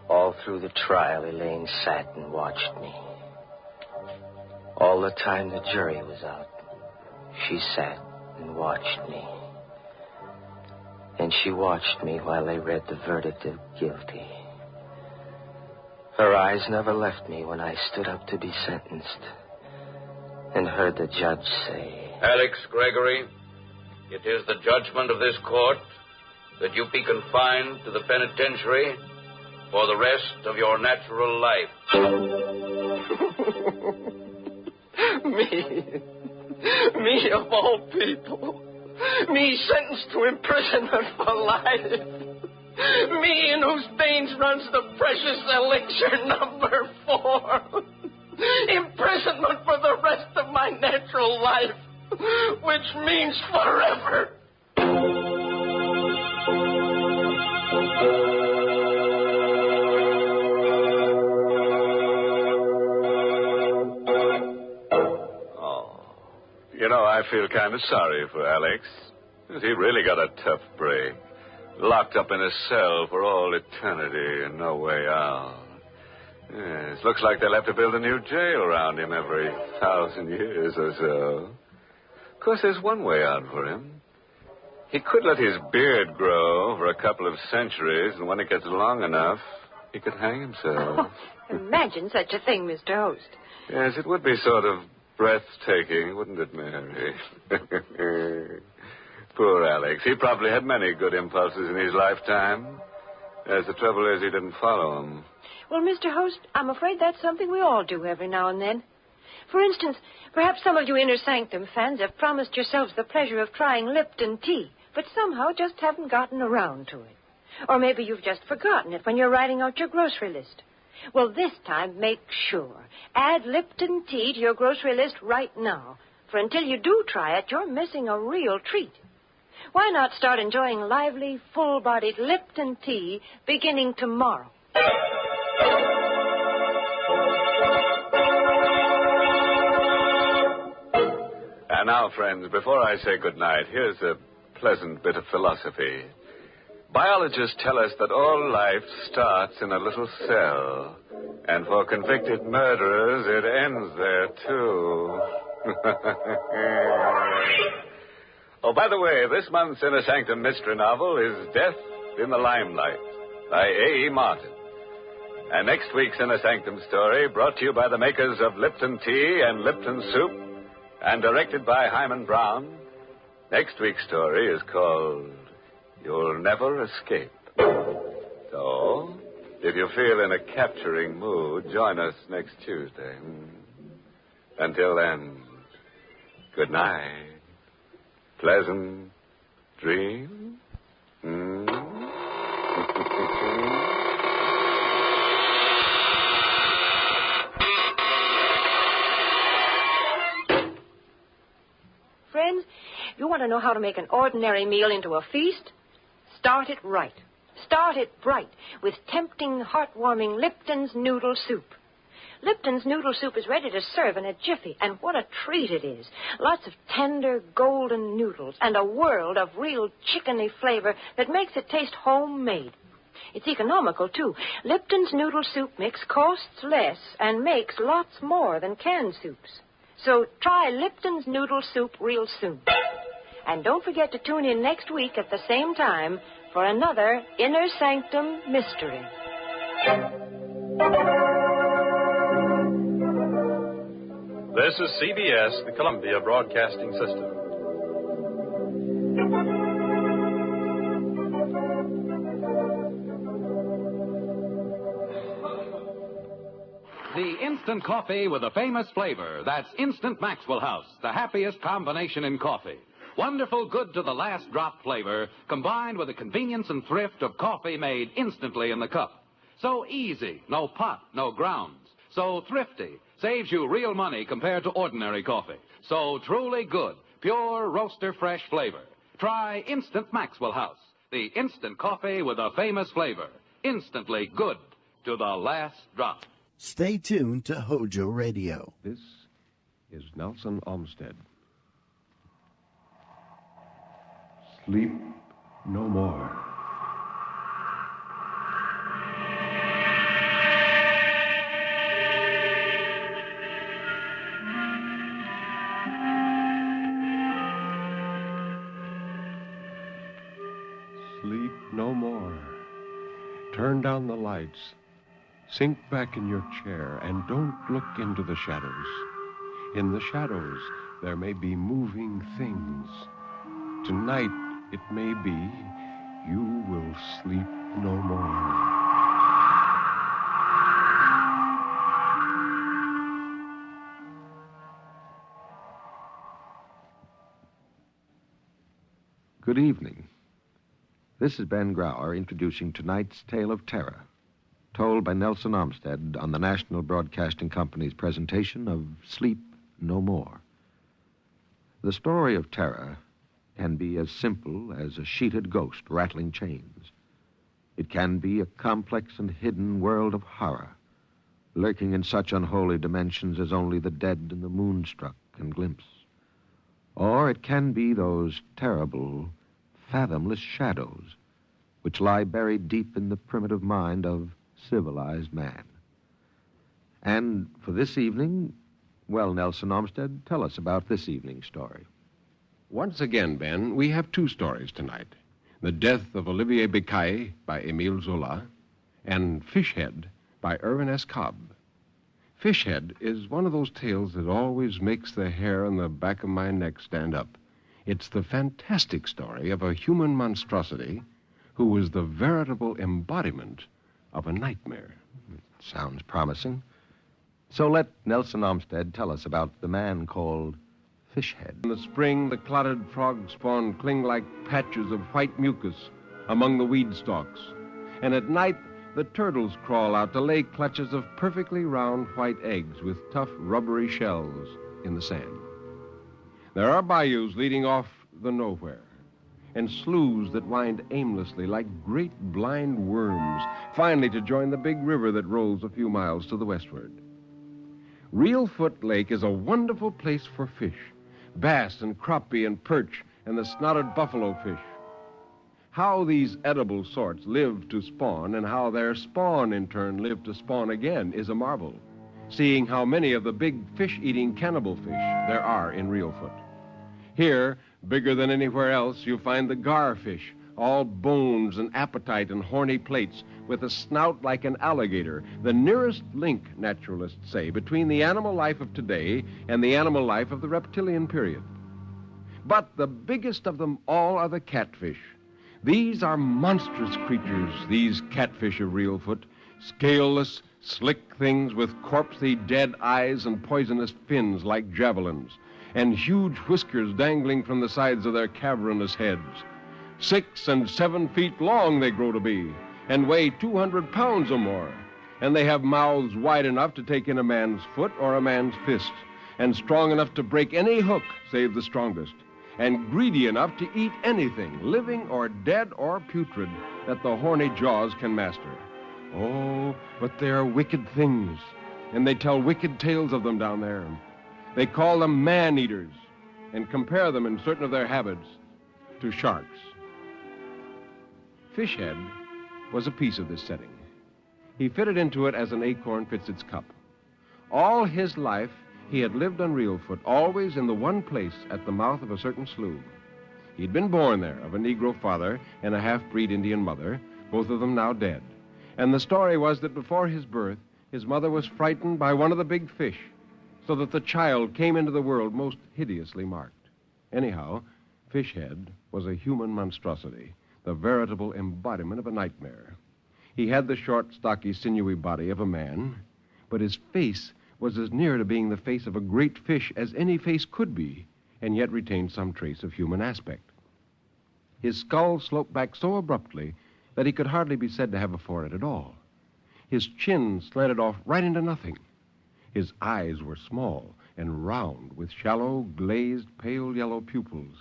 All through the trial, Elaine sat and watched me. All the time the jury was out, she sat and watched me. And she watched me while they read the verdict of guilty. Her eyes never left me when I stood up to be sentenced and heard the judge say, Alex Gregory, it is the judgment of this court that you be confined to the penitentiary for the rest of your natural life. Me of all people. Me sentenced to imprisonment for life. Me in whose veins runs the precious elixir number 4. Imprisonment for the rest of my natural life, which means forever. You know, I feel kind of sorry for Alex. He really got a tough break. Locked up in a cell for all eternity and no way out. Yes, looks like they'll have to build a new jail around him every 1,000 years or so. Of course, there's one way out for him. He could let his beard grow for a couple of centuries, and when it gets long enough, he could hang himself. Oh, imagine such a thing, Mr. Host. Yes, it would be sort of breathtaking, wouldn't it, Mary? Poor Alex. He probably had many good impulses in his lifetime. As the trouble is, he didn't follow them. Well, Mr. Host, I'm afraid that's something we all do every now and then. For instance, perhaps some of you Inner Sanctum fans have promised yourselves the pleasure of trying Lipton tea, but somehow just haven't gotten around to it. Or maybe you've just forgotten it when you're writing out your grocery list. Well, this time, make sure. Add Lipton tea to your grocery list right now. For until you do try it, you're missing a real treat. Why not start enjoying lively, full-bodied Lipton tea beginning tomorrow? And now, friends, before I say goodnight, here's a pleasant bit of philosophy. Biologists tell us that all life starts in a little cell. And for convicted murderers, it ends there, too. Oh, by the way, this month's Inner Sanctum mystery novel is Death in the Limelight by A.E. Martin. And next week's Inner Sanctum story, brought to you by the makers of Lipton Tea and Lipton Soup, and directed by Hyman Brown. Next week's story is called You'll Never Escape. So, if you feel in a capturing mood, join us next Tuesday. Until then, good night. Pleasant dreams. Friends, you want to know how to make an ordinary meal into a feast? Start it right. Start it bright with tempting, heartwarming Lipton's Noodle Soup. Lipton's Noodle Soup is ready to serve in a jiffy, and what a treat it is. Lots of tender, golden noodles and a world of real chickeny flavor that makes it taste homemade. It's economical, too. Lipton's noodle soup mix costs less and makes lots more than canned soups. So try Lipton's noodle soup real soon. And don't forget to tune in next week at the same time for another Inner Sanctum mystery. This is CBS, the Columbia Broadcasting System. The instant coffee with a famous flavor. That's Instant Maxwell House, the happiest combination in coffee. Wonderful, good to the last drop flavor, combined with the convenience and thrift of coffee made instantly in the cup. So easy, no pot, no grounds. So thrifty, saves you real money compared to ordinary coffee. So truly good, pure roaster fresh flavor. Try Instant Maxwell House, the instant coffee with a famous flavor. Instantly good to the last drop. Stay tuned to Hojo Radio. This is Nelson Olmsted. Sleep no more. Sleep no more. Turn down the lights. Sink back in your chair and don't look into the shadows. In the shadows, there may be moving things. Tonight, it may be you will sleep no more. Good evening. This is Ben Grauer introducing tonight's tale of terror, told by Nelson Olmsted on the National Broadcasting Company's presentation of Sleep No More. The story of terror can be as simple as a sheeted ghost rattling chains. It can be a complex and hidden world of horror, lurking in such unholy dimensions as only the dead and the moonstruck can glimpse. Or it can be those terrible, fathomless shadows which lie buried deep in the primitive mind of civilized man. And for this evening, well, Nelson Olmsted, tell us about this evening's story. Once again, Ben, we have two stories tonight. The Death of Olivier Becaille by Émile Zola and Fishhead by Irvin S. Cobb. Fishhead is one of those tales that always makes the hair on the back of my neck stand up. It's the fantastic story of a human monstrosity who was the veritable embodiment of a nightmare. It sounds promising. So let Nelson Olmsted tell us about the man called Fishhead. In the spring, the clotted frog spawn cling like patches of white mucus among the weed stalks. And at night, the turtles crawl out to lay clutches of perfectly round white eggs with tough, rubbery shells in the sand. There are bayous leading off the nowhere, and sloughs that wind aimlessly like great blind worms, finally to join the big river that rolls a few miles to the westward. Reelfoot Lake is a wonderful place for fish, bass and crappie and perch and the snouted buffalo fish. How these edible sorts live to spawn and how their spawn in turn live to spawn again is a marvel, seeing how many of the big fish-eating cannibal fish there are in Reelfoot. Here, bigger than anywhere else, you find the garfish, all bones and appetite and horny plates, with a snout like an alligator, the nearest link, naturalists say, between the animal life of today and the animal life of the reptilian period. But the biggest of them all are the catfish. These are monstrous creatures, these catfish of Reelfoot, scaleless, slick things with corpsey dead eyes and poisonous fins like javelins, and huge whiskers dangling from the sides of their cavernous heads. 6 and 7 feet long they grow to be, and weigh 200 pounds or more. And they have mouths wide enough to take in a man's foot or a man's fist, and strong enough to break any hook save the strongest, and greedy enough to eat anything, living or dead or putrid, that the horny jaws can master. Oh, but they are wicked things, and they tell wicked tales of them down there. They call them man-eaters and compare them in certain of their habits to sharks. Fishhead was a piece of this setting. He fitted into it as an acorn fits its cup. All his life, he had lived on Reelfoot, always in the one place at the mouth of a certain slough. He'd been born there of a Negro father and a half-breed Indian mother, both of them now dead. And the story was that before his birth, his mother was frightened by one of the big fish, so that the child came into the world most hideously marked. Anyhow, Fishhead was a human monstrosity, the veritable embodiment of a nightmare. He had the short, stocky, sinewy body of a man, but his face was as near to being the face of a great fish as any face could be, and yet retained some trace of human aspect. His skull sloped back so abruptly that he could hardly be said to have a forehead at all. His chin slanted off right into nothing. His eyes were small and round, with shallow, glazed, pale yellow pupils,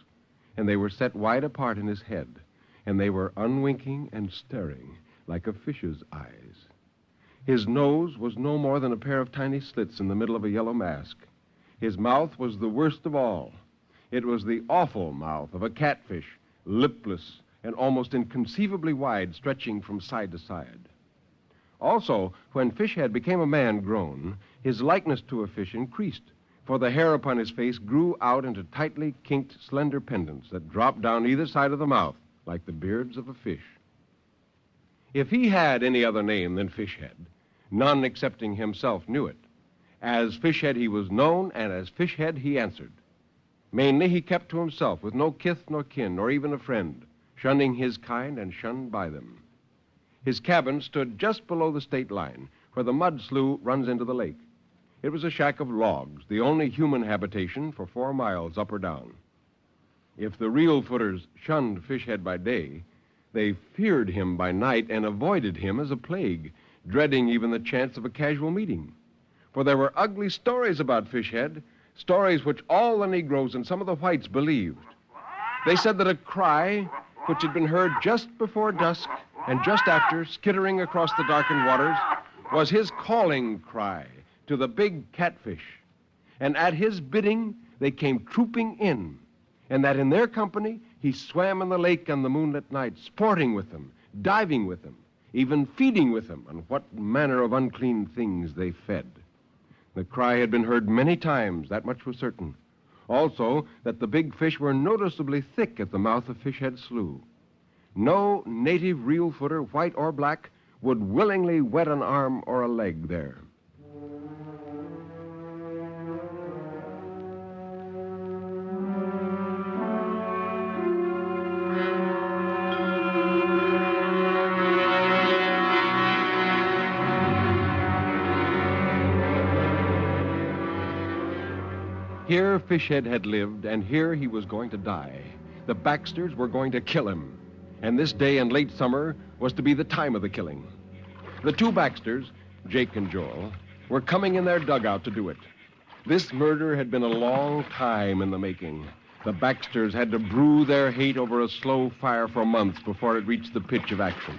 and they were set wide apart in his head, and they were unwinking and staring like a fish's eyes. His nose was no more than a pair of tiny slits in the middle of a yellow mask. His mouth was the worst of all. It was the awful mouth of a catfish, lipless and almost inconceivably wide, stretching from side to side. Also, when Fishhead became a man grown, his likeness to a fish increased, for the hair upon his face grew out into tightly kinked, slender pendants that dropped down either side of the mouth like the beards of a fish. If he had any other name than Fishhead, none excepting himself knew it. As Fishhead he was known, and as Fishhead he answered. Mainly he kept to himself, with no kith nor kin, nor even a friend, shunning his kind and shunned by them. His cabin stood just below the state line, where the mud slough runs into the lake. It was a shack of logs, the only human habitation for 4 miles up or down. If the Reelfooters shunned Fishhead by day, they feared him by night and avoided him as a plague, dreading even the chance of a casual meeting. For there were ugly stories about Fishhead, stories which all the Negroes and some of the whites believed. They said that a cry, which had been heard just before dusk and just after, skittering across the darkened waters, was his calling cry to the big catfish. And at his bidding, they came trooping in, and that in their company, he swam in the lake on the moonlit night, sporting with them, diving with them, even feeding with them on what manner of unclean things they fed. The cry had been heard many times, that much was certain. Also, that the big fish were noticeably thick at the mouth of Fishhead Slough. No native Reelfooter, white or black, would willingly wet an arm or a leg there. Here Fishhead had lived, and here he was going to die. The Baxters were going to kill him, and this day in late summer was to be the time of the killing. The 2 Baxters, Jake and Joel, were coming in their dugout to do it. This murder had been a long time in the making. The Baxters had to brew their hate over a slow fire for months before it reached the pitch of action.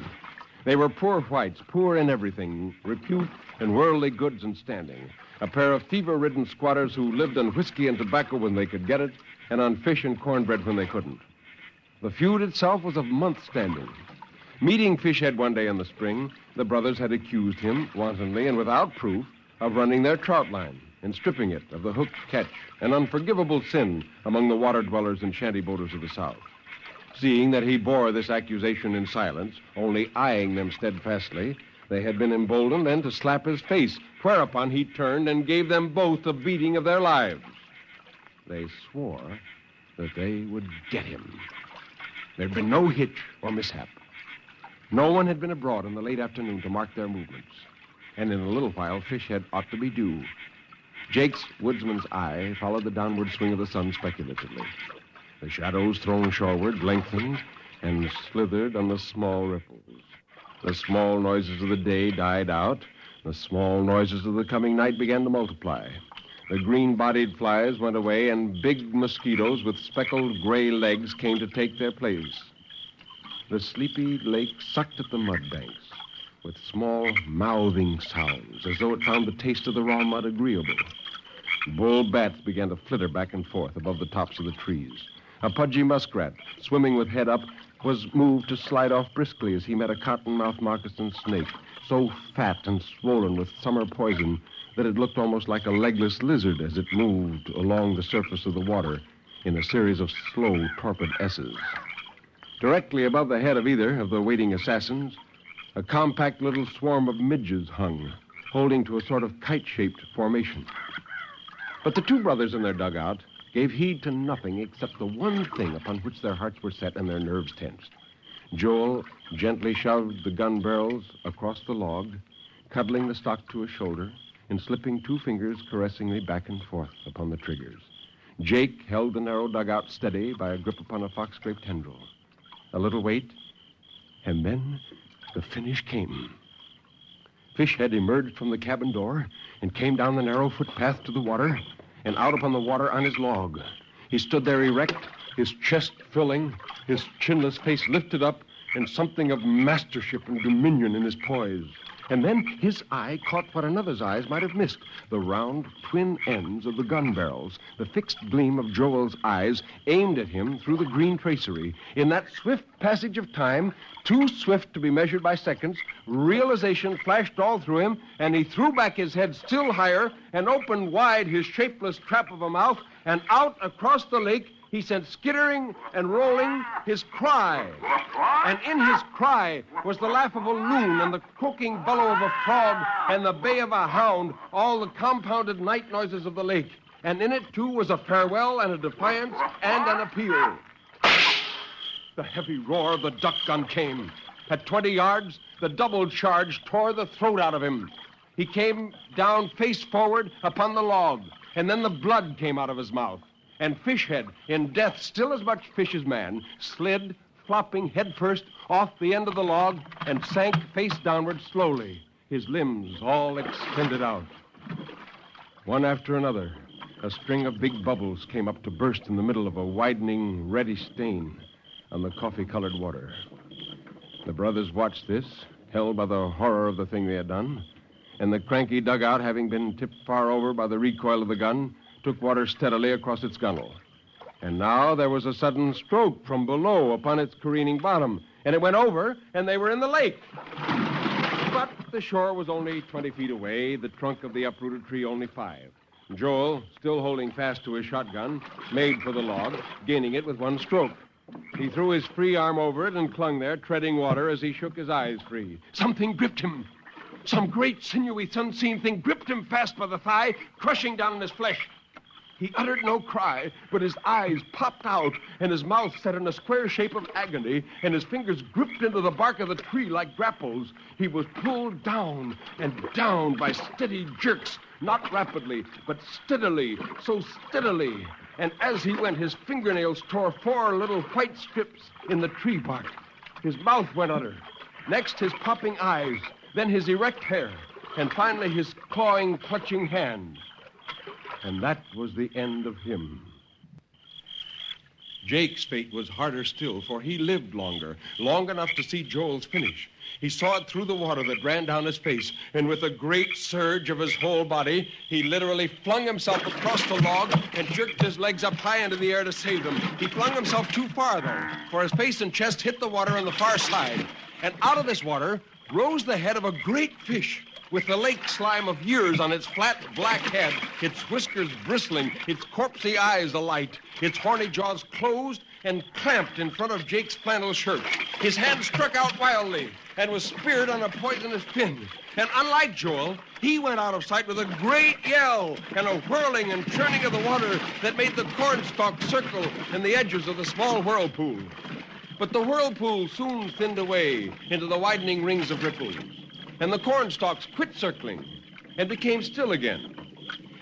They were poor whites, poor in everything, repute and worldly goods and standing. A pair of fever-ridden squatters who lived on whiskey and tobacco when they could get it, and on fish and cornbread when they couldn't. The feud itself was of months' standing. Meeting Fishhead one day in the spring, the brothers had accused him, wantonly and without proof, of running their trout line and stripping it of the hooked catch, an unforgivable sin among the water dwellers and shanty boaters of the South. Seeing that he bore this accusation in silence, only eyeing them steadfastly, they had been emboldened then to slap his face, whereupon he turned and gave them both a beating of their lives. They swore that they would get him. There'd been no hitch or mishap. No one had been abroad in the late afternoon to mark their movements, and in a little while Fishhead ought to be due. Jake's woodsman's eye followed the downward swing of the sun speculatively. The shadows thrown shoreward lengthened and slithered on the small ripples. The small noises of the day died out. The small noises of the coming night began to multiply. The green-bodied flies went away, and big mosquitoes with speckled gray legs came to take their place. The sleepy lake sucked at the mud banks with small mouthing sounds, as though it found the taste of the raw mud agreeable. Bull bats began to flitter back and forth above the tops of the trees. A pudgy muskrat, swimming with head up, was moved to slide off briskly as he met a cottonmouth moccasin snake, so fat and swollen with summer poison that it looked almost like a legless lizard as it moved along the surface of the water in a series of slow, torpid S's. Directly above the head of either of the waiting assassins, a compact little swarm of midges hung, holding to a sort of kite-shaped formation. But the two brothers in their dugout gave heed to nothing except the one thing upon which their hearts were set and their nerves tensed. Joel gently shoved the gun barrels across the log, cuddling the stock to his shoulder and slipping 2 fingers caressingly back and forth upon the triggers. Jake held the narrow dugout steady by a grip upon a fox-grape tendril. A little wait, and then the finish came. Fishhead emerged from the cabin door and came down the narrow footpath to the water and out upon the water on his log. He stood there erect, his chest filling, his chinless face lifted up, and something of mastership and dominion in his poise. And then his eye caught what another's eyes might have missed, the round twin ends of the gun barrels, the fixed gleam of Joel's eyes aimed at him through the green tracery. In that swift passage of time, too swift to be measured by seconds, realization flashed all through him, and he threw back his head still higher and opened wide his shapeless trap of a mouth, and out across the lake he sent skittering and rolling his cry. And in his cry was the laugh of a loon and the croaking bellow of a frog and the bay of a hound, all the compounded night noises of the lake. And in it, too, was a farewell and a defiance and an appeal. The heavy roar of the duck gun came. At 20 yards, the double charge tore the throat out of him. He came down face forward upon the log, and then the blood came out of his mouth. And Fishhead, in death still as much fish as man, slid, flopping headfirst off the end of the log and sank face downward slowly, his limbs all extended out. One after another, a string of big bubbles came up to burst in the middle of a widening, reddish stain on the coffee-colored water. The brothers watched this, held by the horror of the thing they had done, and the cranky dugout, having been tipped far over by the recoil of the gun, took water steadily across its gunwale. And now there was a sudden stroke from below upon its careening bottom, and it went over, and they were in the lake. But the shore was only 20 feet away, the trunk of the uprooted tree only 5. Joel, still holding fast to his shotgun, made for the log, gaining it with one stroke. He threw his free arm over it and clung there, treading water as he shook his eyes free. Something gripped him. Some great, sinewy, unseen thing gripped him fast by the thigh, crushing down on his flesh. He uttered no cry, but his eyes popped out, and his mouth set in a square shape of agony, and his fingers gripped into the bark of the tree like grapples. He was pulled down and down by steady jerks, not rapidly, but steadily, so steadily. And as he went, his fingernails tore 4 little white strips in the tree bark. His mouth went under. Next, his popping eyes, then his erect hair, and finally his clawing, clutching hand. And that was the end of him. Jake's fate was harder still, for he lived longer, long enough to see Joel's finish. He saw it through the water that ran down his face, and with a great surge of his whole body, he literally flung himself across the log and jerked his legs up high into the air to save them. He flung himself too far, though, for his face and chest hit the water on the far side. And out of this water rose the head of a great fish, with the lake slime of years on its flat black head, its whiskers bristling, its corpsey eyes alight, its horny jaws closed and clamped in front of Jake's flannel shirt. His hand struck out wildly and was speared on a poisonous fin. And unlike Joel, he went out of sight with a great yell and a whirling and churning of the water that made the cornstalk circle in the edges of the small whirlpool. But the whirlpool soon thinned away into the widening rings of ripples, and the cornstalks quit circling and became still again.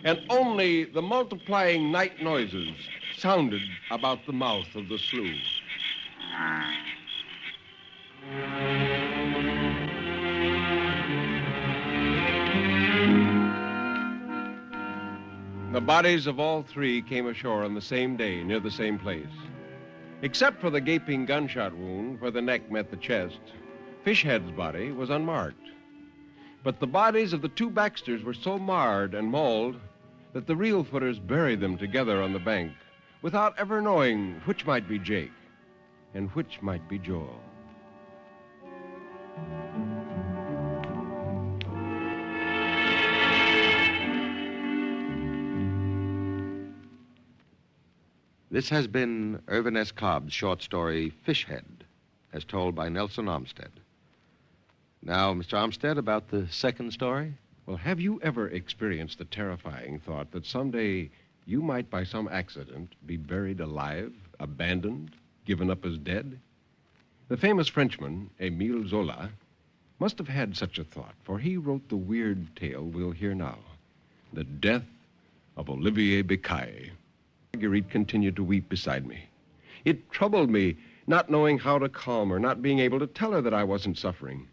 And only the multiplying night noises sounded about the mouth of the slough. The bodies of all 3 came ashore on the same day near the same place. Except for the gaping gunshot wound where the neck met the chest, Fishhead's body was unmarked. But the bodies of the 2 Baxters were so marred and mauled that the reel footers buried them together on the bank without ever knowing which might be Jake. and which might be Joel. This has been Irvin S. Cobb's short story, Fishhead, as told by Nelson Armstead. Now, Mr. Armstead, about the second story? Well, have you ever experienced the terrifying thought that someday you might, by some accident, be buried alive, abandoned, given up as dead? The famous Frenchman, Émile Zola, must have had such a thought, for he wrote the weird tale we'll hear now, The Death of Olivier Becaille. Marguerite continued to weep beside me. It troubled me, not knowing how to calm her, not being able to tell her that I wasn't suffering.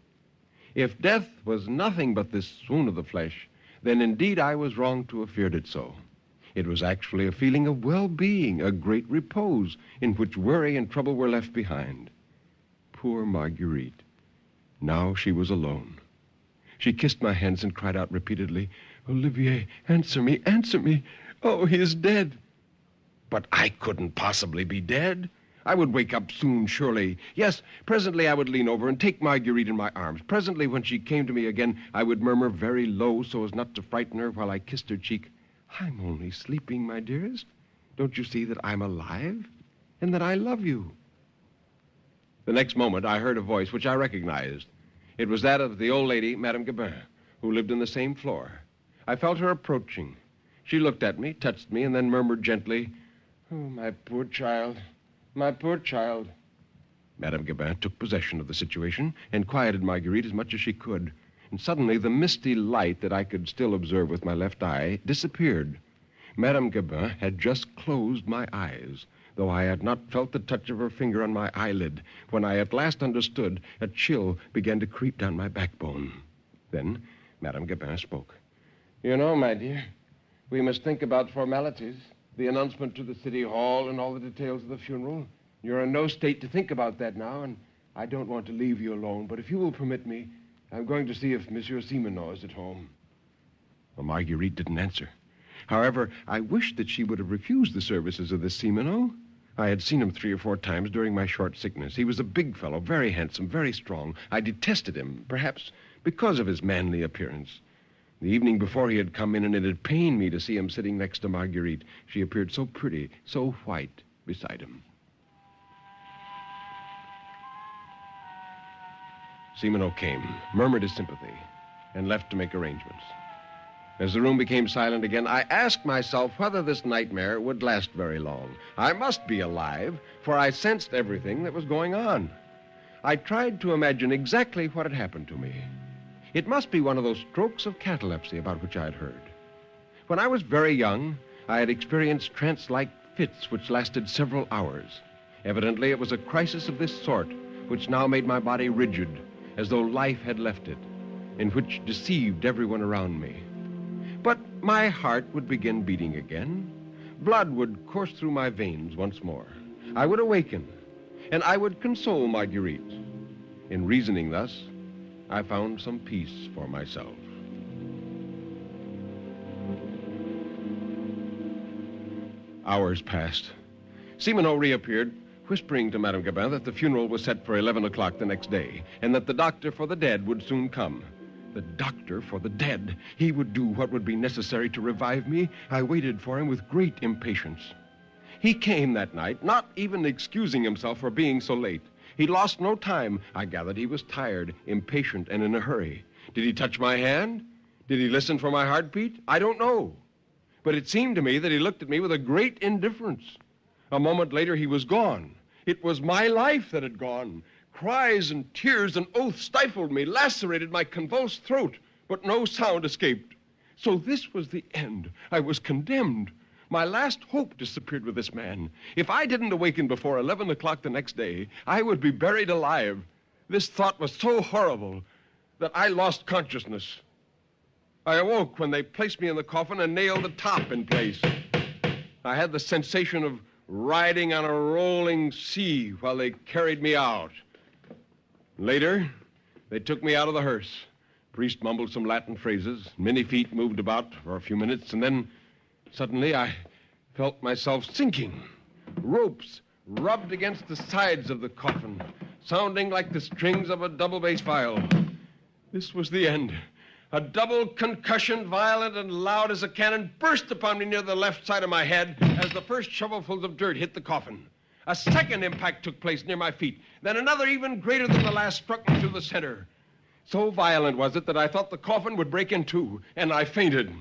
If death was nothing but this swoon of the flesh, then indeed I was wrong to have feared it so. It was actually a feeling of well-being, a great repose, in which worry and trouble were left behind. Poor Marguerite. Now she was alone. She kissed my hands and cried out repeatedly, "Olivier, answer me, answer me. Oh, he is dead." But I couldn't possibly be dead. I would wake up soon, surely. Yes, presently I would lean over and take Marguerite in my arms. Presently, when she came to me again, I would murmur very low so as not to frighten her while I kissed her cheek, "I'm only sleeping, my dearest. Don't you see that I'm alive and that I love you?" The next moment, I heard a voice which I recognized. It was that of the old lady, Madame Gabin, who lived in the same floor. I felt her approaching. She looked at me, touched me, and then murmured gently, "Oh, my poor child, my poor child." Madame Gabin took possession of the situation and quieted Marguerite as much as she could. And suddenly the misty light that I could still observe with my left eye disappeared. Madame Gabin had just closed my eyes, though I had not felt the touch of her finger on my eyelid. When I at last understood, a chill began to creep down my backbone. Then Madame Gabin spoke. "You know, my dear, we must think about formalities. The announcement to the city hall and all the details of the funeral. You're in no state to think about that now, and I don't want to leave you alone. But if you will permit me, I'm going to see if Monsieur Simoneau is at home." Well, Marguerite didn't answer. However, I wished that she would have refused the services of this Simoneau. I had seen him 3 or 4 times during my short sickness. He was a big fellow, very handsome, very strong. I detested him, perhaps because of his manly appearance. The evening before he had come in, and it had pained me to see him sitting next to Marguerite. She appeared so pretty, so white, beside him. Simoneau came, murmured his sympathy, and left to make arrangements. As the room became silent again, I asked myself whether this nightmare would last very long. I must be alive, for I sensed everything that was going on. I tried to imagine exactly what had happened to me. It must be one of those strokes of catalepsy about which I had heard. When I was very young, I had experienced trance-like fits which lasted several hours. Evidently, it was a crisis of this sort which now made my body rigid, as though life had left it, and which deceived everyone around me. But my heart would begin beating again. Blood would course through my veins once more. I would awaken, and I would console Marguerite. In reasoning thus, I found some peace for myself. Hours passed. Simoneau reappeared, whispering to Madame Gabin that the funeral was set for 11 o'clock the next day, and that the doctor for the dead would soon come. The doctor for the dead. He would do what would be necessary to revive me. I waited for him with great impatience. He came that night, not even excusing himself for being so late. He lost no time. I gathered he was tired, impatient, and in a hurry. Did he touch my hand? Did he listen for my heartbeat? I don't know. But it seemed to me that he looked at me with a great indifference. A moment later, he was gone. It was my life that had gone. Cries and tears and oaths stifled me, lacerated my convulsed throat, but no sound escaped. So this was the end. I was condemned. My last hope disappeared with this man. If I didn't awaken before 11 o'clock the next day, I would be buried alive. This thought was so horrible that I lost consciousness. I awoke when they placed me in the coffin and nailed the top in place. I had the sensation of riding on a rolling sea while they carried me out. Later, they took me out of the hearse. The priest mumbled some Latin phrases. Many feet moved about for a few minutes, and then suddenly I felt myself sinking. Ropes rubbed against the sides of the coffin, sounding like the strings of a double bass viol. This was the end. A double concussion, violent and loud as a cannon, burst upon me near the left side of my head as the first shovelfuls of dirt hit the coffin. A second impact took place near my feet. Then another even greater than the last struck me through the center. So violent was it that I thought the coffin would break in two, and I fainted.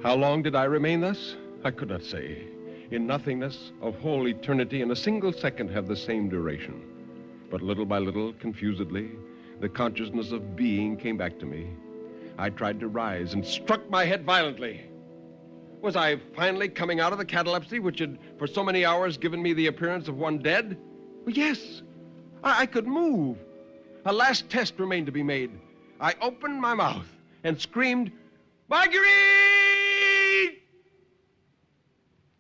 How long did I remain thus? I could not say. In nothingness of whole eternity, and a single second have the same duration. But little by little, confusedly, the consciousness of being came back to me. I tried to rise and struck my head violently. Was I finally coming out of the catalepsy which had for so many hours given me the appearance of one dead? Well, yes, I could move. A last test remained to be made. I opened my mouth and screamed, "Marguerite!"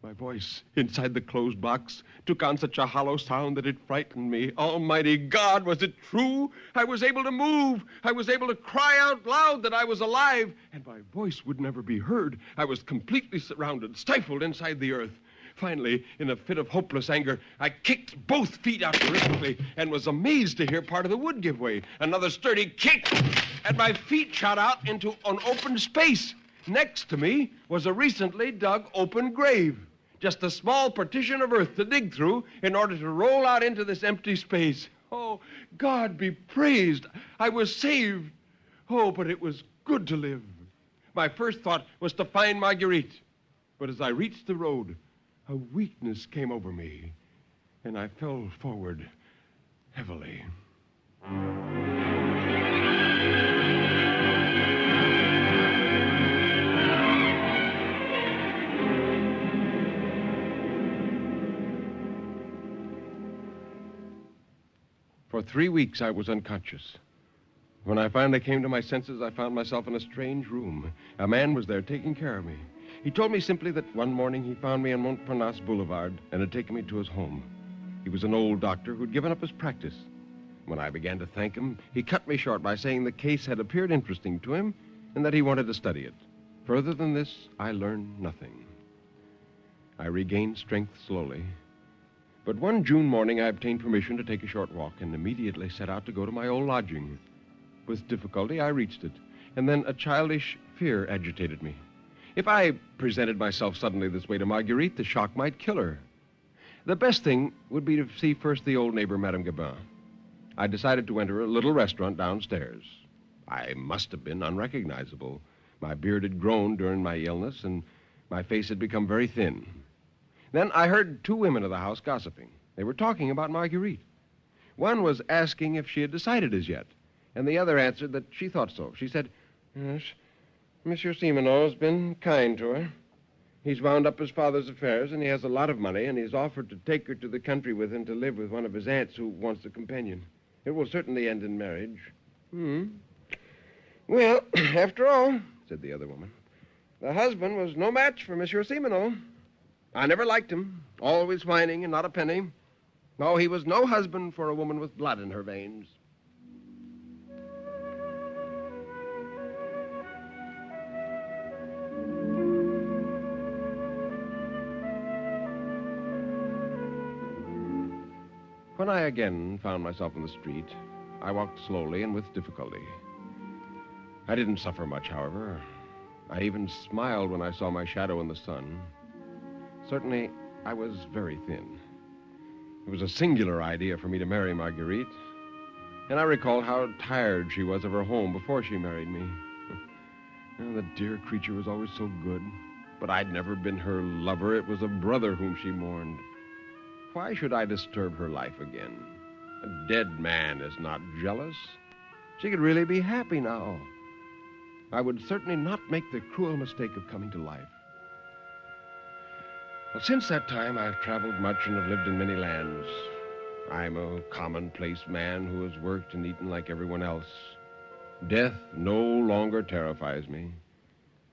My voice, inside the closed box, took on such a hollow sound that it frightened me. Almighty God, was it true? I was able to move. I was able to cry out loud that I was alive, and my voice would never be heard. I was completely surrounded, stifled inside the earth. Finally, in a fit of hopeless anger, I kicked both feet out terrifically and was amazed to hear part of the wood give way. Another sturdy kick, and my feet shot out into an open space. Next to me was a recently dug open grave. Just a small partition of earth to dig through in order to roll out into this empty space. Oh, God be praised. I was saved. Oh, but it was good to live. My first thought was to find Marguerite. But as I reached the road, a weakness came over me, and I fell forward heavily. For 3 weeks, I was unconscious. When I finally came to my senses, I found myself in a strange room. A man was there taking care of me. He told me simply that one morning he found me on Montparnasse Boulevard and had taken me to his home. He was an old doctor who'd given up his practice. When I began to thank him, he cut me short by saying the case had appeared interesting to him and that he wanted to study it. Further than this, I learned nothing. I regained strength slowly. But one June morning, I obtained permission to take a short walk and immediately set out to go to my old lodging. With difficulty, I reached it, and then a childish fear agitated me. If I presented myself suddenly this way to Marguerite, the shock might kill her. The best thing would be to see first the old neighbor, Madame Gabin. I decided to enter a little restaurant downstairs. I must have been unrecognizable. My beard had grown during my illness, and my face had become very thin. Then I heard 2 women of the house gossiping. They were talking about Marguerite. One was asking if she had decided as yet, and the other answered that she thought so. She said, "Yes, Monsieur Simoneau's been kind to her. He's wound up his father's affairs, and he has a lot of money, and he's offered to take her to the country with him to live with one of his aunts who wants a companion. It will certainly end in marriage." "Well, after all," said the other woman, "the husband was no match for Monsieur Simoneau. I never liked him, always whining and not a penny. No, he was no husband for a woman with blood in her veins." When I again found myself in the street, I walked slowly and with difficulty. I didn't suffer much, however. I even smiled when I saw my shadow in the sun. Certainly, I was very thin. It was a singular idea for me to marry Marguerite, and I recalled how tired she was of her home before she married me. The dear creature was always so good, but I'd never been her lover. It was a brother whom she mourned. Why should I disturb her life again? A dead man is not jealous. She could really be happy now. I would certainly not make the cruel mistake of coming to life. Well, since that time, I've traveled much and have lived in many lands. I'm a commonplace man who has worked and eaten like everyone else. Death no longer terrifies me.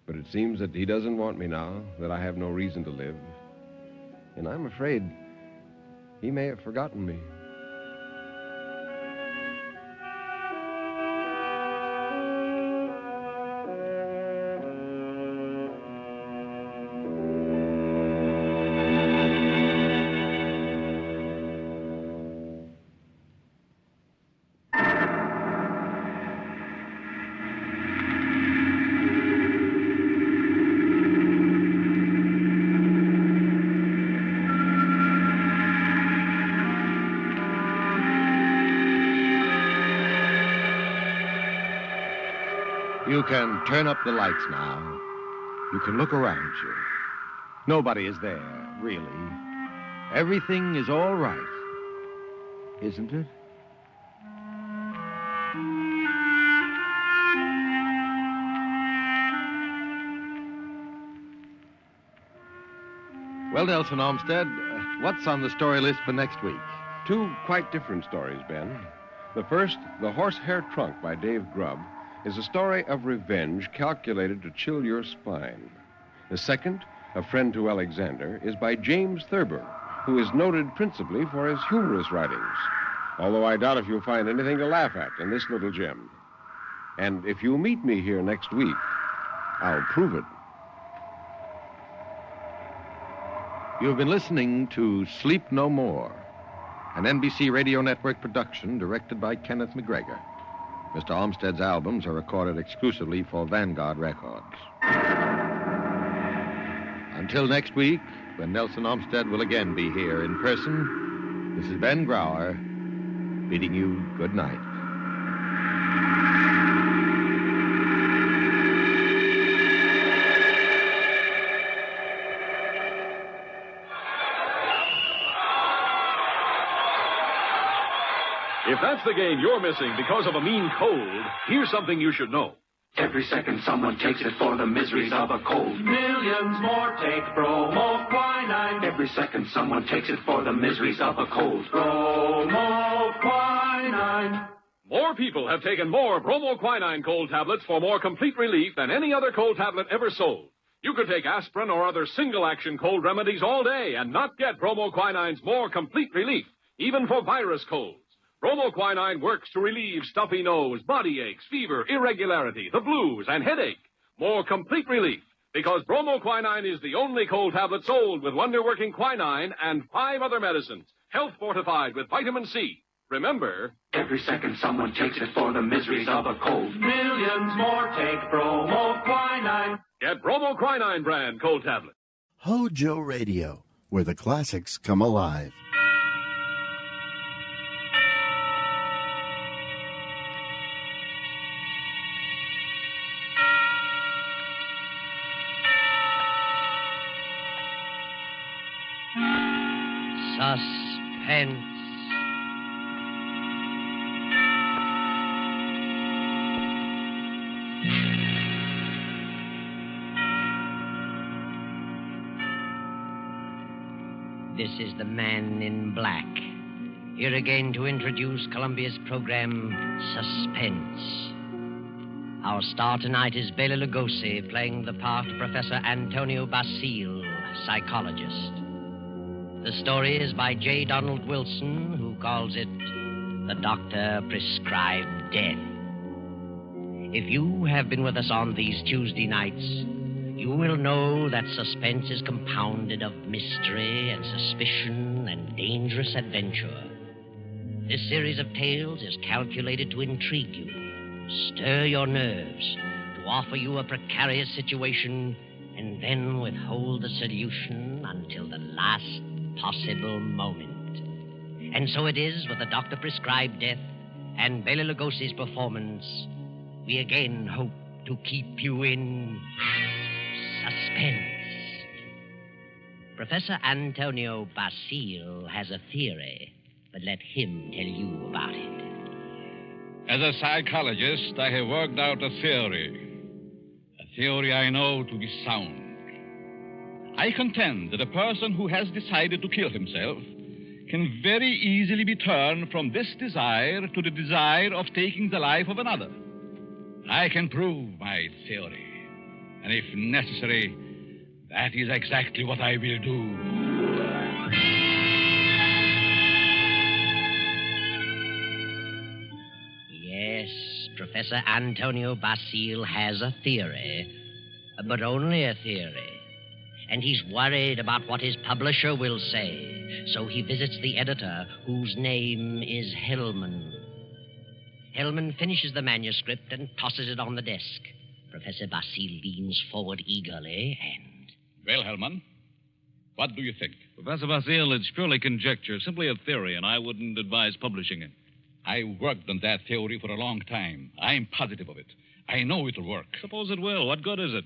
But it seems that he doesn't want me now, that I have no reason to live. And I'm afraid he may have forgotten me. You can turn up the lights now. You can look around you. Nobody is there, really. Everything is all right, isn't it? Well, Nelson Olmsted, what's on the story list for next week? 2 quite different stories, Ben. The first, The Horsehair Trunk by Dave Grubb, is a story of revenge calculated to chill your spine. The second, A Friend to Alexander, is by James Thurber, who is noted principally for his humorous writings, although I doubt if you'll find anything to laugh at in this little gem. And if you meet me here next week, I'll prove it. You've been listening to Sleep No More, an NBC Radio Network production directed by Kenneth McGregor. Mr. Olmsted's albums are recorded exclusively for Vanguard Records. Until next week, when Nelson Olmsted will again be here in person, this is Ben Grauer bidding you good night. If that's the game you're missing because of a mean cold, here's something you should know. Every second someone takes it for the miseries of a cold. Millions more take bromoquinine. Every second someone takes it for the miseries of a cold. Bromoquinine. More people have taken more bromoquinine cold tablets for more complete relief than any other cold tablet ever sold. You could take aspirin or other single-action cold remedies all day and not get bromoquinine's more complete relief, even for virus colds. Bromoquinine works to relieve stuffy nose, body aches, fever, irregularity, the blues, and headache. More complete relief, because bromoquinine is the only cold tablet sold with wonder-working quinine and 5 other medicines, health fortified with vitamin C. Remember, every second someone takes it for the miseries of a cold. Millions more take bromoquinine. Get bromoquinine brand cold tablet. Hojo Radio, where the classics come alive. Suspense. This is the Man in Black, here again to introduce Columbia's program, Suspense. Our star tonight is Bela Lugosi, playing the part of Professor Antonio Basile, psychologist. The story is by J. Donald Wilson, who calls it The Doctor Prescribed Death. If you have been with us on these Tuesday nights, you will know that suspense is compounded of mystery and suspicion and dangerous adventure. This series of tales is calculated to intrigue you, stir your nerves, to offer you a precarious situation, and then withhold the solution until the last possible moment. And so it is with The Doctor Prescribed Death and Bela Lugosi's performance. We again hope to keep you in suspense. Professor Antonio Basile has a theory, but let him tell you about it. As a psychologist, I have worked out a theory I know to be sound. I contend that a person who has decided to kill himself can very easily be turned from this desire to the desire of taking the life of another. I can prove my theory, and if necessary, that is exactly what I will do. Yes, Professor Antonio Basile has a theory, but only a theory. And he's worried about what his publisher will say, so he visits the editor, whose name is Hellman. Hellman finishes the manuscript and tosses it on the desk. Professor Basile leans forward eagerly and... Well, Hellman, what do you think? Professor Basile, it's purely conjecture, simply a theory, and I wouldn't advise publishing it. I worked on that theory for a long time. I'm positive of it. I know it'll work. Suppose it will. What good is it?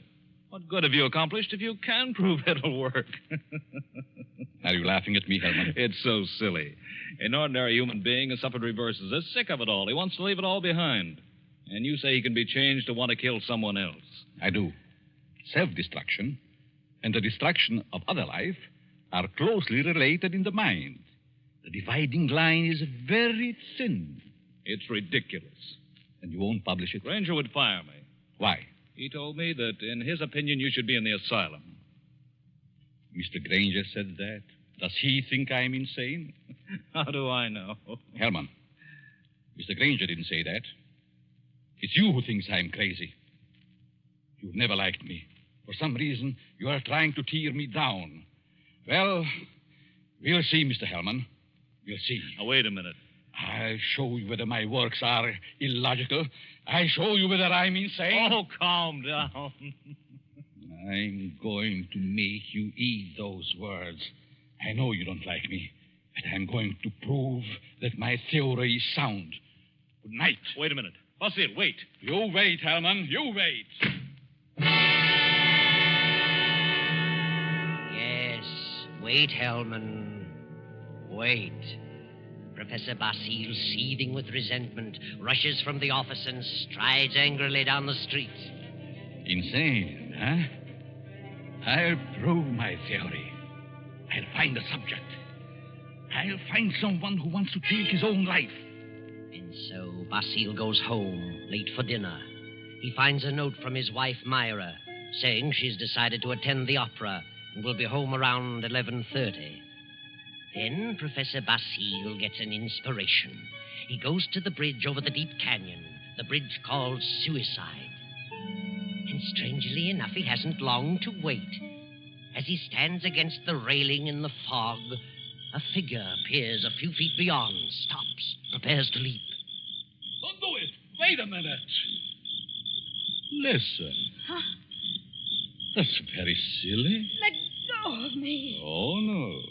What good have you accomplished if you can prove it'll work? Are you laughing at me, Herman? It's so silly. An ordinary human being has suffered reverses, is sick of it all. He wants to leave it all behind. And you say he can be changed to want to kill someone else. I do. Self-destruction and the destruction of other life are closely related in the mind. The dividing line is very thin. It's ridiculous. And you won't publish it? Granger would fire me. Why? He told me that, in his opinion, you should be in the asylum. Mr. Granger said that. Does he think I'm insane? How do I know? Herman, Mr. Granger didn't say that. It's you who thinks I'm crazy. You've never liked me. For some reason, you are trying to tear me down. Well, we'll see, Mr. Hellman. We'll see. Now, wait a minute. I'll show you whether my works are illogical. I'll show you whether I'm insane. Oh, calm down. I'm going to make you eat those words. I know you don't like me, but I'm going to prove that my theory is sound. Good night. Wait a minute. Basil, wait. You wait, Hellman. You wait. Yes, wait, Hellman. Wait. Professor Basil, seething with resentment, rushes from the office and strides angrily down the street. Insane, huh? I'll prove my theory. I'll find a subject. I'll find someone who wants to take his own life. And so Basil goes home, late for dinner. He finds a note from his wife, Myra, saying she's decided to attend the opera and will be home around 11:30. Then Professor Basil gets an inspiration. He goes to the bridge over the deep canyon, the bridge called Suicide. And strangely enough, he hasn't long to wait. As he stands against the railing in the fog, a figure appears a few feet beyond, stops, prepares to leap. Don't do it. Wait a minute. Listen. Huh? That's very silly. Let go of me. Oh, no.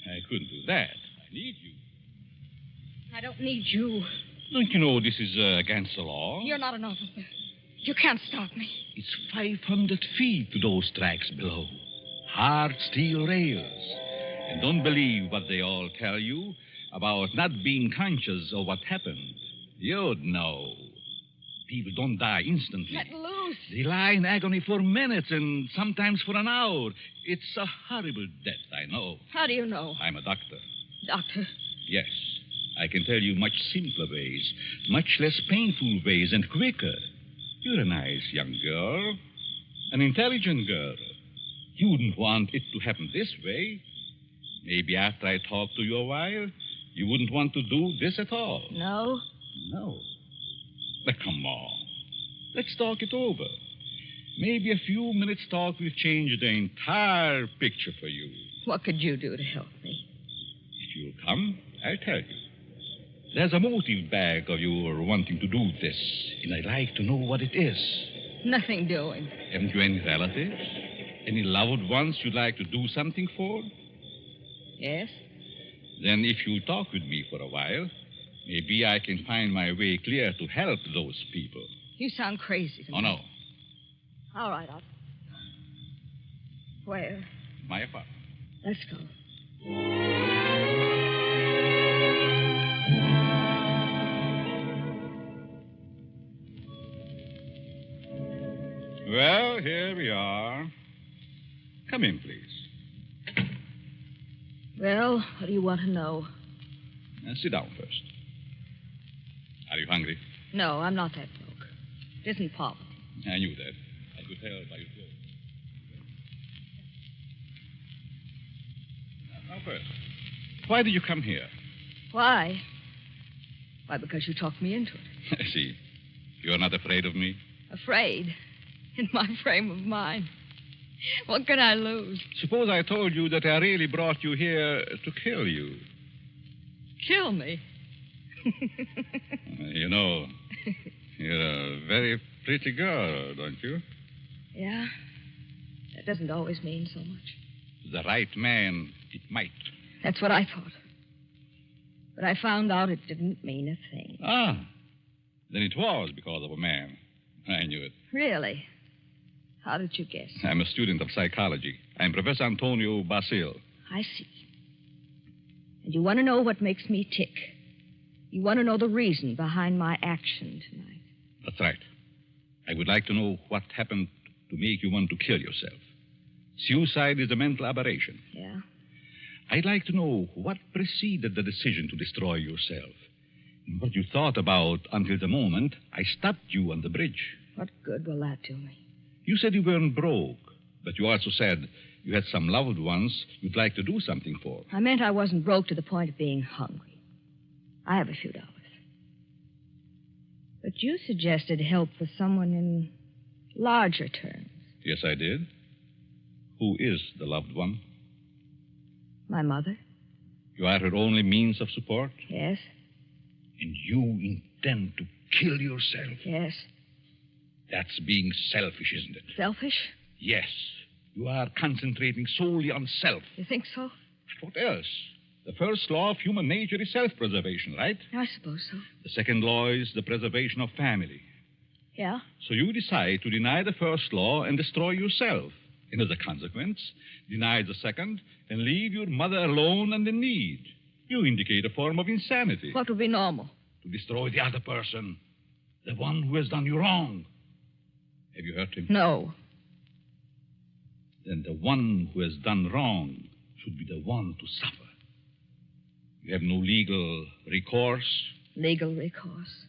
I couldn't do that. I need you. I don't need you. Don't you know this is against the law? You're not an officer. You can't stop me. It's 500 feet to those tracks below. Hard steel rails. And don't believe what they all tell you about not being conscious of what happened. You'd know. People don't die instantly. Let loose. They lie in agony for minutes and sometimes for an hour. It's a horrible death, I know. How do you know? I'm a doctor. Doctor? Yes. I can tell you much simpler ways, much less painful ways, and quicker. You're a nice young girl, an intelligent girl. You wouldn't want it to happen this way. Maybe after I talk to you a while, you wouldn't want to do this at all. No? No. But come on. Let's talk it over. Maybe a few minutes' talk will change the entire picture for you. What could you do to help me? If you'll come, I'll tell you. There's a motive back of your wanting to do this, and I'd like to know what it is. Nothing doing. Haven't you any relatives? Any loved ones you'd like to do something for? Yes? Then if you'll talk with me for a while, maybe I can find my way clear to help those people. You sound crazy to me. Oh, no. All right, I'll... Where? My apartment. Let's go. Well, here we are. Come in, please. Well, what do you want to know? Sit down first. Are you hungry? No, I'm not that broke. It isn't poverty. I knew that. I could tell by your clothes. Now, first, why did you come here? Why? Why, because you talked me into it. I see. You're not afraid of me? Afraid? In my frame of mind. What can I lose? Suppose I told you that I really brought you here to kill you. Kill me? You know, you're a very pretty girl, don't you? Yeah? That doesn't always mean so much. The right man, it might. That's what I thought. But I found out it didn't mean a thing. Ah, then it was because of a man. I knew it. Really? How did you guess? I'm a student of psychology. I'm Professor Antonio Basil. I see. And you want to know what makes me tick. You want to know the reason behind my action tonight. That's right. I would like to know what happened to make you want to kill yourself. Suicide is a mental aberration. Yeah? I'd like to know what preceded the decision to destroy yourself. And what you thought about until the moment I stopped you on the bridge. What good will that do me? You said you weren't broke, but you also said you had some loved ones you'd like to do something for. I meant I wasn't broke to the point of being hungry. I have a few dollars. But you suggested help for someone in larger terms. Yes, I did. Who is the loved one? My mother. You are her only means of support? Yes. And you intend to kill yourself? Yes. That's being selfish, isn't it? Selfish? Yes. You are concentrating solely on self. You think so? What else? The first law of human nature is self-preservation, right? I suppose so. The second law is the preservation of family. Yeah? So you decide to deny the first law and destroy yourself. And as a consequence, deny the second and leave your mother alone and in need. You indicate a form of insanity. What would be normal? To destroy the other person. The one who has done you wrong. Have you hurt him? No. Then the one who has done wrong should be the one to suffer. You have no legal recourse? Legal recourse?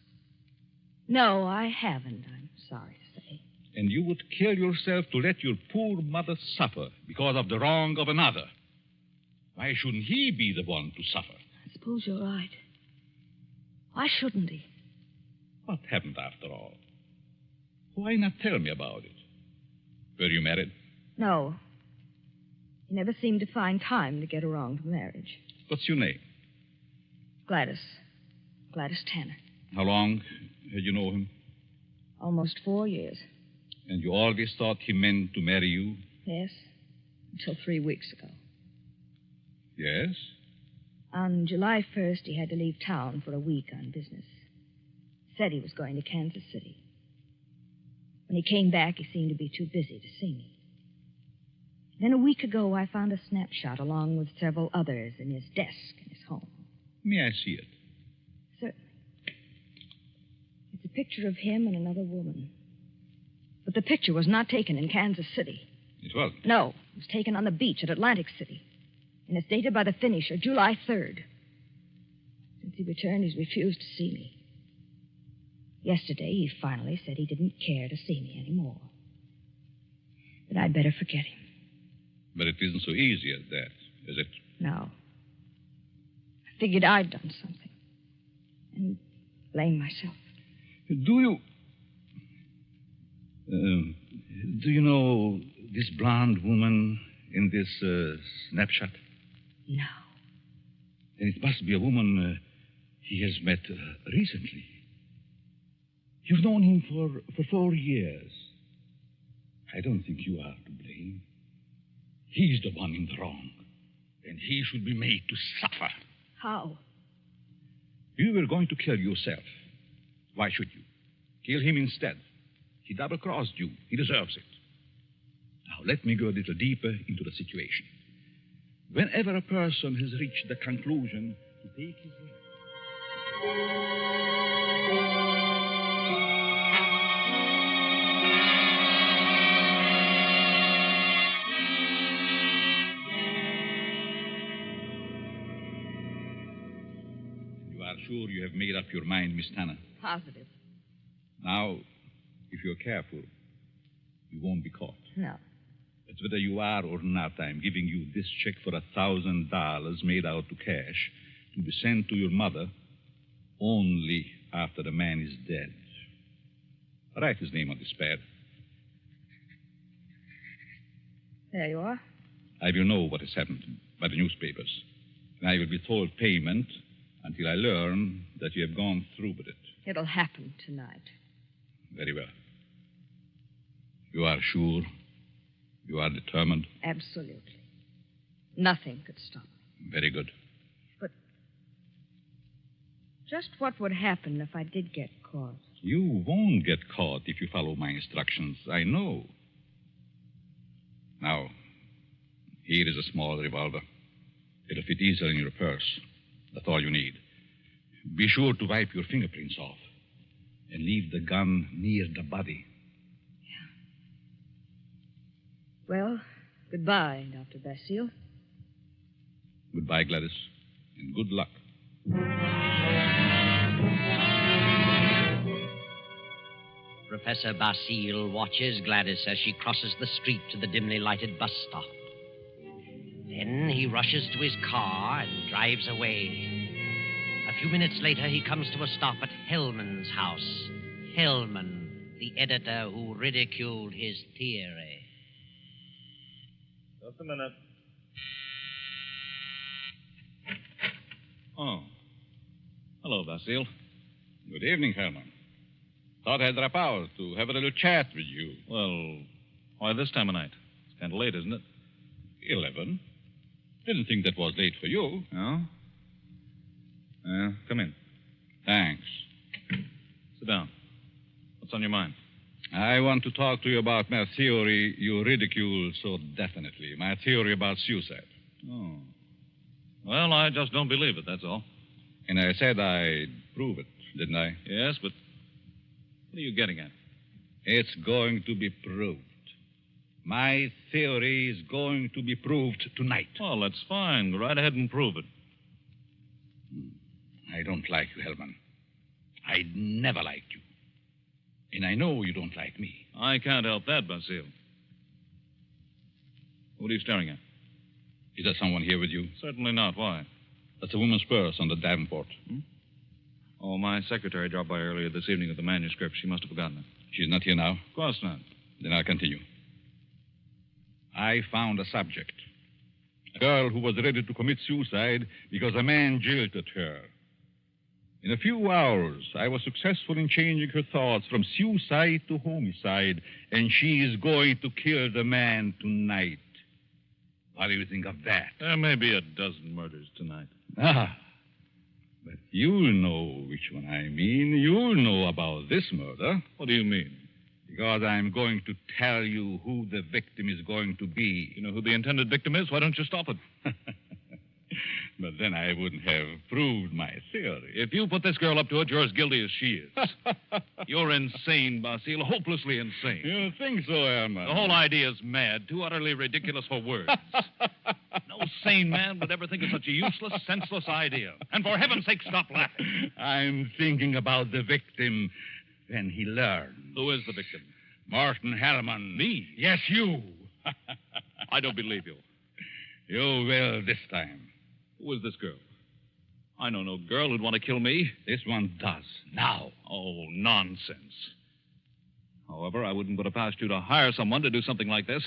No, I haven't, I'm sorry to say. And you would kill yourself to let your poor mother suffer because of the wrong of another. Why shouldn't he be the one to suffer? I suppose you're right. Why shouldn't he? What happened after all? Why not tell me about it? Were you married? No. He never seemed to find time to get around to marriage. What's your name? Gladys. Gladys Tanner. How long had you known him? Almost 4 years. And you always thought he meant to marry you? Yes. Until 3 weeks ago. Yes? On July 1st, he had to leave town for a week on business. Said he was going to Kansas City. When he came back, he seemed to be too busy to see me. Then a week ago, I found a snapshot along with several others in his desk in his home. May I see it? Certainly. It's a picture of him and another woman. But the picture was not taken in Kansas City. It wasn't? No. It was taken on the beach at Atlantic City. And it's dated by the finisher, July 3rd. Since he returned, he's refused to see me. Yesterday, he finally said he didn't care to see me anymore. That I'd better forget him. But it isn't so easy as that, is it? No. I figured I'd done something. And blame myself. Do you know this blonde woman in this snapshot? No. Then it must be a woman he has met recently. You've known him for 4 years. I don't think you are to blame. He's the one in the wrong. And he should be made to suffer. How? You were going to kill yourself. Why should you? Kill him instead. He double-crossed you. He deserves it. Now, let me go a little deeper into the situation. Whenever a person has reached the conclusion to take his life... Sure you have made up your mind, Miss Tanner? Positive. Now, if you're careful, you won't be caught. No. But whether you are or not, I'm giving you this check for $1,000 made out to cash to be sent to your mother only after the man is dead. Write his name on this pad. There you are. I will know what has happened by the newspapers. And I will withhold payment until I learn that you have gone through with it. It'll happen tonight. Very well. You are sure? You are determined? Absolutely. Nothing could stop me. Very good. But just what would happen if I did get caught? You won't get caught if you follow my instructions. I know. Now, here is a small revolver. It'll fit easily in your purse. That's all you need. Be sure to wipe your fingerprints off and leave the gun near the body. Well, goodbye, Dr. Basile. Goodbye, Gladys, and good luck. Professor Basile watches Gladys as she crosses the street to the dimly lighted bus stop. Then he rushes to his car and drives away. A few minutes later, he comes to a stop at Hellman's house. Hellman, the editor who ridiculed his theory. Just a minute. Oh. Hello, Basile. Good evening, Herman. Thought I'd drop out to have a little chat with you. Well, why this time of night? It's kind of late, isn't it? 11. Didn't think that was late for you. No? Come in. Thanks. Sit down. What's on your mind? I want to talk to you about my theory you ridicule so definitely. My theory about suicide. Oh. Well, I just don't believe it, that's all. And I said I'd prove it, didn't I? Yes, but what are you getting at? It's going to be proved. My theory is going to be proved tonight. Well, that's fine. Go right ahead and prove it. I don't like you, Hellman. I never liked you. And I know you don't like me. I can't help that, Basile. What are you staring at? Is there someone here with you? Certainly not. Why? That's a woman's purse on the Davenport. Oh, my secretary dropped by earlier this evening with the manuscript. She must have forgotten it. She's not here now? Of course not. Then I'll continue. I found a subject. A girl who was ready to commit suicide because a man jilted her. In a few hours, I was successful in changing her thoughts from suicide to homicide, and she is going to kill the man tonight. What do you think of that? There may be a dozen murders tonight. Ah, but you'll know which one I mean. You'll know about this murder. What do you mean? Because I'm going to tell you who the victim is going to be. You know who the intended victim is? Why don't you stop it? But then I wouldn't have proved my theory. If you put this girl up to it, you're as guilty as she is. You're insane, Basile, hopelessly insane. You think so, Herman? The whole idea is mad, too utterly ridiculous for words. No sane man would ever think of such a useless, senseless idea. And for heaven's sake, stop laughing. I'm thinking about the victim when he learns. Who is the victim? Martin Hellman. Me? Yes, you. I don't believe you. You will this time. Who is this girl? I know no girl who'd want to kill me. This one does. Now. Oh, nonsense. However, I wouldn't put it past you to hire someone to do something like this.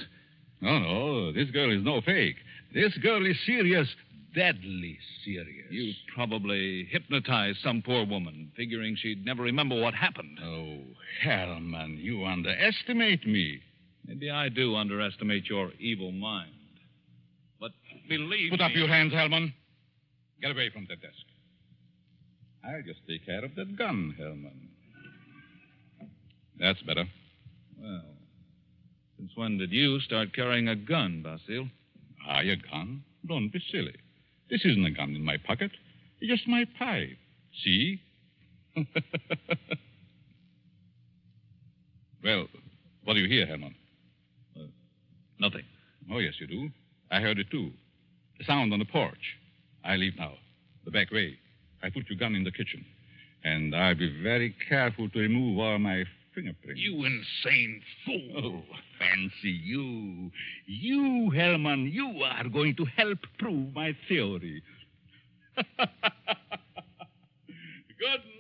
No, this girl is no fake. This girl is serious, deadly serious. You probably hypnotized some poor woman, figuring she'd never remember what happened. Oh, Hellman, you underestimate me. Maybe I do underestimate your evil mind. But believe Put me... up your hands, Hellman. Get away from that desk. I'll just take care of that gun, Hellman. That's better. Well, since when did you start carrying a gun, Basile? A gun? Don't be silly. This isn't a gun in my pocket. It's just my pipe. See? Well, what do you hear, Herman? Nothing. Oh, yes, you do. I heard it, too. The sound on the porch. I leave now. The back way. I put your gun in the kitchen. And I'll be very careful to remove all my fingerprints. You insane fool. Oh, fancy you. You, Hellman, you are going to help prove my theory. Good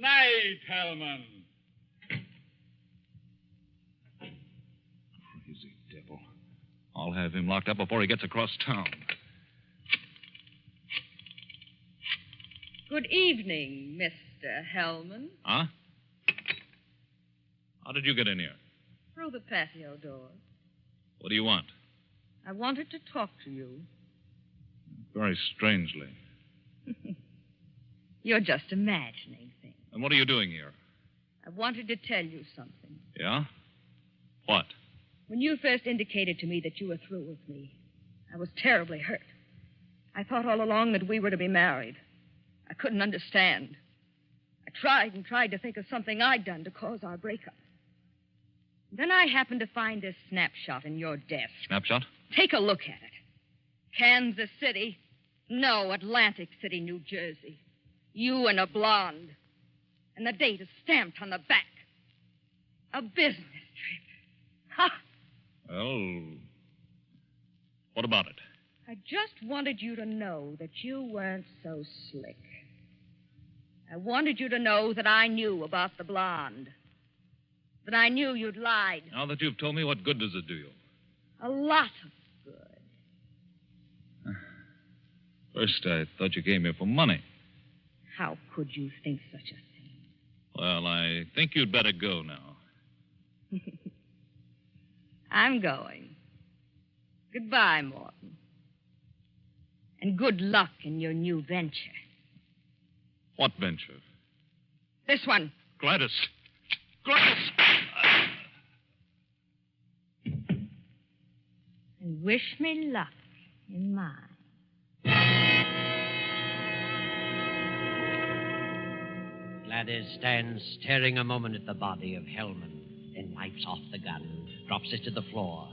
night, Hellman. Crazy devil. I'll have him locked up before he gets across town. Good evening, Mr. Hellman. Huh? How did you get in here? Through the patio door. What do you want? I wanted to talk to you. Very strangely. You're just imagining things. And what are you doing here? I wanted to tell you something. Yeah? What? When you first indicated to me that you were through with me, I was terribly hurt. I thought all along that we were to be married. I couldn't understand. I tried and tried to think of something I'd done to cause our breakup. Then I happened to find this snapshot in your desk. Snapshot? Take a look at it. Kansas City. No, Atlantic City, New Jersey. You and a blonde. And the date is stamped on the back. A business trip. Ha! Well, what about it? I just wanted you to know that you weren't so slick. I wanted you to know that I knew about the blonde. That I knew you'd lied. Now that you've told me, what good does it do you? A lot of good. First, I thought you came here for money. How could you think such a thing? Well, I think you'd better go now. I'm going. Goodbye, Morton. And good luck in your new venture. What venture? This one. Gladys. Gladys! And wish me luck in mine. Gladys stands staring a moment at the body of Hellman, then wipes off the gun, drops it to the floor,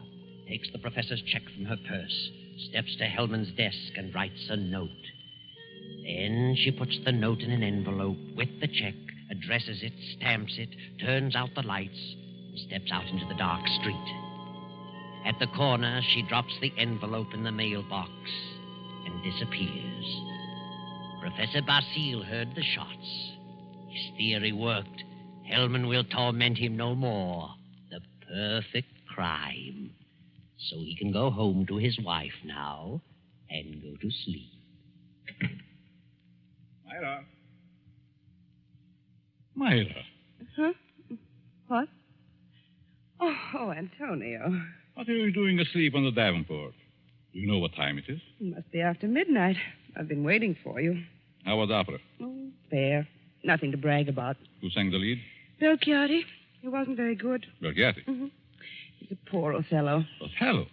takes the professor's check from her purse, steps to Hellman's desk and writes a note. Then she puts the note in an envelope with the check, addresses it, stamps it, turns out the lights, and steps out into the dark street. At the corner, she drops the envelope in the mailbox and disappears. Professor Basile heard the shots. His theory worked. Hellman will torment him no more. The perfect crime. So he can go home to his wife now and go to sleep. Myra. Myra. Huh? What? Oh, Antonio. What are you doing asleep on the Davenport? Do you know what time it is? It must be after midnight. I've been waiting for you. How was opera? Oh, fair. Nothing to brag about. Who sang the lead? Becaille. He wasn't very good. Becaille. Mm-hmm. He's a poor Othello. Othello?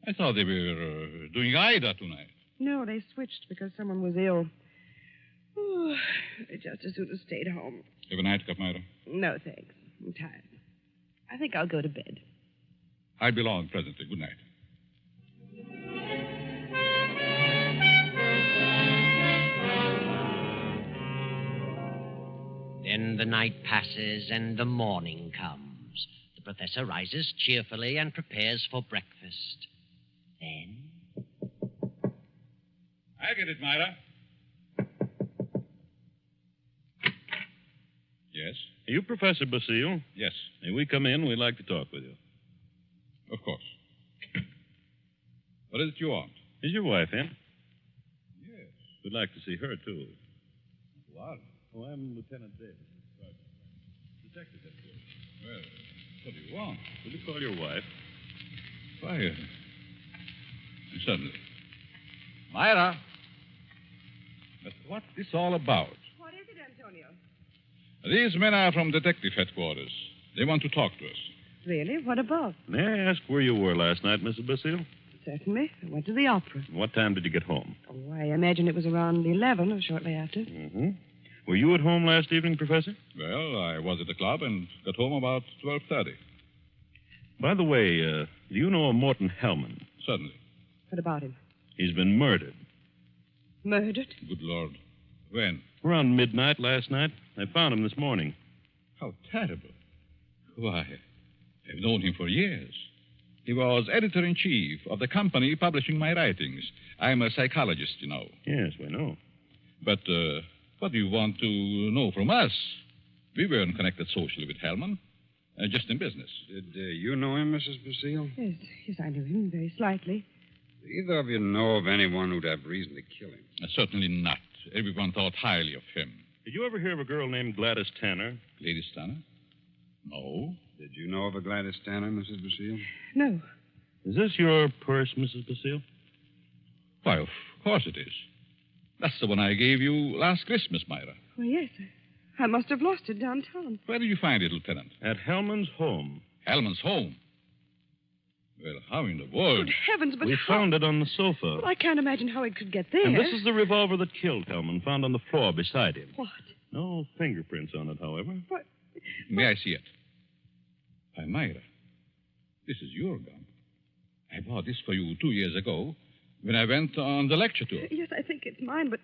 I thought they were doing Ida tonight. No, they switched because someone was ill. Oh, they just as soon have stayed home. Have a nightcap, Myra? No, thanks. I'm tired. I think I'll go to bed. I'll be along presently. Good night. Then the night passes and the morning comes. The professor rises cheerfully and prepares for breakfast. Then... I get it, Myra. Yes? Are you Professor Basile? Yes. May we come in? We'd like to talk with you. Of course. What is it you want? Is your wife in? Yes. We'd like to see her, too. What? Oh, I'm Lieutenant Davis. Detective headquarters. Well, what do you want? Will you call your wife? Why, certainly. Myra! But what's this all about? What is it, Antonio? These men are from detective headquarters. They want to talk to us. Really? What about? May I ask where you were last night, Mrs. Basile? Certainly. I went to the opera. What time did you get home? Oh, I imagine it was around 11 or shortly after. Mm-hmm. Were you at home last evening, Professor? Well, I was at the club and got home about 12:30. By the way, do you know a Morton Hellman? Certainly. What about him? He's been murdered. Murdered? Good Lord. When? Around midnight last night. I found him this morning. How terrible. Why, I've known him for years. He was editor-in-chief of the company publishing my writings. I'm a psychologist, you know. Yes, we know. But what do you want to know from us? We weren't connected socially with Hellman, just in business. Did you know him, Mrs. Basile? Yes, I knew him very slightly. Do either of you know of anyone who'd have reason to kill him? Certainly not. Everyone thought highly of him. Did you ever hear of a girl named Gladys Tanner? Gladys Tanner? No. Did you know of a Gladys Tanner, Mrs. Basile? No. Is this your purse, Mrs. Basile? Why, of course it is. That's the one I gave you last Christmas, Myra. Well, yes. I must have lost it downtown. Where did you find it, Lieutenant? At Hellman's home. Hellman's home? Well, how in the world? Good heavens, but We how? found it on the sofa. Well, I can't imagine how it could get there. And this is the revolver that killed Hellman, found on the floor beside him. What? No fingerprints on it, however. What? May I see it? Why, Myra, this is your gun. I bought this for you 2 years ago when I went on the lecture tour. Yes, I think it's mine, but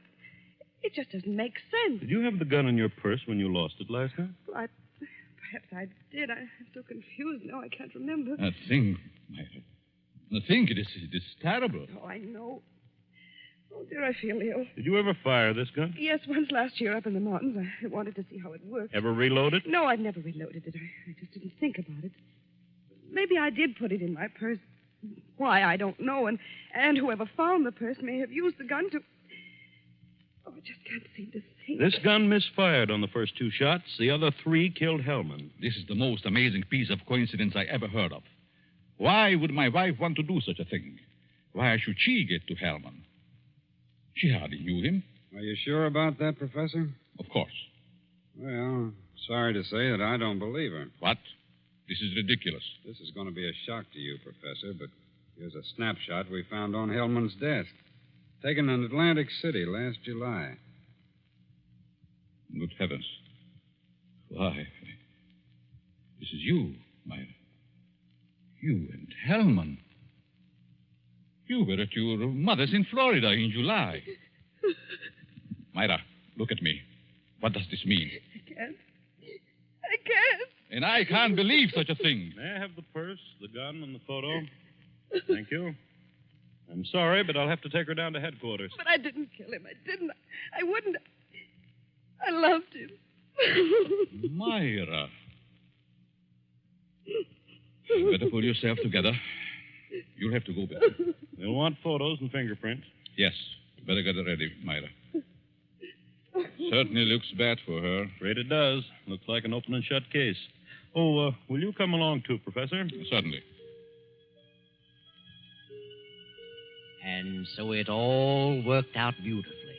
it just doesn't make sense. Did you have the gun in your purse when you lost it last night? Well, perhaps I did. I'm so confused now I can't remember. That thing, Myra. The thing, it is terrible. Oh, I know. Oh, dear, I feel ill. Did you ever fire this gun? Yes, once last year up in the mountains. I wanted to see how it worked. Ever reload it? No, I've never reloaded it. I just didn't think about it. Maybe I did put it in my purse. Why, I don't know. And whoever found the purse may have used the gun to... Oh, I just can't seem to think. This gun misfired on the first 2 shots. The other 3 killed Hellman. This is the most amazing piece of coincidence I ever heard of. Why would my wife want to do such a thing? Why should she get to Hellman? She hardly knew him. Are you sure about that, Professor? Of course. Well, sorry to say that I don't believe her. What? This is ridiculous. This is going to be a shock to you, Professor, but here's a snapshot we found on Hellman's desk. Taken in Atlantic City last July. Good heavens. Why? This is you, Myra. You and Hellman. You were at your mother's in Florida in July. Myra, look at me. What does this mean? I can't. And I can't believe such a thing. May I have the purse, the gun, and the photo? Thank you. I'm sorry, but I'll have to take her down to headquarters. But I didn't kill him. I didn't. I wouldn't. I loved him. Myra. You better pull yourself together. You'll have to go back. They'll want photos and fingerprints. Yes. Better get it ready, Myra. Certainly looks bad for her. Afraid it does. Looks like an open and shut case. Oh, will you come along, too, Professor? Certainly. And so it all worked out beautifully.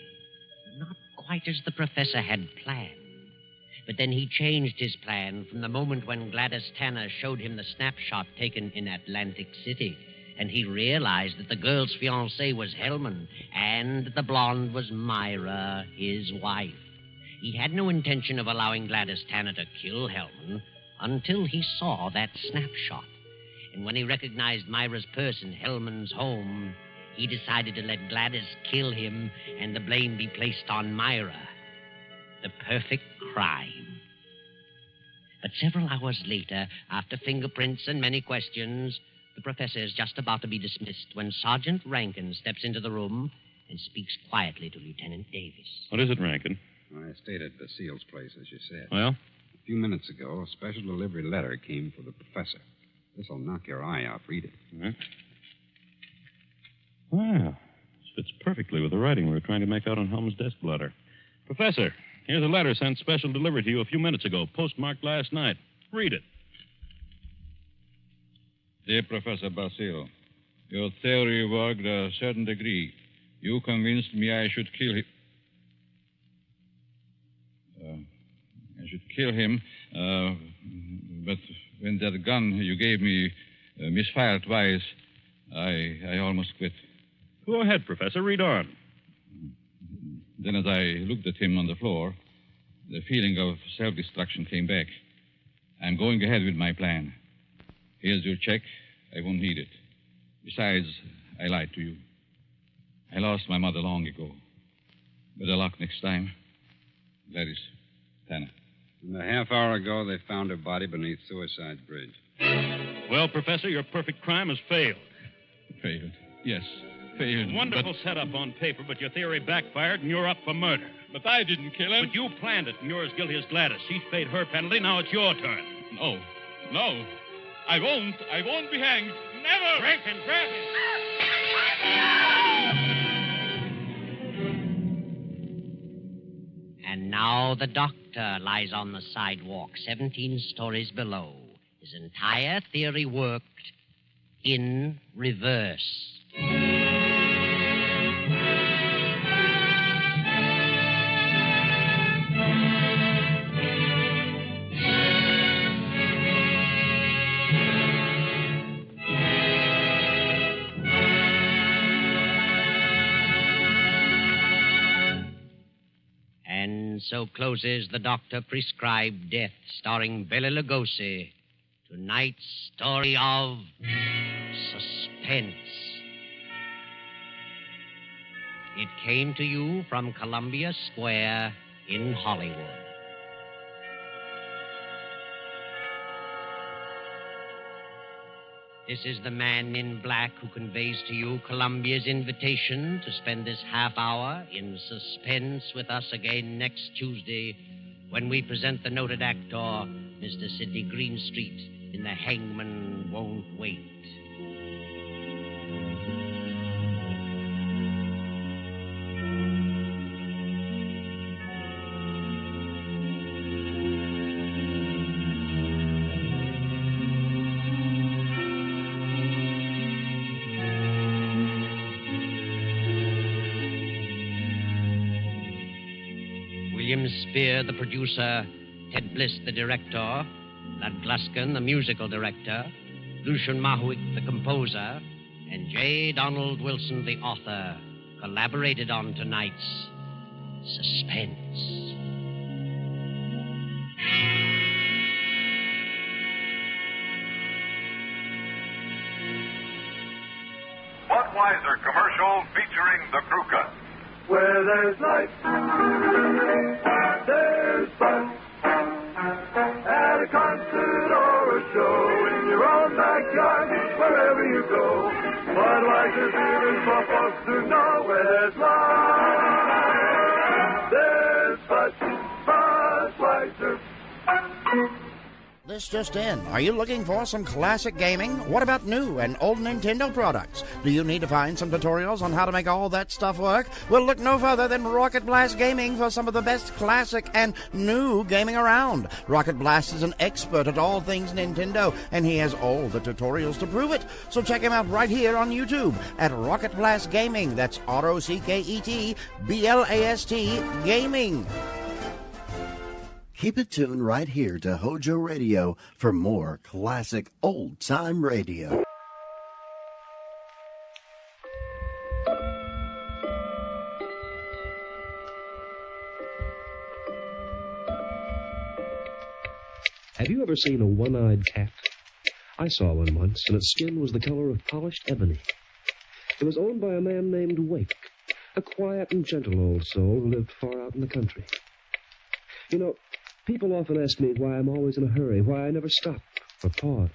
Not quite as the professor had planned. But then he changed his plan from the moment when Gladys Tanner showed him the snapshot taken in Atlantic City. And he realized that the girl's fiancé was Hellman, and the blonde was Myra, his wife. He had no intention of allowing Gladys Tanner to kill Hellman until he saw that snapshot. And when he recognized Myra's purse in Hellman's home, he decided to let Gladys kill him and the blame be placed on Myra. The perfect crime. But several hours later, after fingerprints and many questions, the professor is just about to be dismissed when Sergeant Rankin steps into the room and speaks quietly to Lieutenant Davis. What is it, Rankin? I stayed at Basile's place, as you said. Well? A few minutes ago, a special delivery letter came for the professor. This'll knock your eye out. Read it. Mm-hmm. Wow. This fits perfectly with the writing we were trying to make out on Helm's desk blotter. Professor, here's a letter sent special delivery to you a few minutes ago, postmarked last night. Read it. Dear Professor Basile, your theory worked a certain degree. You convinced me I should kill him. But when that gun you gave me misfired twice, I almost quit. Go ahead, Professor. Read on. Then as I looked at him on the floor, the feeling of self-destruction came back. I'm going ahead with my plan. Here's your check. I won't need it. Besides, I lied to you. I lost my mother long ago. Better luck next time. Gladys Tanner. And a half hour ago, they found her body beneath Suicide Bridge. Well, Professor, your perfect crime has failed. Failed? Yes, failed. Wonderful setup on paper, but your theory backfired and you're up for murder. But I didn't kill him. But you planned it, and you're as guilty as Gladys. She's paid her penalty. Now it's your turn. No. I won't be hanged. Never! Rankin, grab him! And now the doctor lies on the sidewalk 17 stories below. His entire theory worked in reverse. so closes the doctor-prescribed death, starring Bela Lugosi. Tonight's story of Suspense. It came to you from Columbia Square in Hollywood. This is the man in black who conveys to you Columbia's invitation to spend this half hour in suspense with us again next Tuesday when we present the noted actor, Mr. Sidney Greenstreet, in The Hangman Won't Wait. William Spear, the producer, Ted Bliss, the director, Lud Gluskin, the musical director, Lucian Mahuik, the composer, and J. Donald Wilson, the author, collaborated on tonight's Suspense. Budweiser commercial featuring the Crew Cut. Where there's life, there's fun. At a concert or a show, in your own backyard, wherever you go. Budweiser beer is for folks who know where there's life, there's Budweiser. This just in. Are you looking for some classic gaming? What about new and old Nintendo products? Do you need to find some tutorials on how to make all that stuff work? Well, look no further than Rocket Blast Gaming for some of the best classic and new gaming around. Rocket Blast is an expert at all things Nintendo, and he has all the tutorials to prove it. So check him out right here on YouTube at Rocket Blast Gaming. That's ROCKETBLAST Gaming. Keep it tuned right here to Hojo Radio for more classic old-time radio. Have you ever seen a one-eyed cat? I saw one once, and its skin was the color of polished ebony. It was owned by a man named Wake, a quiet and gentle old soul who lived far out in the country. You know, people often ask me why I'm always in a hurry, why I never stop or pause.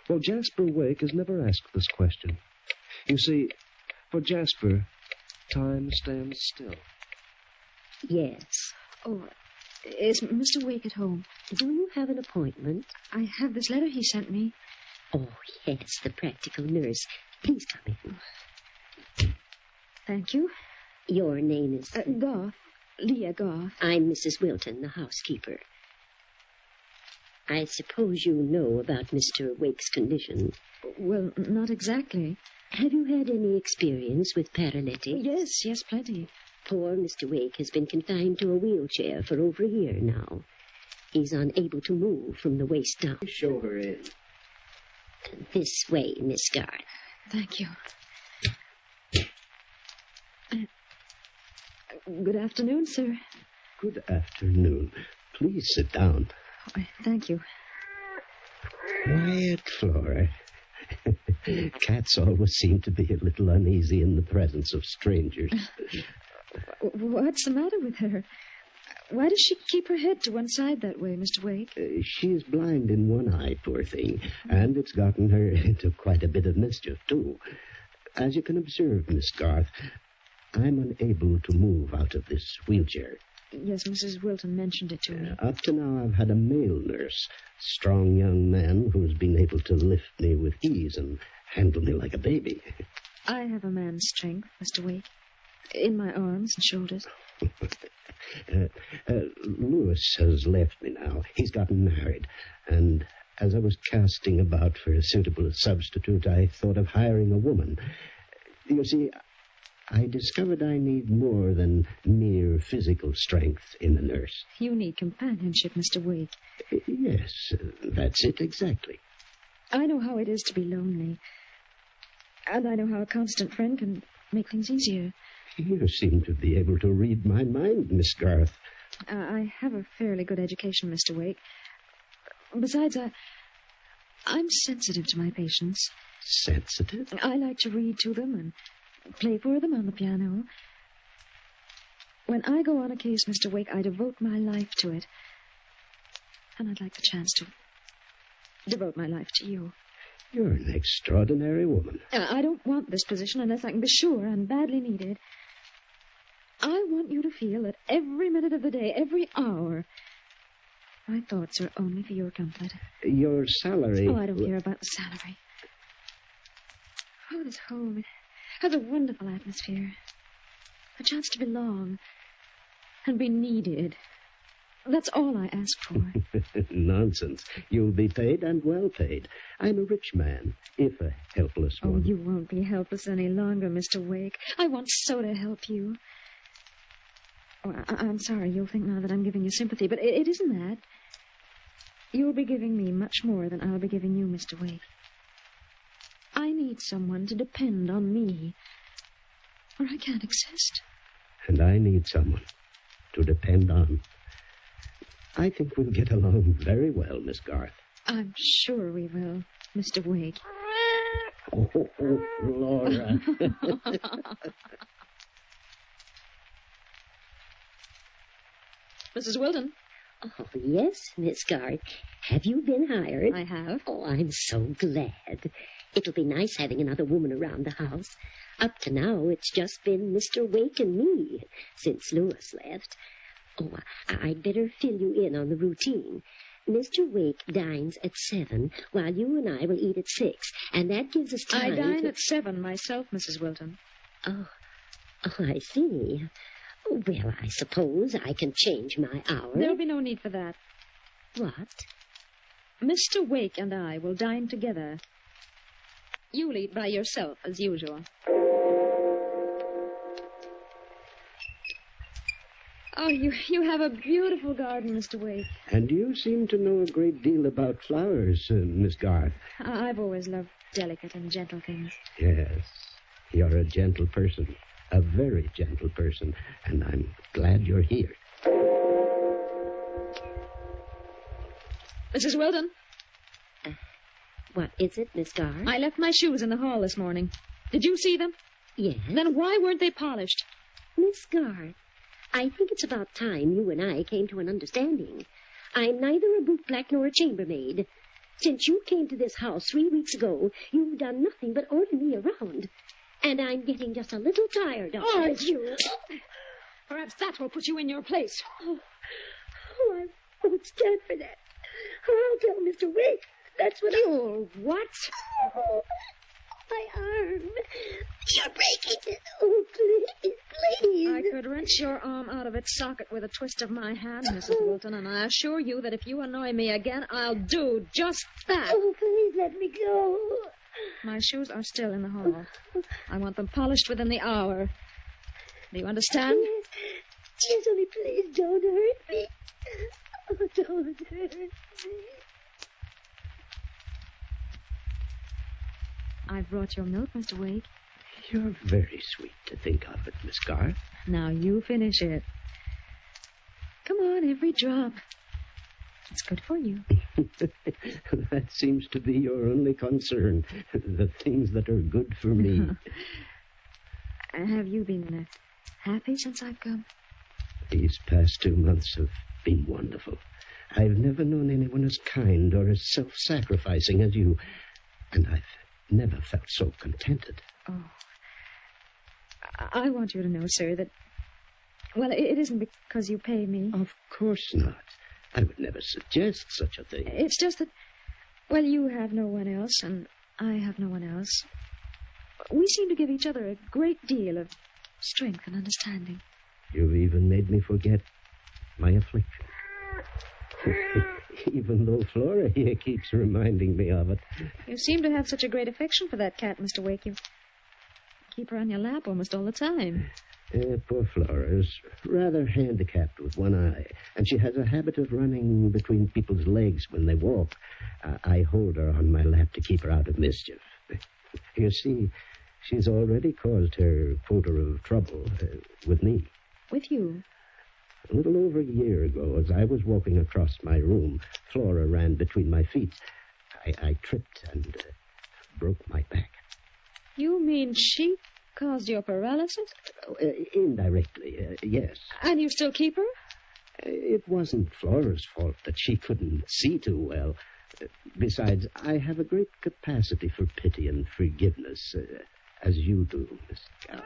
Well, Jasper Wake has never asked this question. You see, for Jasper, time stands still. Yes. Oh, is Mr. Wake at home? Do you have an appointment? I have this letter he sent me. Oh, yes, the practical nurse. Please come in. Thank you. Your name is... Goff. Leah Goff. I'm Mrs. Wilton, the housekeeper. I suppose you know about Mr. Wake's condition. Well, not exactly. Have you had any experience with paralytics? Yes, plenty. Poor Mr. Wake has been confined to a wheelchair for over a year now. He's unable to move from the waist down. Show her in. This way, Miss Garth. Thank you. Good afternoon, sir. Good afternoon. Please sit down. Oh, thank you. Quiet, Flora. Cats always seem to be a little uneasy in the presence of strangers. What's the matter with her? Why does she keep her head to one side that way, Mr. Wake? She's blind in one eye, poor thing, and it's gotten her into quite a bit of mischief, too. As you can observe, Miss Garth, I'm unable to move out of this wheelchair. Yes, Mrs. Wilton mentioned it to me. Up to now, I've had a male nurse, strong young man who's been able to lift me with ease and handle me like a baby. I have a man's strength, Mr. Wake, in my arms and shoulders. Lewis has left me now. He's gotten married, and as I was casting about for a suitable substitute, I thought of hiring a woman. You see, I discovered I need more than mere physical strength in a nurse. You need companionship, Mr. Wake. Yes, that's it exactly. I know how it is to be lonely. And I know how a constant friend can make things easier. You seem to be able to read my mind, Miss Garth. I have a fairly good education, Mr. Wake. Besides, I'm sensitive to my patients. Sensitive? I like to read to them and play for them on the piano. When I go on a case, Mr. Wake, I devote my life to it. And I'd like the chance to devote my life to you. You're an extraordinary woman. I don't want this position unless I can be sure I'm badly needed. I want you to feel that every minute of the day, every hour, my thoughts are only for your comfort. Your salary... Oh, I don't care about the salary. Oh, this home, it has a wonderful atmosphere. A chance to belong and be needed. That's all I ask for. Nonsense. You'll be paid and well paid. I'm a rich man, if a helpless one. Oh, you won't be helpless any longer, Mr. Wake. I want so to help you. Oh, I'm sorry you'll think now that I'm giving you sympathy, but it isn't that. You'll be giving me much more than I'll be giving you, Mr. Wake. I need someone to depend on me, or I can't exist. And I need someone to depend on. I think we'll get along very well, Miss Garth. I'm sure we will, Mr. Wake. Oh, Laura. Mrs. Wilton. Oh, yes, Miss Garth. Have you been hired? I have. Oh, I'm so glad. It'll be nice having another woman around the house. Up to now, it's just been Mr. Wake and me since Lewis left. Oh, I'd better fill you in on the routine. Mr. Wake dines at 7, while you and I will eat at 6, and that gives us time I dine at 7 myself, Mrs. Wilton. Oh, I see. Well, I suppose I can change my hour. There'll be no need for that. What? Mr. Wake and I will dine together. You'll eat by yourself, as usual. Oh, you have a beautiful garden, Mr. Wake. And you seem to know a great deal about flowers, Miss Garth. I've always loved delicate and gentle things. Yes, you're a gentle person. A very gentle person. And I'm glad you're here. Mrs. Wilton? What is it, Miss Garth? I left my shoes in the hall this morning. Did you see them? Yes. Then why weren't they polished? Miss Garth, I think it's about time you and I came to an understanding. I'm neither a bootblack nor a chambermaid. Since you came to this house 3 weeks ago, you've done nothing but order me around. And I'm getting just a little tired of Are it. you? Perhaps that will put you in your place. Oh, I won't stand for that. I'll tell Mr. Wake. That's what You'll what? Oh, my arm. You're breaking it. Oh, please, please. I could wrench your arm out of its socket with a twist of my hand, Mrs. Wilton, and I assure you that if you annoy me again, I'll do just that. Oh, please let me go. My shoes are still in the hall. I want them polished within the hour. Do you understand? Yes, yes, only please don't hurt me. Oh, don't hurt me. I've brought your milk, Mr. Wake. You're very sweet to think of it, Miss Garth. Now you finish it. Come on, every drop. It's good for you. That seems to be your only concern. The things that are good for me. Have you been happy since I've come? These past 2 months have been wonderful. I've never known anyone as kind or as self-sacrificing as you. And I've never felt so contented. Oh. I want you to know, sir, that... Well, it isn't because you pay me. Of course not. I would never suggest such a thing. It's just that... Well, you have no one else, and I have no one else. We seem to give each other a great deal of strength and understanding. You've even made me forget my affliction. Even though Flora here keeps reminding me of it. You seem to have such a great affection for that cat, Mr. Wake. You keep her on your lap almost all the time. Poor Flora is rather handicapped with one eye, and she has a habit of running between people's legs when they walk. I hold her on my lap to keep her out of mischief. You see, she's already caused her quota of trouble with me. With you? A little over a year ago, as I was walking across my room, Flora ran between my feet. I tripped and broke my back. You mean she caused your paralysis? Indirectly, yes. And you still keep her? It wasn't Flora's fault that she couldn't see too well. Besides, I have a great capacity for pity and forgiveness, as you do, Miss Garth.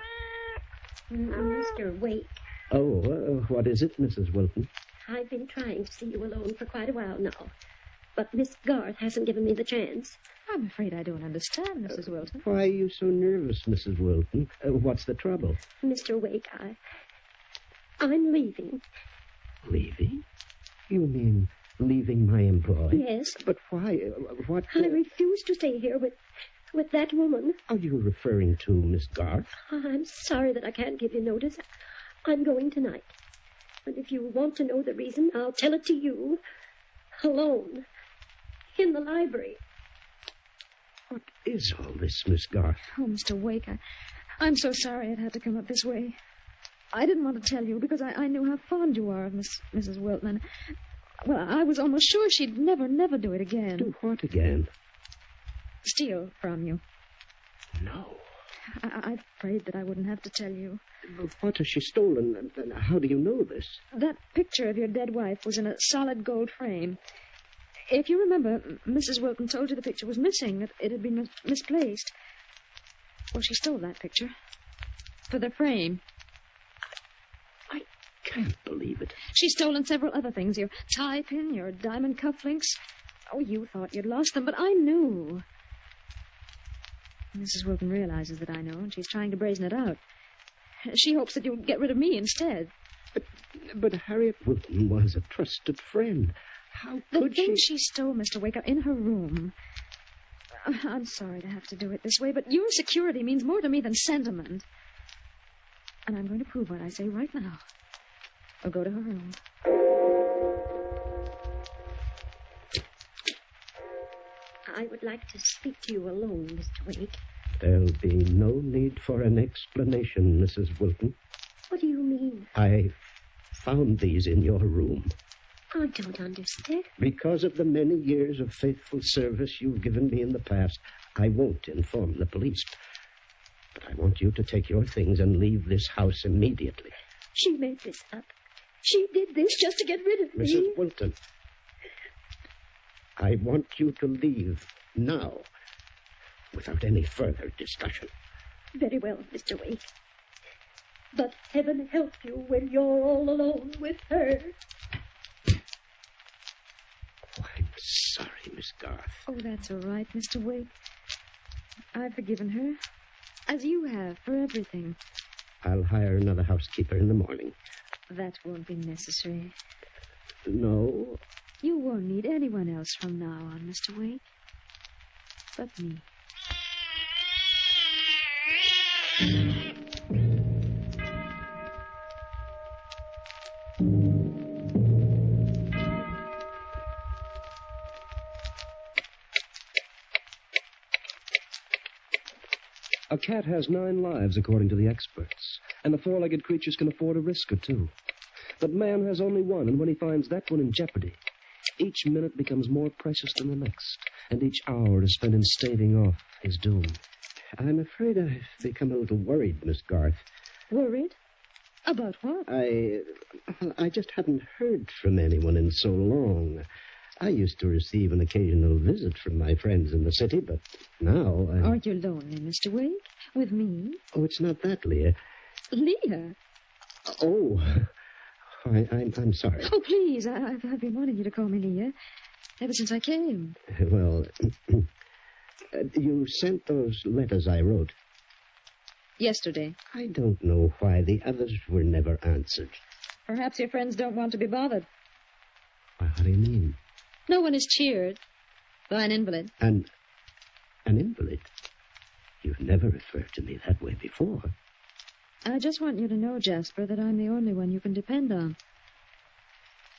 Mr. Wake. Oh, what is it, Mrs. Wilton? I've been trying to see you alone for quite a while now. But Miss Garth hasn't given me the chance. I'm afraid I don't understand, Mrs. Wilton. Why are you so nervous, Mrs. Wilton? What's the trouble? Mr. Wake, I'm leaving. Leaving? You mean leaving my employ? Yes. But why? What? I refuse to stay here with that woman. Are you referring to Miss Garth? I'm sorry that I can't give you notice. I'm going tonight. And if you want to know the reason, I'll tell it to you. Alone. In the library. What is all this, Miss Garth? Oh, Mr. Wake, I'm so sorry it had to come up this way. I didn't want to tell you because I knew how fond you are of Mrs. Wilton. And, well, I was almost sure she'd never do it again. Do what again? Steal from you. No. I prayed that I wouldn't have to tell you. What has she stolen? And how do you know this? That picture of your dead wife was in a solid gold frame. If you remember, Mrs. Wilton told you the picture was missing, that it had been misplaced. Well, she stole that picture. For the frame. I can't believe it. She's stolen several other things. Your tie pin, your diamond cufflinks. Oh, you thought you'd lost them, but I knew. Mrs. Wilton realizes that I know, and she's trying to brazen it out. She hopes that you'll get rid of me instead. But Harriet Wilton was a trusted friend. How could The things she stole, Mr. Wake, are in her room. I'm sorry to have to do it this way, but your security means more to me than sentiment. And I'm going to prove what I say right now. I'll go to her room. I would like to speak to you alone, Mr. Wake. There'll be no need for an explanation, Mrs. Wilton. What do you mean? I found these in your room. I don't understand. Because of the many years of faithful service you've given me in the past, I won't inform the police. But I want you to take your things and leave this house immediately. She made this up. She did this just to get rid of me. Mrs. Wilton, I want you to leave now, without any further discussion. Very well, Mr. Wake. But heaven help you when you're all alone with her. Oh, I'm sorry, Miss Garth. Oh, that's all right, Mr. Wake. I've forgiven her, as you have, for everything. I'll hire another housekeeper in the morning. That won't be necessary. No? You won't need anyone else from now on, Mr. Wake. But me. A cat has 9 lives, according to the experts, and the 4-legged creatures can afford a risk or 2. But man has only one, and when he finds that one in jeopardy, each minute becomes more precious than the next, and each hour is spent in staving off his doom. I'm afraid I've become a little worried, Miss Garth. Worried? About what? I just haven't heard from anyone in so long. I used to receive an occasional visit from my friends in the city, but now Aren't you lonely, Mr. Wake? With me? Oh, it's not that, Leah. Leah? Oh, I'm sorry. Oh, please. I've been wanting you to call me Leah ever since I came. Well, you sent those letters I wrote. Yesterday. I don't know why the others were never answered. Perhaps your friends don't want to be bothered. Why, what do you mean? No one is cheered by an invalid. An invalid? You've never referred to me that way before. I just want you to know, Jasper, that I'm the only one you can depend on.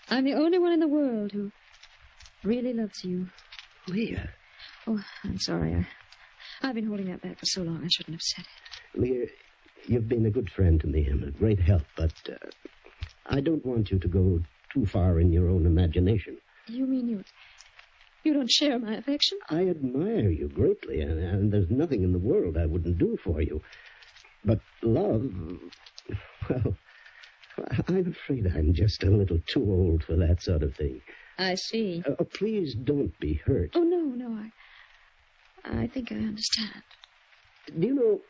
I'm the only one in the world who really loves you. Leah. Oh, I'm sorry. I've been holding that back for so long I shouldn't have said it. Leah, you've been a good friend to me and a great help, but I don't want you to go too far in your own imagination. You mean you don't share my affection? I admire you greatly, and there's nothing in the world I wouldn't do for you. But love, well, I'm afraid I'm just a little too old for that sort of thing. I see. Please don't be hurt. Oh, no, I think I understand. Do you know,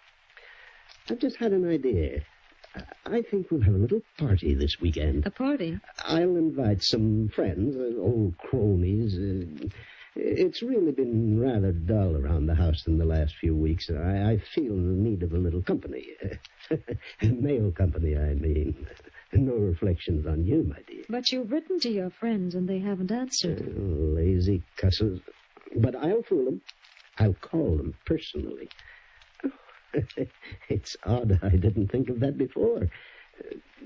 I've just had an idea. I think we'll have a little party this weekend. A party? I'll invite some friends, old cronies. It's really been rather dull around the house in the last few weeks. I feel the need of a little company. Male company, I mean. No reflections on you, my dear. But you've written to your friends and they haven't answered. Lazy cusses. But I'll fool them. I'll call them personally. It's odd I didn't think of that before.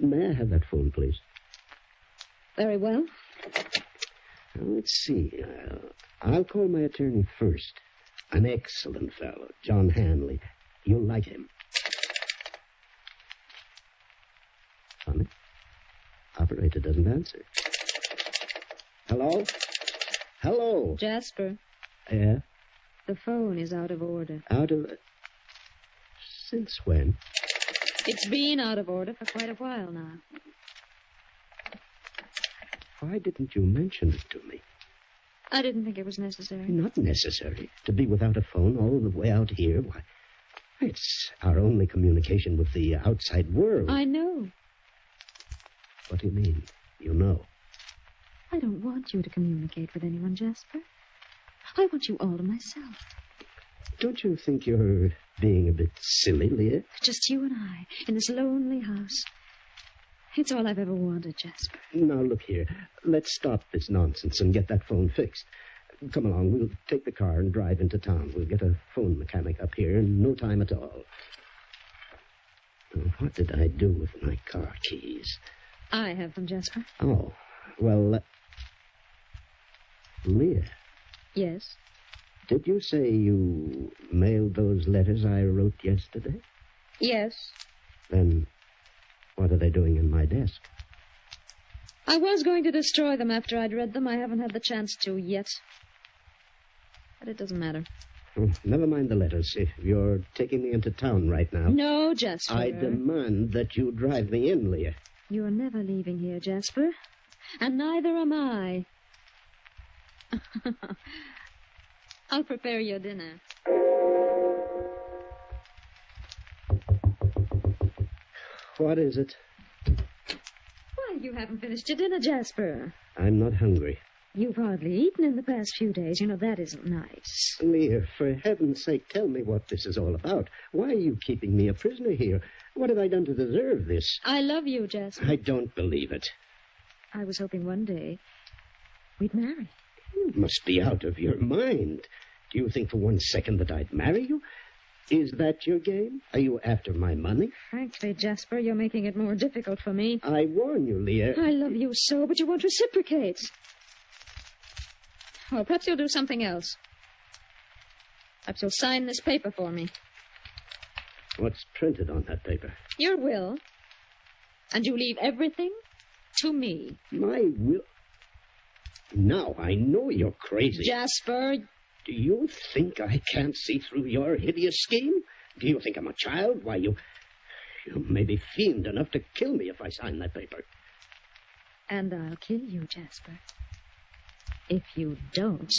May I have that phone, please? Very well. Let's see. I'll call my attorney first. An excellent fellow, John Hanley. You'll like him. Funny. Operator doesn't answer. Hello? Hello? Jasper. Yeah? The phone is out of order. Out of... Since when? It's been out of order for quite a while now. Why didn't you mention it to me? I didn't think it was necessary. Not necessary. To be without a phone all the way out here, why, it's our only communication with the outside world. I know. What do you mean, you know? I don't want you to communicate with anyone, Jasper. I want you all to myself. Don't you think you're being a bit silly, Leah? Just you and I, in this lonely house. It's all I've ever wanted, Jasper. Now, look here. Let's stop this nonsense and get that phone fixed. Come along. We'll take the car and drive into town. We'll get a phone mechanic up here in no time at all. Now, what did I do with my car keys? I have them, Jasper. Oh, well, Leah. Yes? Did you say you mailed those letters I wrote yesterday? Yes. Then what are they doing in my desk? I was going to destroy them after I'd read them. I haven't had the chance to yet. But it doesn't matter. Oh, never mind the letters. If you're taking me into town right now... No, Jasper. I demand that you drive me in, Leah. You're never leaving here, Jasper. And neither am I. I'll prepare your dinner. What is it? Why, you haven't finished your dinner, Jasper. I'm not hungry. You've hardly eaten in the past few days. You know, that isn't nice. Leah, for heaven's sake, tell me what this is all about. Why are you keeping me a prisoner here? What have I done to deserve this? I love you, Jasper. I don't believe it. I was hoping one day we'd marry. You must be out of your mind. Do you think for 1 second that I'd marry you? Is that your game? Are you after my money? Frankly, Jasper, you're making it more difficult for me. I warn you, Leah. I love you so, but you won't reciprocate. Well, perhaps you'll do something else. Perhaps you'll sign this paper for me. What's printed on that paper? Your will. And you leave everything to me. My will? Now, I know you're crazy. Jasper. Do you think I can't see through your hideous scheme? Do you think I'm a child? Why, you may be fiend enough to kill me if I sign that paper. And I'll kill you, Jasper. If you don't.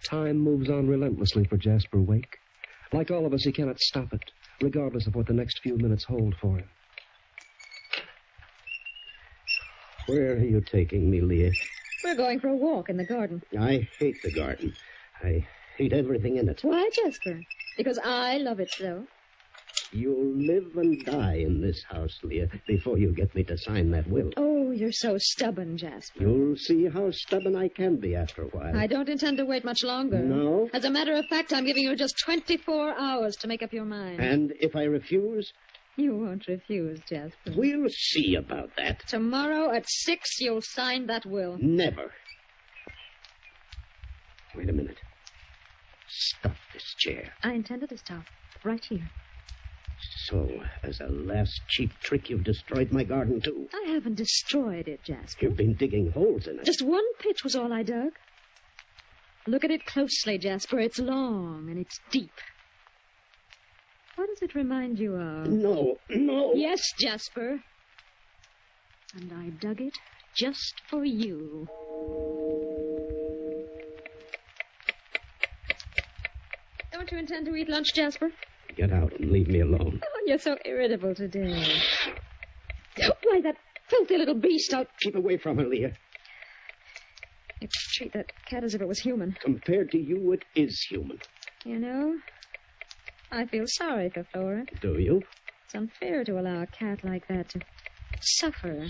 Time moves on relentlessly for Jasper Wake. Like all of us, he cannot stop it, regardless of what the next few minutes hold for him. Where are you taking me, Leah? We're going for a walk in the garden. I hate the garden. I hate everything in it. Why, Jasper? Because I love it so. You'll live and die in this house, Leah, before you get me to sign that will. Oh, you're so stubborn, Jasper. You'll see how stubborn I can be after a while. I don't intend to wait much longer. No? As a matter of fact, I'm giving you just 24 hours to make up your mind. And if I refuse? You won't refuse, Jasper. We'll see about that. Tomorrow at 6, you'll sign that will. Never. Wait a minute. Stop this chair. I intended to stop right here. So, as a last cheap trick, you've destroyed my garden, too. I haven't destroyed it, Jasper. You've been digging holes in it. Just one pitch was all I dug. Look at it closely, Jasper. It's long and it's deep. What does it remind you of? No. Yes, Jasper. And I dug it just for you. Don't you intend to eat lunch, Jasper? Get out and leave me alone. Oh, you're so irritable today. Why, that filthy little beast. I'll keep away from her, Leah. You treat that cat as if it was human. Compared to you, it is human. You know, I feel sorry for Flora. Do you? It's unfair to allow a cat like that to suffer.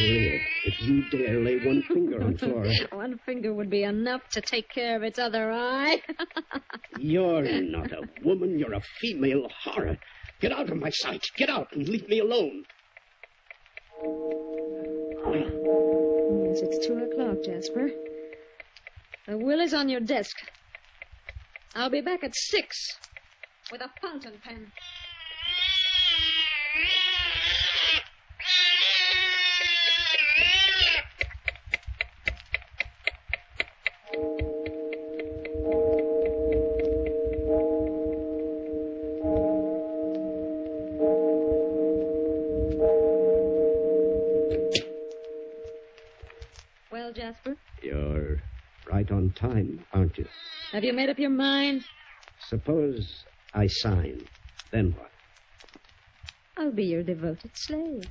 Leah, if you dare lay one finger on Flora... One finger would be enough to take care of its other eye. You're not a woman. You're a female horror. Get out of my sight. Get out and leave me alone. Yes, it's 2:00, Jasper. The will is on your desk. I'll be back at 6 with a fountain pen. Well, Jasper? You're right on time, aren't you? Have you made up your mind? Suppose I sign. Then what? I'll be your devoted slave,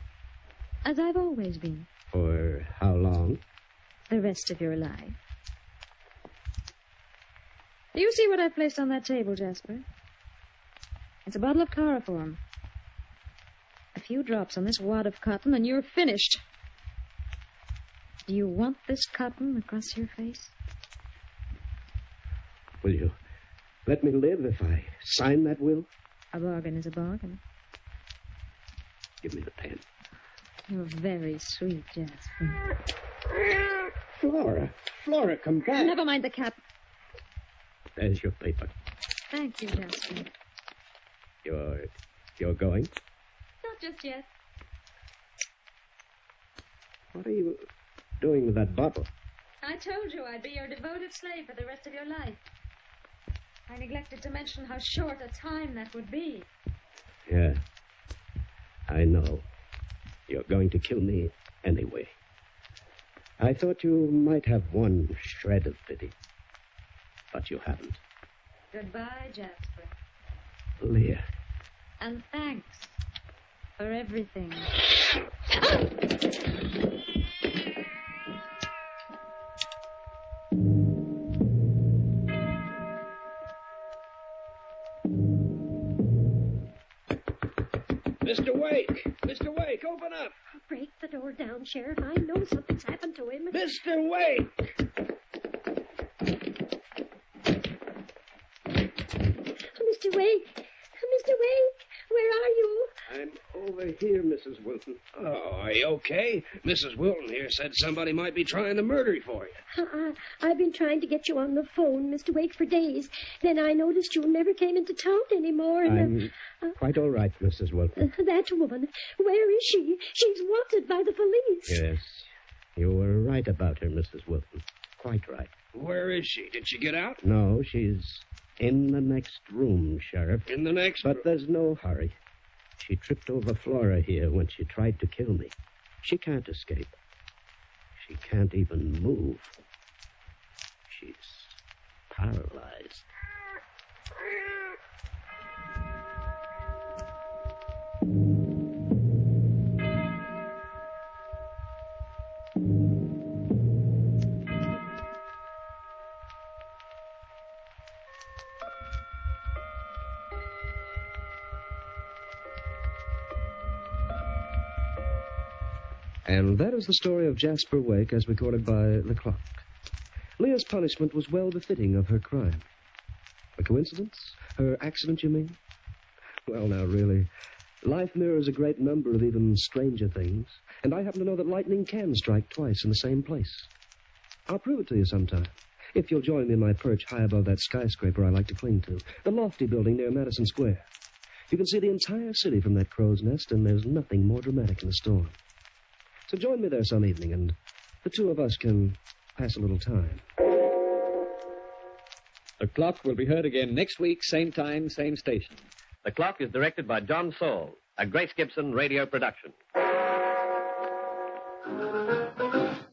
as I've always been. For how long? The rest of your life. Do you see what I've placed on that table, Jasper? It's a bottle of chloroform. A few drops on this wad of cotton, and you're finished. Do you want this cotton across your face? Will you let me live if I sign that will? A bargain is a bargain. Give me the pen. You're very sweet, Jasper. Flora, come back. Never mind the cap. There's your paper. Thank you, Jasper. You're going? Not just yet. What are you doing with that bottle? I told you I'd be your devoted slave for the rest of your life. I neglected to mention how short a time that would be. Yeah, I know. You're going to kill me anyway. I thought you might have one shred of pity, but you haven't. Goodbye, Jasper. Leah. And thanks for everything. Mr. Wake, open up. Break the door down, Sheriff. I know something's happened to him. Mr. Wake! Mr. Wake! Mr. Wake! Where are you? I'm over here, Mrs. Wilton. Oh, are you okay? Mrs. Wilton here said somebody might be trying to murder you for you. I've been trying to get you on the phone, Mr. Wake, for days. Then I noticed you never came into town anymore. And, I'm quite all right, Mrs. Wilton. That woman, where is she? She's wanted by the police. Yes, you were right about her, Mrs. Wilton. Quite right. Where is she? Did she get out? No, she's in the next room, Sheriff. In the next But there's no hurry. She tripped over Flora here when she tried to kill me. She can't escape. She can't even move. She's paralyzed. And that is the story of Jasper Wake as recorded by the clock. Leah's punishment was well befitting of her crime. A coincidence? Her accident, you mean? Well, now, really, life mirrors a great number of even stranger things, and I happen to know that lightning can strike twice in the same place. I'll prove it to you sometime. If you'll join me in my perch high above that skyscraper I like to cling to, the lofty building near Madison Square. You can see the entire city from that crow's nest, and there's nothing more dramatic in a storm. So join me there some evening, and the two of us can pass a little time. The Clock will be heard again next week, same time, same station. The Clock is directed by John Saul, a Grace Gibson radio production.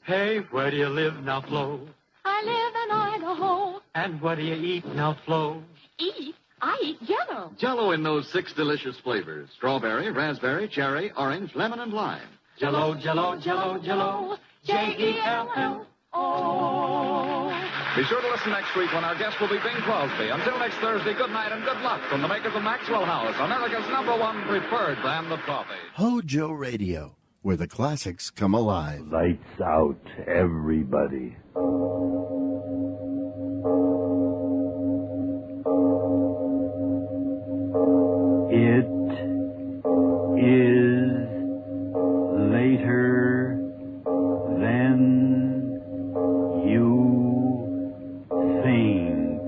Hey, where do you live now, Flo? I live in Idaho. And what do you eat now, Flo? Eat? I eat Jell-O. Jell-O in those 6 delicious flavors. Strawberry, raspberry, cherry, orange, lemon, and lime. Jell-O, Jell-O, Jell-O, Jell-O. J-E-L-L-O. Be sure to listen next week when our guest will be Bing Crosby. Until next Thursday, good night and good luck from the makers of Maxwell House, America's #1 preferred brand of coffee. Hojo Radio, where the classics come alive. Lights out, everybody. It is later than you think.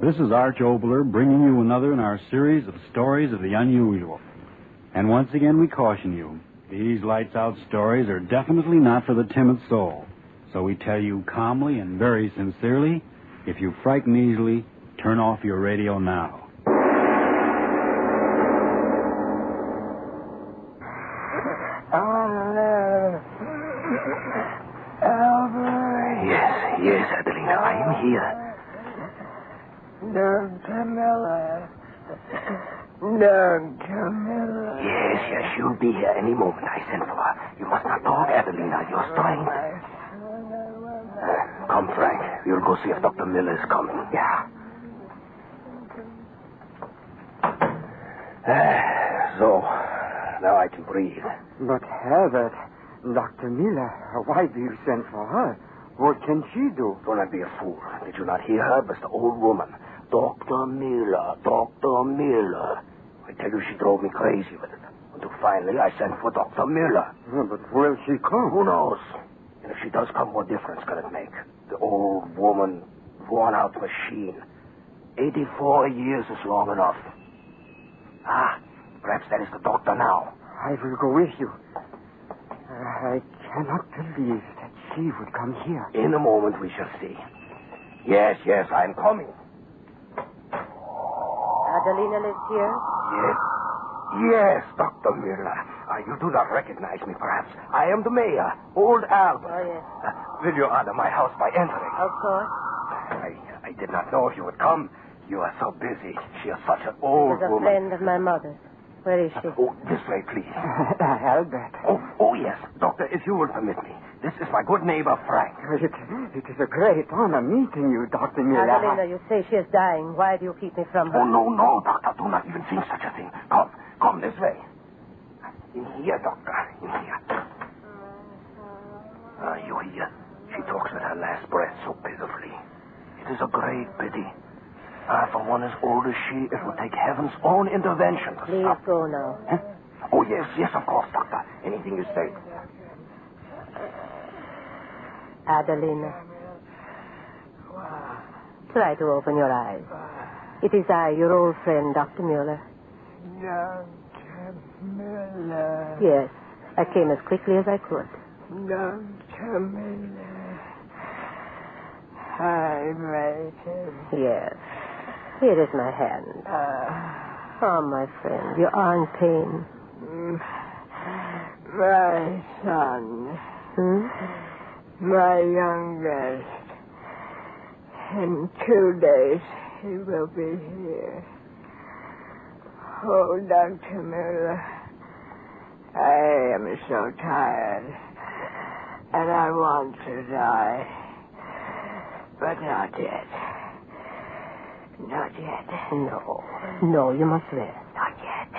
This is Arch Obler bringing you another in our series of stories of the unusual. And once again we caution you, these lights out stories are definitely not for the timid soul. So we tell you calmly and very sincerely, if you frighten easily, turn off your radio now. Yes, Adelina, I am here. Dr. Miller. Dr. Miller. Yes, she'll be here any moment. I sent for her. You must not talk, Adelina. You're strained. Come, Frank. We'll go see if Dr. Miller is coming. Yeah. So, now I can breathe. But, Herbert, Dr. Miller, why do you send for her? What can she do? Do not be a fool. Did you not hear her? But the old woman. Dr. Miller, Dr. Miller. I tell you, she drove me crazy with it. Until finally I sent for Dr. Miller. But will she come? Who knows? And if she does come, what difference can it make? The old woman, worn-out machine. 84 years is long enough. Perhaps that is the doctor now. I will go with you. I cannot believe that she would come here. In a moment we shall see. Yes, I'm coming. Adelina lives here? Yes, Dr. Miller. You do not recognize me, perhaps. I am the mayor, old Albert. Oh, yes. Will you honor my house by entering? Of course. I did not know if you would come. You are so busy. She is such an old She's a woman. friend of my mother's. Where is she? This way, please. Albert. Oh, yes. Doctor, if you will permit me. This is my good neighbor, Frank. It is a great honor meeting you, Dr. Miller. Adelina, you say she is dying. Why do you keep me from her? Oh, no, Doctor. Do not even think such a thing. Come this way. In here, Doctor. In here. You hear? She talks with her last breath so pitifully. It is a great pity. For one as old as she, it would take heaven's own intervention to Please stop. go now. Huh? Oh, yes, of course, Doctor. Anything you say. Adelina. Try to open your eyes. It is I, your old friend, Dr. Mueller. Dr. Miller. Yes, I came as quickly as I could. Dr. Miller. I waited. Yes. Here is my hand. Oh, my friend, you are in pain. My son. My youngest. In 2 days, he will be here. Oh, Dr. Miller, I am so tired, and I want to die. But not yet. Not yet. No, you must rest. Not yet.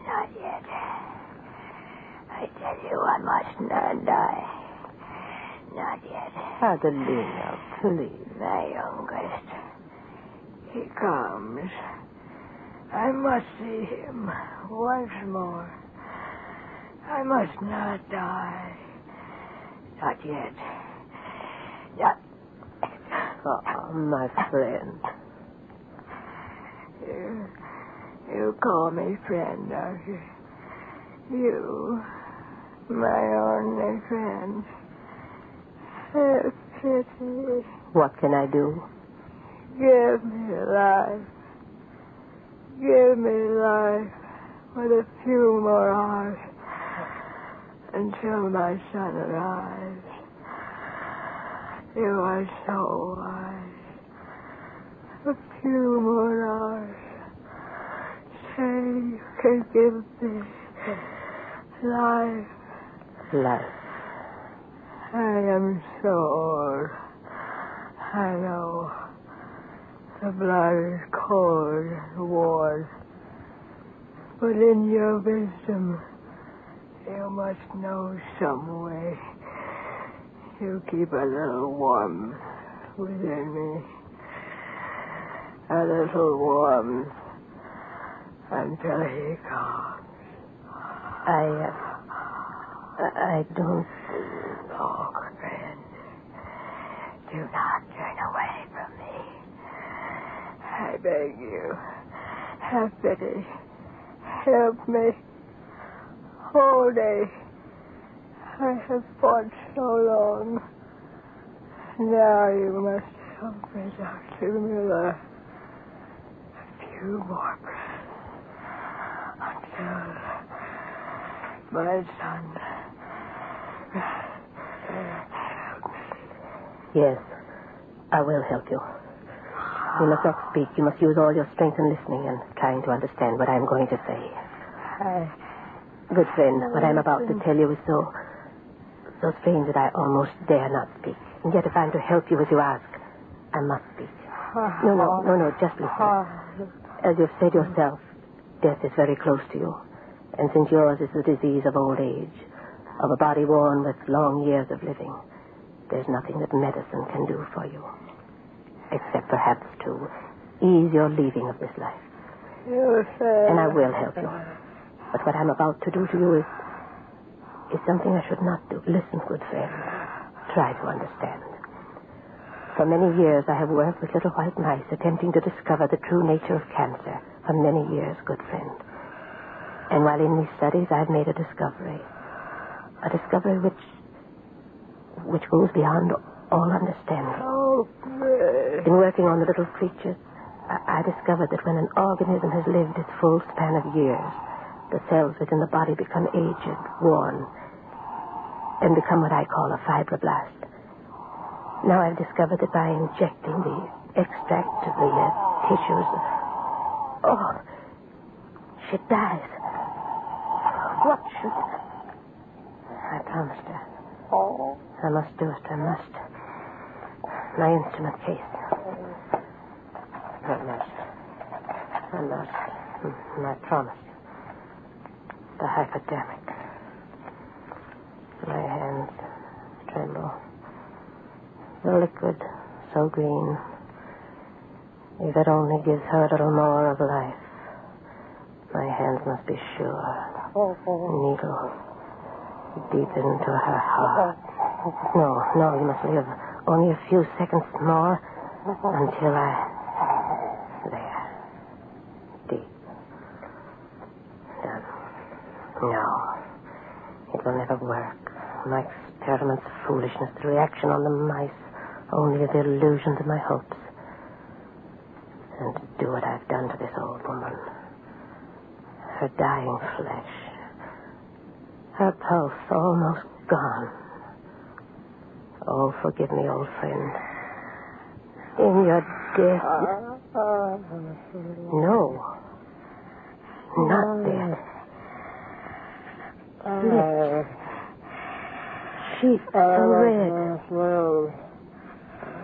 Not yet. I tell you, I must not die. Not yet. Adelina, please. My youngest. He comes. I must see him once more. I must not die. Not yet. Not... Oh, my friend. You call me friend, Doctor. You, my only friend. Have pity. What can I do? Give me life. Give me life with a few more hours until my son arrives. You are so wise. A few more hours. Say you can give me life. Life. I am so old. I know. The blood is cold and worn. But in your wisdom, you must know some way to keep a little warmth within me. A little warmth until he comes. I don't... Oh, friend. Do not turn away from me. I beg you. Have pity. Help me. All day. I have fought so long. Now you must help me, Dr. Miller. A few more breaths. Until my son... Help me. Yes, I will help you. You must not speak. You must use all your strength in listening and trying to understand what I'm going to say. Good friend, what I'm about to tell you is so strange that I almost dare not speak. And yet if I'm to help you as you ask, I must speak. No, just listen. As you've said yourself, death is very close to you. And since yours is the disease of old age, of a body worn with long years of living, there's nothing that medicine can do for you. Except perhaps to ease your leaving of this life. And I will help you. But what I'm about to do to you is something I should not do. Listen, good friend. Try to understand. For many years I have worked with little white mice attempting to discover the true nature of cancer. For many years, good friend. And while in these studies I've made a discovery. A discovery which goes beyond all understanding. In working on the little creatures, I discovered that when an organism has lived its full span of years, the cells within the body become aged, worn, and become what I call a fibroblast. Now I've discovered that by injecting the extract of the tissues... Oh, she dies. What should... I promised her. I must do it. I must. My instrument case. I must. I promise. The hypodermic. My hands tremble. The liquid, so green. If it only gives her a little more of life. My hands must be sure. Needle. Deep into her heart. No, you must live. Only a few seconds more until there. Deep. Done. No. It will never work. My experiment's foolishness, the reaction on the mice, only the illusion to my hopes. And to do what I've done to this old woman. Her dying flesh. Her pulse almost gone. Oh, forgive me, old friend. In your death... No. Not death. Lips. Cheeks so red.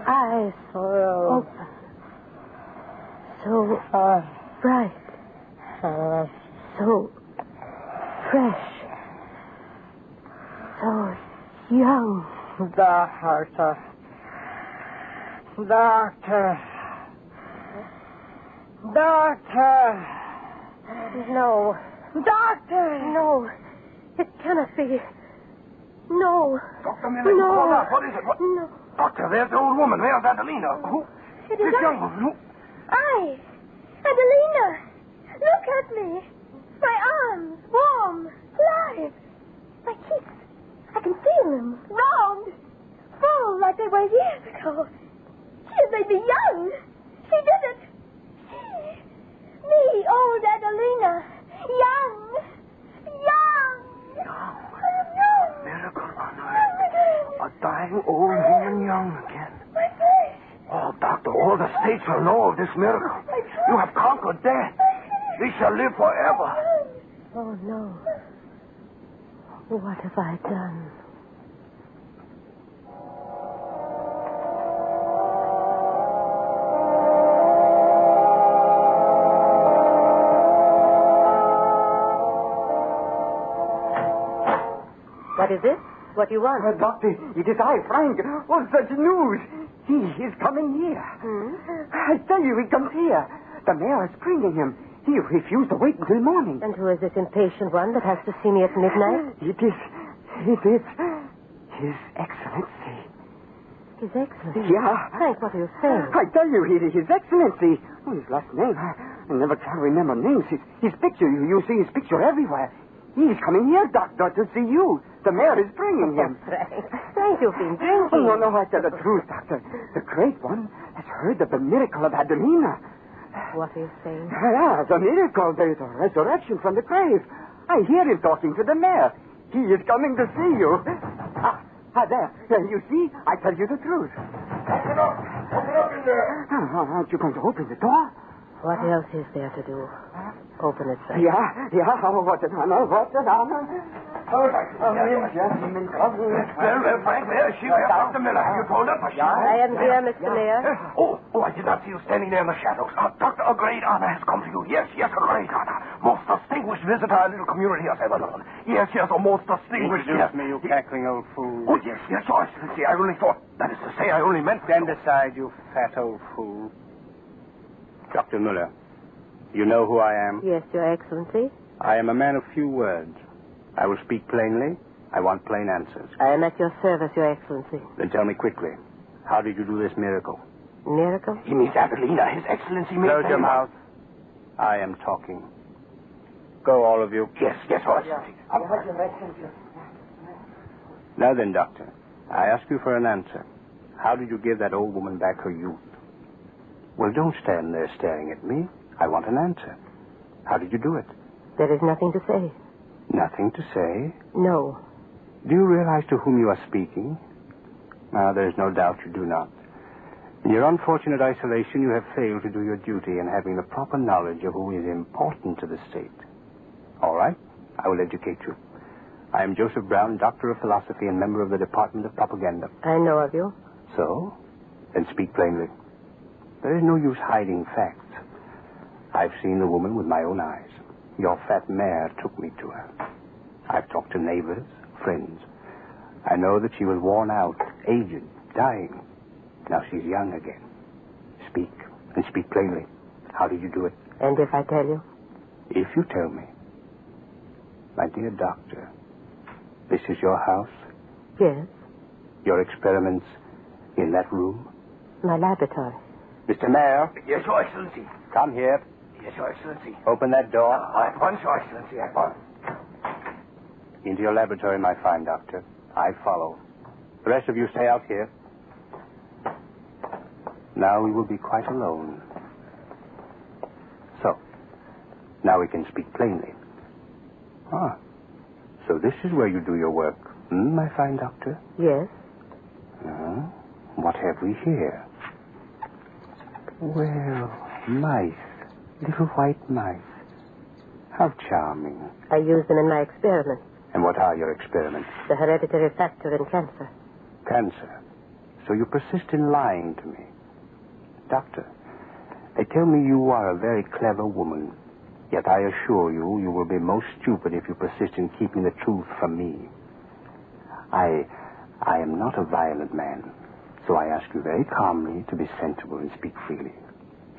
Eyes open. So bright. So fresh. So young. Doctor. No. Doctor! No. It cannot be. No. Dr. Miller, No. hold on. What is it? What? No. Doctor, there's the old woman. There's Adelina. Who? It is This I. young woman. Who? I. Adelina. Look at me. My arms, warm, alive. My cheeks. I can feel them. Round. Full like they were years ago. She has made me young. She did it. She. Me, old Adelina. Young. Young. I am young. Miracle on earth. A dying old woman young again. My face. Oh, Doctor, all the states will know of this miracle. You have conquered death. We shall live forever. Oh, no. What have I done? What is it? What do you want? Doctor, it is I, Frank. Oh, such news. He is coming here. I tell you, he comes here. The mayor is bringing him. He refused to wait until morning. And who is this impatient one that has to see me at midnight? It is His Excellency. His Excellency? Yeah. Frank, what are you saying? I tell you, His Excellency. Oh, his last name, I never can remember names. His picture, you see his picture everywhere. He's coming here, Doctor, to see you. The mayor is bringing him. Frank, you've been drinking. Oh, no, I tell the truth, Doctor. The great one has heard of the miracle of Adelina. What are you saying? Yeah, the miracle, the resurrection from the grave. I hear him talking to the mayor. He is coming to see you. There. You see, I tell you the truth. Open up. Open up in there. Aren't you going to open the door? What else is there to do? Open it, Frank. Yeah. Oh, what an honor. Well, Frank, there she is. Dr. Miller, have you told her? I am here, Mr. Mayor. Oh, I did not see you standing there in the shadows. Doctor, a great honor has come to you. Yes, a great honor. Most distinguished visitor our little community has ever known. Yes, a most distinguished... Excuse me, you cackling old fool. Oh, yes, Your Excellency. I only thought... That is to say, I only meant... Stand aside, you fat old fool. Dr. Muller, you know who I am? Yes, Your Excellency. I am a man of few words. I will speak plainly. I want plain answers. I am at your service, Your Excellency. Then tell me quickly, how did you do this miracle? Miracle? He means Adelina. His Excellency means... Close your mouth. I am talking. Go, all of you. Yes, Your Excellency. Now then, Doctor, I ask you for an answer. How did you give that old woman back her youth? Well, don't stand there staring at me. I want an answer. How did you do it? There is nothing to say. Nothing to say? No. Do you realize to whom you are speaking? There is no doubt you do not. In your unfortunate isolation, you have failed to do your duty in having the proper knowledge of who is important to the state. All right, I will educate you. I am Joseph Brown, Doctor of Philosophy and member of the Department of Propaganda. I know of you. So? Then speak plainly. There is no use hiding facts. I've seen the woman with my own eyes. Your fat mare took me to her. I've talked to neighbors, friends. I know that she was worn out, aged, dying. Now she's young again. Speak, and speak plainly. How did you do it? And if I tell you? If you tell me. My dear doctor, this is your house? Yes. Your experiments in that room? My laboratory. Mr. Mayor? Yes, Your Excellency. Come here. Yes, Your Excellency. Open that door. At once, Your Excellency, at once. Into your laboratory, my fine doctor. I follow. The rest of you stay out here. Now we will be quite alone. So, now we can speak plainly. So this is where you do your work, my fine doctor? Yes. What have we here? Well, mice. Little white mice. How charming. I use them in my experiments. And what are your experiments? The hereditary factor in cancer. Cancer. So you persist in lying to me. Doctor, they tell me you are a very clever woman. Yet I assure you, you will be most stupid if you persist in keeping the truth from me. I am not a violent man, so I ask you very calmly to be sensible and speak freely.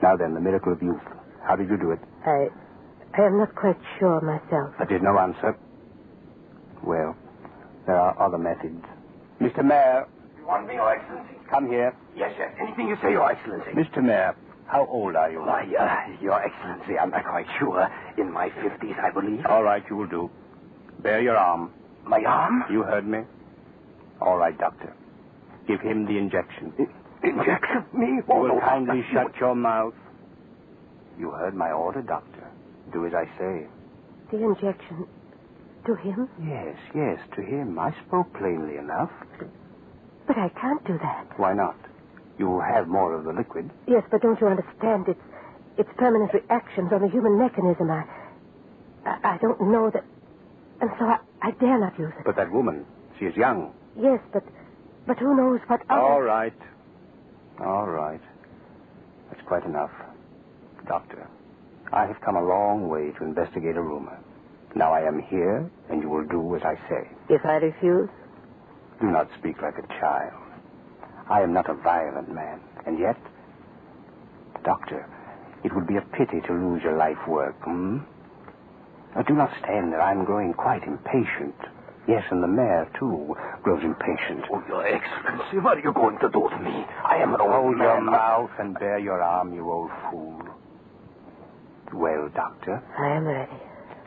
Now then, the miracle of youth. How did you do it? I am not quite sure myself. That is no answer. Well, there are other methods. Mr. Mayor. You want me, Your Excellency? Come here. Yes, yes. Anything you say, Your Excellency. Mr. Mayor, how old are you? Why, Your Excellency, I'm not quite sure. In my 50s, I believe. All right, you will do. Bare your arm. My arm? You heard me. All right, Doctor. Give him the injection. Injection? Me? You will kindly shut your mouth. You heard my order, Doctor. Do as I say. The injection to him? Yes, yes, to him. I spoke plainly enough. But I can't do that. Why not? You will have more of the liquid. Yes, but don't you understand? It's permanent reactions on the human mechanism. I don't know that... And so I dare not use it. But that woman, she is young. Yes, but who knows what other... All right. All right. That's quite enough. Doctor, I have come a long way to investigate a rumor. Now I am here, and you will do as I say. If I refuse? Do not speak like a child. I am not a violent man, and yet... Doctor, it would be a pity to lose your life work, Now, do not stand there. I'm growing quite impatient. Yes, and the mayor, too, grows impatient. Oh, Your Excellency, what are you going to do to me? I am an old Hold man. your mouth and bare your arm, you old fool. Well, Doctor? I am ready.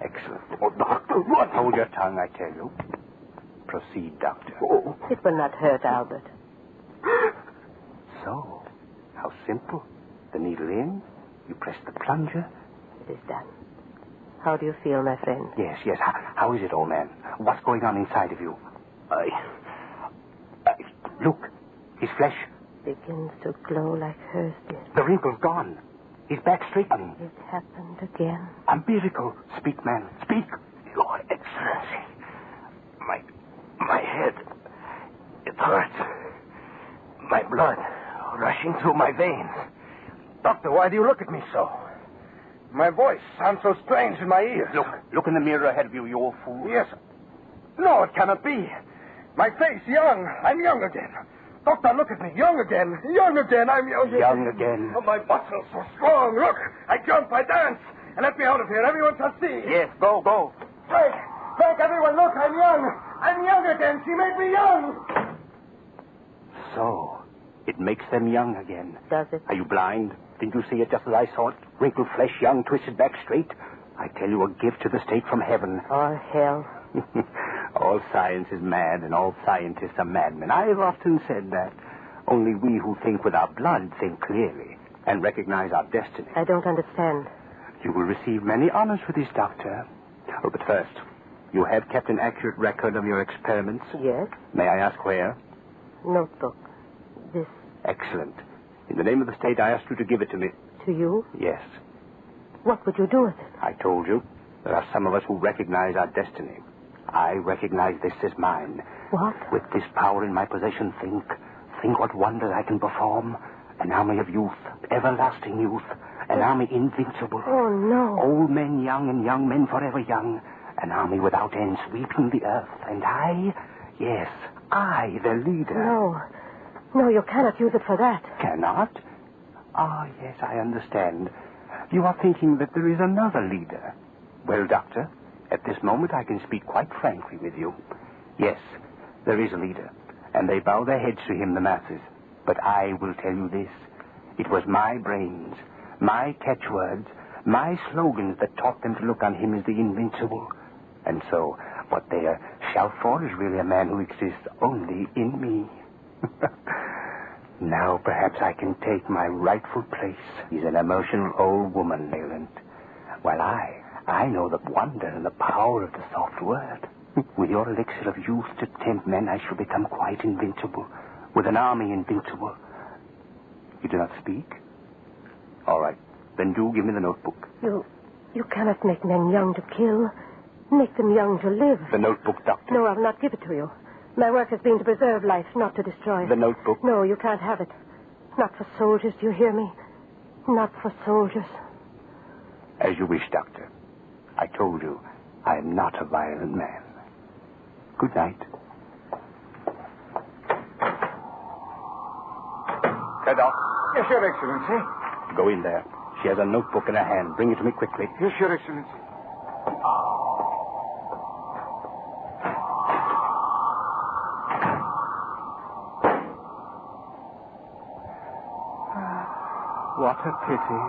Excellent. Oh, Doctor, what? Hold your tongue, I tell you. Proceed, Doctor. Oh. It will not hurt, Albert. So, how simple. The needle in, you press the plunger. It is done. How do you feel, my friend? Yes, yes. How is it, old man? What's going on inside of you? Look, his flesh begins to glow like hers did. The wrinkle's gone. His back straightening. It happened again. A miracle. Speak, man. Speak. Your Excellency, my head, it hurts. My blood rushing through my veins. Doctor, why do you look at me so? My voice sounds so strange in my ears. Look in the mirror ahead of you, you old fool. Yes. No, it cannot be. My face, young. I'm young again. Doctor, look at me. Young again. Young again. I'm young again. Young again. Oh, my muscles so strong. Look, I jump, I dance. And let me out of here. Everyone shall see. Yes, go. Frank, everyone, look, I'm young. I'm young again. She made me young. So, it makes them young again. Does it? Are you blind? Didn't you see it just as I saw it? Wrinkled flesh, young, twisted back straight. I tell you, a gift to the state from heaven. Or hell. All science is mad, and all scientists are madmen. I have often said that. Only we who think with our blood think clearly and recognize our destiny. I don't understand. You will receive many honors for this, Doctor. Oh, but first, you have kept an accurate record of your experiments? Yes. May I ask where? Notebook. This. Excellent. In the name of the state, I ask you to give it to me. To you? Yes. What would you do with it? I told you. There are some of us who recognize our destiny. I recognize this as mine. What? With this power in my possession, think what wonders I can perform. An army of youth, everlasting youth. An army invincible. Oh, no. Old men young and young men forever young. An army without end sweeping the earth. And I, yes, I, the leader. No, you cannot use it for that. Cannot? Ah, yes, I understand. You are thinking that there is another leader. Well, Doctor, at this moment I can speak quite frankly with you. Yes, there is a leader, and they bow their heads to him, the masses. But I will tell you this. It was my brains, my catchwords, my slogans that taught them to look on him as the invincible. And so, what they shout for is really a man who exists only in me. Now perhaps I can take my rightful place. He's an emotional old woman, Leland. While I know the wonder and the power of the soft word. With your elixir of youth to tempt men, I shall become quite invincible. With an army invincible. You do not speak? All right. Then do give me the notebook. You cannot make men young to kill. Make them young to live. The notebook, Doctor. No, I'll not give it to you. My work has been to preserve life, not to destroy it. The notebook? No, you can't have it. Not for soldiers, do you hear me? Not for soldiers. As you wish, Doctor. I told you, I am not a violent man. Good night. Doc. Yes, Your Excellency. Go in there. She has a notebook in her hand. Bring it to me quickly. Yes, Your Excellency. What a pity.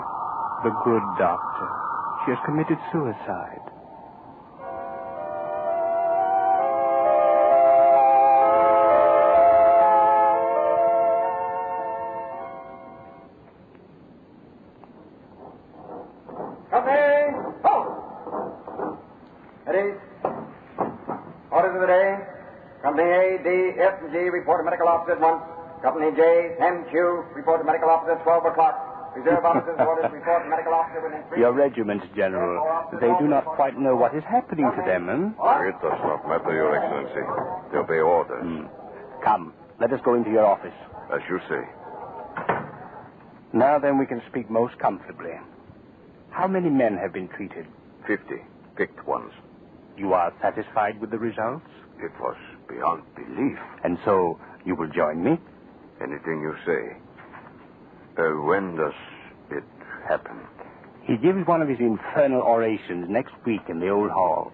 The good doctor. She has committed suicide. Company! Halt! Ready? Orders of the day. Company A, D, F, and G report to medical officer at once. Company J, M, Q report to medical officer at 12 o'clock. Reserve officers orders report to medical officer within 3 Your regiments, General, they do not quite know what is happening to them, It does not matter, Your Excellency. They obey orders. Come, let us go into your office. As you say. Now then we can speak most comfortably. How many men have been treated? 50. Picked ones. You are satisfied with the results? It was beyond belief. And so you will join me? Anything you say. When does it happen? He gives one of his infernal orations next week in the old hall.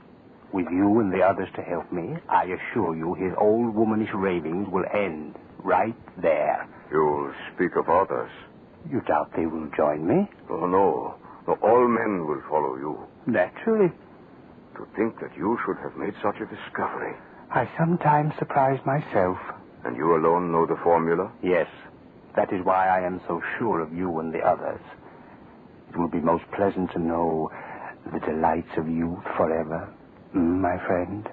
With you and the others to help me, I assure you his old womanish ravings will end right there. You'll speak of others. You doubt they will join me? Oh, no. No, all men will follow you. Naturally. To think that you should have made such a discovery. I sometimes surprise myself. And you alone know the formula? Yes. That is why I am so sure of you and the others. It will be most pleasant to know the delights of youth forever, my friend.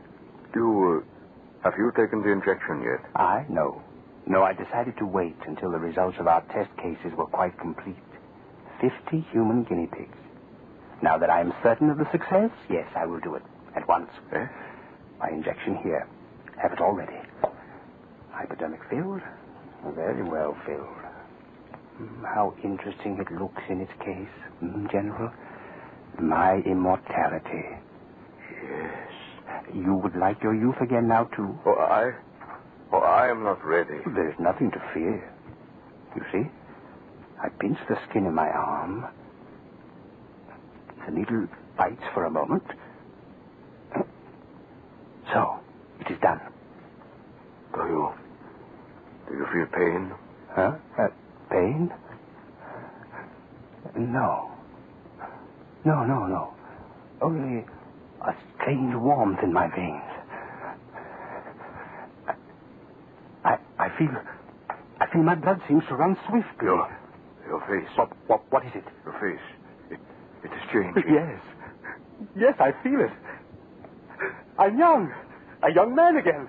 Have you taken the injection yet? I? No. No, I decided to wait until the results of our test cases were quite complete. 50 human guinea pigs. Now that I am certain of the success, yes, I will do it. At once. Eh? My injection here. Have it all ready. Hypodermic filled? Very well filled. How interesting it looks in its case, General. My immortality. Yes. You would like your youth again now, too? I am not ready. There's nothing to fear. You see? I pinch the skin in my arm. The needle bites for a moment. So, it is done. Do you feel pain? Huh? Pain? No. No. Only a strange warmth in my veins. I feel my blood seems to run swiftly. Your face. What is it? Your face. It is changing. Yes, I feel it. I'm young. A young man again.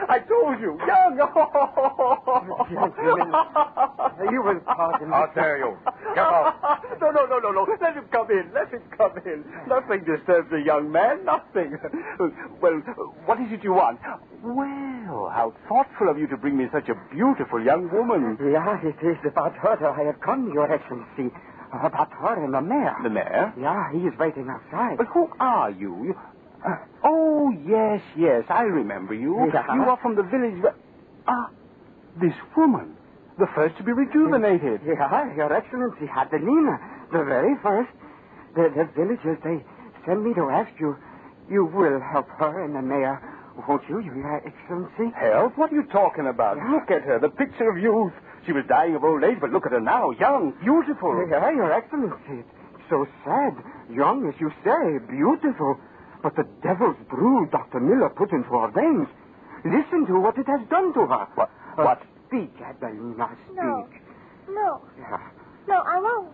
I told you, young. You will pardon me. How dare you? Get out. No. Let him come in. Nothing disturbs a young man. Nothing. Well, what is it you want? Well, how thoughtful of you to bring me such a beautiful young woman. Yeah, it is about her that I have come, Your Excellency. About her and the mayor. The mayor? Yeah, he is waiting outside. But who are you? Oh, yes, I remember you. Yeah. You are from the village where... this woman. The first to be rejuvenated. Yeah, Your Excellency, Adelina. The very first. The villagers, they send me to ask you. You will help her and the mayor, won't you, Your Excellency? Help? What are you talking about? Yeah. Look at her, the picture of youth. She was dying of old age, but look at her now, young, beautiful. Yeah, Your Excellency. It's so sad. Young, as you say, beautiful. But the devil's brew Dr. Miller put into her veins. Listen to what it has done to her. What? Speak, Adelina, speak. No. Yeah. No, I won't.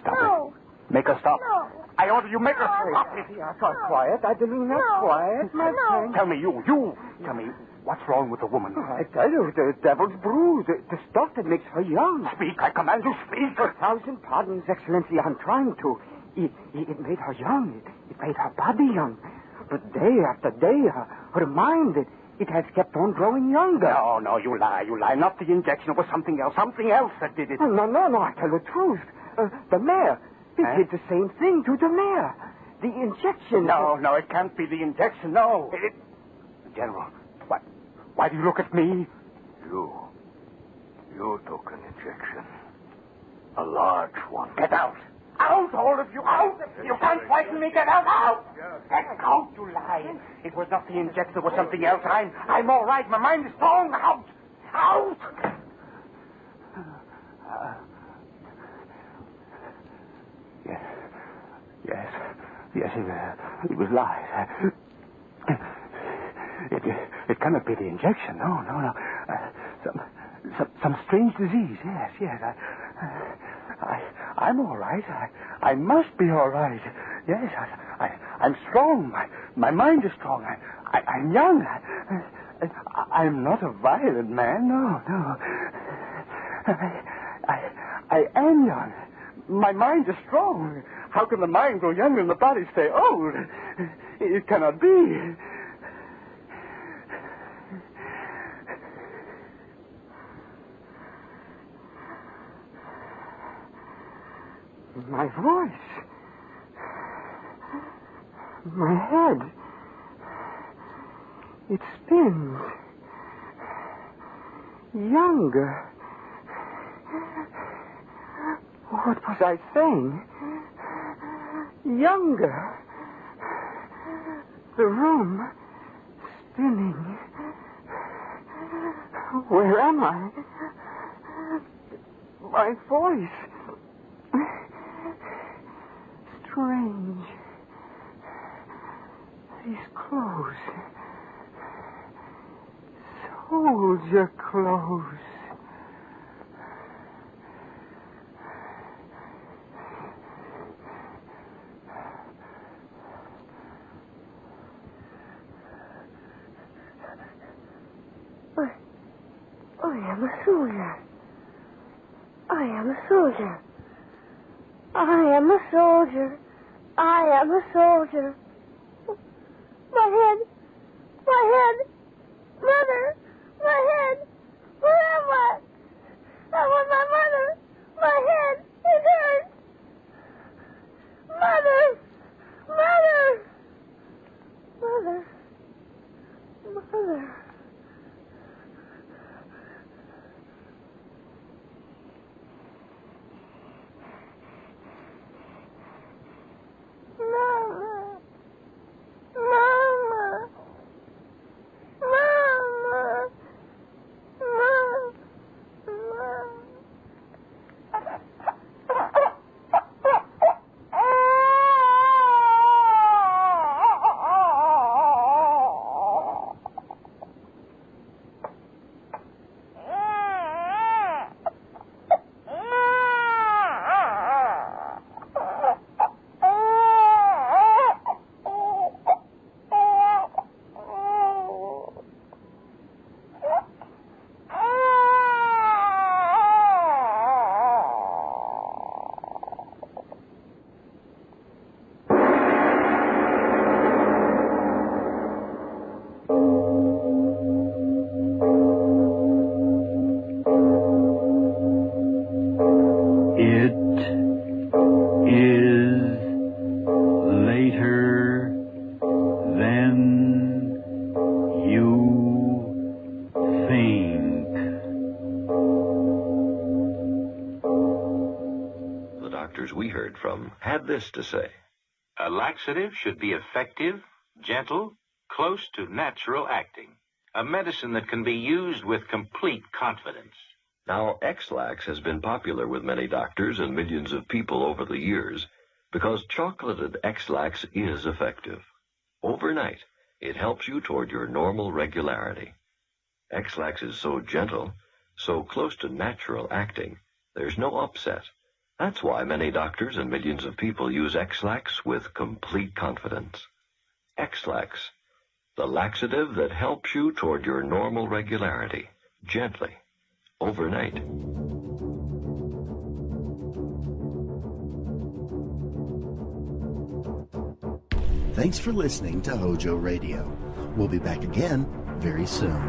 Stop No. it. Make her stop. No. I order you, make her stop it. Yeah, quiet, Adelina, quiet, my friend. Tell me, you. Tell me, what's wrong with the woman? I tell you, the devil's brew, the stuff that makes her young. Speak, I command you, speak. 1,000 pardons, Excellency, I'm trying to. It made her young. It made her body young. But day after day, her mind, it has kept on growing younger. No, you lie. Not the injection. It was something else that did it. No, I tell the truth. The mayor, he did the same thing to the mayor. The injection. No, it can't be the injection, no. General, why do you look at me? You took an injection. A large one. Get out. Out, all of you, out! You can't frighten me, get out! Get out, you lie! It was not the injection, it was something else. I'm all right, my mind is strong, out! Yes, it was lies. It cannot be the injection. No. Some strange disease. Yes. I'm all right. I must be all right. Yes, I'm strong. My mind is strong. I'm young. I'm not a violent man. No. I am young. My mind is strong. How can the mind grow younger and the body stay old? It cannot be. My voice. My head. It spins. Younger. What was I saying? Younger. The room spinning. Where am I? My voice. Strange. These clothes. Soldier clothes. I am a soldier. I am a soldier. I am a soldier. I am a soldier. My head. My head. Mother. My head. Where am I? I want my mother. My head. It hurts. Mother. Mother. Mother. Mother. Mama. Mama. Mama. We heard from had this to say. A laxative should be effective, gentle, close to natural acting. A medicine that can be used with complete confidence. Now, X-Lax has been popular with many doctors and millions of people over the years because chocolated X-Lax is effective. Overnight, it helps you toward your normal regularity. X-Lax is so gentle, so close to natural acting, there's no upset. That's why many doctors and millions of people use X-Lax with complete confidence. X-Lax, the laxative that helps you toward your normal regularity, gently, overnight. Thanks for listening to Hojo Radio. We'll be back again very soon.